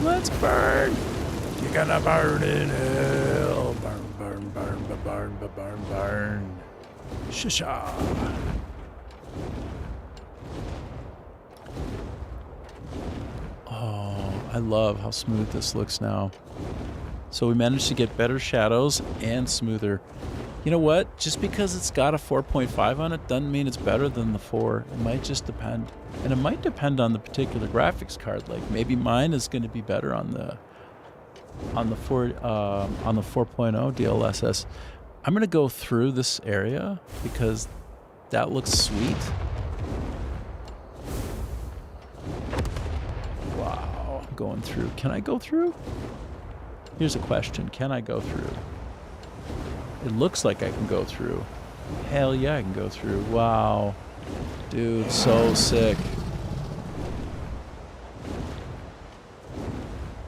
S1: Let's burn. You're gonna burn in hell. Burn, burn, burn, burn, burn, burn, burn. Shisha. Oh, I love how smooth this looks now. So we managed to get better shadows and smoother. You know what? Just because it's got a 4.5 on it doesn't mean it's better than the 4. It might just depend. And it might depend on the particular graphics card. Like maybe mine is going to be better on the 4.0 DLSS. I'm going to go through this area because that looks sweet. Wow, I'm going through. Can I go through? Here's a question. Can I go through? It looks like I can go through. Hell yeah, I can go through. Wow. Dude, so sick.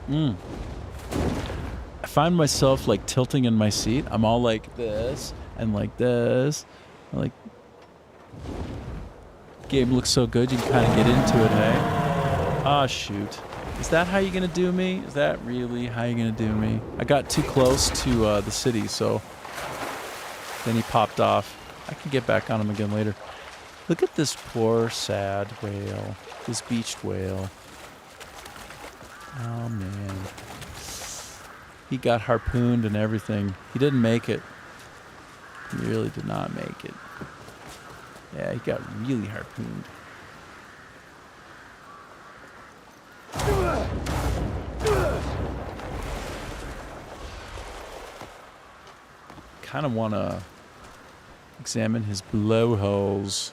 S1: I find myself like tilting in my seat. I'm all like this and like this. Like, Game looks so good, you can kind of get into it, hey? Ah, shoot. Is that how you're going to do me? Is that really how you're going to do me? I got too close to the city, so then he popped off. I can get back on him again later. Look at this poor, sad whale. This beached whale. Oh, man. He got harpooned and everything. He didn't make it. He really did not make it. Yeah, he got really harpooned. Kind of want to examine his blowholes.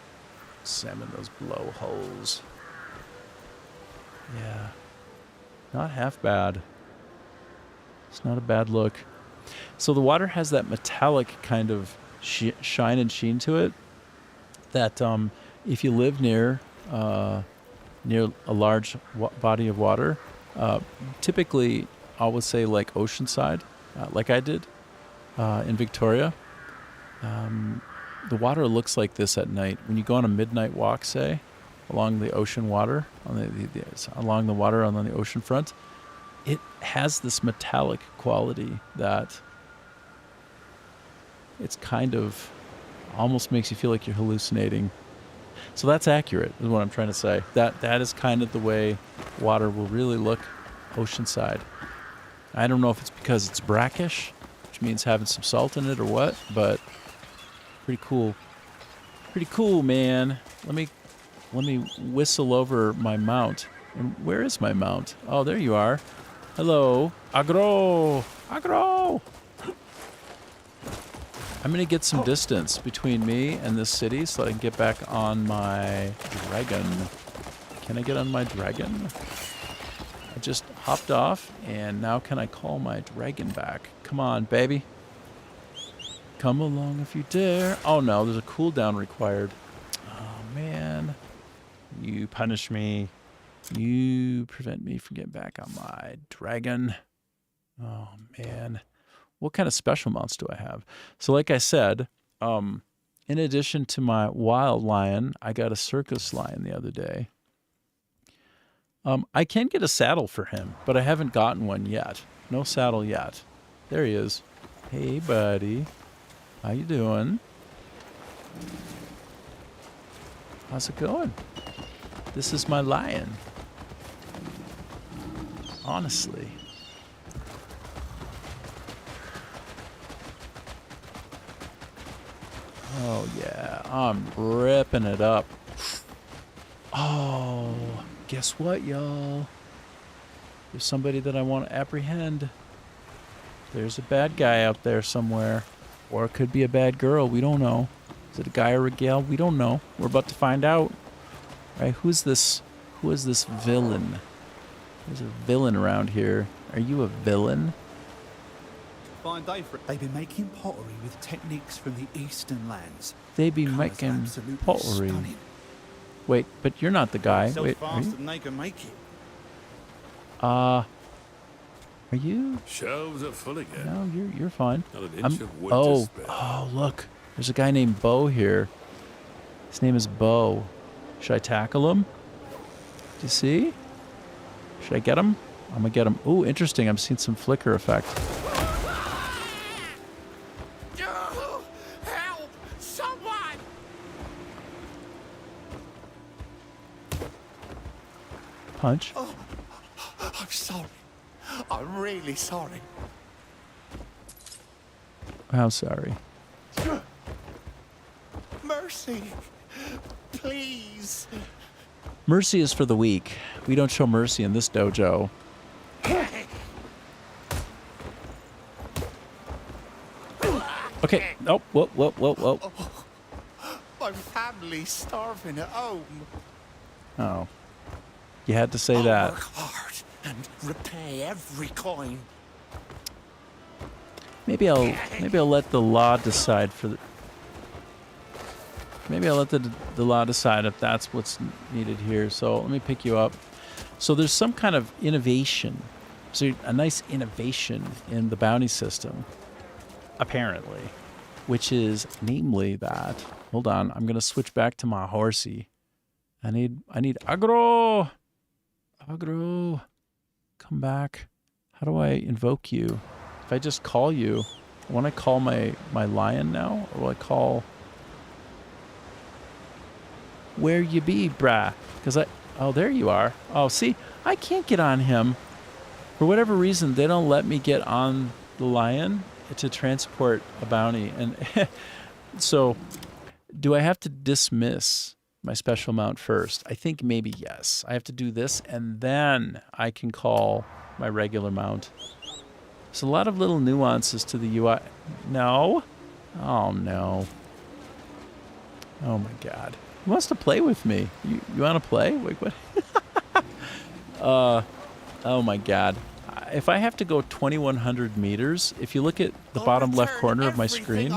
S1: Examine those blowholes. Yeah. Not half bad. It's not a bad look. So the water has that metallic kind of shine and sheen to it that if you live near a large body of water, typically I would say like Oceanside, like I did in Victoria, the water looks like this at night. When you go on a midnight walk, say, along the ocean water, along the water on the ocean front, it has this metallic quality that it's kind of almost makes you feel like you're hallucinating. So that's accurate, is what I'm trying to say. That is kind of the way water will really look oceanside. I don't know if it's because it's brackish, which means having some salt in it or what, but pretty cool. Pretty cool, man. Let me whistle over my mount. And where is my mount? Oh, there you are. Hello. Agro! Agro! I'm going to get some distance between me and this city so I can get back on my dragon. Can I get on my dragon? I just hopped off, and now can I call my dragon back? Come on, baby. Come along if you dare. Oh, no, there's a cooldown required. Oh, man. You punish me. You prevent me from getting back on my dragon. Oh, man. What kind of special mounts do I have? So like I said, in addition to my wild lion, I got a circus lion the other day. I can get a saddle for him, but I haven't gotten one yet. No saddle yet. There he is. Hey, buddy. How you doing? How's it going? This is my lion. Honestly. Oh, yeah. I'm ripping it up. Oh, guess what, y'all? There's somebody that I want to apprehend. There's a bad guy out there somewhere. Or it could be a bad girl. We don't know. Is it a guy or a gal? We don't know. We're about to find out. Right? Who is this villain? There's a villain around here. Are you a villain?
S12: Fine day for it. They've been making pottery with techniques from the eastern lands.
S1: They be making pottery. Stunning. Wait, but you're not the guy. Wait,
S12: faster than they can make it.
S1: Are you?
S2: Shelves are full again.
S1: No, you're fine.
S2: Not an inch of wood to spare.
S1: Oh, look. There's a guy named Bo here. His name is Bo. Should I tackle him? Do you see? Should I get him? I'm gonna get him. Ooh, interesting. I'm seeing some flicker effect.
S2: Help! Someone!
S1: Punch.
S12: Oh, I'm sorry. I'm really sorry.
S1: How sorry?
S12: Mercy. Please.
S1: Mercy is for the weak. We don't show mercy in this dojo. Okay. Oh, whoa.
S12: My family's starving at home.
S1: Oh. You had to say that.
S12: Work hard and repay every coin.
S1: Maybe I'll let the law decide for the. Maybe I'll let the law decide if that's what's needed here. So let me pick you up. So there's some kind of innovation. So a nice innovation in the bounty system, apparently, which is namely that. Hold on, I'm gonna switch back to my horsey. I need aggro. Aggro. Come back. How do I invoke you? If I just call you, want I call my lion now? Or will I call... Where you be, brah? Because oh, there you are. Oh, see, I can't get on him. For whatever reason, they don't let me get on the lion to transport a bounty. And so, do I have to dismiss my special mount first? I think maybe yes. I have to do this, and then I can call my regular mount. There's a lot of little nuances to the UI. No? Oh, no. Oh, my God. He wants to play with me. You want to play? Wait, what? Oh, my God. If I have to go 2,100 meters, if you look at the bottom left corner of my screen...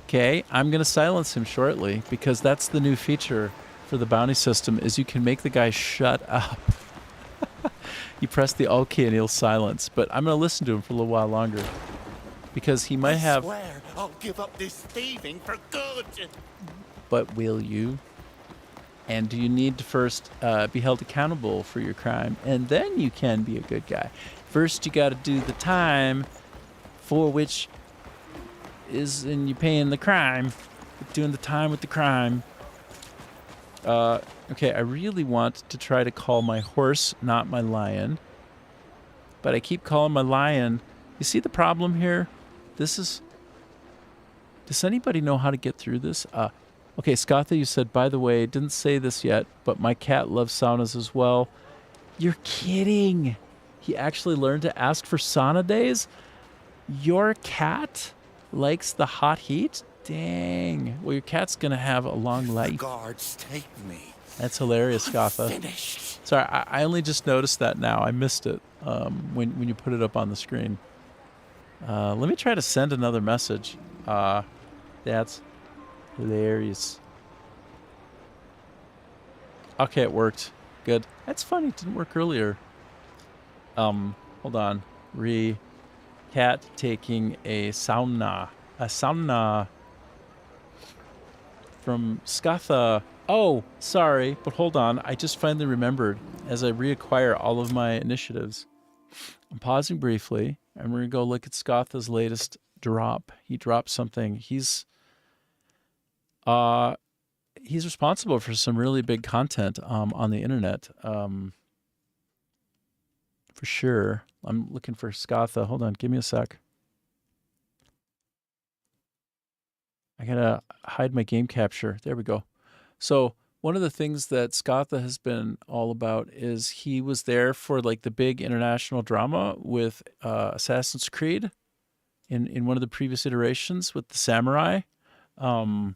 S1: Okay, I'm going to silence him shortly because that's the new feature for the bounty system is you can make the guy shut up. You press the Alt key and he'll silence, but I'm going to listen to him for a little while longer because he might have...
S15: I swear I'll give up this thieving for good.
S1: But will you? And do you need to first be held accountable for your crime? And then you can be a good guy. First, you got to do the time for which is in you paying the crime. Doing the time with the crime. Okay, I really want to try to call my horse, not my lion. But I keep calling my lion. You see the problem here? This is... Does anybody know how to get through this? Okay, Scotha, you said, by the way, didn't say this yet, but my cat loves saunas as well. You're kidding. He actually learned to ask for sauna days? Your cat likes the hot heat? Dang. Well, your cat's going to have a long life.
S15: The guards take me.
S1: That's hilarious, Scotha.
S15: Finished.
S1: Sorry, I only just noticed that now. I missed it when you put it up on the screen. Let me try to send another message. That's hilarious. Okay, it worked. Good. That's funny. It didn't work earlier. Hold on. Cat taking a sauna. A sauna from Scatha. Oh, sorry, but hold on. I just finally remembered as I reacquire all of my initiatives. I'm pausing briefly, and we're going to go look at Scatha's latest drop. He dropped something. He's responsible for some really big content on the internet. For sure. I'm looking for Scatha. Hold on, give me a sec. I gotta hide my game capture. There we go. So one of the things that Scatha has been all about is he was there for like the big international drama with Assassin's Creed in one of the previous iterations with the samurai of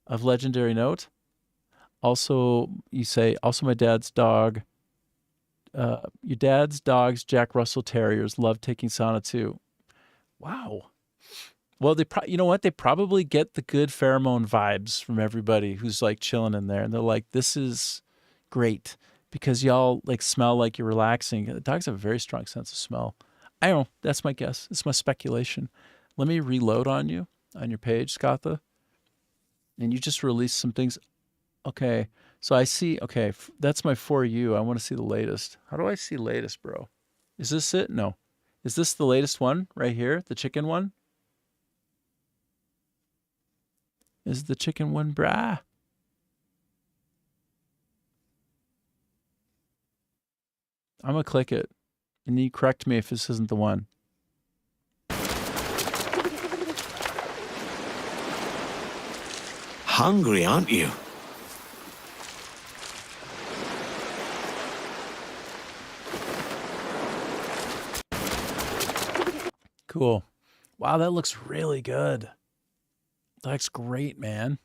S1: legendary note. Also, you say, also my dad's dog. Your dad's dog's Jack Russell Terriers love taking sauna too. Wow. Well, you know what? They probably get the good pheromone vibes from everybody who's like chilling in there. And they're like, this is great because y'all like smell like you're relaxing. The dogs have a very strong sense of smell. I don't know. That's my guess. It's my speculation. Let me reload on you, on your page, Scatha. And you just released some things. Okay. So I see, okay, that's my For You. I want to see the latest. How do I see latest, bro? Is this it? No. Is this the latest one right here? The chicken one? Is the chicken one, brah? I'm going to click it. And you correct me if this isn't the one.
S15: Hungry, aren't you?
S1: Cool. Wow, that looks really good. That looks great, man.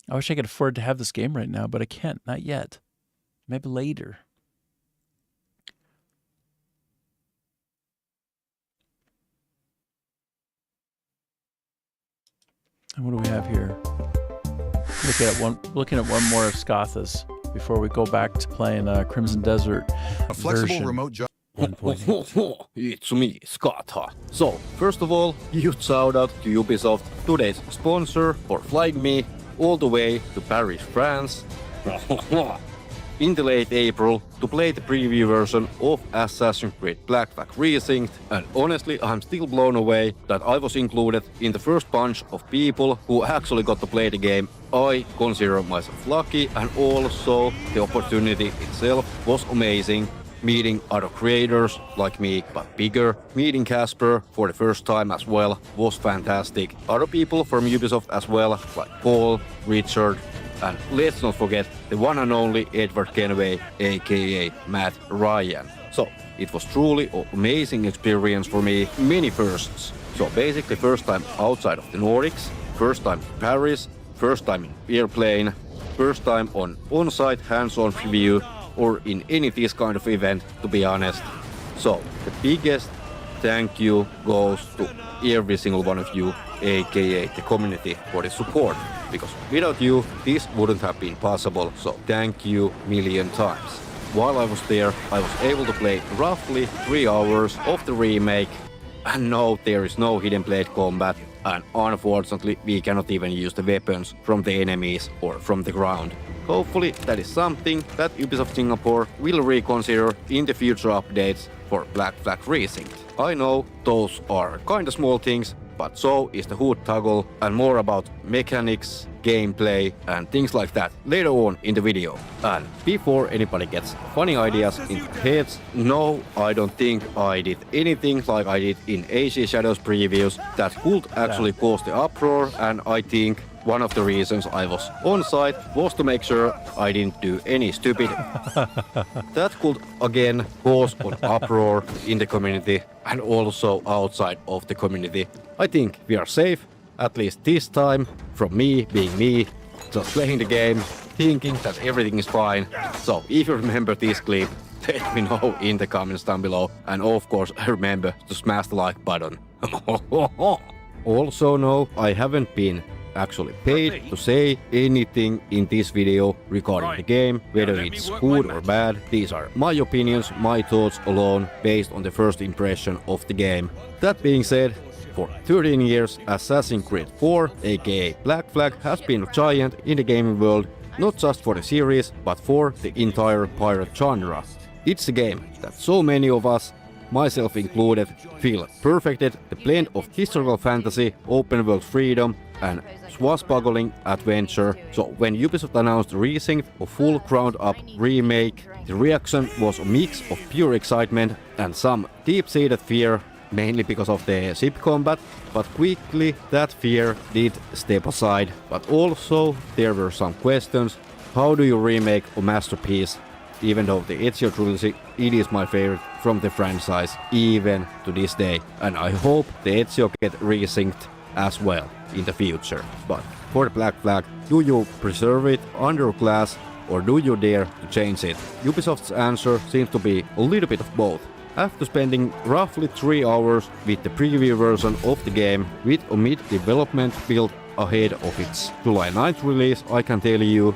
S1: I wish I could afford to have this game right now, but I can't. Not yet. Maybe later. And what do we have here? Looking at one more of Scatha's before we go back to playing Crimson Desert.
S16: A flexible remote job.
S1: Version.
S16: A flexible remote job.
S1: 1.8.
S16: It's me, Skatha. So, first of all, huge shout out to Ubisoft, today's sponsor, for flying me all the way to Paris, France, in the late April to play the preview version of Assassin's Creed Black Flag Resynced, and honestly I'm still blown away that I was included in the first bunch of people who actually got to play the game. I consider myself lucky, and also the opportunity itself was amazing. Meeting other creators like me but bigger, meeting Casper for the first time as well was fantastic. Other people from Ubisoft as well, like Paul, Richard, and let's not forget the one and only Edward Kenway, aka Matt Ryan. So, it was truly an amazing experience for me, many firsts. So basically first time outside of the Nordics, first time in Paris, first time in airplane, first time on-site hands-on preview, or in any this kind of event, to be honest. So, the biggest thank you goes to every single one of you, aka the community, for the support. Because without you, this wouldn't have been possible, so thank you million times. While I was there, I was able to play roughly 3 hours of the remake, and no, there is no hidden blade combat, and unfortunately we cannot even use the weapons from the enemies or from the ground. Hopefully that is something that Ubisoft Singapore will reconsider in the future updates for Black Flag Resynced. I know those are kinda small things, but so is the HUD toggle and more about mechanics, gameplay and things like that later on in the video. And before anybody gets funny ideas in their heads, no, I don't think I did anything like I did in AC Shadows previews that could actually cause the uproar, and I think one of the reasons I was on site was to make sure I didn't do any stupid that could again cause an uproar in the community and also outside of the community. I think we are safe, at least this time, from me being me, just playing the game, thinking that everything is fine. So if you remember this clip, let me know in the comments down below, and of course remember to smash the like button. Also no, I haven't been actually paid to say anything in this video regarding the game, whether it's good or bad. These are my opinions, my thoughts alone, based on the first impression of the game. That being said, for 13 years, Assassin's Creed 4, aka Black Flag, has been a giant in the gaming world, not just for the series, but for the entire pirate genre. It's a game that so many of us, myself included, feel perfected the blend of historical fantasy, open world freedom, and swashbuckling adventure. So when Ubisoft announced Resynced, a full ground-up remake, the reaction was a mix of pure excitement and some deep-seated fear, mainly because of the ship combat, but quickly that fear did step aside. But also there were some questions. How do you remake a masterpiece? Even though the Ezio trilogy, it is my favorite from the franchise, even to this day. And I hope the Ezio get resynced as well in the future. But for the Black Flag, do you preserve it under glass or do you dare to change it? Ubisoft's answer seems to be a little bit of both. After spending roughly 3 hours with the preview version of the game with a mid-development build ahead of its July 9th release, I can tell you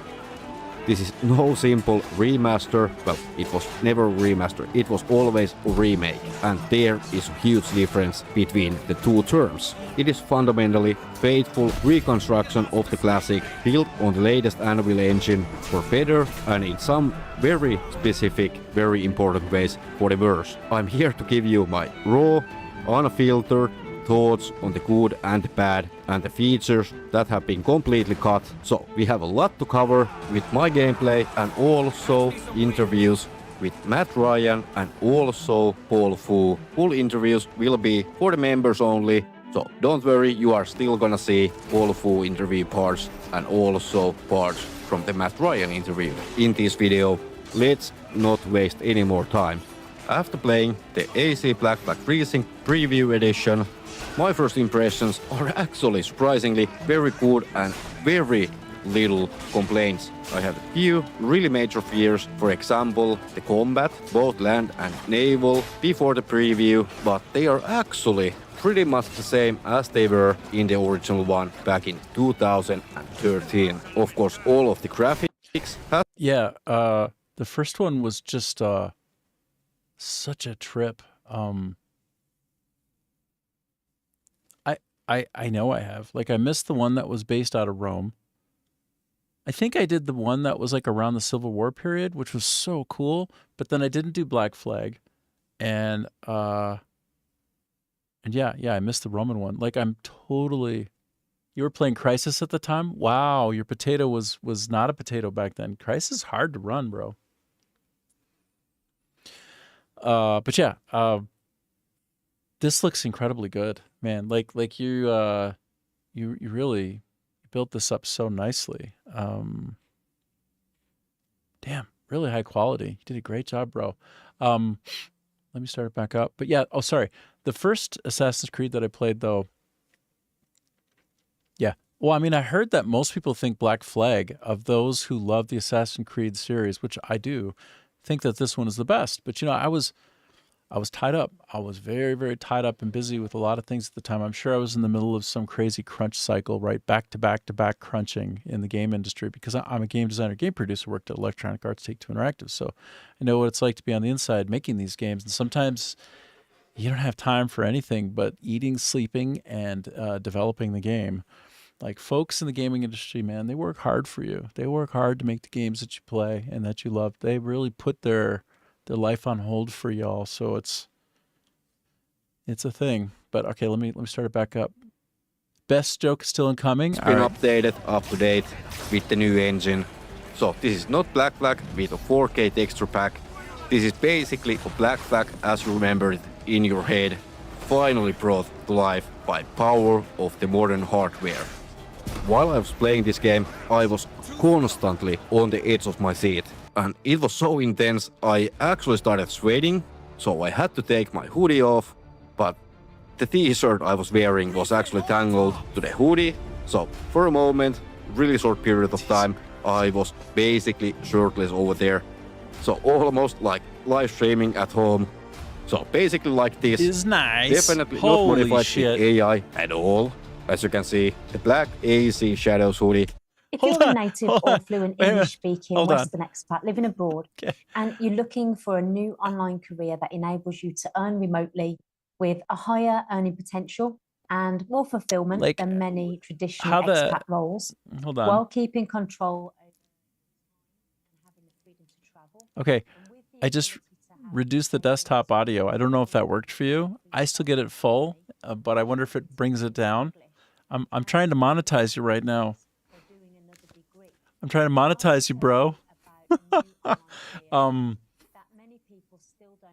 S16: this is no simple remaster. Well, it was never a remaster, it was always a remake, and there is a huge difference between the two terms. It is fundamentally faithful reconstruction of the classic, built on the latest Anvil engine for better and in some very specific, very important ways for the worse. I'm here to give you my raw, unfiltered thoughts on the good and the bad and the features that have been completely cut. So we have a lot to cover with my gameplay and also interviews with Matt Ryan and also Paul Fu. Full interviews will be for the members only, so don't worry, you are still gonna see Paul Fu interview parts and also parts from the Matt Ryan interview in this video. Let's not waste any more time. After playing the AC Black Flag Resynced Preview Edition, my first impressions are actually surprisingly very good and very little complaints. I have a few really major fears, for example the combat, both land and naval, before the preview, but they are actually pretty much the same as they were in the original one back in 2013. Of course, all of the graphics have...
S1: Yeah, the first one was just such a trip. I know I have. Like, I missed the one that was based out of Rome. I think I did the one that was like around the Civil War period, which was so cool. But then I didn't do Black Flag, and yeah, I missed the Roman one. Like, I'm totally. You were playing Crisis at the time? Wow, your potato was not a potato back then. Crisis is hard to run, bro. But yeah, this looks incredibly good, man. Like you really built this up so nicely. Damn, really high quality. You did a great job, bro. Let me start it back up. But yeah, oh sorry. The first Assassin's Creed that I played though. Yeah. Well, I mean, I heard that most people think Black Flag, of those who love the Assassin's Creed series, which I do, think that this one is the best. But you know, I was tied up. I was very, very tied up and busy with a lot of things at the time. I'm sure I was in the middle of some crazy crunch cycle, right? Back to back to back crunching in the game industry, because I'm a game designer, game producer, worked at Electronic Arts Take-Two Interactive. So I know what it's like to be on the inside making these games. And sometimes you don't have time for anything but eating, sleeping, and developing the game. Like, folks in the gaming industry, man, they work hard for you. They work hard to make the games that you play and that you love. They really put their life on hold for y'all. So it's a thing. But okay, let me start it back up. Best joke is still incoming.
S16: It's been updated, up to date with the new engine. So this is not Black Flag with a 4K texture pack. This is basically a Black Flag as you remember it in your head, finally brought to life by power of the modern hardware. While I was playing this game, I was constantly on the edge of my seat. And it was so intense, I actually started sweating, so I had to take my hoodie off, but the t-shirt I was wearing was actually tangled to the hoodie, so for a moment, really short period of time, I was basically shirtless over there. So almost like live streaming at home. So basically like this.
S1: Is nice.
S16: Definitely
S1: Holy
S16: not modified
S1: shit.
S16: with AI at all. As you can see, the black AC Shadows hoodie.
S17: If you're a native or fluent English-speaking Western expat living abroad, and you're looking for a new online career that enables you to earn remotely with a higher earning potential and more fulfillment than many traditional expat roles, while keeping control over and having the freedom to travel.
S1: Okay, I just reduced the desktop audio. I don't know if that worked for you. I still get it full, but I wonder if it brings it down. I'm trying to monetize you right now. I'm trying to monetize you, bro.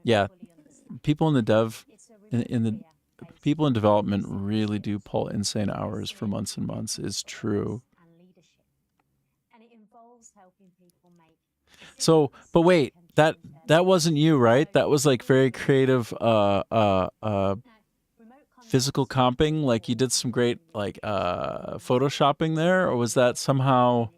S1: Yeah, people in the dev, in the people in development really do pull insane hours for months and months. It's true. So, but wait, that wasn't you, right? That was like very creative, physical comping. Like you did some great like photoshopping there, or was that somehow?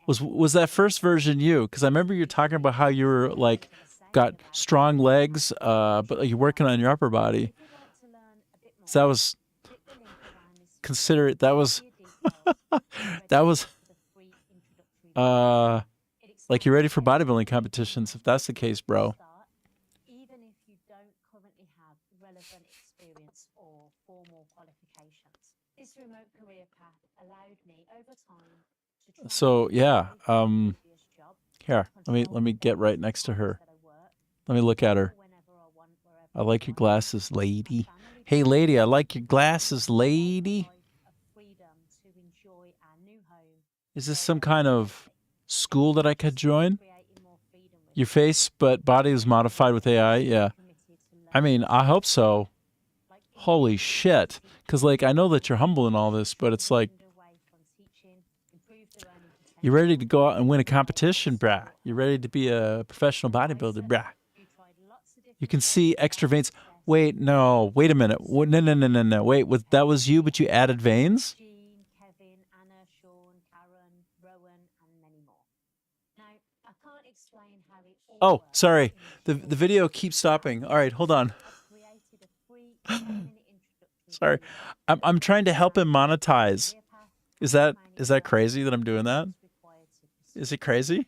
S1: Was that first version you? Because I remember you talking about how you were like got strong legs, but like, you're working on your upper body. So that was that was like you're ready for bodybuilding competitions. If that's the case, bro.
S17: Even if you don't currently have relevant experience or formal qualifications, this remote career path allowed me over time.
S1: So yeah, here, let me get right next to her. Let me look at her. I like your glasses, lady. Hey, lady, I like your glasses, lady. Is this some kind of school that I could join? Your face, but body is modified with AI? Yeah. I mean, I hope so. Holy shit. Because, like, I know that you're humble in all this, but it's like, you're ready to go out and win a competition, brah. You're ready to be a professional bodybuilder, brah. You can see extra veins. Wait, no. Wait a minute. No. Wait, that was you, but you added veins? Oh, sorry. The video keeps stopping. All right, hold on. Sorry. I'm trying to help him monetize. Is that crazy that I'm doing that? Is it crazy?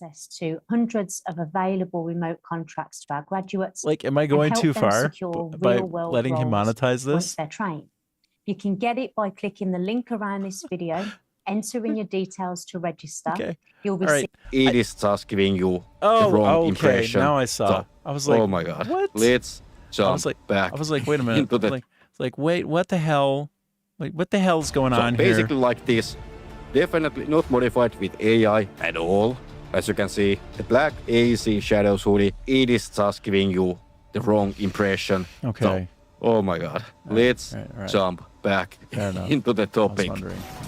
S17: access to hundreds of available remote contracts to our graduates.
S1: Like, am I
S17: and
S1: going
S17: help
S1: too
S17: them
S1: far
S17: secure
S1: by
S17: real-world
S1: letting him
S17: roles
S1: monetize
S17: once
S1: this?
S17: they're trained. You can get it by clicking the link around this video, entering your details to register.
S1: Okay.
S17: You'll
S1: All right.
S16: It is just giving you the wrong impression.
S1: Now I saw.
S16: So,
S1: I was like,
S16: oh my god.
S1: what?
S16: Let's jump back.
S1: I was like, wait a minute.
S16: into the
S1: Like, wait, what the hell? Like, what the hell's going on here?
S16: Basically like this. Definitely not modified with AI at all. As you can see, the black AC Shadows hoodie, it is just giving you the wrong impression.
S1: Okay.
S16: So, oh my god. Let's jump back into the topic.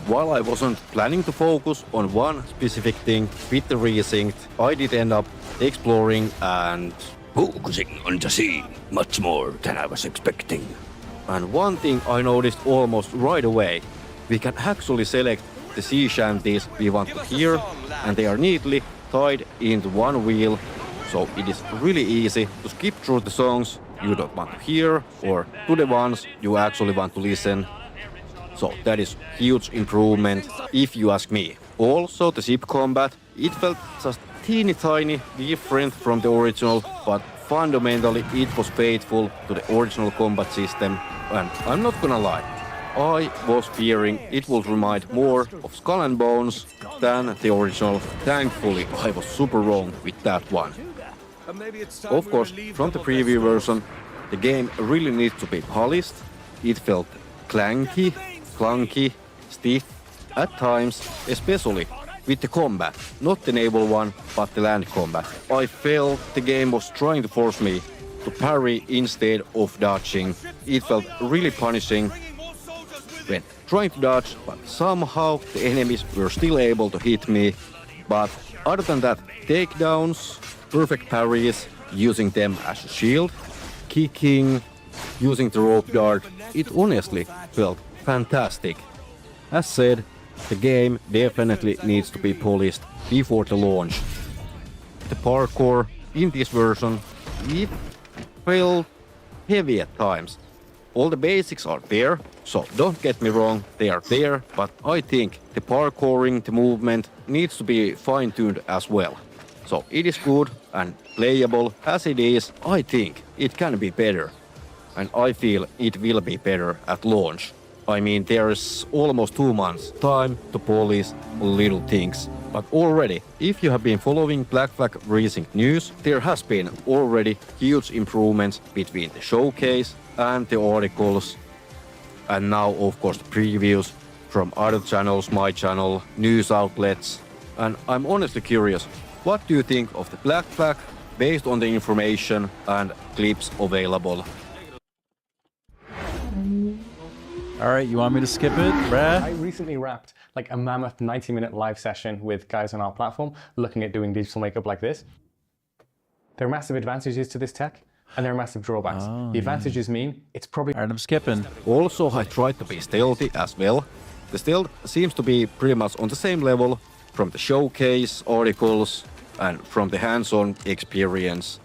S16: While I wasn't planning to focus on one specific thing with the Resynced, I did end up exploring and
S7: focusing on the scene much more than I was expecting.
S16: And one thing I noticed almost right away, we can actually select the sea shanties we want to hear, and they are neatly tied into one wheel, so it is really easy to skip through the songs you don't want to hear or to the ones you actually want to listen. So that is huge improvement if you ask me. Also the ship combat, it felt just teeny tiny different from the original, but fundamentally it was faithful to the original combat system, and I'm not gonna lie, I was fearing it would remind more of Skull and Bones than the original. Thankfully, I was super wrong with that one. Of course, from the preview version, the game really needs to be polished. It felt clunky, stiff, at times, especially with the combat. Not the naval one, but the land combat. I felt the game was trying to force me to parry instead of dodging. It felt really punishing when trying to dodge, but somehow the enemies were still able to hit me. But other than that, takedowns, perfect parries, using them as a shield, kicking, using the rope dart, it honestly felt fantastic. As said, the game definitely needs to be polished before the launch. The parkour in this version, it felt heavy at times. All the basics are there, so don't get me wrong, they are there, but I think the parkouring, the movement needs to be fine-tuned as well. So it is good and playable as it is. I think it can be better, and I feel it will be better at launch. I mean, there is almost 2 months time to polish little things. But already, if you have been following Black Flag Resynced news, there has been already huge improvements between the showcase and the articles, and now of course the previews from other channels, my channel, news outlets. And I'm honestly curious, what do you think of the Black Flag based on the information and clips available?
S1: All right, you want me to skip it, Brad?
S18: I recently wrapped like a mammoth 90-minute live session with guys on our platform looking at doing digital makeup like this. There are massive advantages to this tech, and there are massive drawbacks. The advantages mean it's probably...
S1: All right, I'm skipping.
S16: Also, I tried to be stealthy as well. The stealth seems to be pretty much on the same level from the showcase, articles, and from the hands-on experience.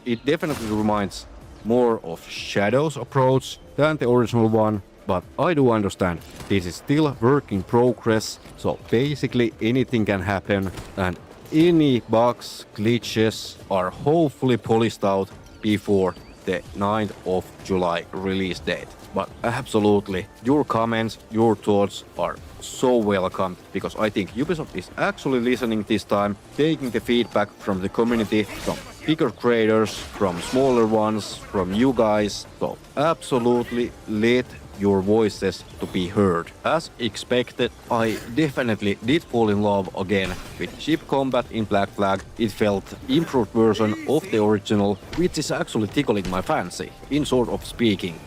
S16: It definitely reminds more of Shadow's approach than the original one, but I do understand this is still work in progress, so basically anything can happen, and any bugs, glitches are hopefully polished out before the 9th of July release date. But absolutely, your comments, your thoughts are so welcome, because I think Ubisoft is actually listening this time, taking the feedback from the community, from bigger creators, from smaller ones, from you guys. So absolutely let your voices to be heard. As expected, I definitely did fall in love again with ship combat in Black Flag. It felt improved version of the original, which is actually tickling my fancy, in sort of speaking.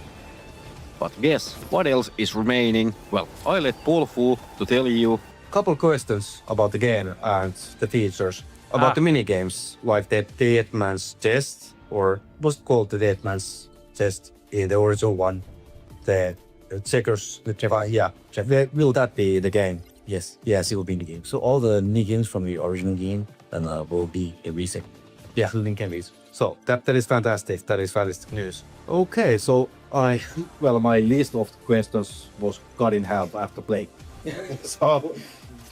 S16: But guess what else is remaining? Well, I let Paul Fu to tell you.
S19: Couple questions about the game and the features. About the minigames, like the Deadman's Chest, or what's called the Deadman's Chest in the original one. The checkers, will that be the game?
S20: Yes, it will be in the game. So all the mini games from the original game will be a reset.
S19: Yeah,
S20: link can be.
S19: So that is fantastic. That is fantastic news.
S20: Okay, so my list of questions was cut in half after playing.
S19: So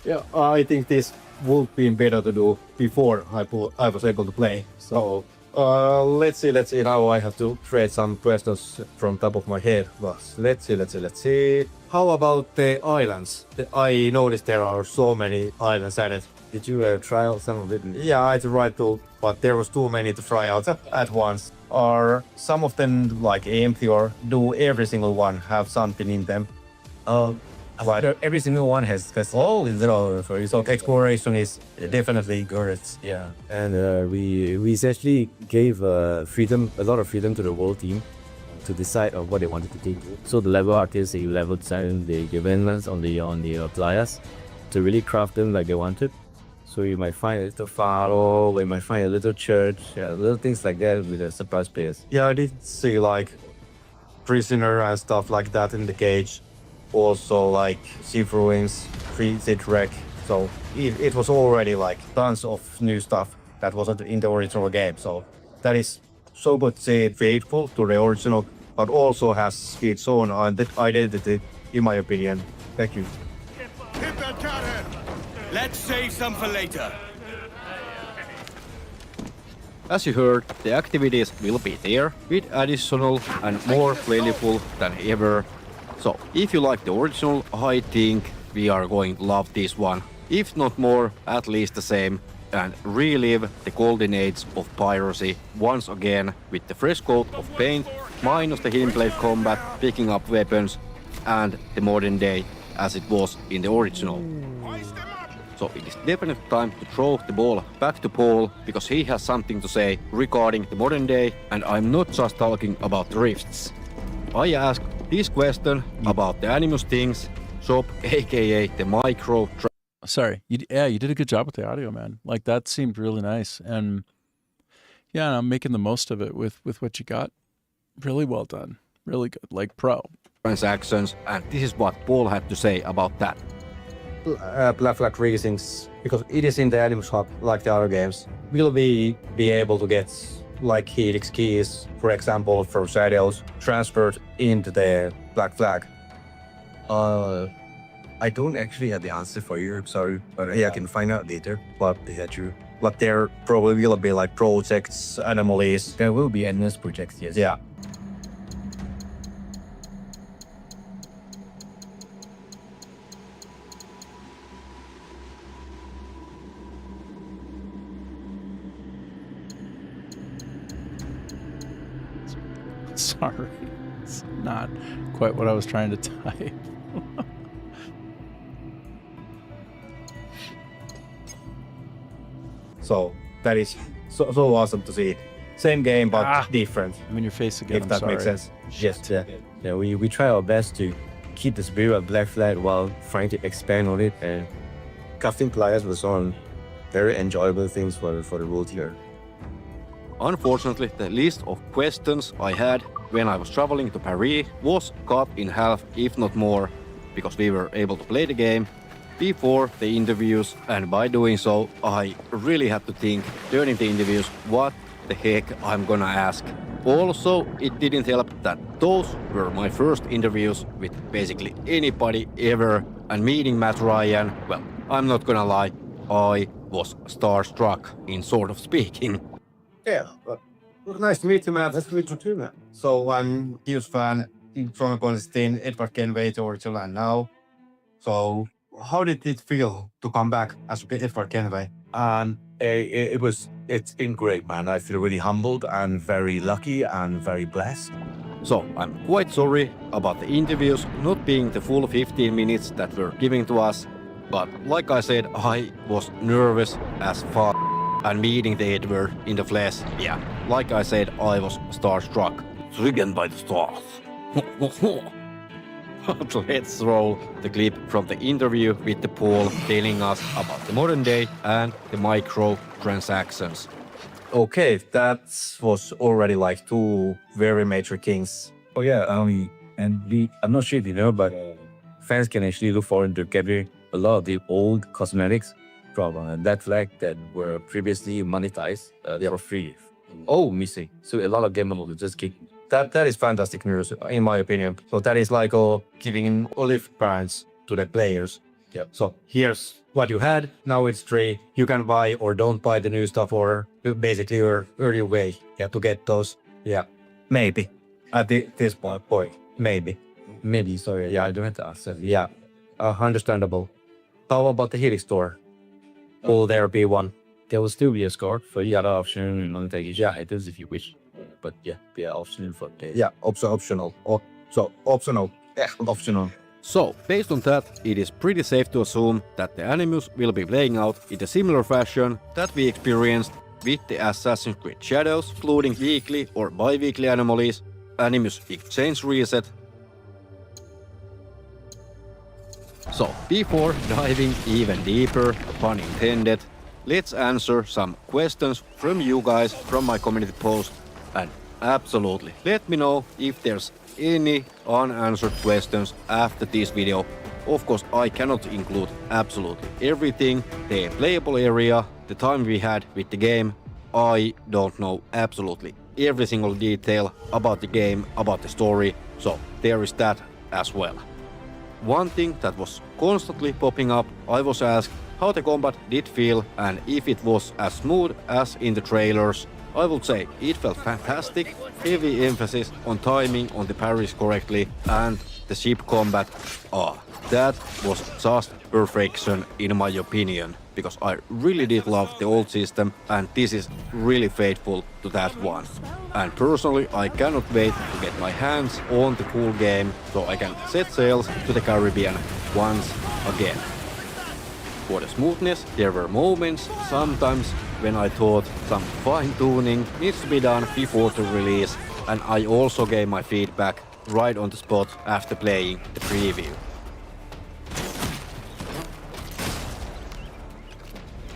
S19: yeah, I think this would be better to do before I was able to play. So let's see. Now I have to create some questions from top of my head. But let's see. How about the islands? I noticed there are so many islands added.
S20: Did you try out some of it?
S19: Yeah, I tried to, but there was too many to try out at once. Are some of them like empty, or do every single one have something in them?
S20: Every single one has so exploration is definitely good. Yeah, and we essentially gave a lot of freedom to the world team to decide on what they wanted to do. So the level artists, they level design, they given us on the players to really craft them like they wanted. So you might find a little pharaoh, you might find a little church, little things like that with the surprise players.
S19: Yeah, I did see like prisoner and stuff like that in the cage. Also like sea ruins, freezed wreck. So it was already like tons of new stuff that wasn't in the original game. So that is so good to say faithful to the original, but also has its own identity, in my opinion. Thank you.
S15: Hit that cannon! Let's save some for later.
S16: As you heard, the activities will be there, with additional and more playful than ever. So, if you like the original, I think we are going to love this one. If not more, at least the same, and relive the golden age of piracy once again with the fresh coat of paint, minus the hidden blade combat, picking up weapons, and the modern day as it was in the original. So it is definitely time to throw the ball back to Paul, because he has something to say regarding the modern day, and I'm not just talking about the rifts. I asked this question about the Animus Things shop, aka the micro.
S1: Sorry, you did a good job with the audio, man. Like that seemed really nice, and yeah, I'm making the most of it with what you got. Really well done, really good, like pro.
S16: Transactions, and this is what Paul had to say about that.
S19: Black Flag Racings, because it is in the Animus Hub like the other games, will be able to get like Helix keys, for example, from Shadows, transferred into the Black Flag.
S20: I don't actually have the answer for you, sorry, but I can find out later. But yeah, true.
S19: But there probably will be like projects, anomalies.
S20: There will be endless projects, yes.
S19: Yeah.
S1: Sorry, it's not quite what I was trying to type.
S19: So that is so awesome to see. Same game, but different.
S1: I'm in your face again.
S19: If that makes sense.
S20: Yes, yeah. We try our best to keep the spirit of Black Flag while trying to expand on it, and casting players was on very enjoyable things for the world here.
S16: Unfortunately, the list of questions I had when I was traveling to Paris was cut in half, if not more, because we were able to play the game before the interviews, and by doing so, I really had to think during the interviews what the heck I'm gonna ask. Also, it didn't help that those were my first interviews with basically anybody ever, and meeting Matt Ryan, well, I'm not gonna lie, I was starstruck in sort of speaking.
S19: Yeah, but nice to meet you, Matt. Nice to meet you too, man. So I'm a huge fan from Constantine, Edward Kenway to original and now. So how did it feel to come back as Edward Kenway?
S20: It's been great, man. I feel really humbled and very lucky and very blessed.
S16: So I'm quite sorry about the interviews not being the full 15 minutes that were given to us, but like I said, I was nervous as fuck. And meeting the Edward in the flesh, yeah, like I said, I was starstruck. Stricken by the stars. Let's roll the clip from the interview with the Paul telling us about the modern day and the micro transactions.
S19: Okay, that was already like two very major things.
S20: Oh yeah, I'm not sure if you know, but fans can actually look forward to getting a lot of the old cosmetics from that flag that were previously monetized. They were free. Oh, missing. So a lot of gamers will just kick.
S19: That is fantastic news, in my opinion. So that is like giving olive brands to the players.
S20: Yeah.
S19: So here's what you had, now it's 3. You can buy or don't buy the new stuff, or basically your early way to get those. Yeah, maybe. At this point, maybe. Maybe, sorry, yeah, I don't answer. Yeah, understandable. How about the Healy store? Will there be one?
S20: There will still be a score for the other option on the items if you wish. But yeah, be an optional for the
S19: Yeah, optional. Optional. Yeah, optional.
S16: So, based on that, it is pretty safe to assume that the animus will be playing out in a similar fashion that we experienced with the Assassin's Creed Shadows, including weekly or bi-weekly anomalies, animus exchange reset. So, before diving even deeper, pun intended, let's answer some questions from you guys from my community post, and absolutely let me know if there's any unanswered questions after this video. Of course, I cannot include absolutely everything, the playable area, the time we had with the game. I don't know absolutely every single detail about the game, about the story, so there is that as well. One thing that was constantly popping up, I was asked how the combat did feel and if it was as smooth as in the trailers. I would say it felt fantastic, heavy emphasis on timing on the parries correctly, and the ship combat, that was just perfection in my opinion, because I really did love the old system and this is really faithful to that one. And personally, I cannot wait to get my hands on the full game so I can set sails to the Caribbean once again. For the smoothness, there were moments sometimes when I thought some fine-tuning needs to be done before the release, and I also gave my feedback right on the spot after playing the preview.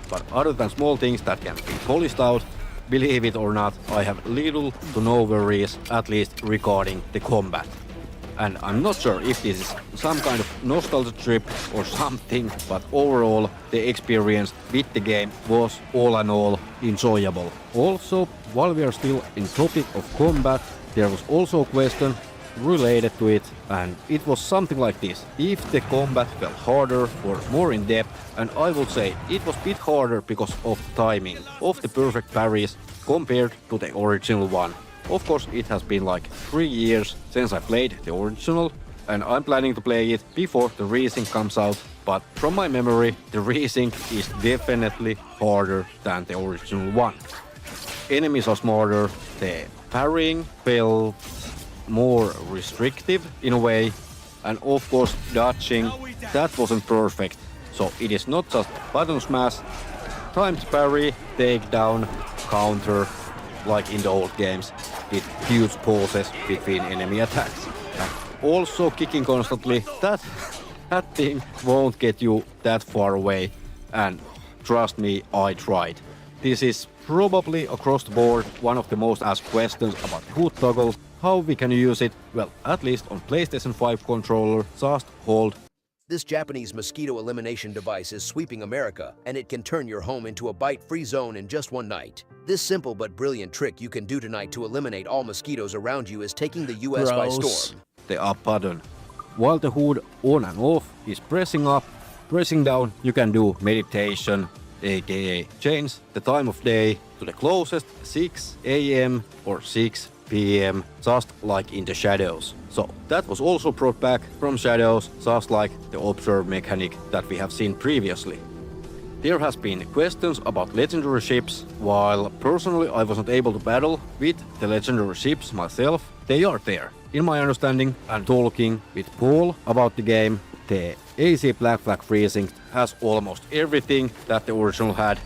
S16: But other than small things that can be polished out, believe it or not, I have little to no worries, at least regarding the combat. And I'm not sure if this is some kind of nostalgia trip or something, but overall the experience with the game was all in all enjoyable. Also, while we are still in topic of combat, there was also a question related to it, and it was something like this: if the combat felt harder or more in depth, and I would say it was a bit harder because of the timing of the perfect parries compared to the original one. Of course, it has been like 3 years since I played the original, and I'm planning to play it before the resync comes out, but from my memory, the resync is definitely harder than the original one. Enemies are smarter, the parrying felt more restrictive in a way, and of course dodging, that wasn't perfect, so it is not just button smash, timed parry, takedown, counter, like in the old games, with huge pauses between enemy attacks. And also kicking constantly, that thing won't get you that far away, and trust me, I tried. This is probably across the board one of the most asked questions about hood toggle, how we can use it, well, at least on PlayStation 5 controller, just hold.
S5: This Japanese mosquito elimination device is sweeping America, and it can turn your home into a bite-free zone in just one night. This simple but brilliant trick you can do tonight to eliminate all mosquitoes around you is taking the US by storm.
S16: The up button. While the hood on and off is pressing up, pressing down, you can do meditation, aka change the time of day to the closest 6 AM or 6 PM, just like in the Shadows. So that was also brought back from Shadows, just like the observe mechanic that we have seen previously. There has been questions about legendary ships. While personally I wasn't able to battle with the legendary ships myself, they are there. In my understanding and talking with Paul about the game, the AC Black Flag Freezing has almost everything that the original had,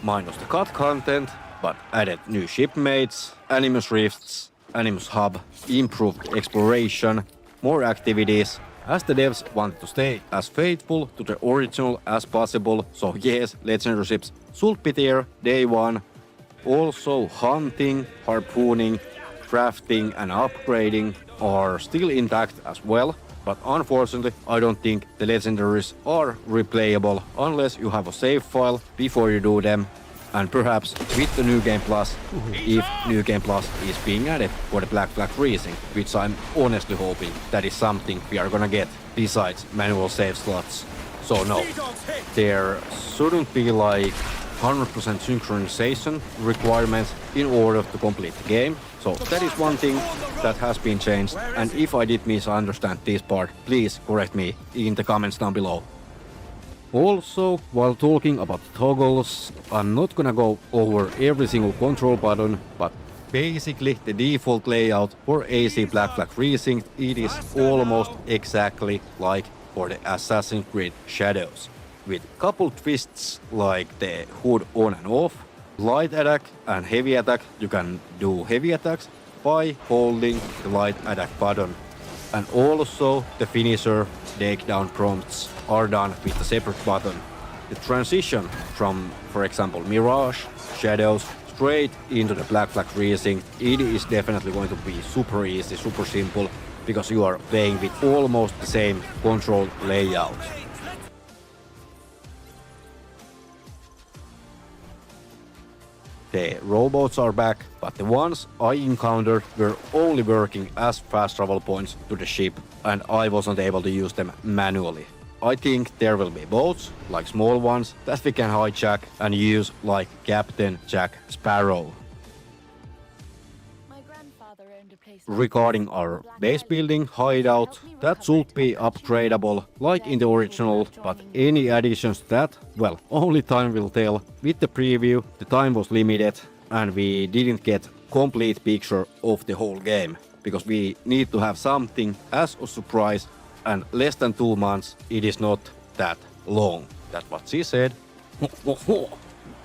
S16: minus the cut content, but added new shipmates, Animus Rifts, Animus Hub, improved exploration, more activities, as the devs wanted to stay as faithful to the original as possible, so yes, legendary ships should be there day one. Also hunting, harpooning, crafting and upgrading are still intact as well, but unfortunately I don't think the legendaries are replayable unless you have a save file before you do them. And perhaps with the New Game Plus, if New Game Plus is being added for the Black Flag Freezing, which I'm honestly hoping that is something we are gonna get besides manual save slots. So no, there shouldn't be like 100% synchronization requirements in order to complete the game. So that is one thing that has been changed, and if I did misunderstand this part, please correct me in the comments down below. Also, while talking about toggles, I'm not gonna go over every single control button, but basically the default layout for AC Black Flag Precinct, it is almost exactly like for the Assassin's Creed Shadows, with couple twists like the HUD on and off, light attack and heavy attack. You can do heavy attacks by holding the light attack button, and also the finisher takedown prompts are done with a separate button. The transition from, for example, Mirage, Shadows, straight into the Black Flag Precinct, it is definitely going to be super easy, super simple, because you are playing with almost the same control layout. The robots are back, but the ones I encountered were only working as fast travel points to the ship, and I wasn't able to use them manually. I think there will be boats, like small ones, that we can hijack and use like Captain Jack Sparrow. Regarding our base building hideout, that should be upgradable like in the original, but any additions to that, well, only time will tell. With the preview, the time was limited and we didn't get complete picture of the whole game, because we need to have something as a surprise, and less than 2 months, it is not that long. That's what she said.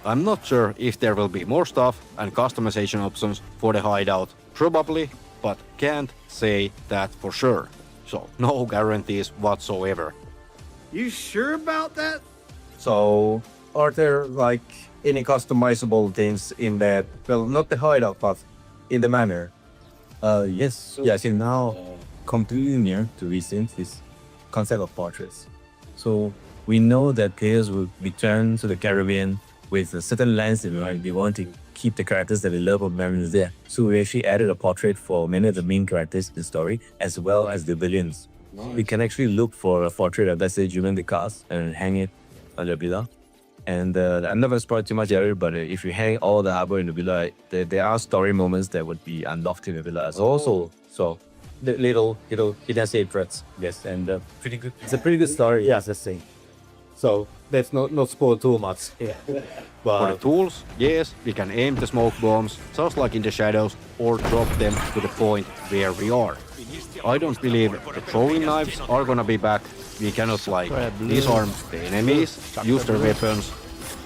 S16: I'm not sure if there will be more stuff and customization options for the hideout, probably, but can't say that for sure. So no guarantees whatsoever.
S15: You sure about that?
S20: So, are there like any customizable things in that? Well, not the hideout, but in the manor. Yes. Yes. In now, completely new to recent this concept of portraits. So we know that players will return to the Caribbean with a certain lens in mind. We want to keep the characters that we love of Mariners there. So we actually added a portrait for many of the main characters in the story, as well as the villains. Nice. We can actually look for a portrait of, let's say, Julian the Cast and hang it on the villa. And I'm not going to spoil too much area, but if you hang all the harbor in the villa, there are story moments that would be unlocked in the villa as also. So the little hidden secrets, yes, and pretty good. It's a pretty good story, yes, let's say. So let's not spoil too much. Yeah. But
S16: for the tools, yes, we can aim the smoke bombs just like in the Shadows, or drop them to the point where we are. I don't believe the throwing knives are gonna be back. We cannot like disarm the enemies, use their weapons.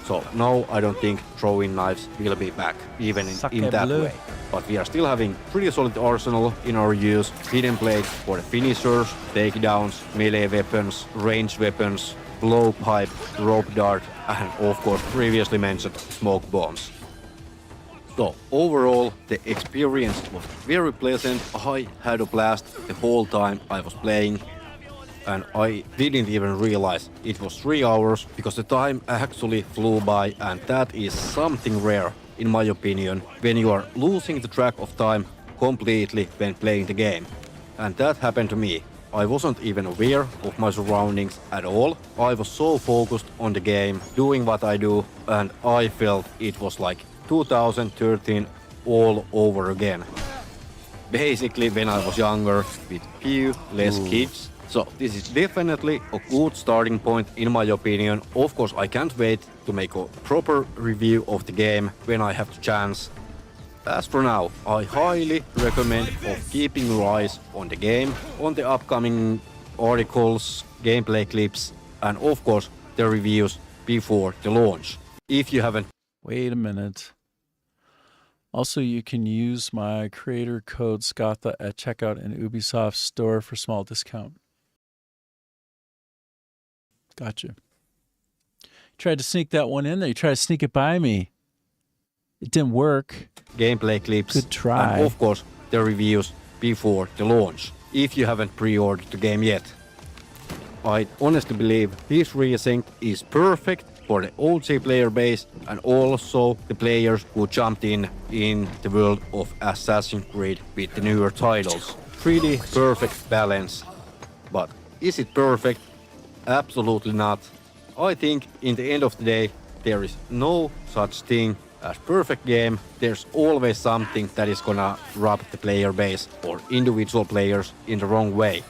S16: So no, I don't think throwing knives will be back, even in that way. But we are still having pretty solid arsenal in our use. Hidden blades for the finishers, takedowns, melee weapons, ranged weapons, blowpipe, rope dart, and of course previously mentioned smoke bombs. So overall, the experience was very pleasant. I had a blast the whole time I was playing, and I didn't even realize it was 3 hours, because the time actually flew by, and that is something rare in my opinion, when you are losing the track of time completely when playing the game. And that happened to me. I wasn't even aware of my surroundings at all. I was so focused on the game, doing what I do, and I felt it was like 2013 all over again. Basically when I was younger, with few less kids. So this is definitely a good starting point in my opinion. Of course I can't wait to make a proper review of the game when I have the chance. As for now, I highly recommend of keeping your eyes on the game, on the upcoming articles, gameplay clips, and of course the reviews before the launch. If you haven't...
S1: Wait a minute. Also, you can use my creator code SCATHA at checkout in Ubisoft store for small discount. Gotcha. Tried to sneak that one in there. You tried to sneak it by me. It didn't work.
S16: Gameplay clips.
S1: Good try.
S16: And of course, the reviews before the launch, if you haven't pre-ordered the game yet. I honestly believe this resync is perfect for the OG player base and also the players who jumped in the world of Assassin's Creed with the newer titles. Pretty perfect balance. But is it perfect? Absolutely not. I think in the end of the day, there is no such thing as perfect game. There's always something that is gonna rub the player base or individual players in the wrong way.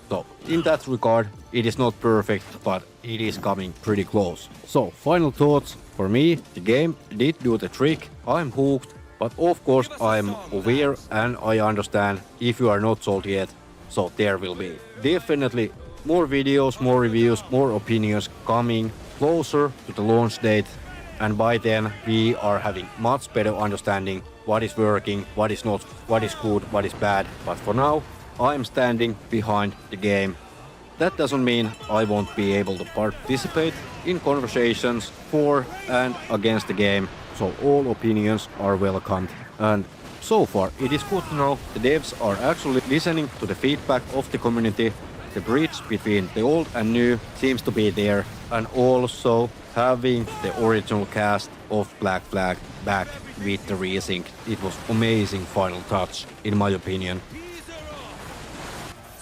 S16: So in that regard, it is not perfect, but it is coming pretty close. So final thoughts. For me, the game did do the trick. I'm hooked, but of course I'm aware and I understand if you are not sold yet. So there will be definitely more videos, more reviews, more opinions coming closer to the launch date. And by then we are having much better understanding what is working, what is not, what is good, what is bad. But for now, I'm standing behind the game. That doesn't mean I won't be able to participate in conversations for and against the game, so all opinions are welcomed. And so far, it is good to know the devs are actually listening to the feedback of the community. The bridge between the old and new seems to be there, and also having the original cast of Black Flag back with the resync. It was amazing final touch, in my opinion.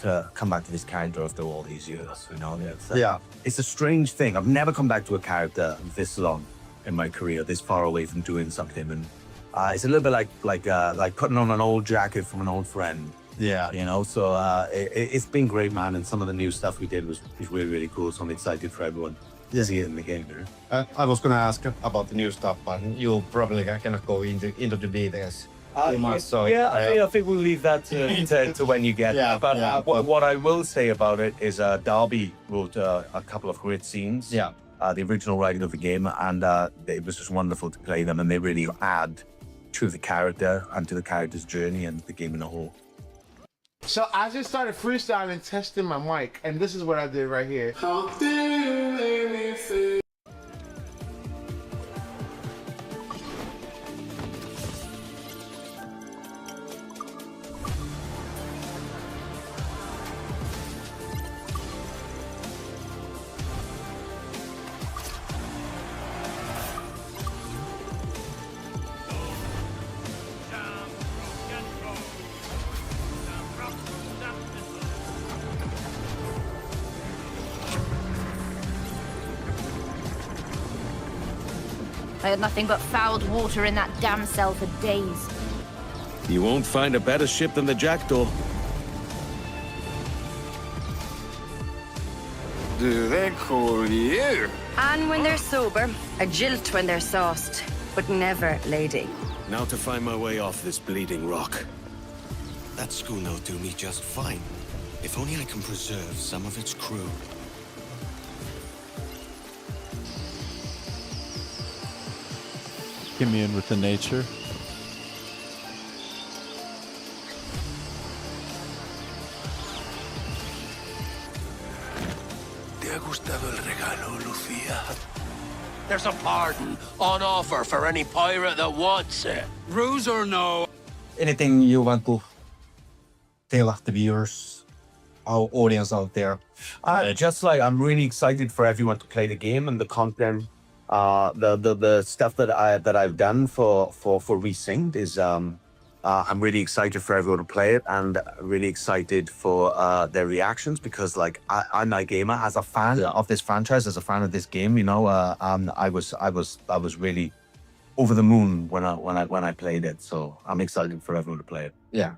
S21: To come back to this character after all these years, you know? It's a strange thing. I've never come back to a character this long in my career, this far away from doing something, and it's a little bit like putting on an old jacket from an old friend. Yeah, you know. So it's been great, man, and some of the new stuff we did was really, really cool. So I'm excited for everyone to see it in the game.
S19: I was gonna ask about the new stuff, but you probably cannot go into the details.
S21: I think we'll leave that to when you get there. But what I will say about it is Darby wrote a couple of great scenes. Yeah. The original writing of the game, and it was just wonderful to play them, and they really add to the character and to the character's journey and the game in a whole.
S15: So I just started freestyling, testing my mic, and this is what I did right here. How dare you make me feel?
S22: I had nothing but fouled water in that damn cell for days.
S2: You won't find a better ship than the Jackdaw.
S23: Do they call you?
S22: And when they're sober, a jilt when they're sauced, but never lady.
S2: Now to find my way off this bleeding rock.
S24: That schooner will do me just fine. If only I can preserve some of its crew.
S1: Get me in with the nature.
S24: ¿Te ha gustado el regalo, Lucia? There's a pardon on offer for any pirate that wants it. Ruse or no?
S19: Anything you want to tell the viewers, our audience out there?
S21: Just like I'm really excited for everyone to play the game and the content. The stuff that I've done for Resynced is I'm really excited for everyone to play it, and really excited for their reactions, because like I'm a gamer, as a fan of this franchise, as a fan of this game, you know, I was really over the moon when I played it. So I'm excited for everyone to play it.
S19: Yeah.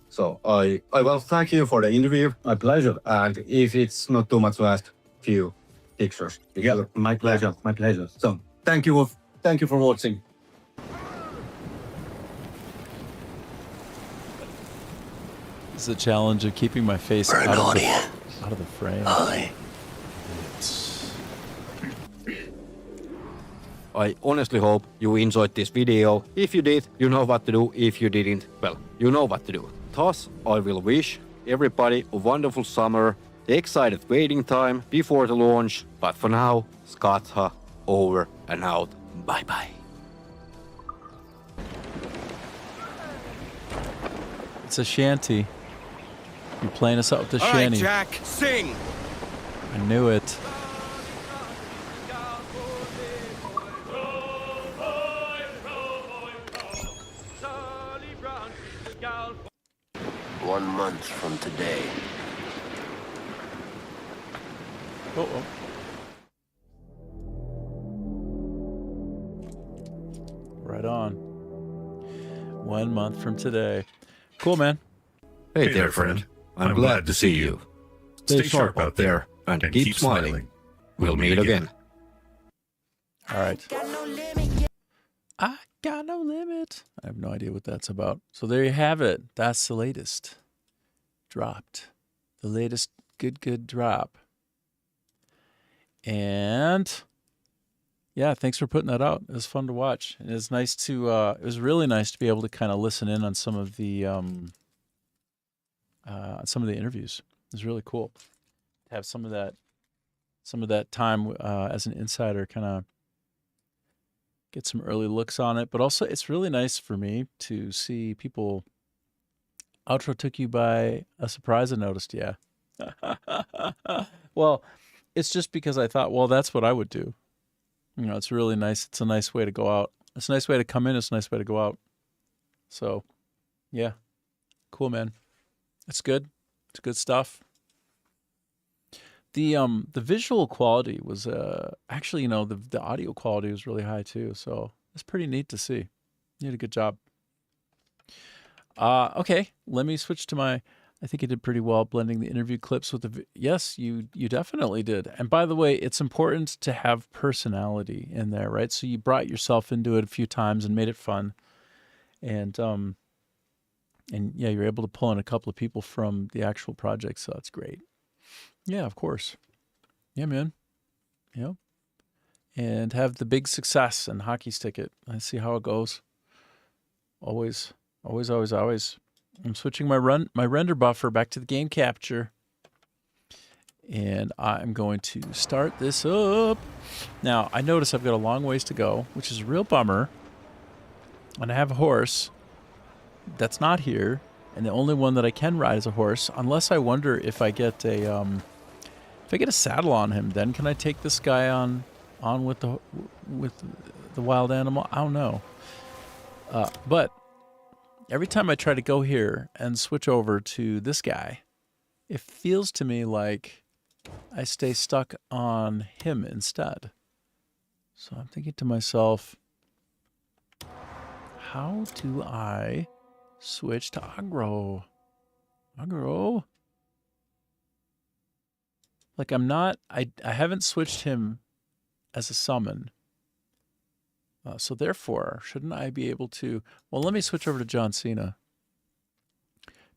S19: So I will thank you for the interview. My pleasure. And if it's not too much to ask, few pictures.
S21: Yeah, my pleasure. My pleasure.
S19: So thank you for watching.
S1: It's the challenge of keeping my face out of the frame.
S16: I honestly hope you enjoyed this video. If you did, you know what to do. If you didn't, well, you know what to do. Thus, I will wish everybody a wonderful summer, the excited waiting time before the launch. But for now, Skatha, over and out. Bye-bye.
S1: It's a shanty. You're playing us out with the
S2: All
S1: shanty.
S2: right, Jack, sing!
S1: I knew it.
S24: One month from today.
S1: Oh. Right on. 1 month from today. Cool, man.
S16: Hey there, friend. I'm glad to see you. Stay sharp out there and keep smiling. We'll meet again.
S1: All right. I got no limit. I have no idea what that's about. So there you have it. That's the latest. Dropped. The latest good drop. And yeah, thanks for putting that out. It was fun to watch. And it's nice to it was really nice to be able to kind of listen in on some of the interviews. It was really cool to have some of that time as an insider, kind of get some early looks on it. But also it's really nice for me to see people. Outro took you by a surprise, I noticed. Yeah. Well, it's just because I thought, well, that's what I would do. You know, it's really nice. It's a nice way to go out. It's a nice way to come in. It's a nice way to go out. So, yeah. Cool, man. It's good. It's good stuff. The visual quality was actually, you know, the audio quality was really high too. So it's pretty neat to see. You did a good job. Okay, let me switch to my. I think I did pretty well blending the interview clips with the. Yes, you definitely did. And by the way, it's important to have personality in there, right? So you brought yourself into it a few times and made it fun, and yeah, you're able to pull in a couple of people from the actual project, so that's great. Yeah, of course. Yeah, man. Yeah. And have the big success and hockey stick it. I see how it goes. Always. I'm switching my render buffer back to the game capture. And I'm going to start this up. Now, I notice I've got a long ways to go, which is a real bummer. And I have a horse that's not here. And the only one that I can ride is a horse, unless I wonder if I get a saddle on him, then can I take this guy on with the wild animal? I don't know. But every time I try to go here and switch over to this guy, it feels to me like I stay stuck on him instead. So I'm thinking to myself, how do I switch to aggro? Like I haven't switched him as a summon. So therefore, shouldn't I be able to... Well, let me switch over to John Cena.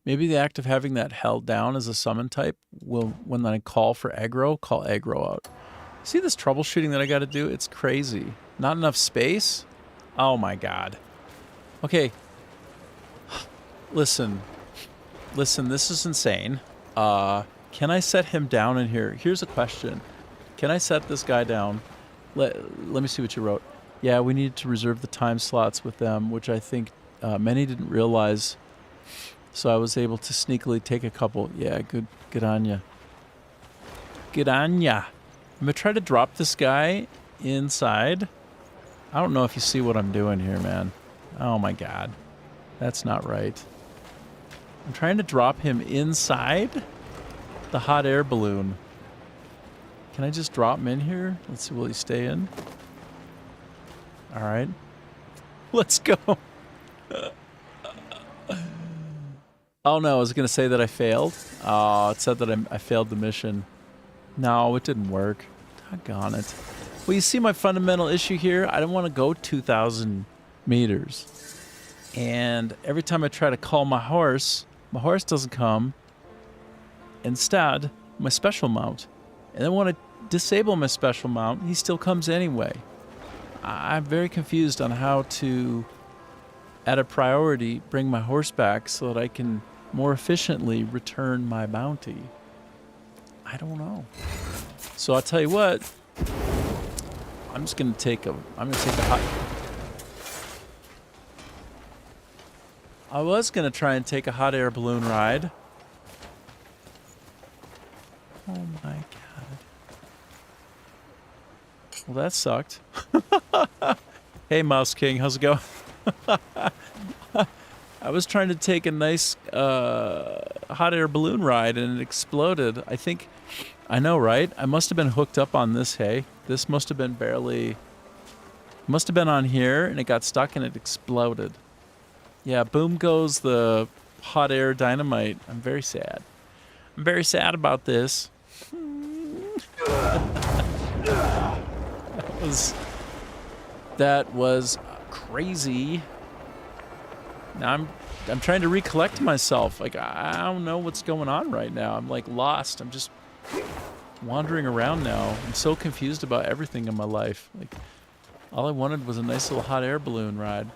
S1: Maybe the act of having that held down as a summon type will, when I call for aggro, call aggro out. See this troubleshooting that I got to do? It's crazy. Not enough space? Oh my God. Okay. Listen, this is insane. Can I set him down in here? Here's a question. Can I set this guy down? Let me see what you wrote. Yeah, we needed to reserve the time slots with them, which I think many didn't realize. So I was able to sneakily take a couple. Yeah, good on ya. Good on ya. I'm going to try to drop this guy inside. I don't know if you see what I'm doing here, man. Oh my God. That's not right. I'm trying to drop him inside the hot air balloon. Can I just drop him in here? Let's see, will he stay in? All right. Let's go. Oh no, I was going to say that I failed. Oh, it said that I failed the mission. No, it didn't work. Doggone it. Well, you see my fundamental issue here? I don't want to go 2,000 meters. And every time I try to call my horse doesn't come. Instead, my special mount. And then when I disable my special mount, he still comes anyway. I'm very confused on how to, at a priority, bring my horse back so that I can more efficiently return my bounty. I don't know. So I'll tell you what. I'm going to take a hot... I was going to try and take a hot air balloon ride. Oh my God. Well, that sucked. Hey, Mouse King, how's it going? I was trying to take a nice hot air balloon ride and it exploded. I think I know, right? I must have been hooked up on this, hey? This must have been on here, and it got stuck and it exploded. Yeah, boom goes the hot air dynamite. I'm very sad. I'm very sad about this. That was crazy. Now I'm trying to recollect myself. Like, I don't know what's going on right now. I'm like lost. I'm just wandering around now. I'm so confused about everything in my life. Like, all I wanted was a nice little hot air balloon ride.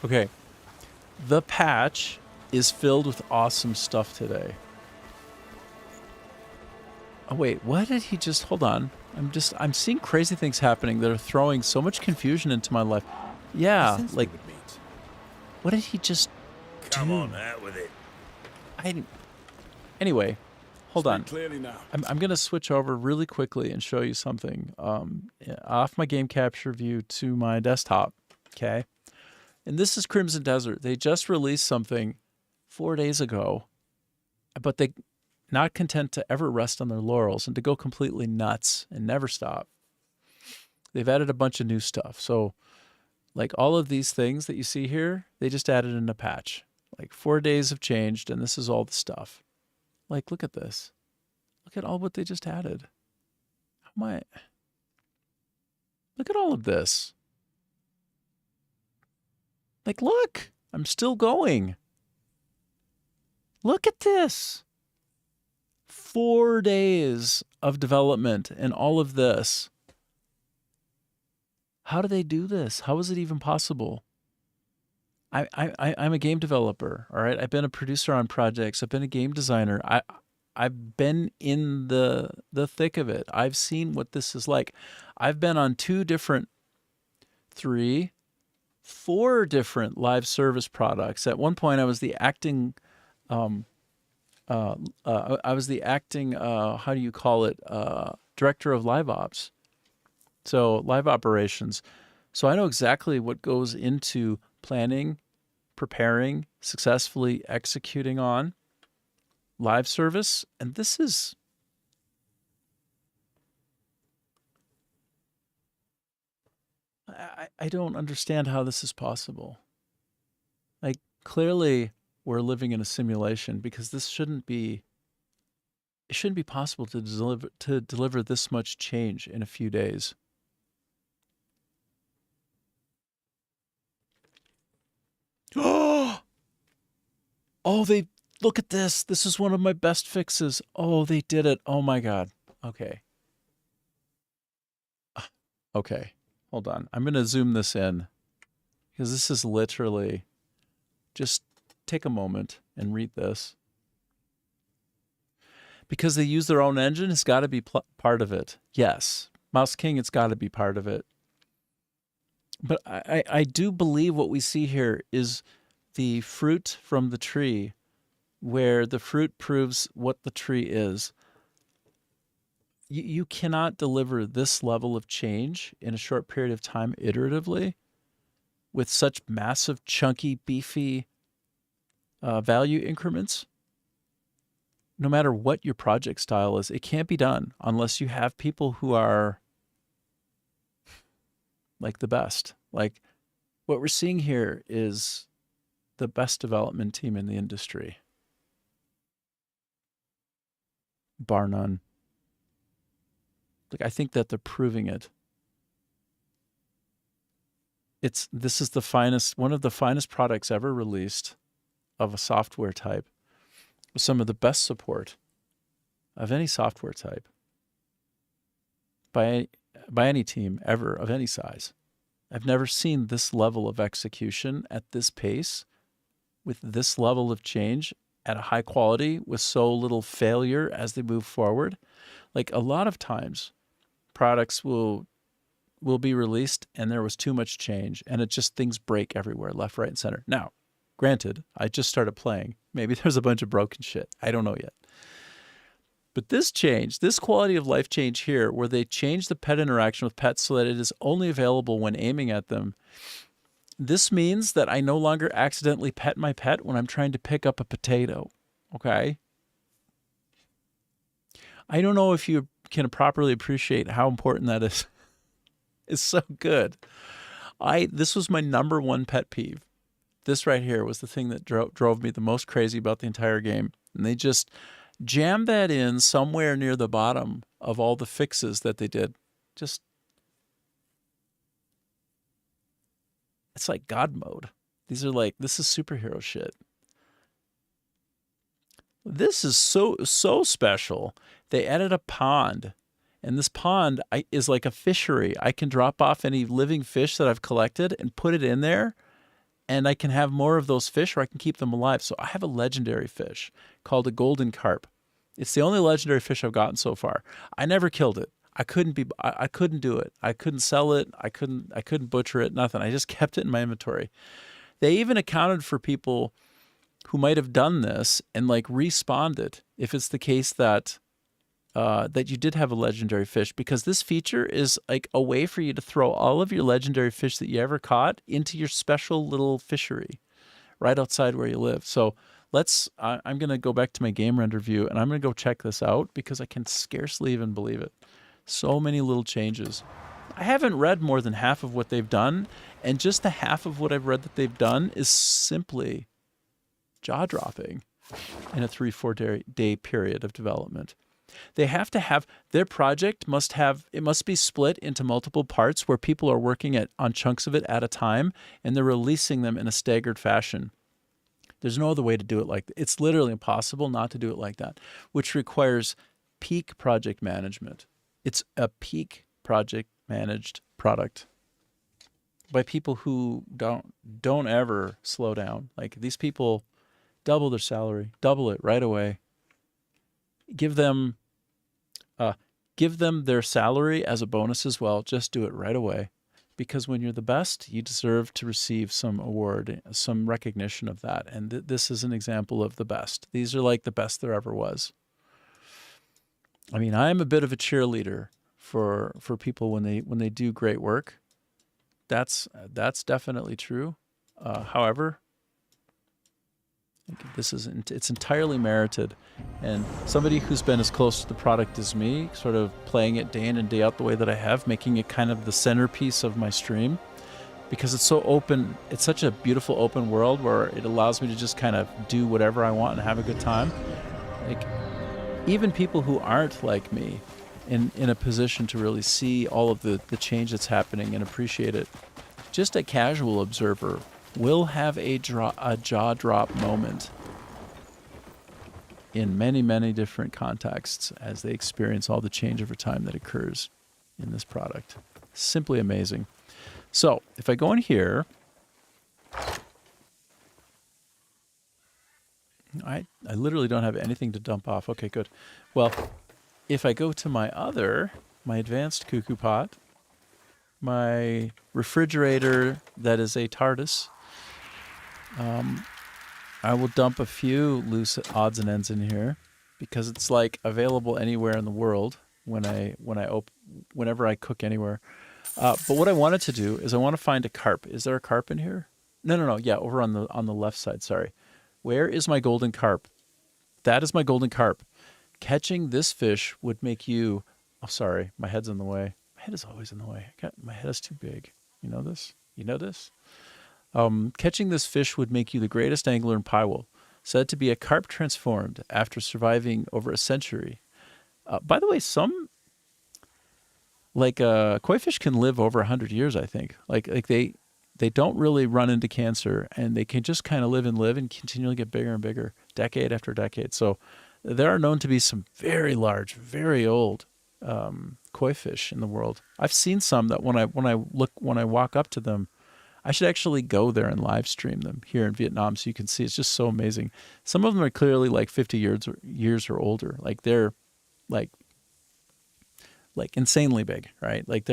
S1: Okay. The patch is filled with awesome stuff today. Oh wait, what did he just, hold on. I'm seeing crazy things happening that are throwing so much confusion into my life. Yeah, like, what did he just do?
S7: Come on, out with it.
S1: Anyway, hold on.
S7: Clearly now.
S1: I'm going to switch over really quickly and show you something. Off my game capture view to my desktop, okay? And this is Crimson Desert. They just released something 4 days ago, but they not content to ever rest on their laurels and to go completely nuts and never stop. They've added a bunch of new stuff. So, like all of these things that you see here, they just added in a patch. Like 4 days have changed, and this is all the stuff. Like, look at this. Look at all what they just added. Look at all of this. Like, look, I'm still going. Look at this. 4 days of development and all of this. How do they do this? How is it even possible? I'm a game developer, all right? I've been a producer on projects. I've been a game designer. I've been in the thick of it. I've seen what this is like. I've been on 4 different live service products. At one point, I was the acting, how do you call it, director of live ops. So live operations. So I know exactly what goes into planning, preparing, successfully executing on live service. And this is, I don't understand how this is possible. Like, clearly we're living in a simulation, because this shouldn't be possible to deliver this much change in a few days. Oh, look at this. This is one of my best fixes. Oh, they did it. Oh my God. Okay. Okay. Hold on. I'm going to zoom this in, because this is literally, just take a moment and read this. Because they use their own engine, it's got to be part of it. Yes. Mouse King, it's got to be part of it. But I do believe what we see here is the fruit from the tree, where the fruit proves what the tree is. You cannot deliver this level of change in a short period of time iteratively with such massive, chunky, beefy value increments. No matter what your project style is, it can't be done unless you have people who are like the best. Like, what we're seeing here is the best development team in the industry, bar none. Like, I think that they're proving it. This is the finest, one of the finest products ever released of a software type, with some of the best support of any software type by any team ever of any size. I've never seen this level of execution at this pace, with this level of change at a high quality, with so little failure as they move forward. Like, a lot of times products will be released and there was too much change, and it just, things break everywhere, left, right, and center. Now, granted, I just started playing. Maybe there's a bunch of broken shit. I don't know yet. But this change, this quality of life change here, where they change the pet interaction with pets so that it is only available when aiming at them, this means that I no longer accidentally pet my pet when I'm trying to pick up a potato, okay? I don't know if you can properly appreciate how important that is. It's so good. This was my number one pet peeve. This right here was the thing that drove me the most crazy about the entire game. And they just jammed that in somewhere near the bottom of all the fixes that they did. Just, it's like God mode. These are like, this is superhero shit. This is so special. They added a pond. And this pond is like a fishery. I can drop off any living fish that I've collected and put it in there. And I can have more of those fish, or I can keep them alive. So I have a legendary fish called a golden carp. It's the only legendary fish I've gotten so far. I never killed it. I couldn't do it. I couldn't sell it. I couldn't butcher it, nothing. I just kept it in my inventory. They even accounted for people who might have done this and like respawned it if it's the case that that you did have a legendary fish, because this feature is like a way for you to throw all of your legendary fish that you ever caught into your special little fishery right outside where you live. So I'm going to go back to my game render view and I'm going to go check this out because I can scarcely even believe it. So many little changes. I haven't read more than half of what they've done, and just the half of what I've read that they've done is simply jaw-dropping in a 3-4 day period of development. They have to have their project must be split into multiple parts where people are working on chunks of it at a time, and they're releasing them in a staggered fashion. There's no other way to do it like that. It's literally impossible not to do it like that, which requires peak project management. It's a peak project managed product by people who don't ever slow down. Like, these people double their salary, double it right away. Give them their salary as a bonus as well. Just do it right away, because when you're the best, you deserve to receive some award, some recognition of that. And this is an example of the best. These are like the best there ever was. I mean, I'm a bit of a cheerleader for people when they do great work. That's definitely true. However, it's entirely merited, and somebody who's been as close to the product as me, sort of playing it day in and day out the way that I have, making it kind of the centerpiece of my stream, because it's so open. It's such a beautiful open world where it allows me to just kind of do whatever I want and have a good time. Like, even people who aren't like me in a position to really see all of the change that's happening and appreciate it, just a casual observer will have a jaw drop moment in many, many different contexts as they experience all the change over time that occurs in this product. Simply amazing. So if I go in here, I literally don't have anything to dump off. Okay, good. Well, if I go to my advanced cuckoo pot, my refrigerator that is a TARDIS, I will dump a few loose odds and ends in here because it's like available anywhere in the world whenever I cook anywhere. But what I wanted to do is I want to find a carp. Is there a carp in here? No. Yeah, over on the left side. Sorry. Where is my golden carp? That is my golden carp. Catching this fish would make you... Oh, sorry. My head's in the way. My head is always in the way. My head is too big. You know this? You know this? Catching this fish would make you the greatest angler in Pywell, said to be a carp transformed after surviving over a century. By the way, some koi fish can live over 100 years, I think. Like they don't really run into cancer, and they can just kind of live and continually get bigger and bigger, decade after decade. So there are known to be some very large, very old koi fish in the world. I've seen some that when I walk up to them, I should actually go there and live stream them here in Vietnam so you can see. It's just so amazing. Some of them are clearly like 50 years or older. Like they're like insanely big, right? Like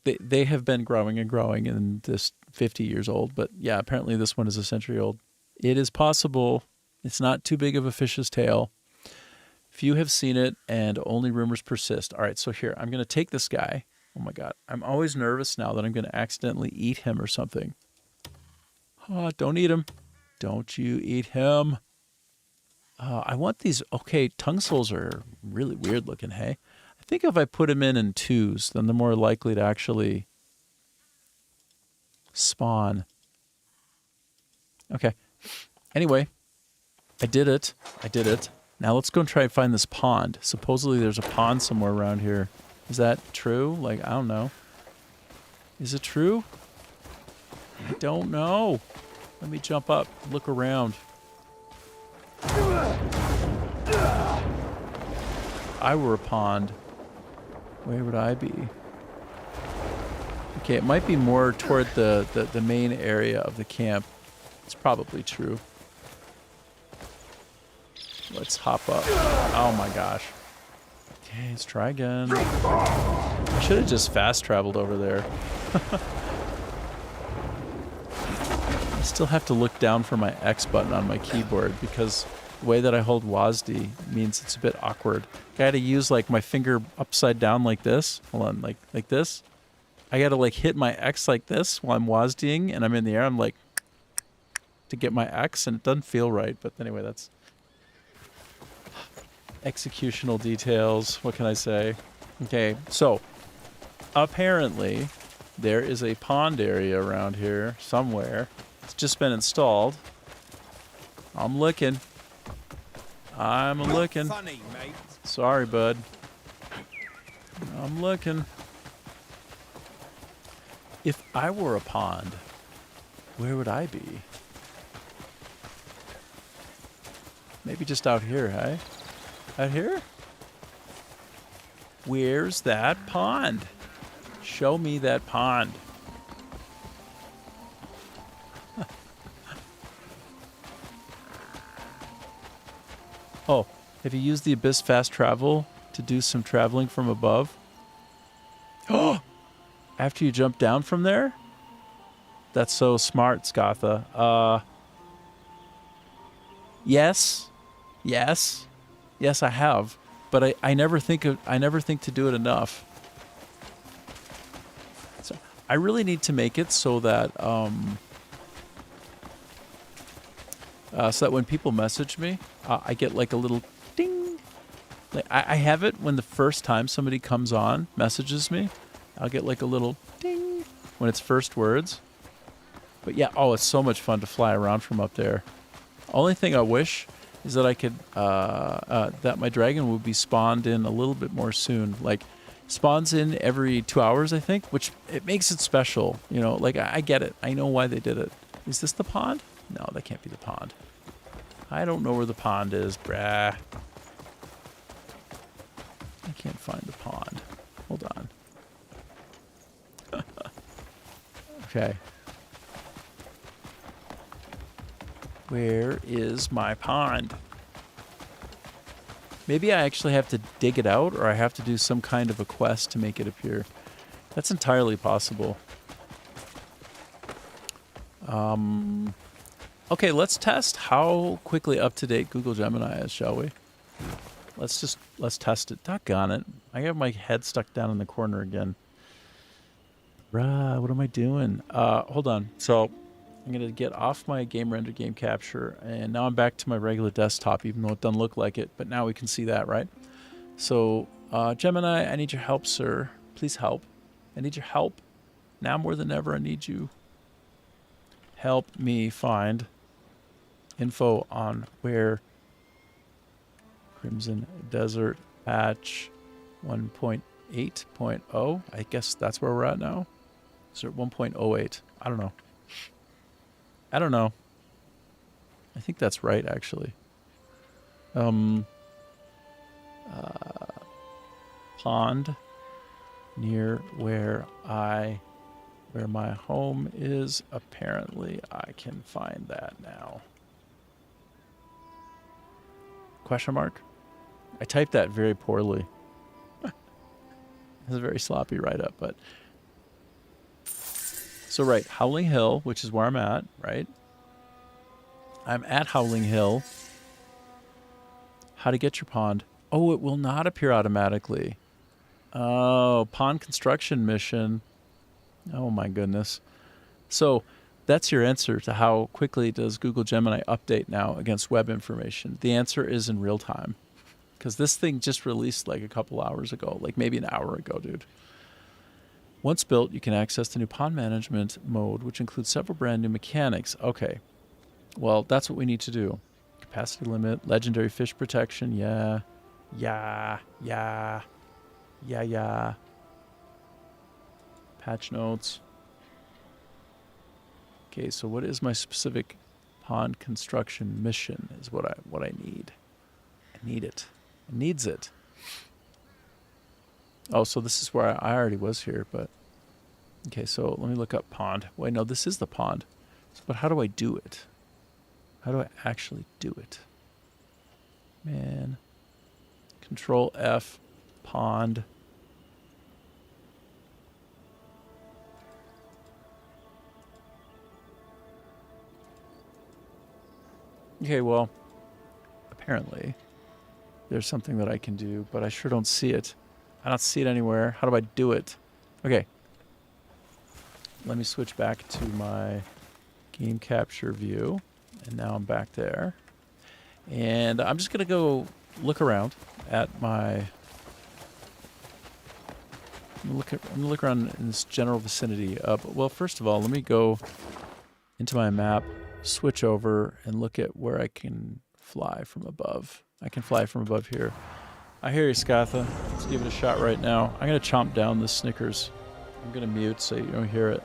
S1: they have been growing and growing and just 50 years old. But yeah, apparently this one is a century old. It is possible. It's not too big of a fish's tail. Few have seen it, and only rumors persist. All right, so here, I'm going to take this guy. Oh my God, I'm always nervous now that I'm going to accidentally eat him or something. Oh, don't eat him. Don't you eat him. I want these. Okay, tongue souls are really weird looking, hey? I think if I put them in twos, then they're more likely to actually spawn. Okay. Anyway, I did it. I did it. Now let's go and try and find this pond. Supposedly there's a pond somewhere around here. Is that true? Like, I don't know. Is it true? I don't know. Let me jump up, look around. If I were a pond, where would I be? Okay, it might be more toward the main area of the camp. It's probably true. Let's hop up. Oh my gosh. Okay, let's try again. I should have just fast traveled over there. I still have to look down for my X button on my keyboard because the way that I hold WASD means it's a bit awkward. I gotta use like my finger upside down like this. Hold on, like this. I gotta like hit my X like this while I'm WASDing and I'm in the air. I'm like to get my X and it doesn't feel right. But anyway, that's executional details. What can I say? Okay, so apparently there is a pond area around here somewhere. It's just been installed. I'm looking. I'm looking.
S23: Funny, mate.
S1: Sorry, bud. I'm looking. If I were a pond, where would I be? Maybe just out here, hey? Out here? Where's that pond? Show me that pond. Oh, have you used the Abyss fast travel to do some traveling from above? Oh! After you jump down from there? That's so smart, Scatha. Yes. Yes. Yes, I have. But I never think to do it enough. So I really need to make it so that when people message me, I get like a little ding. Like I have it when the first time somebody comes on, messages me, I'll get like a little ding when it's first words. But yeah, oh, it's so much fun to fly around from up there. Only thing I wish is that I could, that my dragon would be spawned in a little bit more soon. Like, spawns in every 2 hours, I think, which it makes it special. You know, like, I get it. I know why they did it. Is this the pond? No, that can't be the pond. I don't know where the pond is, brah. I can't find the pond. Hold on. Okay. Where is my pond? Maybe I actually have to dig it out, or I have to do some kind of a quest to make it appear. That's entirely possible. Okay, let's test how quickly up to date Google Gemini is, shall we? Let's test it. Doggone it. I have my head stuck down in the corner again. Bruh, what am I doing? Hold on. So I'm going to get off my game render, game capture, and now I'm back to my regular desktop, even though it doesn't look like it, but now we can see that, right? So, Gemini, I need your help, sir. Please help. I need your help. Now more than ever, I need you. Help me find info on where Crimson Desert patch 1.8.0. I guess that's where we're at now. Is it 1.08? I don't know. I don't know. I think that's right, actually. Pond near where my home is. Apparently, I can find that now. Question mark? I typed that very poorly. It's a very sloppy write-up, but... So, right, Howling Hill, which is where I'm at, right? I'm at Howling Hill. How to get your pond. Oh, it will not appear automatically. Oh, pond construction mission. Oh, my goodness. So, that's your answer to how quickly does Google Gemini update now against web information. The answer is in real time, because this thing just released like a couple hours ago, like maybe an hour ago, dude. Once built, you can access the new pond management mode, which includes several brand new mechanics. Okay, well, that's what we need to do. Capacity limit, legendary fish protection, yeah. Patch notes. Okay, so what is my specific pond construction mission is what I need. I need it. It needs it. Oh, so this is where I already was here, but okay, so let me look up pond. Wait, no, this is the pond. But how do I do it? How do I actually do it? Man. Control F, pond. Okay, well, apparently there's something that I can do, but I sure don't see it. I don't see it anywhere. How do I do it? Okay. Let me switch back to my game capture view. And now I'm back there. And I'm just going to go look around at my... I'm going to look around in this general vicinity. Well, first of all, let me go into my map, switch over, and look at where I can fly from above. I can fly from above here. I hear you, Skatha. Let's give it a shot right now. I'm going to chomp down this Snickers. I'm going to mute so you don't hear it.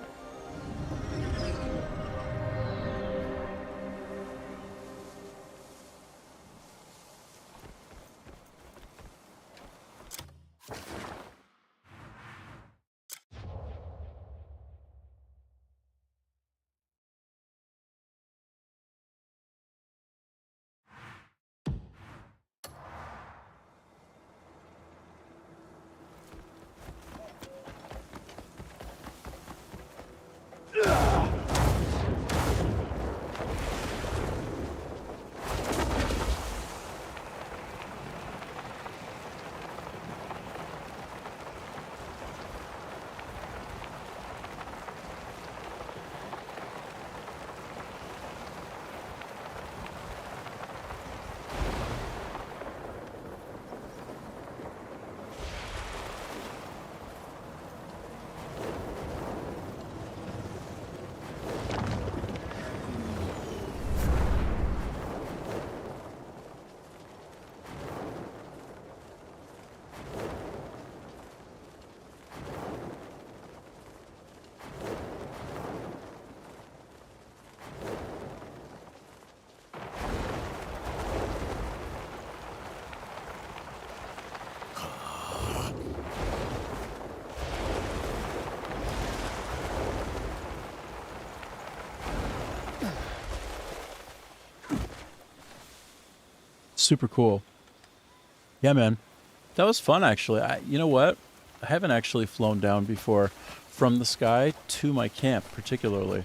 S1: Super cool. Yeah, man. That was fun, actually. You know what? I haven't actually flown down before from the sky to my camp, particularly.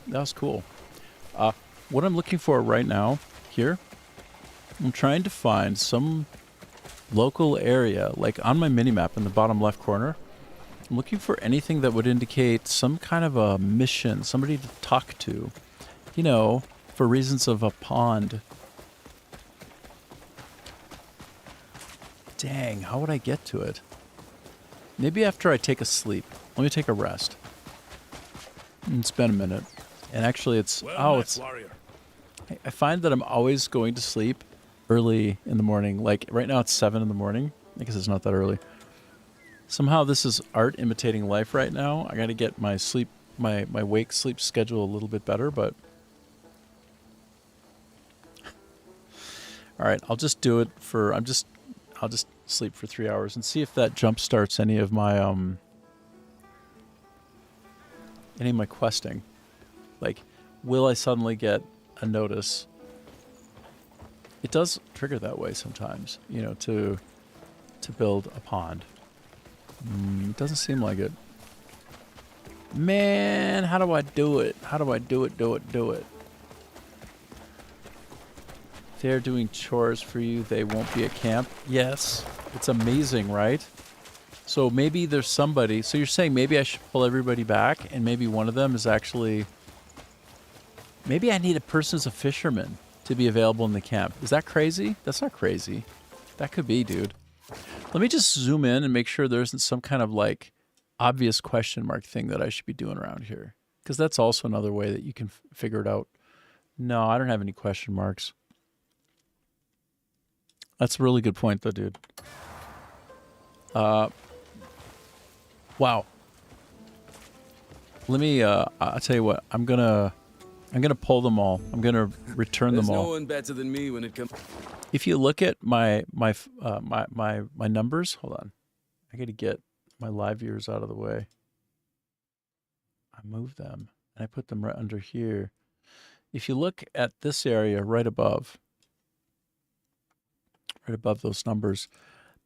S1: That was cool. What I'm looking for right now, here, I'm trying to find some local area, like on my minimap in the bottom left corner. I'm looking for anything that would indicate some kind of a mission, somebody to talk to, you know, for reasons of a pond. Dang, how would I get to it? Maybe after I take a sleep. Let me take a rest. It's been a minute. And actually it's... I find that I'm always going to sleep early in the morning. Like, right now it's 7 in the morning. I guess it's not that early. Somehow this is art imitating life right now. I gotta get my sleep... my wake-sleep schedule a little bit better, but... Alright, I'll just do it for... I'll just sleep for 3 hours and see if that jump starts any of my questing. Like, will I suddenly get a notice? It does trigger that way sometimes, you know, to build a pond. It doesn't seem like it. Man, how do I do it? How do I do it? They're doing chores for you, they won't be at camp. Yes, it's amazing, right? So maybe there's somebody. So you're saying maybe I should pull everybody back, and maybe one of them is actually. Maybe I need a person as a fisherman to be available in the camp. Is that crazy? That's not crazy. That could be, dude. Let me just zoom in and make sure there isn't some kind of like obvious question mark thing that I should be doing around here. Because that's also another way that you can figure it out. No, I don't have any question marks. That's a really good point though, dude. Wow. Let me, I'll tell you what, I'm gonna pull them all. I'm gonna return them all.
S2: There's no one better than me when it comes.
S1: If you look at my numbers, hold on. I got to get my live viewers out of the way. I moved them and I put them right under here. If you look at this area right above those numbers,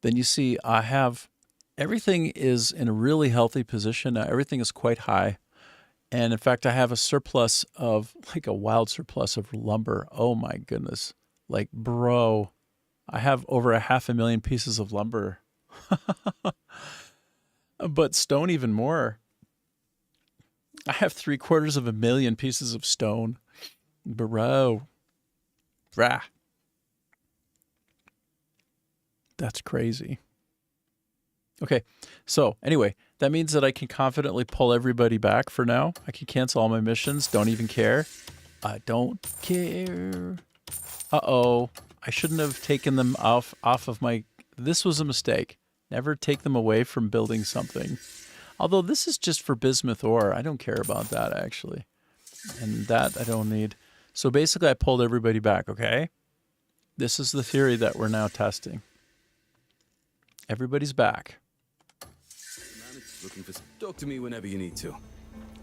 S1: then you see I have everything is in a really healthy position. Now, everything is quite high. And in fact, I have a surplus of, like a wild surplus of lumber. Oh my goodness. Like, bro, I have over 500,000 pieces of lumber. But stone even more. I have 750,000 pieces of stone. Bro. Rah. That's crazy. Okay, so anyway, that means that I can confidently pull everybody back for now. I can cancel all my missions. Don't even care. I don't care. Uh-oh. I shouldn't have taken them off of my... This was a mistake. Never take them away from building something. Although this is just for bismuth ore. I don't care about that, actually. And that I don't need. So basically, I pulled everybody back, okay? This is the theory that we're now testing. Everybody's back.
S2: Looking for... Talk to me whenever you need to.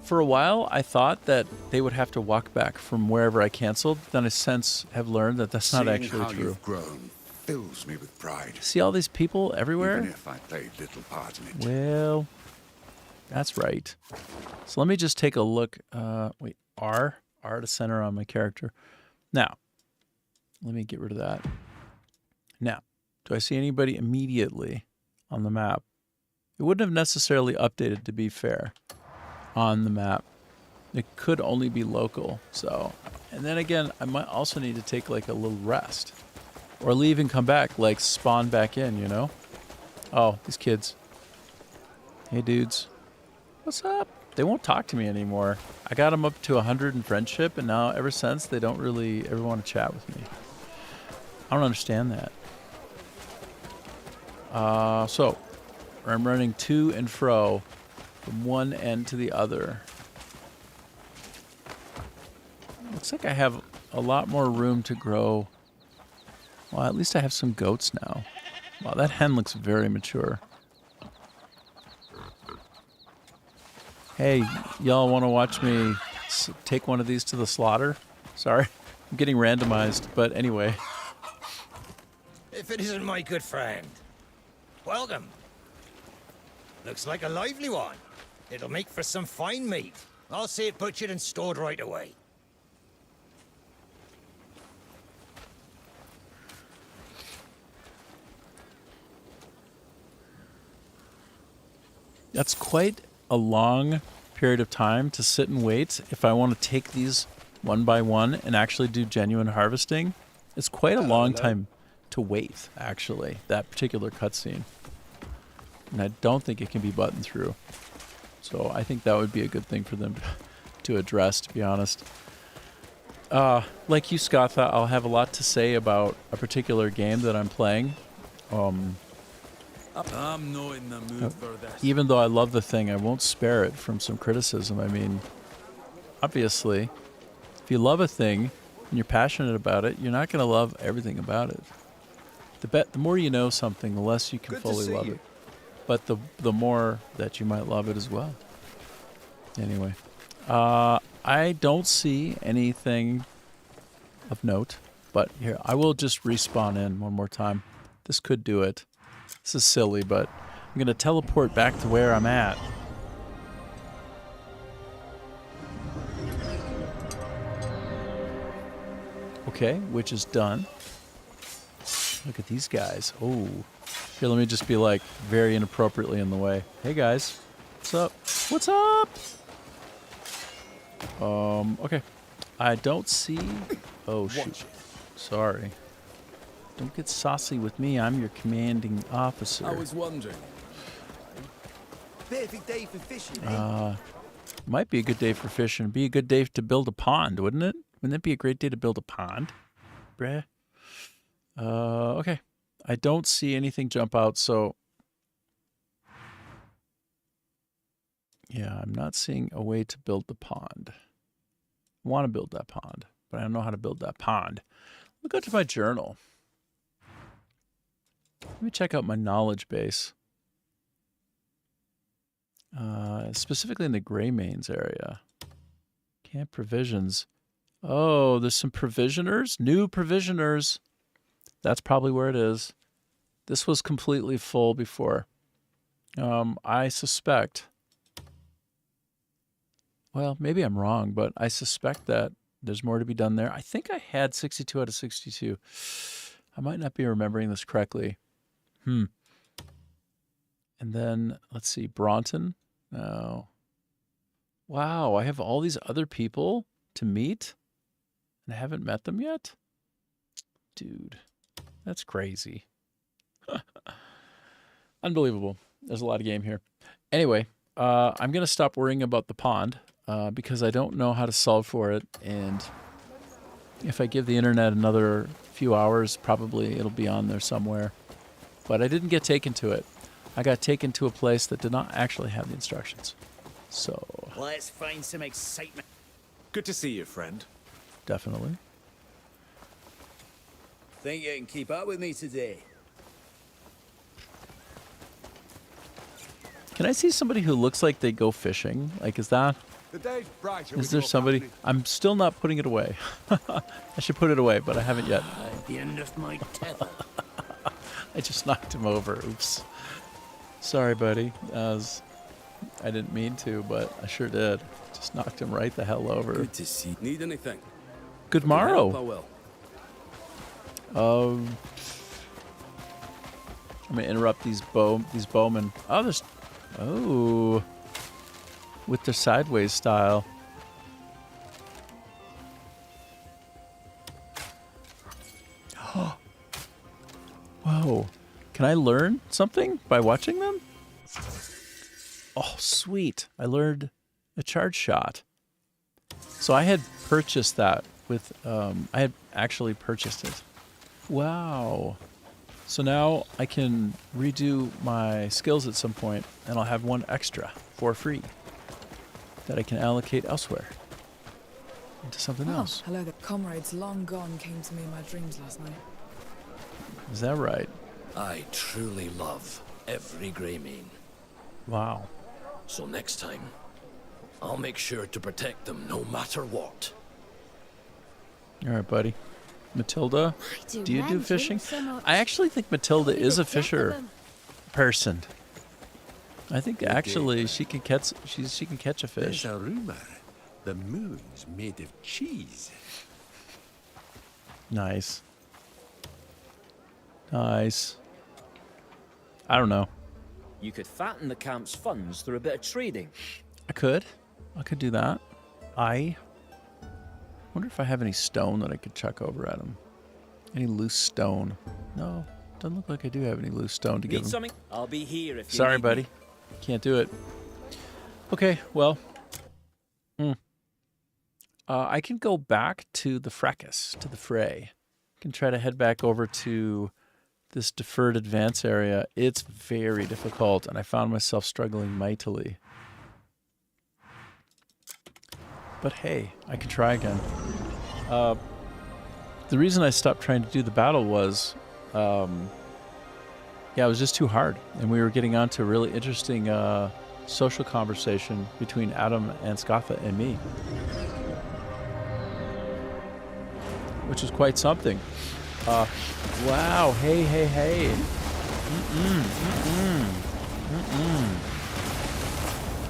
S1: For a while, I thought that they would have to walk back from wherever I canceled. Then I since have learned that that's not actually
S7: how
S1: true.
S7: You've grown fills me with pride.
S1: See all these people everywhere?
S7: Even if I played little part in it.
S1: Well, that's right. So let me just take a look. Wait, R to center on my character. Now, let me get rid of that. Now, do I see anybody immediately on the map? It wouldn't have necessarily updated, to be fair, on the map. It could only be local. So, and then again, I might also need to take like a little rest. Or leave and come back, like spawn back in, you know? Oh, these kids. Hey, dudes. What's up? They won't talk to me anymore. I got them up to 100 in friendship, and now ever since, they don't really ever want to chat with me. I don't understand that. So, I'm running to and fro from one end to the other. Looks like I have a lot more room to grow. Well, at least I have some goats now. Wow, that hen looks very mature. Hey, y'all want to watch me take one of these to the slaughter? Sorry, I'm getting randomized, but anyway.
S3: If it isn't my good friend. Welcome. Looks like a lively one. It'll make for some fine meat. I'll see it butchered and stored right away.
S1: That's quite a long period of time to sit and wait. If I want to take these one by one and actually do genuine harvesting, it's quite a long time to wait, actually, that particular cutscene. And I don't think it can be buttoned through. So I think that would be a good thing for them to address, to be honest. Like you, Scotha, I'll have a lot to say about a particular game that I'm playing.
S2: I'm not in the mood for this.
S1: Even though I love the thing, I won't spare it from some criticism. I mean, obviously, if you love a thing and you're passionate about it, you're not going to love everything about it. The more you know something, the less you can fully love it. But the more that you might love it as well. Anyway, I don't see anything of note, but here, I will just respawn in one more time. This could do it. This is silly, but I'm going to teleport back to where I'm at. Okay, which is done. Look at these guys. Oh, Here, let me just be like very inappropriately in the way. Hey guys, what's up? What's up? Okay. I don't see. Oh shoot. Sorry. Don't get saucy with me. I'm your commanding officer.
S2: I was wondering.
S3: Perfect day for fishing,
S1: Might be a good day for fishing. Be a good day to build a pond, wouldn't it? Wouldn't that be a great day to build a pond? Bruh. Okay. I don't see anything jump out, so... Yeah, I'm not seeing a way to build the pond. I want to build that pond, but I don't know how to build that pond. Look out to my journal. Let me check out my knowledge base. Specifically in the Gray Mains area. Camp provisions. Oh, there's some provisioners? New provisioners. That's probably where it is. This was completely full before. I suspect... Well, maybe I'm wrong, but I suspect that there's more to be done there. I think I had 62 out of 62. I might not be remembering this correctly. And then, let's see, Bronton. Oh. Wow, I have all these other people to meet, and I haven't met them yet? Dude, that's crazy. Unbelievable. There's a lot of game here. Anyway, I'm going to stop worrying about the pond because I don't know how to solve for it, and if I give the internet another few hours, probably it'll be on there somewhere. But I didn't get taken to it. I got taken to a place that did not actually have the instructions. So...
S3: Let's find some excitement.
S2: Good to see you, friend.
S1: Definitely.
S3: Think you can keep up with me today?
S1: Can I see somebody who looks like they go fishing? Like, is that...
S7: The day's brighter
S1: Is
S7: with
S1: there
S7: your
S1: somebody...
S7: company.
S1: I'm still not putting it away. I should put it away, but I haven't yet.
S3: At the end of my tether.
S1: I just knocked him over. Oops. Sorry, buddy. I didn't mean to, but I sure did. Just knocked him right the hell over.
S2: Good to see. Need anything?
S1: Good
S2: If I can help, I
S1: morrow.
S2: will.
S1: I'm gonna interrupt these bowmen. Oh, there's... Oh. With their sideways style. Whoa. Can I learn something by watching them? Oh, sweet. I learned a charge shot. So I had purchased that with... I had actually purchased it. Wow. So now I can redo my skills at some point, and I'll have one extra for free that I can allocate elsewhere into something else.
S4: Hello, the comrades long gone came to me in my dreams last night.
S1: Is that right?
S24: I truly love every Greymane.
S1: Wow.
S24: So next time, I'll make sure to protect them no matter what.
S1: All right, buddy. Matilda, do you do fishing?
S4: so much.
S1: I actually think Matilda is a fisher person. I think actually she can catch a fish.
S7: There's a rumor the moon's made of cheese.
S1: Nice. Nice. I don't know.
S6: You could fatten the camp's funds through a bit of trading.
S1: I could do that. I wonder if I have any stone that I could chuck over at him. Any loose stone? No, doesn't look like I do have any loose stone to give
S6: Need
S1: him.
S6: something? I'll be here if you
S1: Sorry,
S6: need
S1: buddy.
S6: me.
S1: Can't do it. Okay, well. I can go back to the fracas, to the fray. I can try to head back over to this deferred advance area. It's very difficult, and I found myself struggling mightily. But hey, I can try again. The reason I stopped trying to do the battle was, yeah, it was just too hard. And we were getting onto a really interesting social conversation between Adam and Scatha and me, which was quite something. Wow, hey.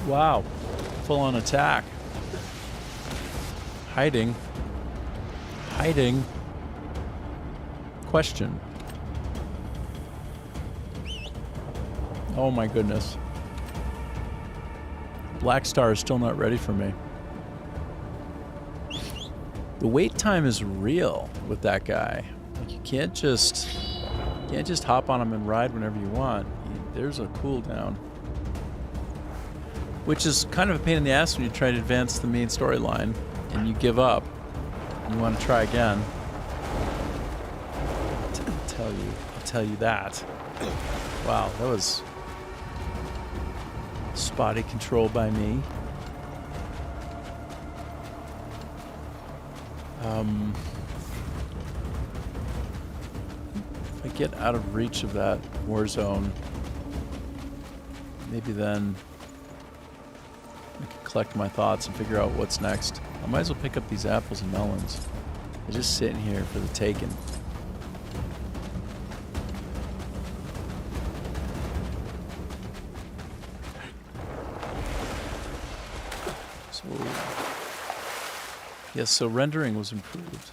S1: Wow, full on attack. Hiding. Question. Oh my goodness. Black Star is still not ready for me. The wait time is real with that guy. Like you can't just hop on him and ride whenever you want. There's a cooldown. Which is kind of a pain in the ass when you try to advance the main storyline and you give up and you want to try again. I'll tell you that. Wow, that was spotty control by me. If I get out of reach of that war zone, maybe then I can collect my thoughts and figure out what's next. I might as well pick up these apples and melons. They're just sitting here for the taking. So, yes, so rendering was improved.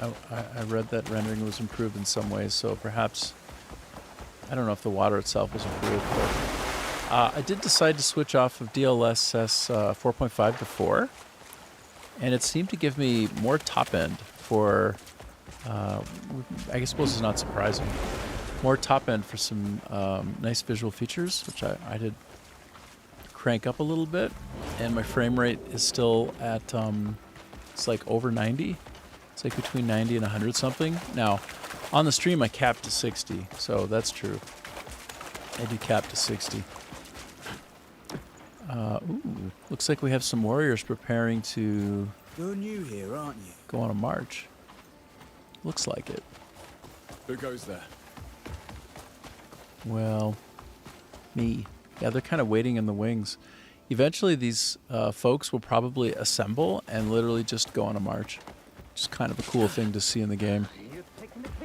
S1: I read that rendering was improved in some ways, so perhaps, I don't know if the water itself was improved, but I did decide to switch off of DLSS 4.5 to 4, and it seemed to give me more top end for, I suppose it's not surprising, more top end for some nice visual features, which I did crank up a little bit, and my frame rate is still at, it's like over 90. It's like between 90 and 100 something. Now, on the stream I capped to 60, so that's true. I do cap to 60. Ooh, looks like we have some warriors preparing to
S8: You're new here, aren't you?
S1: go on a march. Looks like it.
S2: Who goes there?
S1: Well, me. Yeah, they're kind of waiting in the wings. Eventually, these folks will probably assemble and literally just go on a march. Just kind of a cool thing to see in the game.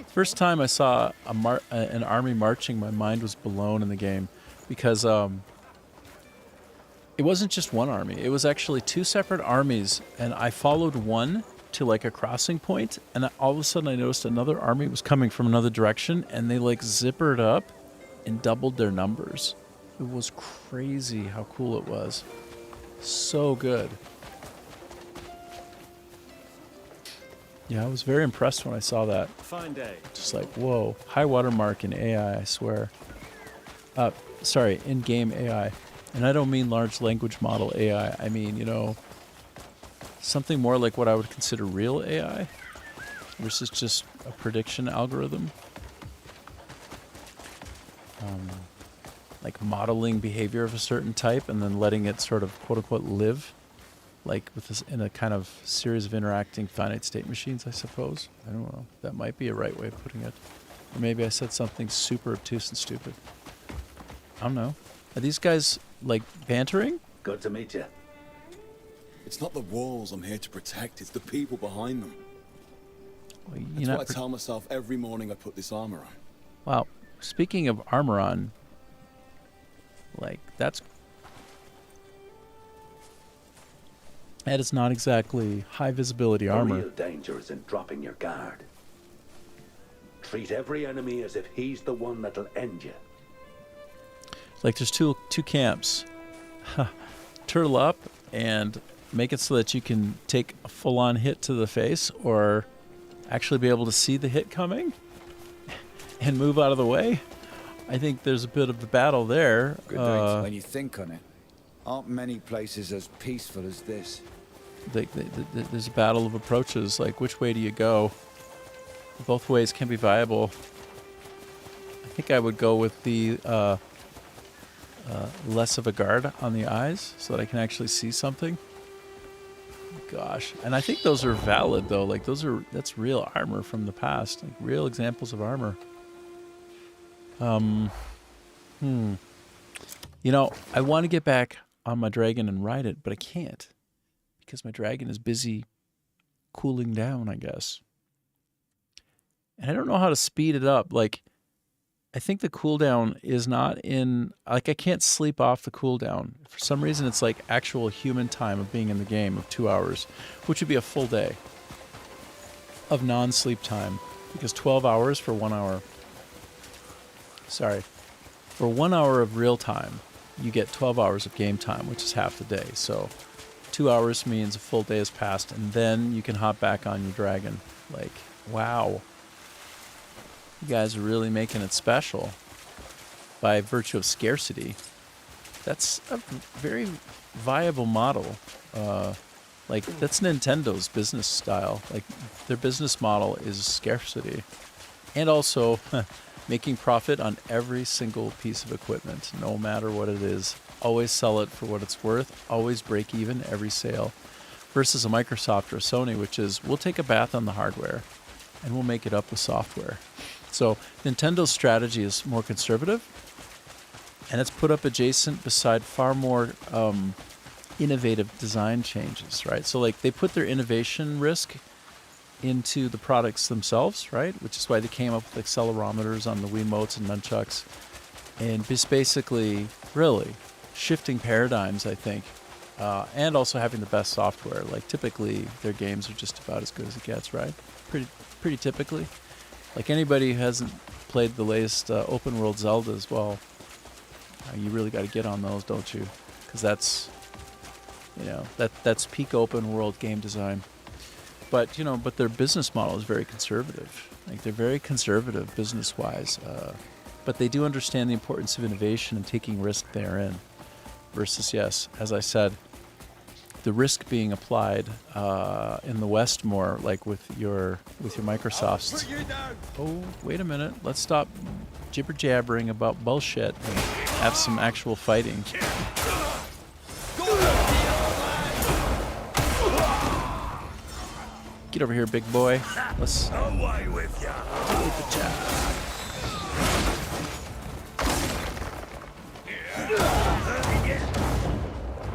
S1: First time I saw an army marching, my mind was blown in the game because it wasn't just one army. It was actually two separate armies, and I followed one to like a crossing point, and all of a sudden I noticed another army was coming from another direction, and they like zippered up and doubled their numbers. It was crazy how cool it was. So good. Yeah, I was very impressed when I saw that.
S8: Fine day.
S1: Just like, whoa, high watermark in AI, I swear. Sorry, in-game AI. And I don't mean large language model AI. I mean, you know, something more like what I would consider real AI versus just a prediction algorithm. Like modeling behavior of a certain type and then letting it sort of quote-unquote live. Like with this in a kind of series of interacting finite state machines, I suppose. I don't know. That might be a right way of putting it. Or maybe I said something super obtuse and stupid. I don't know. Are these guys, like, bantering?
S8: Good to meet you.
S2: It's not the walls I'm here to protect, it's the people behind them.
S1: Well,
S2: That's what I tell myself every morning I put this armor on.
S1: Wow. Speaking of armor on, like, that is not exactly high visibility armor.
S8: The real danger is in dropping your guard. Treat every enemy as if he's the one that'll end you.
S1: Like there's two camps. Turtle up and make it so that you can take a full-on hit to the face, or actually be able to see the hit coming and move out of the way. I think there's a bit of a battle there.
S8: When you think on it, aren't many places as peaceful as this.
S1: There's a battle of approaches. Like, which way do you go? Both ways can be viable. I think I would go with the less of a guard on the eyes so that I can actually see something. Gosh. And I think those are valid, though. Like, that's real armor from the past. Like, real examples of armor. You know, I want to get back on my dragon and ride it, but I can't. Because my dragon is busy cooling down, I guess. And I don't know how to speed it up. Like, I think the cooldown is not in... Like, I can't sleep off the cooldown. For some reason, it's like actual human time of being in the game of 2 hours, which would be a full day of non-sleep time. Because 12 hours for 1 hour. Sorry. For 1 hour of real time, you get 12 hours of game time, which is half the day. So 2 hours means a full day has passed, and then you can hop back on your dragon. Like, wow. You guys are really making it special by virtue of scarcity. That's a very viable model. Like, that's Nintendo's business style. Like, their business model is scarcity. And also making profit on every single piece of equipment, no matter what it is. Always sell it for what it's worth. Always break even every sale. Versus a Microsoft or a Sony, which is, we'll take a bath on the hardware and we'll make it up with software. So Nintendo's strategy is more conservative, and it's put up adjacent beside far more innovative design changes, right? So like they put their innovation risk into the products themselves, right? Which is why they came up with accelerometers on the Wiimotes and nunchucks, and just basically really shifting paradigms, I think, and also having the best software. Like typically their games are just about as good as it gets, right? Pretty typically. Like anybody who hasn't played the latest open world Zeldas, well, you really got to get on those, don't you? Because that's, you know, that's peak open world game design. But you know, but their business model is very conservative. Like they're very conservative business-wise, but they do understand the importance of innovation and taking risk therein. Versus, yes, as I said, the risk being applied in the West more, like with your Microsofts. Oh, wait a minute. Let's stop jibber jabbering about bullshit and have some actual fighting. Get over here, big boy. Let's
S24: away with ya.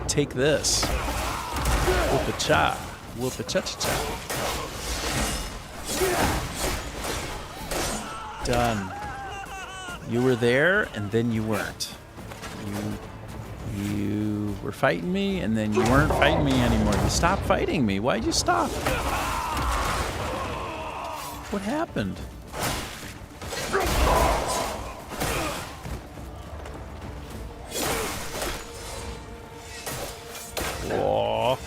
S1: Take this. Whoop-a-cha. Whoop-a-cha-cha-cha. Done. You were there, and then you weren't. You were fighting me, and then you weren't fighting me anymore. You stopped fighting me. Why'd you stop? What happened? Whoa.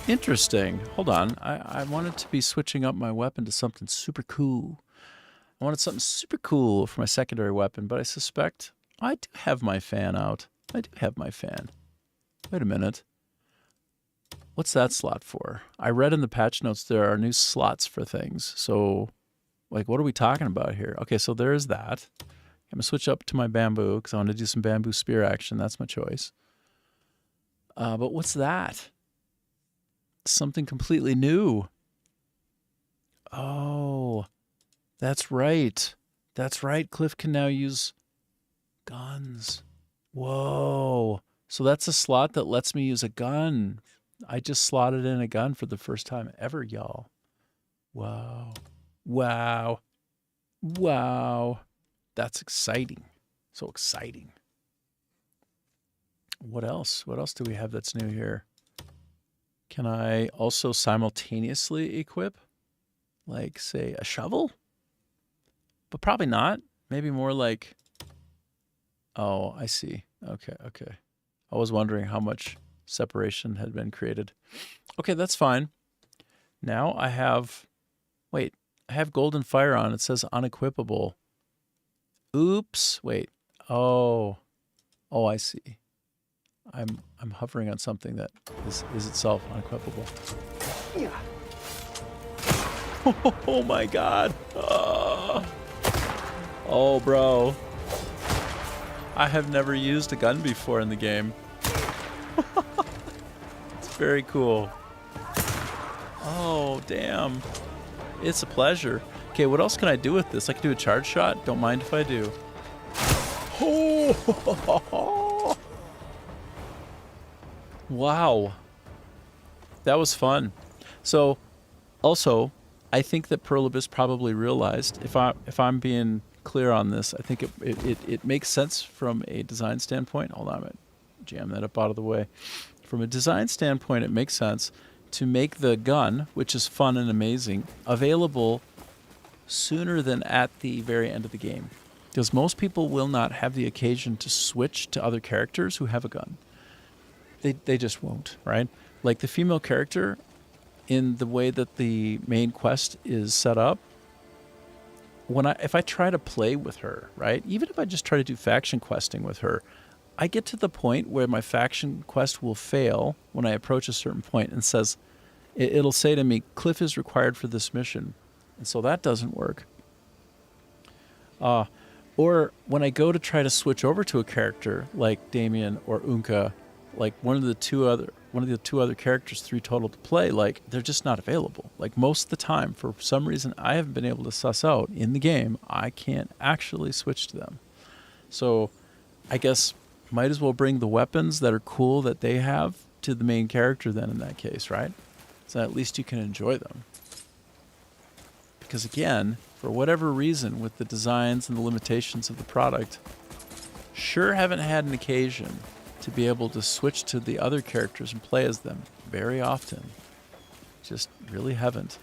S1: Interesting. Hold on. I wanted to be switching up my weapon to something super cool. I wanted something super cool for my secondary weapon, but I suspect I do have my fan out. I do have my fan. Wait a minute. What's that slot for? I read in the patch notes there are new slots for things. So, like, what are we talking about here? Okay, so there's that. I'm going to switch up to my bamboo because I want to do some bamboo spear action. That's my choice. But what's that? Something completely new. Oh, that's right. That's right. Cliff can now use guns. Whoa. So that's a slot that lets me use a gun. I just slotted in a gun for the first time ever, y'all. Wow. Wow. Wow. That's exciting. So exciting. What else? What else do we have that's new here? Can I also simultaneously equip, like, say, a shovel? But probably not. Maybe more like... Oh, I see. Okay, okay. I was wondering how much separation had been created. Okay, that's fine. Now I have... Wait, I have golden fire on. It says unequipable. Oops. Wait. Oh. Oh, I see. I'm hovering on something that is itself unequipable. Yeah. Oh my god. Oh, bro. I have never used a gun before in the game. It's very cool. Oh, damn. It's a pleasure. Okay, what else can I do with this? I can do a charge shot. Don't mind if I do. Oh. Wow. That was fun. So, also, I think that Perlibus probably realized, if I'm being clear on this, I think it makes sense from a design standpoint. Hold on, I'm going to jam that up out of the way. From a design standpoint, it makes sense to make the gun, which is fun and amazing, available sooner than at the very end of the game. Because most people will not have the occasion to switch to other characters who have a gun. They just won't, right? Like the female character, in the way that the main quest is set up, if I try to play with her, right? Even if I just try to do faction questing with her, I get to the point where my faction quest will fail when I approach a certain point and says, it'll say to me, Cliff is required for this mission. And so that doesn't work. Or when I go to try to switch over to a character like Damien or Unka, like one of the two other characters, 3 total to play, like they're just not available. Like most of the time, for some reason I haven't been able to suss out in the game, I can't actually switch to them. So I guess might as well bring the weapons that are cool that they have to the main character then in that case, right? So at least you can enjoy them. Because again, for whatever reason, with the designs and the limitations of the product, sure haven't had an occasion to be able to switch to the other characters and play as them very often. Just really haven't.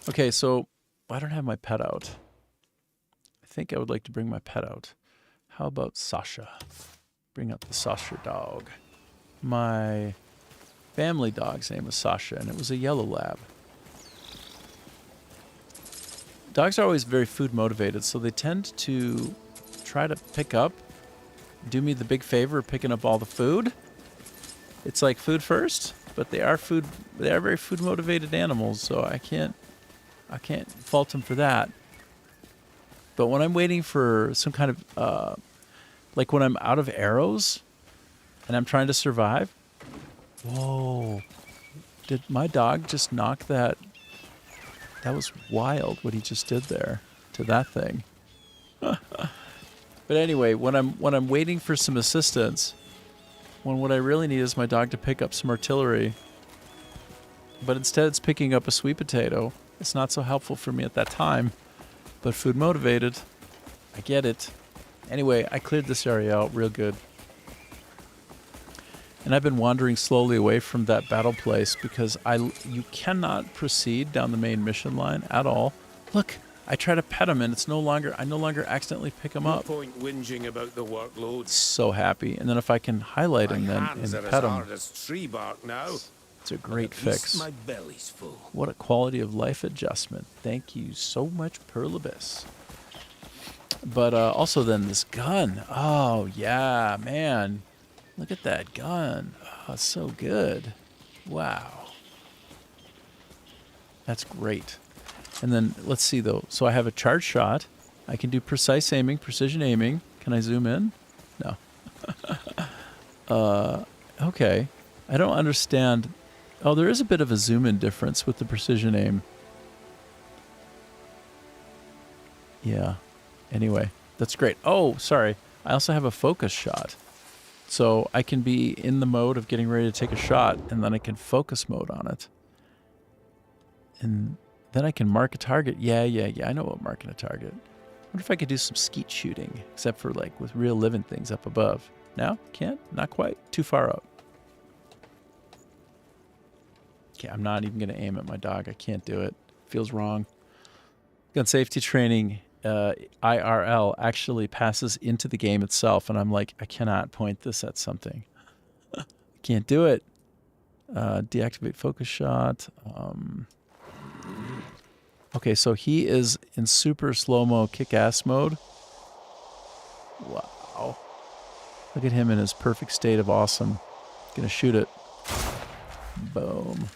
S1: Okay, so I don't have my pet out. I think I would like to bring my pet out. How about Sasha? Bring up the Sasha dog. My family dog's name was Sasha, and it was a yellow lab. Dogs are always very food motivated, so they tend to try to do me the big favor of picking up all the food. It's like food first, but they are very food motivated animals, so I can't fault them for that. But when I'm waiting for some kind of like when I'm out of arrows and I'm trying to survive. Whoa. Did my dog just knock that? That was wild what he just did there to that thing. But anyway, when I'm waiting for some assistance, when what I really need is my dog to pick up some artillery, but instead it's picking up a sweet potato, it's not so helpful for me at that time. But food motivated, I get it. Anyway, I cleared this area out real good. And I've been wandering slowly away from that battle place because you cannot proceed down the main mission line at all. Look, I try to pet him and I no longer accidentally pick him up.
S24: No point whinging about the workload.
S1: So happy. And then if I can highlight him then and pet him.
S24: Hard as tree bark now.
S1: It's a great fix.
S24: My belly's full.
S1: What a quality of life adjustment. Thank you so much, Pearl Abyss. But also then this gun. Oh, yeah, man. Look at that gun. Oh, it's so good. Wow. That's great. And then let's see, though. So I have a charge shot. I can do precise aiming, precision aiming. Can I zoom in? No. Okay. I don't understand. Oh, there is a bit of a zoom-in difference with the precision aim. Yeah. Anyway, that's great. Oh, sorry. I also have a focus shot. So I can be in the mode of getting ready to take a shot, and then I can focus mode on it. And then I can mark a target. Yeah. I know about marking a target. I wonder if I could do some skeet shooting, except for like with real living things up above. No? Can't? Not quite? Too far up. Okay, I'm not even going to aim at my dog. I can't do it. Feels wrong. Gun safety training, IRL, actually passes into the game itself, and I'm like, I cannot point this at something. Can't do it. Deactivate focus shot. Okay, so he is in super slow-mo kick-ass mode. Wow. Look at him in his perfect state of awesome. Gonna shoot it. Boom.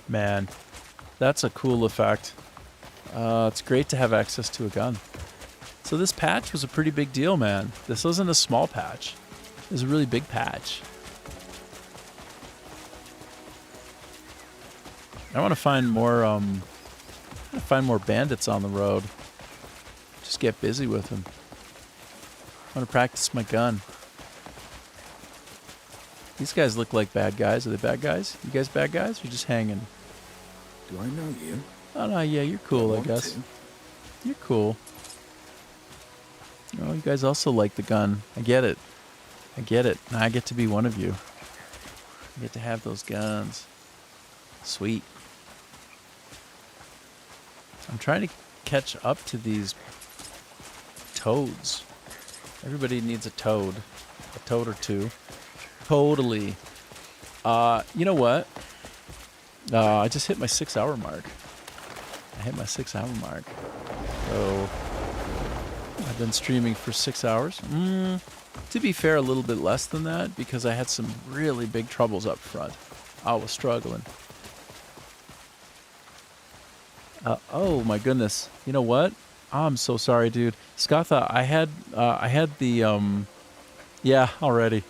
S1: Man, that's a cool effect. It's great to have access to a gun. So this patch was a pretty big deal, man. This wasn't a small patch. It was a really big patch. I want to find more bandits on the road. Just get busy with them. I want to practice my gun. These guys look like bad guys. Are they bad guys? You guys bad guys? Or just hanging?
S2: Do I know you?
S1: Oh, no, yeah, you're cool, I guess. You're cool. Oh, you guys also like the gun. I get it. I get it. Now I get to be one of you. I get to have those guns. Sweet. I'm trying to catch up to these toads. Everybody needs a toad or two. Totally. You know what? I just hit my 6-hour mark. I hit my 6-hour mark. So I've been streaming for 6 hours. To be fair, a little bit less than that because I had some really big troubles up front. I was struggling. Oh my goodness. You know what? I'm so sorry, dude. Scotha, I had the yeah, already.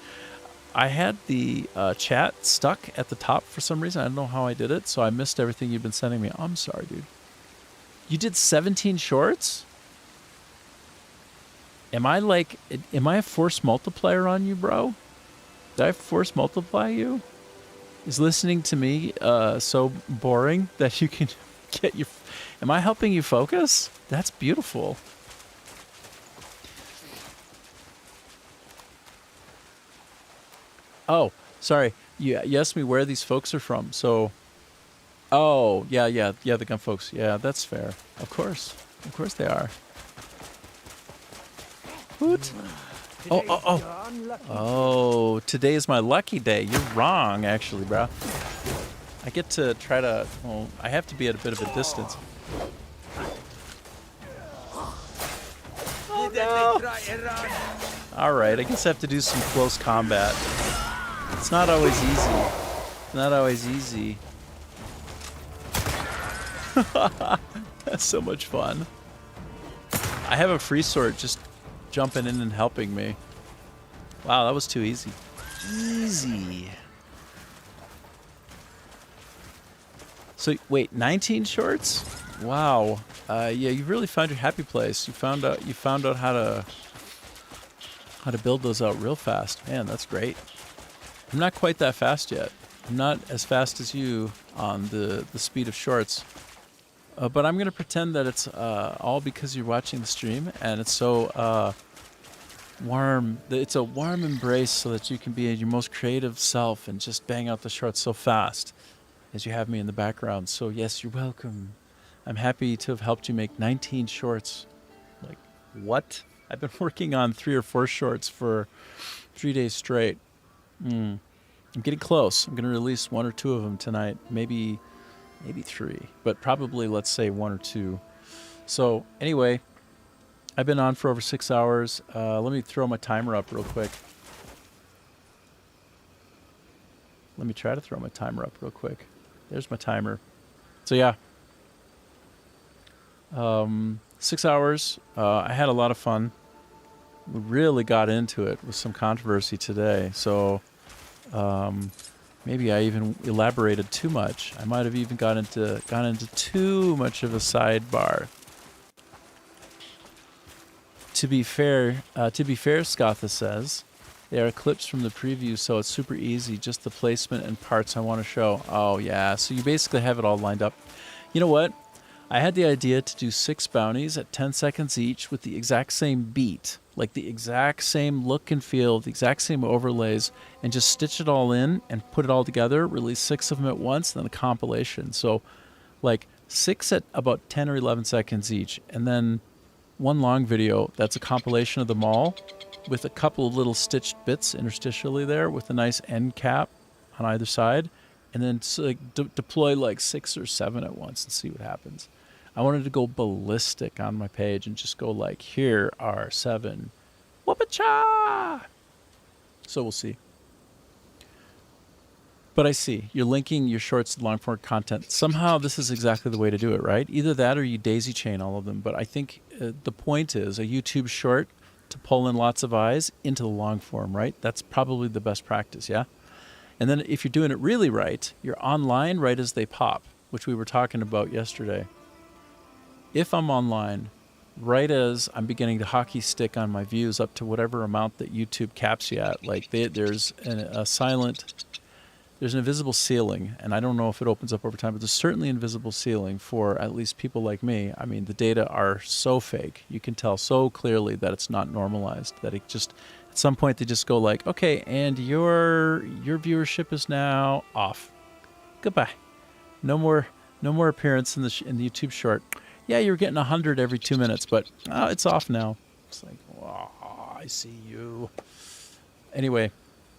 S1: I had the chat stuck at the top for some reason. I don't know how I did it, so I missed everything you've been sending me. I'm sorry, dude. You did 17 shorts? Am I a force multiplier on you, bro? Did I force multiply you? Is listening to me so boring that you can get your... Am I helping you focus? That's beautiful. Oh, sorry. You asked me where these folks are from, so... Oh, yeah, the gun folks. Yeah, that's fair. Of course they are. Hoot. Oh, today is my lucky day. You're wrong, actually, bro. I get to try to... Well, I have to be at a bit of a distance. Oh, no. Alright, I guess I have to do some close combat. It's not always easy. Not always easy. That's so much fun. I have a free sword just jumping in and helping me. Wow, that was too easy. Easy. So wait, 19 shorts? Wow. Yeah, you really found your happy place. You found out how to build those out real fast. Man, that's great. I'm not quite that fast yet. I'm not as fast as you on the speed of shorts. But I'm going to pretend that it's all because you're watching the stream and it's so warm. It's a warm embrace so that you can be your most creative self and just bang out the shorts so fast as you have me in the background. So yes, you're welcome. I'm happy to have helped you make 19 shorts. Like, what? I've been working on 3 or 4 shorts for 3 days straight. I'm getting close. I'm going to release 1 or 2 of them tonight. Maybe 3, but probably let's say 1 or 2. So anyway, I've been on for over 6 hours. Let me throw my timer up real quick. Let me try to throw my timer up real quick. There's my timer. So yeah, 6 hours. I had a lot of fun. We really got into it with some controversy today. So maybe I even elaborated too much. I might have even gone into too much of a sidebar. To be fair, Scotha says, they are clips from the preview, so it's super easy, just the placement and parts I want to show. Oh yeah, so you basically have it all lined up. You know what? I had the idea to do 6 bounties at 10 seconds each with the exact same beat, like the exact same look and feel, the exact same overlays, and just stitch it all in and put it all together, release 6 of them at once, and then a compilation. So like 6 at about 10 or 11 seconds each, and then 1 long video that's a compilation of them all with a couple of little stitched bits interstitially there with a nice end cap on either side, and then deploy like 6 or 7 at once and see what happens. I wanted to go ballistic on my page and just go like, here are 7. Whoop-a-cha! So we'll see. But I see. You're linking your shorts to long-form content. Somehow this is exactly the way to do it, right? Either that or you daisy chain all of them. But I think the point is a YouTube short to pull in lots of eyes into the long form, right? That's probably the best practice, yeah? And then if you're doing it really right, you're online right as they pop, which we were talking about yesterday. If I'm online, right as I'm beginning to hockey stick on my views up to whatever amount that YouTube caps you at, like there's there's an invisible ceiling, and I don't know if it opens up over time, but there's certainly an invisible ceiling for at least people like me. I mean, the data are so fake. You can tell so clearly that it's not normalized, that it just, at some point they just go like, okay, and your viewership is now off. Goodbye. No more appearance in the YouTube short. Yeah, you're getting 100 every 2 minutes, but it's off now. It's like, oh, I see you. Anyway,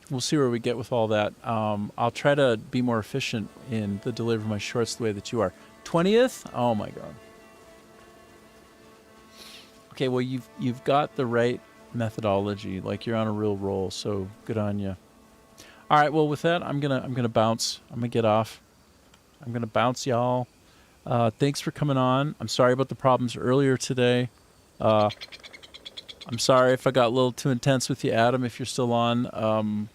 S1: we'll see where we get with all that. I'll try to be more efficient in the delivery of my shorts the way that you are. 20th? Oh my god. Okay, well you've got the right methodology. Like you're on a real roll, so good on you. All right, well with that, I'm gonna bounce. I'm gonna get off. I'm gonna bounce, y'all. Thanks for coming on. I'm sorry about the problems earlier today. I'm sorry if I got a little too intense with you, Adam, if you're still on.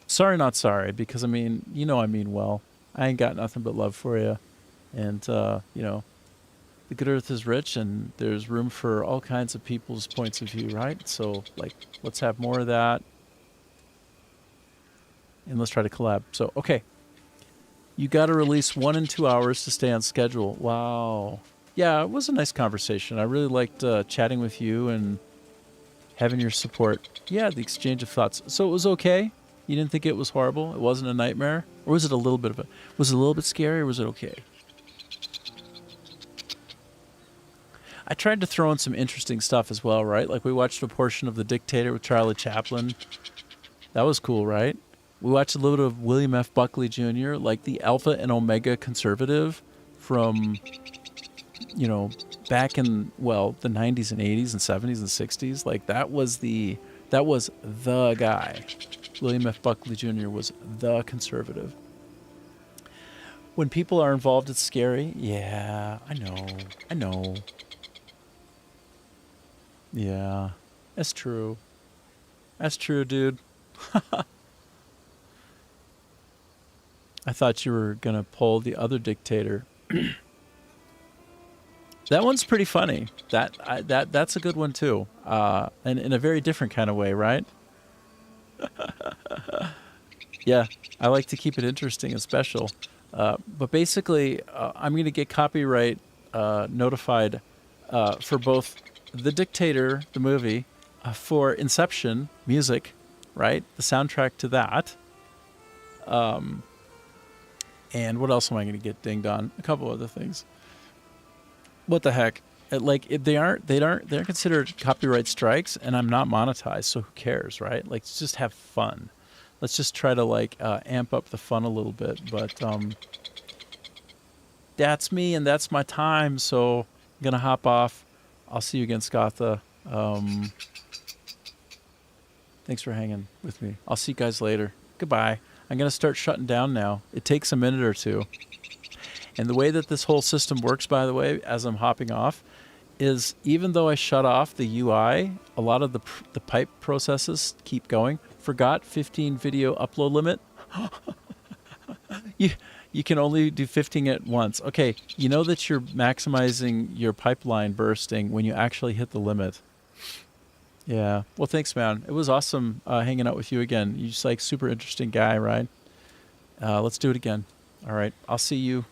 S1: Sorry, not sorry, because, I mean, you know I mean well. I ain't got nothing but love for you. And, you know, the good earth is rich, and there's room for all kinds of people's points of view, right? So, like, let's have more of that. And let's try to collab. So, okay. You got to release 1 and 2 hours to stay on schedule. Wow. Yeah, it was a nice conversation. I really liked chatting with you and having your support. Yeah, the exchange of thoughts. So it was okay? You didn't think it was horrible? It wasn't a nightmare? Or was it a little bit of a... Was it a little bit scary, or was it okay? I tried to throw in some interesting stuff as well, right? Like we watched a portion of The Dictator with Charlie Chaplin. That was cool, right? We watched a little bit of William F. Buckley Jr., like the alpha and omega conservative from, you know, back in, well, the 90s and 80s and 70s and 60s. Like that was the guy. William F. Buckley Jr. was the conservative. When people are involved, it's scary. Yeah, I know. Yeah, that's true. That's true, dude. I thought you were going to pull the other dictator. That one's pretty funny. That's a good one, too. And in a very different kind of way, right? Yeah, I like to keep it interesting and special. But basically, I'm going to get copyright notified for both The Dictator, the movie, for Inception music, right? The soundtrack to that. And what else am I going to get dinged on? A couple other things. What the heck? They aren't considered copyright strikes, and I'm not monetized, so who cares, right? Like, let's just have fun. Let's just try to amp up the fun a little bit. But that's me, and that's my time. So I'm gonna hop off. I'll see you again, Scotha. Thanks for hanging with me. I'll see you guys later. Goodbye. I'm going to start shutting down now. It takes a minute or two. And the way that this whole system works, by the way, as I'm hopping off, is even though I shut off the UI, a lot of the pipe processes keep going. Forgot 15 video upload limit. You can only do 15 at once. Okay, you know that you're maximizing your pipeline bursting when you actually hit the limit. Yeah. Well, thanks, man. It was awesome hanging out with you again. You're just like super interesting guy, right? Let's do it again. All right. I'll see you